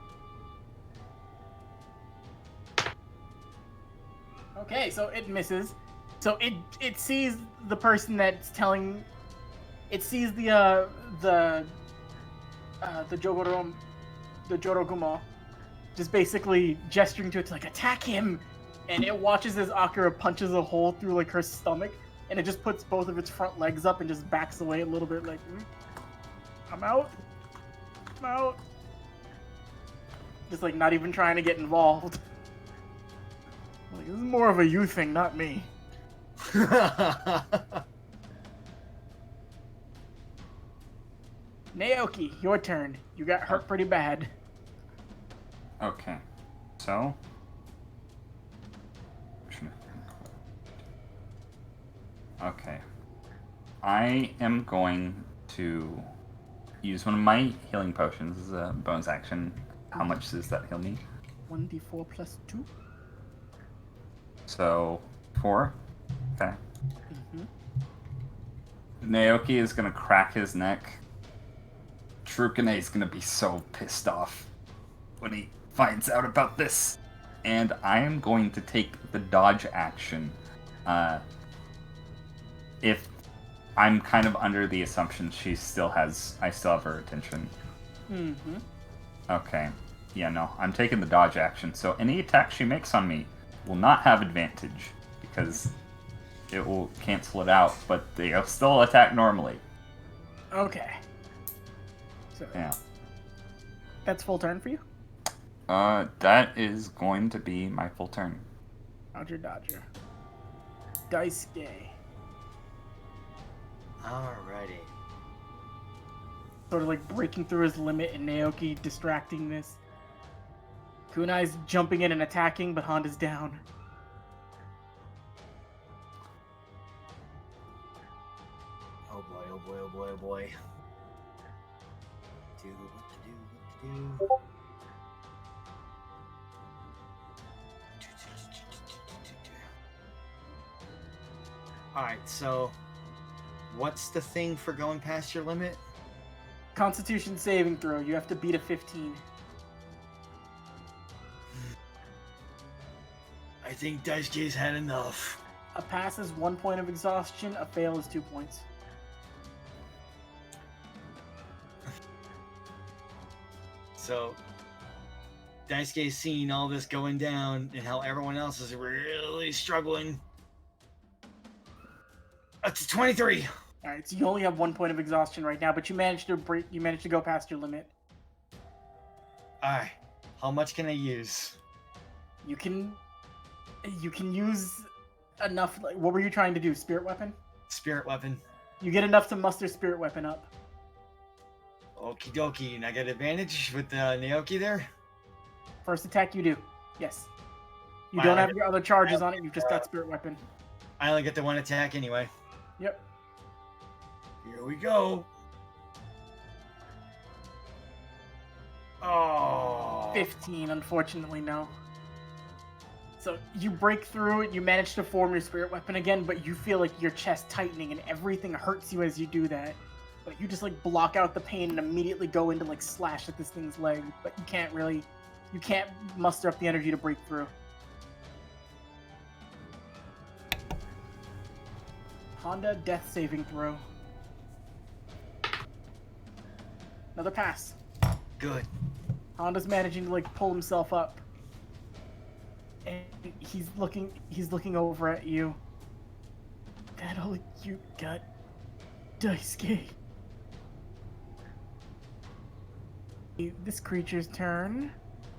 Okay, so it misses. So it sees the person that's telling. It sees the Jorogumo, just basically gesturing to it to like attack him, and it watches as Akira punches a hole through like her stomach, and it just puts both of its front legs up and just backs away a little bit, like, I'm out, just like not even trying to get involved. Like, this is more of a you thing, not me. Naoki, your turn. You got hurt pretty bad. Okay. So. Okay. I am going to use one of my healing potions as a bonus action. How much does that heal me? 1d4 plus 2. So, 4. Okay. Mm-hmm. Naoki is going to crack his neck. Trukane is going to be so pissed off when he finds out about this. And I am going to take the dodge action. If I'm kind of under the assumption I still have her attention. Mm-hmm. Okay. Yeah, no. I'm taking the dodge action. So any attack she makes on me will not have advantage because it will cancel it out, but they'll still attack normally. Okay. So Yeah. that's full turn for you? That is going to be my full turn. Dodger. Daisuke. Alrighty. Sort of like breaking through his limit, and Naoki distracting this. Kunai's jumping in and attacking, but Honda's down. Oh boy, oh boy, oh boy, oh boy. What to do. Alright, so what's the thing for going past your limit? Constitution saving throw. You have to beat a 15. I think Daisuke's had enough. A pass is 1 point of exhaustion. A fail is 2 points. So, Daisuke's seeing all this going down and how everyone else is really struggling. Up to 23. All right, so you only have 1 point of exhaustion right now, but you managed to go past your limit. All right, how much can I use? You can use enough. Like, what were you trying to do? Spirit weapon? Spirit weapon. You get enough to muster spirit weapon up. Okie dokie, and I got advantage with Naoki there? First attack you do. Yes. You Wow, don't I have get- your other charges on it. You've just got spirit weapon. I only get the one attack anyway. Yep. Here we go. Oh. 15, unfortunately, no. So you break through it, you manage to form your spirit weapon again, but you feel like your chest tightening and everything hurts you as you do that. But you just like block out the pain and immediately go into like slash at this thing's leg, but you can't muster up the energy to break through. Honda, death saving throw. Another pass. Good. Honda's managing to like pull himself up. And he's looking over at you. That all you got, Daisuke. This creature's turn.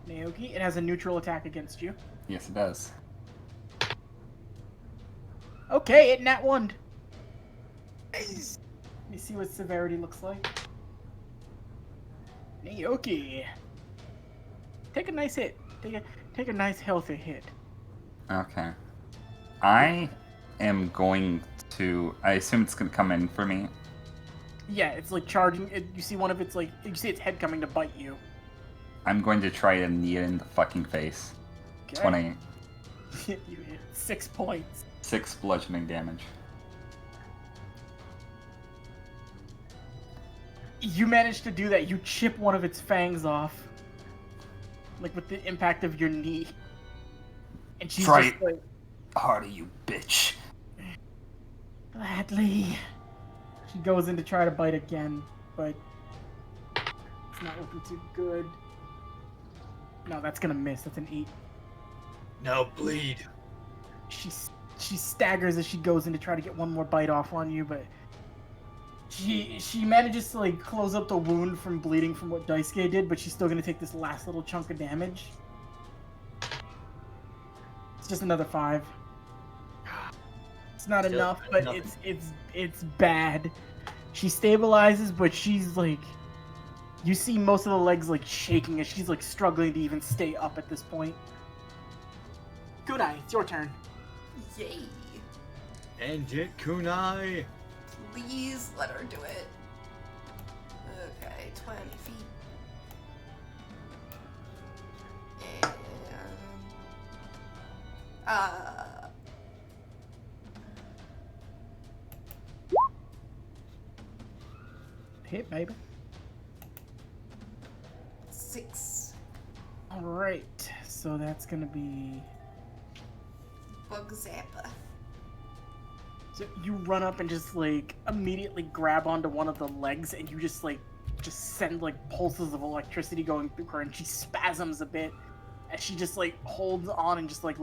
Naoki, it has a neutral attack against you. Yes, it does. Okay, it nat 1. Let me see what severity looks like. Naoki. Take a nice hit. Take a nice healthy hit. Okay. I am going to. I assume it's going to come in for me. Yeah, it's like charging. You see one of its like. You see its head coming to bite you. I'm going to try to knee it in the fucking face. Okay. 20. You hit 6 points. 6 bludgeoning damage. You manage to do that. You chip one of its fangs off. Like with the impact of your knee. And she's Try just like, harder, you bitch. gladly. She goes in to try to bite again, but it's not looking too good. No, that's gonna miss. That's an 8. Now bleed. She staggers as she goes in to try to get one more bite off on you, but she manages to like close up the wound from bleeding from what Daisuke did, but she's still gonna take this last little chunk of damage. It's just another 5. It's not Still enough, but nothing. it's bad. She stabilizes, but she's like, you see most of the legs like shaking as she's like struggling to even stay up at this point. Kunai, it's your turn. Yay. End it, Kunai. Please let her do it. Okay, 20 feet. And Hit, baby. 6. Alright, so that's gonna be... Bug Zappa. So you run up and just like immediately grab onto one of the legs and you just send like pulses of electricity going through her and she spasms a bit as she just like holds on and just like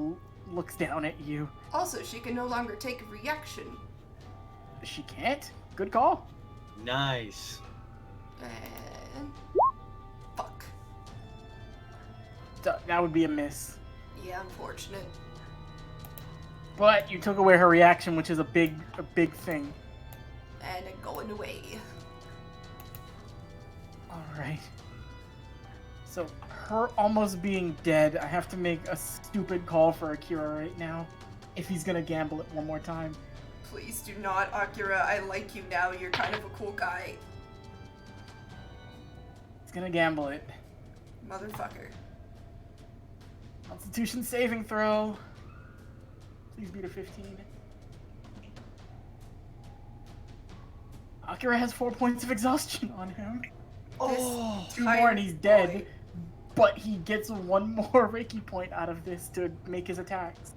looks down at you. Also, she can no longer take a reaction. She can't? Good call. Nice. And... Fuck. That would be a miss. Yeah, unfortunate. But you took away her reaction, which is a big thing. And it going away. Alright. So, her almost being dead, I have to make a stupid call for Akira right now. If he's gonna gamble it one more time. Please do not, Akira. I like you now. You're kind of a cool guy. He's gonna gamble it. Motherfucker. Constitution saving throw. Please beat a 15. Akira has 4 points of exhaustion on him. Oh, 2 more and he's dead. But he gets 1 more Reiki point out of this to make his attacks.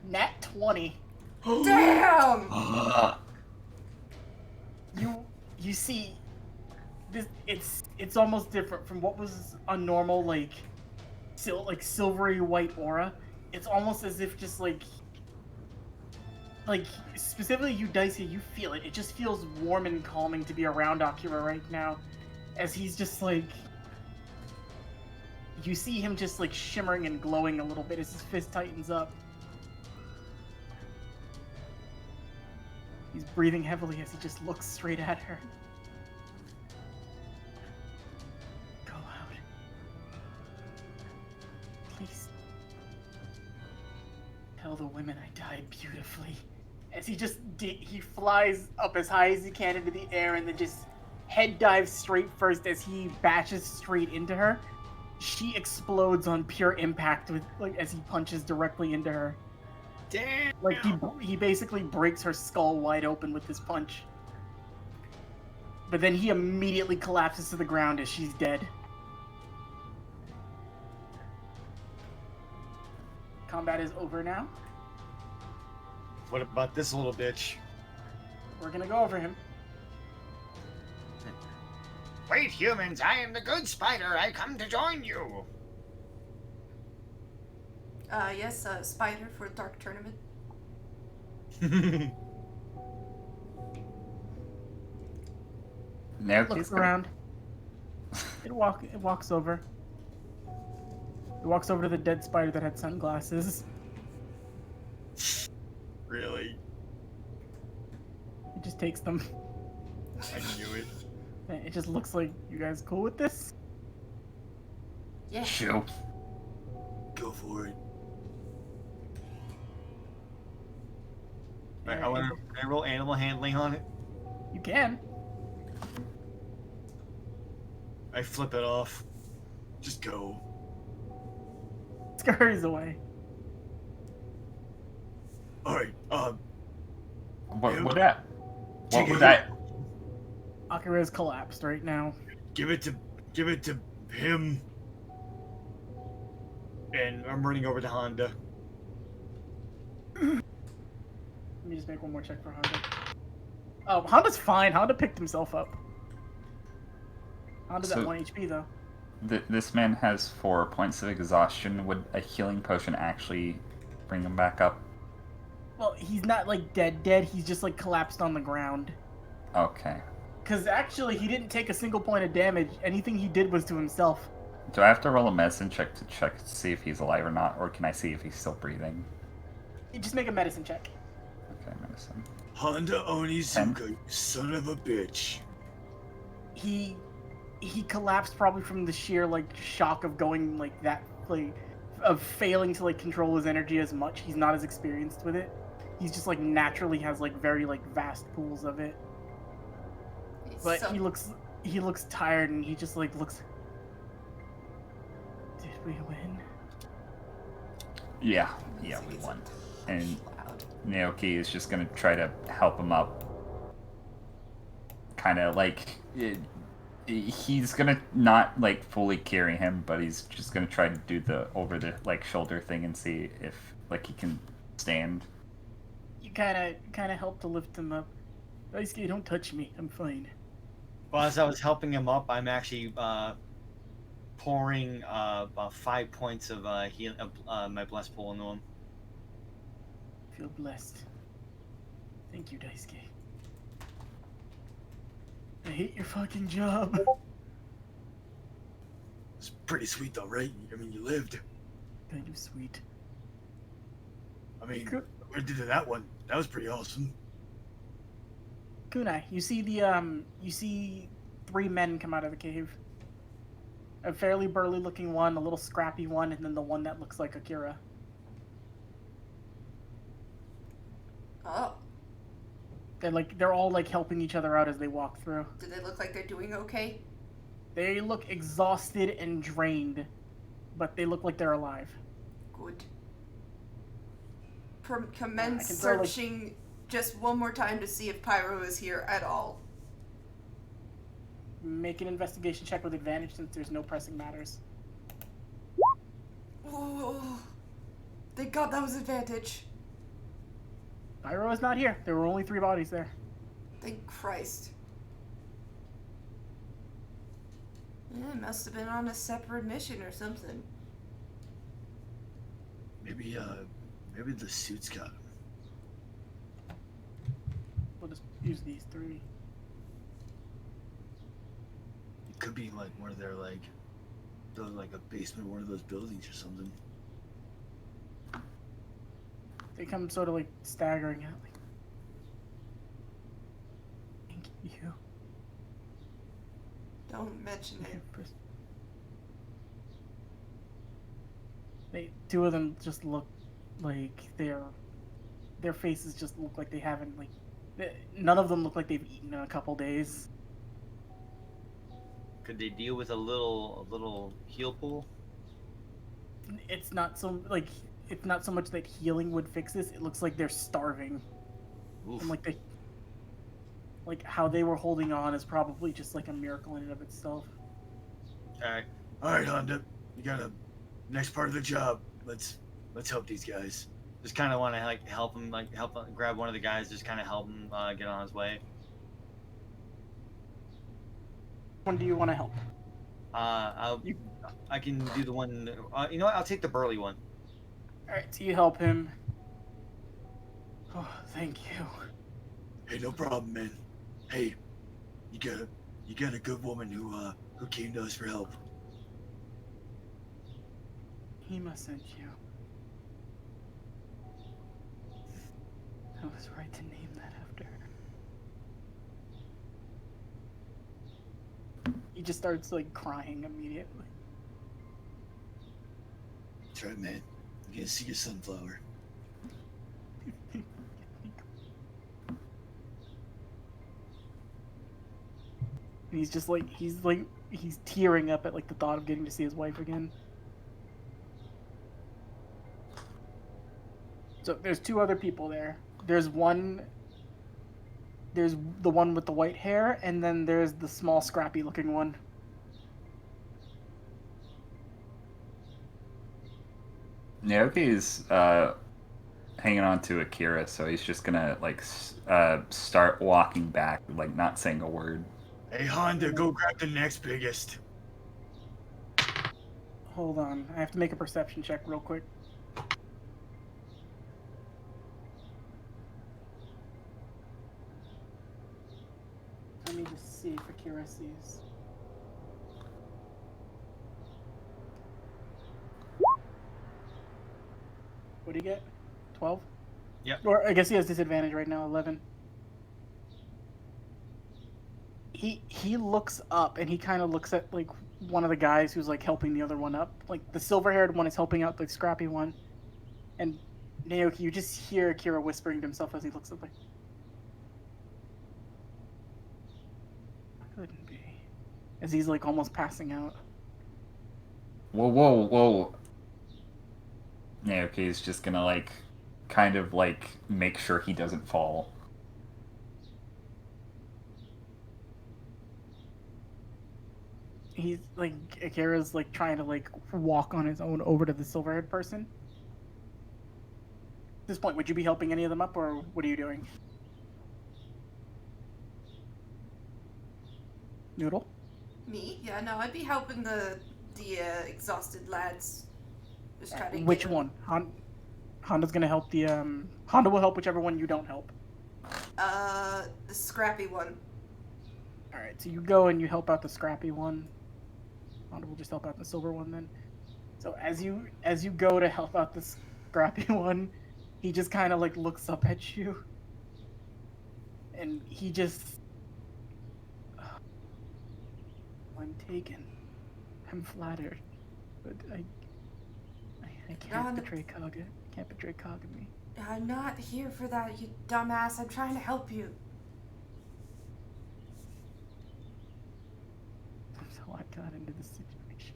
Nat 20. Damn! You see, this it's almost different from what was a normal like silvery white aura. It's almost as if just like specifically you Daisuke, you feel it. It just feels warm and calming to be around Akira right now, as he's just like, you see him just like shimmering and glowing a little bit as his fist tightens up. He's breathing heavily as he just looks straight at her. Go out. Please. Tell the women I died beautifully. As he just he flies up as high as he can into the air and then just head dives straight first as he bashes straight into her. She explodes on pure impact with as he punches directly into her. Damn. Like he basically breaks her skull wide open with this punch. But then he immediately collapses to the ground as she's dead. Combat is over now. What about this little bitch? We're gonna go over him. Wait, humans, I am the good spider. I come to join you. Yes, Spider for Dark Tournament. Now Looks around. It walks over. It walks over to the dead spider that had sunglasses. Really? It just takes them. I knew it. It just looks like, you guys cool with this? Yeah. Shoot. Go for it. Right, can I roll animal handling on it? You can. I flip it off. Just go. Scurries away. Alright, What would that? What Take would it. that? Akira's collapsed right now. give it to him. And I'm running over to Honda. Let me just make one more check for Honda. Oh, Honda's fine. Honda picked himself up. Honda's So- at 1 HP though. This man has 4 points of exhaustion. Would a healing potion actually bring him back up? Well, he's not like dead. He's just like collapsed on the ground. Okay. Because actually, he didn't take a single point of damage. Anything he did was to himself. Do I have to roll a medicine check to see if he's alive or not, or can I see if he's still breathing? You just make a medicine check. Okay, medicine. Honda Onizuka, you son of a bitch. He collapsed probably from the sheer like shock of going like that, like of failing to like control his energy as much. He's not as experienced with it. He's just like naturally has like very like vast pools of it. But So- he looks tired and he just like looks. Did we win? Yeah, we won. And Loud. Naoki is just gonna try to help him up. Kind of like he's gonna not like fully carry him, but he's just gonna try to do the over the like shoulder thing and see if like he can stand. You kind of help to lift him up. Daisuke, don't touch me. I'm fine. Well, as I was helping him up, I'm actually pouring about 5 points of my blessed pool into him. Feel blessed. Thank you, Daisuke. I hate your fucking job. It's pretty sweet though, right? I mean, you lived. Kind of sweet. I mean, Good. we did that one. That was pretty awesome. Kunai, you see 3 men come out of the cave. A fairly burly looking one, a little scrappy one, and then the one that looks like Akira. Oh, They're all like helping each other out as they walk through. do they look like they're doing okay? They look exhausted and drained, but they look like they're alive. Good. I Commence can throw, like- searching just one more time to see if Pyro is here at all. Make an investigation check with advantage since there's no pressing matters. Oh, thank God that was advantage. Pyro is not here. There were only 3 bodies there. Thank Christ. Yeah, must have been on a separate mission or something. Maybe the suits got him. We'll just use these 3. It could be like one of their like a basement, of one of those buildings or something. They come sort of like staggering out. Like, thank you. Don't mention it. Two of them just look like their faces just look like they haven't none of them look like they've eaten in a couple days. could they deal with a little heal pool? It's not so much that healing would fix this. It looks like they're starving, Oof. and like how they were holding on is probably just like a miracle in and of itself. Alright. All right, Honda, you got a next part of the job. Let's help these guys. Just kind of want to like help him, grab one of the guys, just kind of help him get on his way. Which one do you want to help? I can do the one. You know what? I'll take the burly one. All right, so you help him. Oh, thank you. Hey, no problem, man. Hey, you got a good woman who came to us for help. Hema sent you. I was right to name that after her. He just starts like crying immediately. That's right, man. I'm gonna see your sunflower. And he's tearing up at like the thought of getting to see his wife again. So there's two other people there. There's the one with the white hair, and then there's the small scrappy looking one. Naoki's hanging on to Akira, so he's just gonna start walking back, like not saying a word. Hey, Honda, go grab the next biggest. Hold on, I have to make a perception check real quick. Let me just see if Akira sees. What do you get? 12? Yep. Or I guess he has disadvantage right now, 11. He looks up and he kind of looks at like one of the guys who's like helping the other one up. Like the silver-haired one is helping out the scrappy one. And Naoki, you just hear Akira whispering to himself as he looks up like, couldn't be. As he's like almost passing out. Whoa. Naoki's just gonna kind of make sure he doesn't fall. He's like, Akira's like trying to like walk on his own over to the silver-haired person. At this point, would you be helping any of them up, or what are you doing? Noodle? Me? Yeah, no, I'd be helping the exhausted lads. Just try to get Which them- one? Honda's gonna help the Honda will help whichever one you don't help. The scrappy one. Alright, so you go and you help out the scrappy one. Honda will just help out the silver one then. So as you go to help out the scrappy one, he just kinda like looks up at you. And he just I'm taken. I'm flattered. But I can't betray Kaga. I can't betray Kagami. I'm not here for that, you dumbass. I'm trying to help you. So I got into this situation.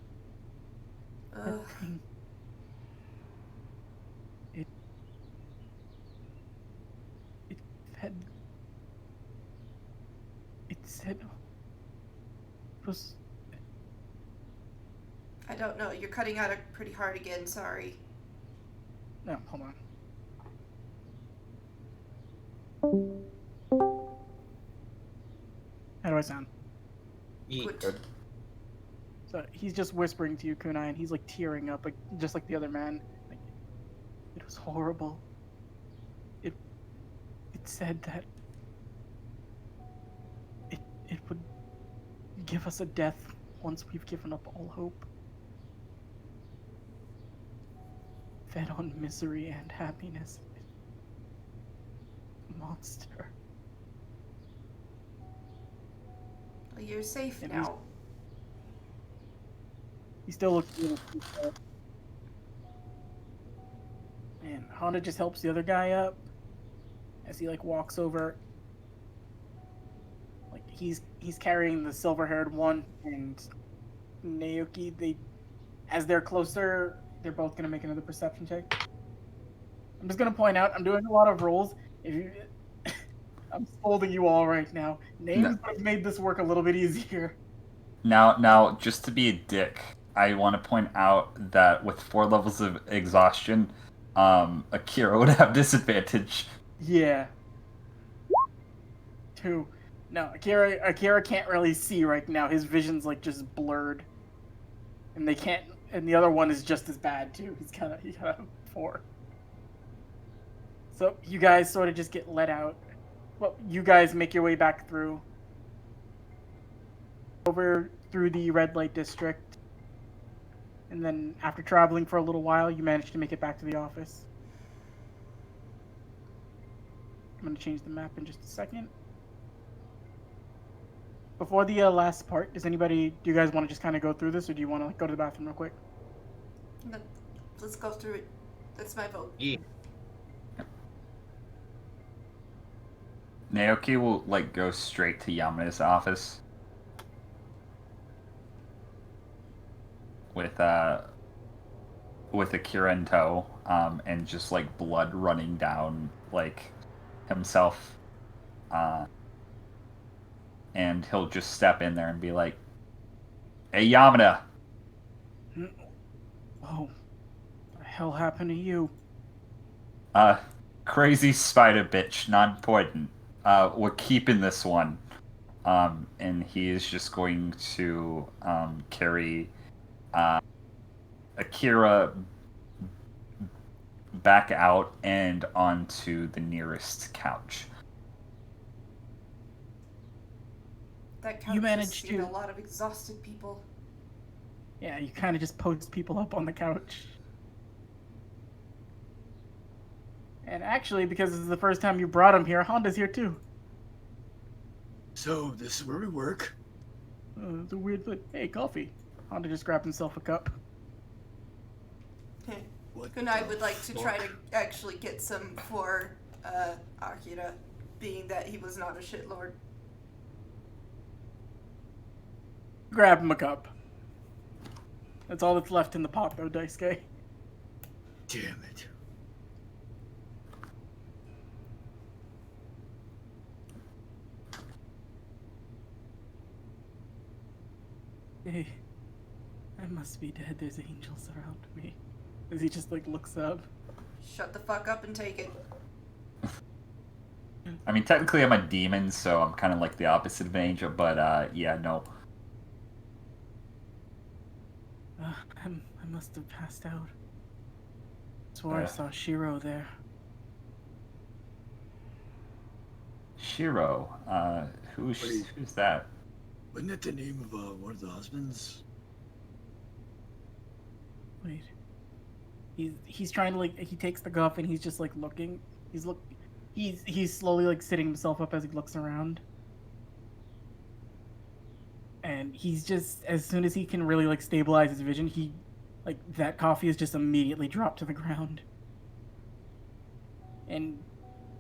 Ugh. That thing. It had. It said. It was. I don't know. You're cutting out pretty hard again. Sorry. No, hold on. How do I sound? Good. Good. So he's just whispering to you, Kunai, and he's like tearing up, like just like the other man. Like, it was horrible. It said that it would give us a death once we've given up all hope. Fed on misery and happiness. Monster. Well, you're safe And now. He still looks really freaked. And Honda just helps the other guy up as he like walks over. Like he's carrying the silver-haired one, and Naoki. As they're closer, they're both gonna make another perception check. I'm just gonna point out I'm doing a lot of rolls. If you, I'm scolding you all right now. Names No. would have made this work a little bit easier. Now, just to be a dick, I want to point out that with 4 levels of exhaustion, Akira would have disadvantage. Yeah. 2. No, Akira can't really see right now. His vision's like just blurred. And they can't, and the other one is just as bad too. He got a 4. So you guys sort of just get let out. Well, you guys make your way back through. Over through the red light district. And then after traveling for a little while, you manage to make it back to the office. I'm going to change the map in just a second. Before the last part, do you guys want to just kind of go through this, or do you want to go to the bathroom real quick? No, let's go through it. That's my vote. Yeah. Naoki will go straight to Yama's office with Akira in tow, and just blood running down himself, and he'll just step in there and be like, "Hey, Yamada." Oh, what the hell happened to you? Crazy spider bitch, not important. We're keeping this one. And he is just going to carry Akira back out and onto the nearest couch. That couch You has managed seen to- a lot of exhausted people. Yeah, you kind of just post people up on the couch. And actually, because this is the first time you brought him here, Honda's here too. So, this is where we work. It's a weird thing. Hey, coffee. Honda just grabbed himself a cup. What Kunai the would like to try to fuck? actually get some for Akira, being that he was not a shitlord. Grab him a cup. That's all that's left in the pot, though, Daisuke. Damn it. Hey, I must be dead. There's angels around me. As he just looks up. Shut the fuck up and take it. I mean, technically I'm a demon, so I'm kind of the opposite of an angel, but yeah, no. I must have passed out. Swore I saw Shiro there. Shiro, who's that? Wasn't that the name of one of the husbands? Wait. He's trying to he takes the cup and he's just looking. He's slowly sitting himself up as he looks around. And he's just, as soon as he can really stabilize his vision, he that coffee is just immediately dropped to the ground. And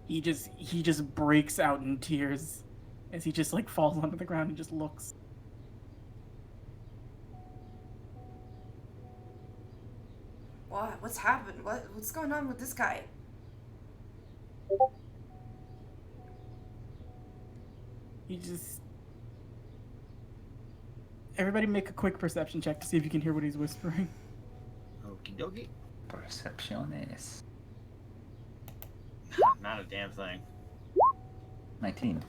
he just breaks out in tears as he just falls onto the ground and just looks. What? What's happened? What's going on with this guy? He just... Everybody make a quick perception check to see if you can hear what he's whispering. Okie dokie. Percepciones. Not a damn thing. 19.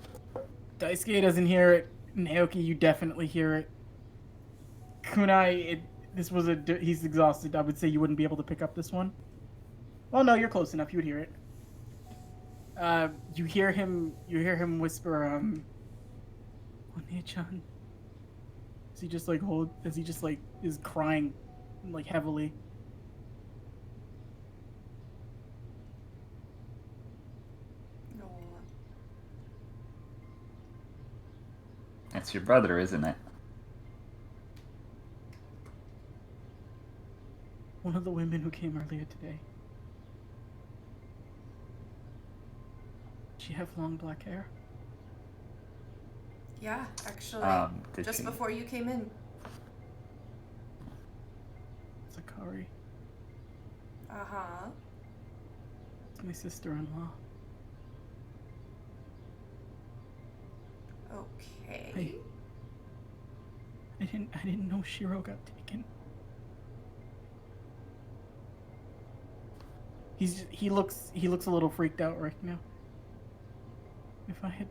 Daisuke doesn't hear it. Naoki, you definitely hear it. Kunai, he's exhausted. I would say you wouldn't be able to pick up this one. Well, no, you're close enough. You would hear it. You hear him whisper, One-chan. As he just is crying, heavily. No. That's your brother, isn't it? One of the women who came earlier today. She have long black hair? Yeah, actually, Did just she? before you came in. Sakari. Uh-huh. It's my sister-in-law. Okay. I didn't know Shiro got taken. He looks a little freaked out right now. If I had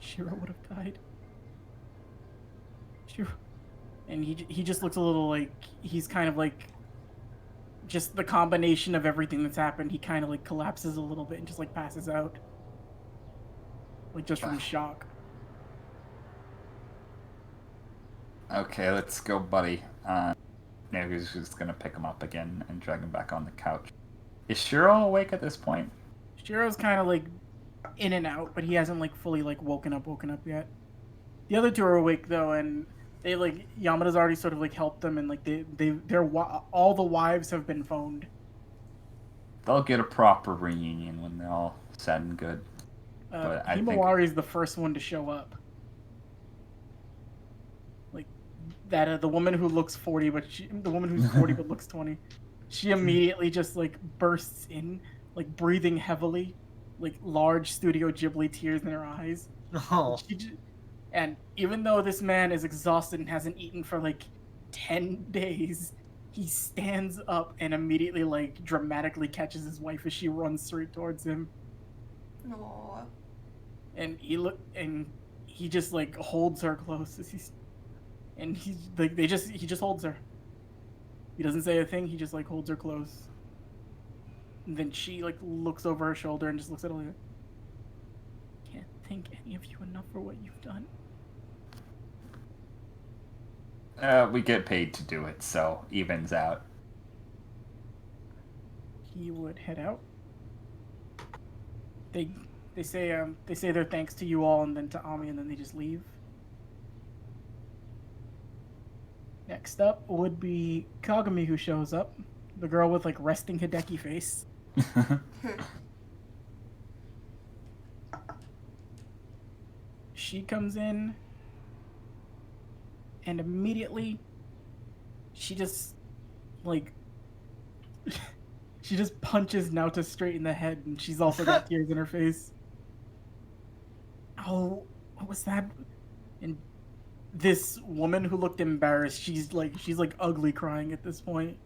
Shiro would have died. Shiro, and he just looks a little like he's kind of like just the combination of everything that's happened. He kind of like collapses a little bit and just like passes out, like just from shock. Okay, let's go, buddy. Now he's just gonna pick him up again and drag him back on the couch. Is Shiro awake at this point? Shiro's kind of like in and out, but he hasn't like fully like woken up yet. The other two are awake though, and they like Yamada's already sort of like helped them, and like all the wives have been phoned. They'll get a proper reunion when they're all sad and good. But I think Himawari's the first one to show up. Like that, the woman who looks 40, the woman who's 40 but looks 20. She immediately just like bursts in, like breathing heavily, like large Studio Ghibli tears in her eyes. Oh. And even though this man is exhausted and hasn't eaten for like 10 days, he stands up and immediately like dramatically catches his wife as she runs straight towards him. Aww. And he just like holds her close as he just holds her. He doesn't say a thing, he just like holds her close. And then she like looks over her shoulder and just looks at Aaliyah. Can't thank any of you enough for what you've done. we get paid to do it, so evens out. He would head out. They say their thanks to you all and then to Ami, and then they just leave. Next up would be Kagami, who shows up. The girl with like resting Hideki face. She comes in and immediately she just like she just punches Naota straight in the head, and she's also got tears in her face. Oh, what was that? And this woman who looked embarrassed, she's like ugly crying at this point.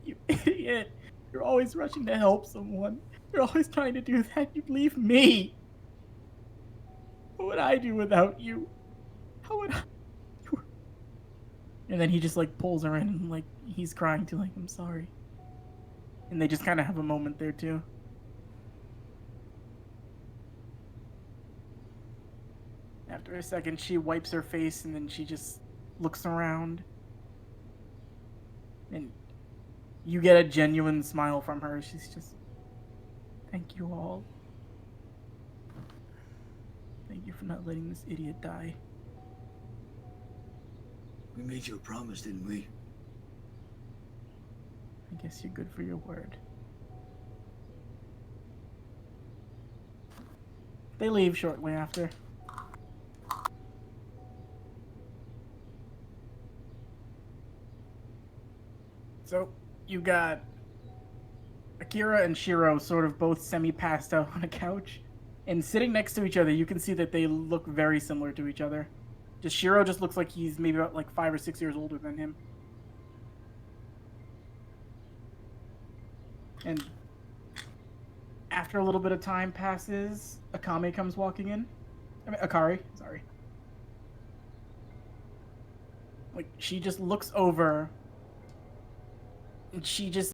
You idiot. You're always rushing to help someone. You're always trying to do that. You'd leave me. What would I do without you? How would I? And then he just like pulls her in and like he's crying too, like, I'm sorry. And they just kind of have a moment there too. After a second, she wipes her face and then she just looks around. And you get a genuine smile from her. She's just, thank you all. Thank you for not letting this idiot die. We made you a promise, didn't we? I guess you're good for your word. They leave shortly after. So, you got Akira and Shiro sort of both semi-passed out on a couch. And sitting next to each other, you can see that they look very similar to each other. Just Shiro just looks like he's maybe about like 5 or 6 years older than him. And after a little bit of time passes, Akame comes walking in. Akari, sorry. Like, she just looks over and she just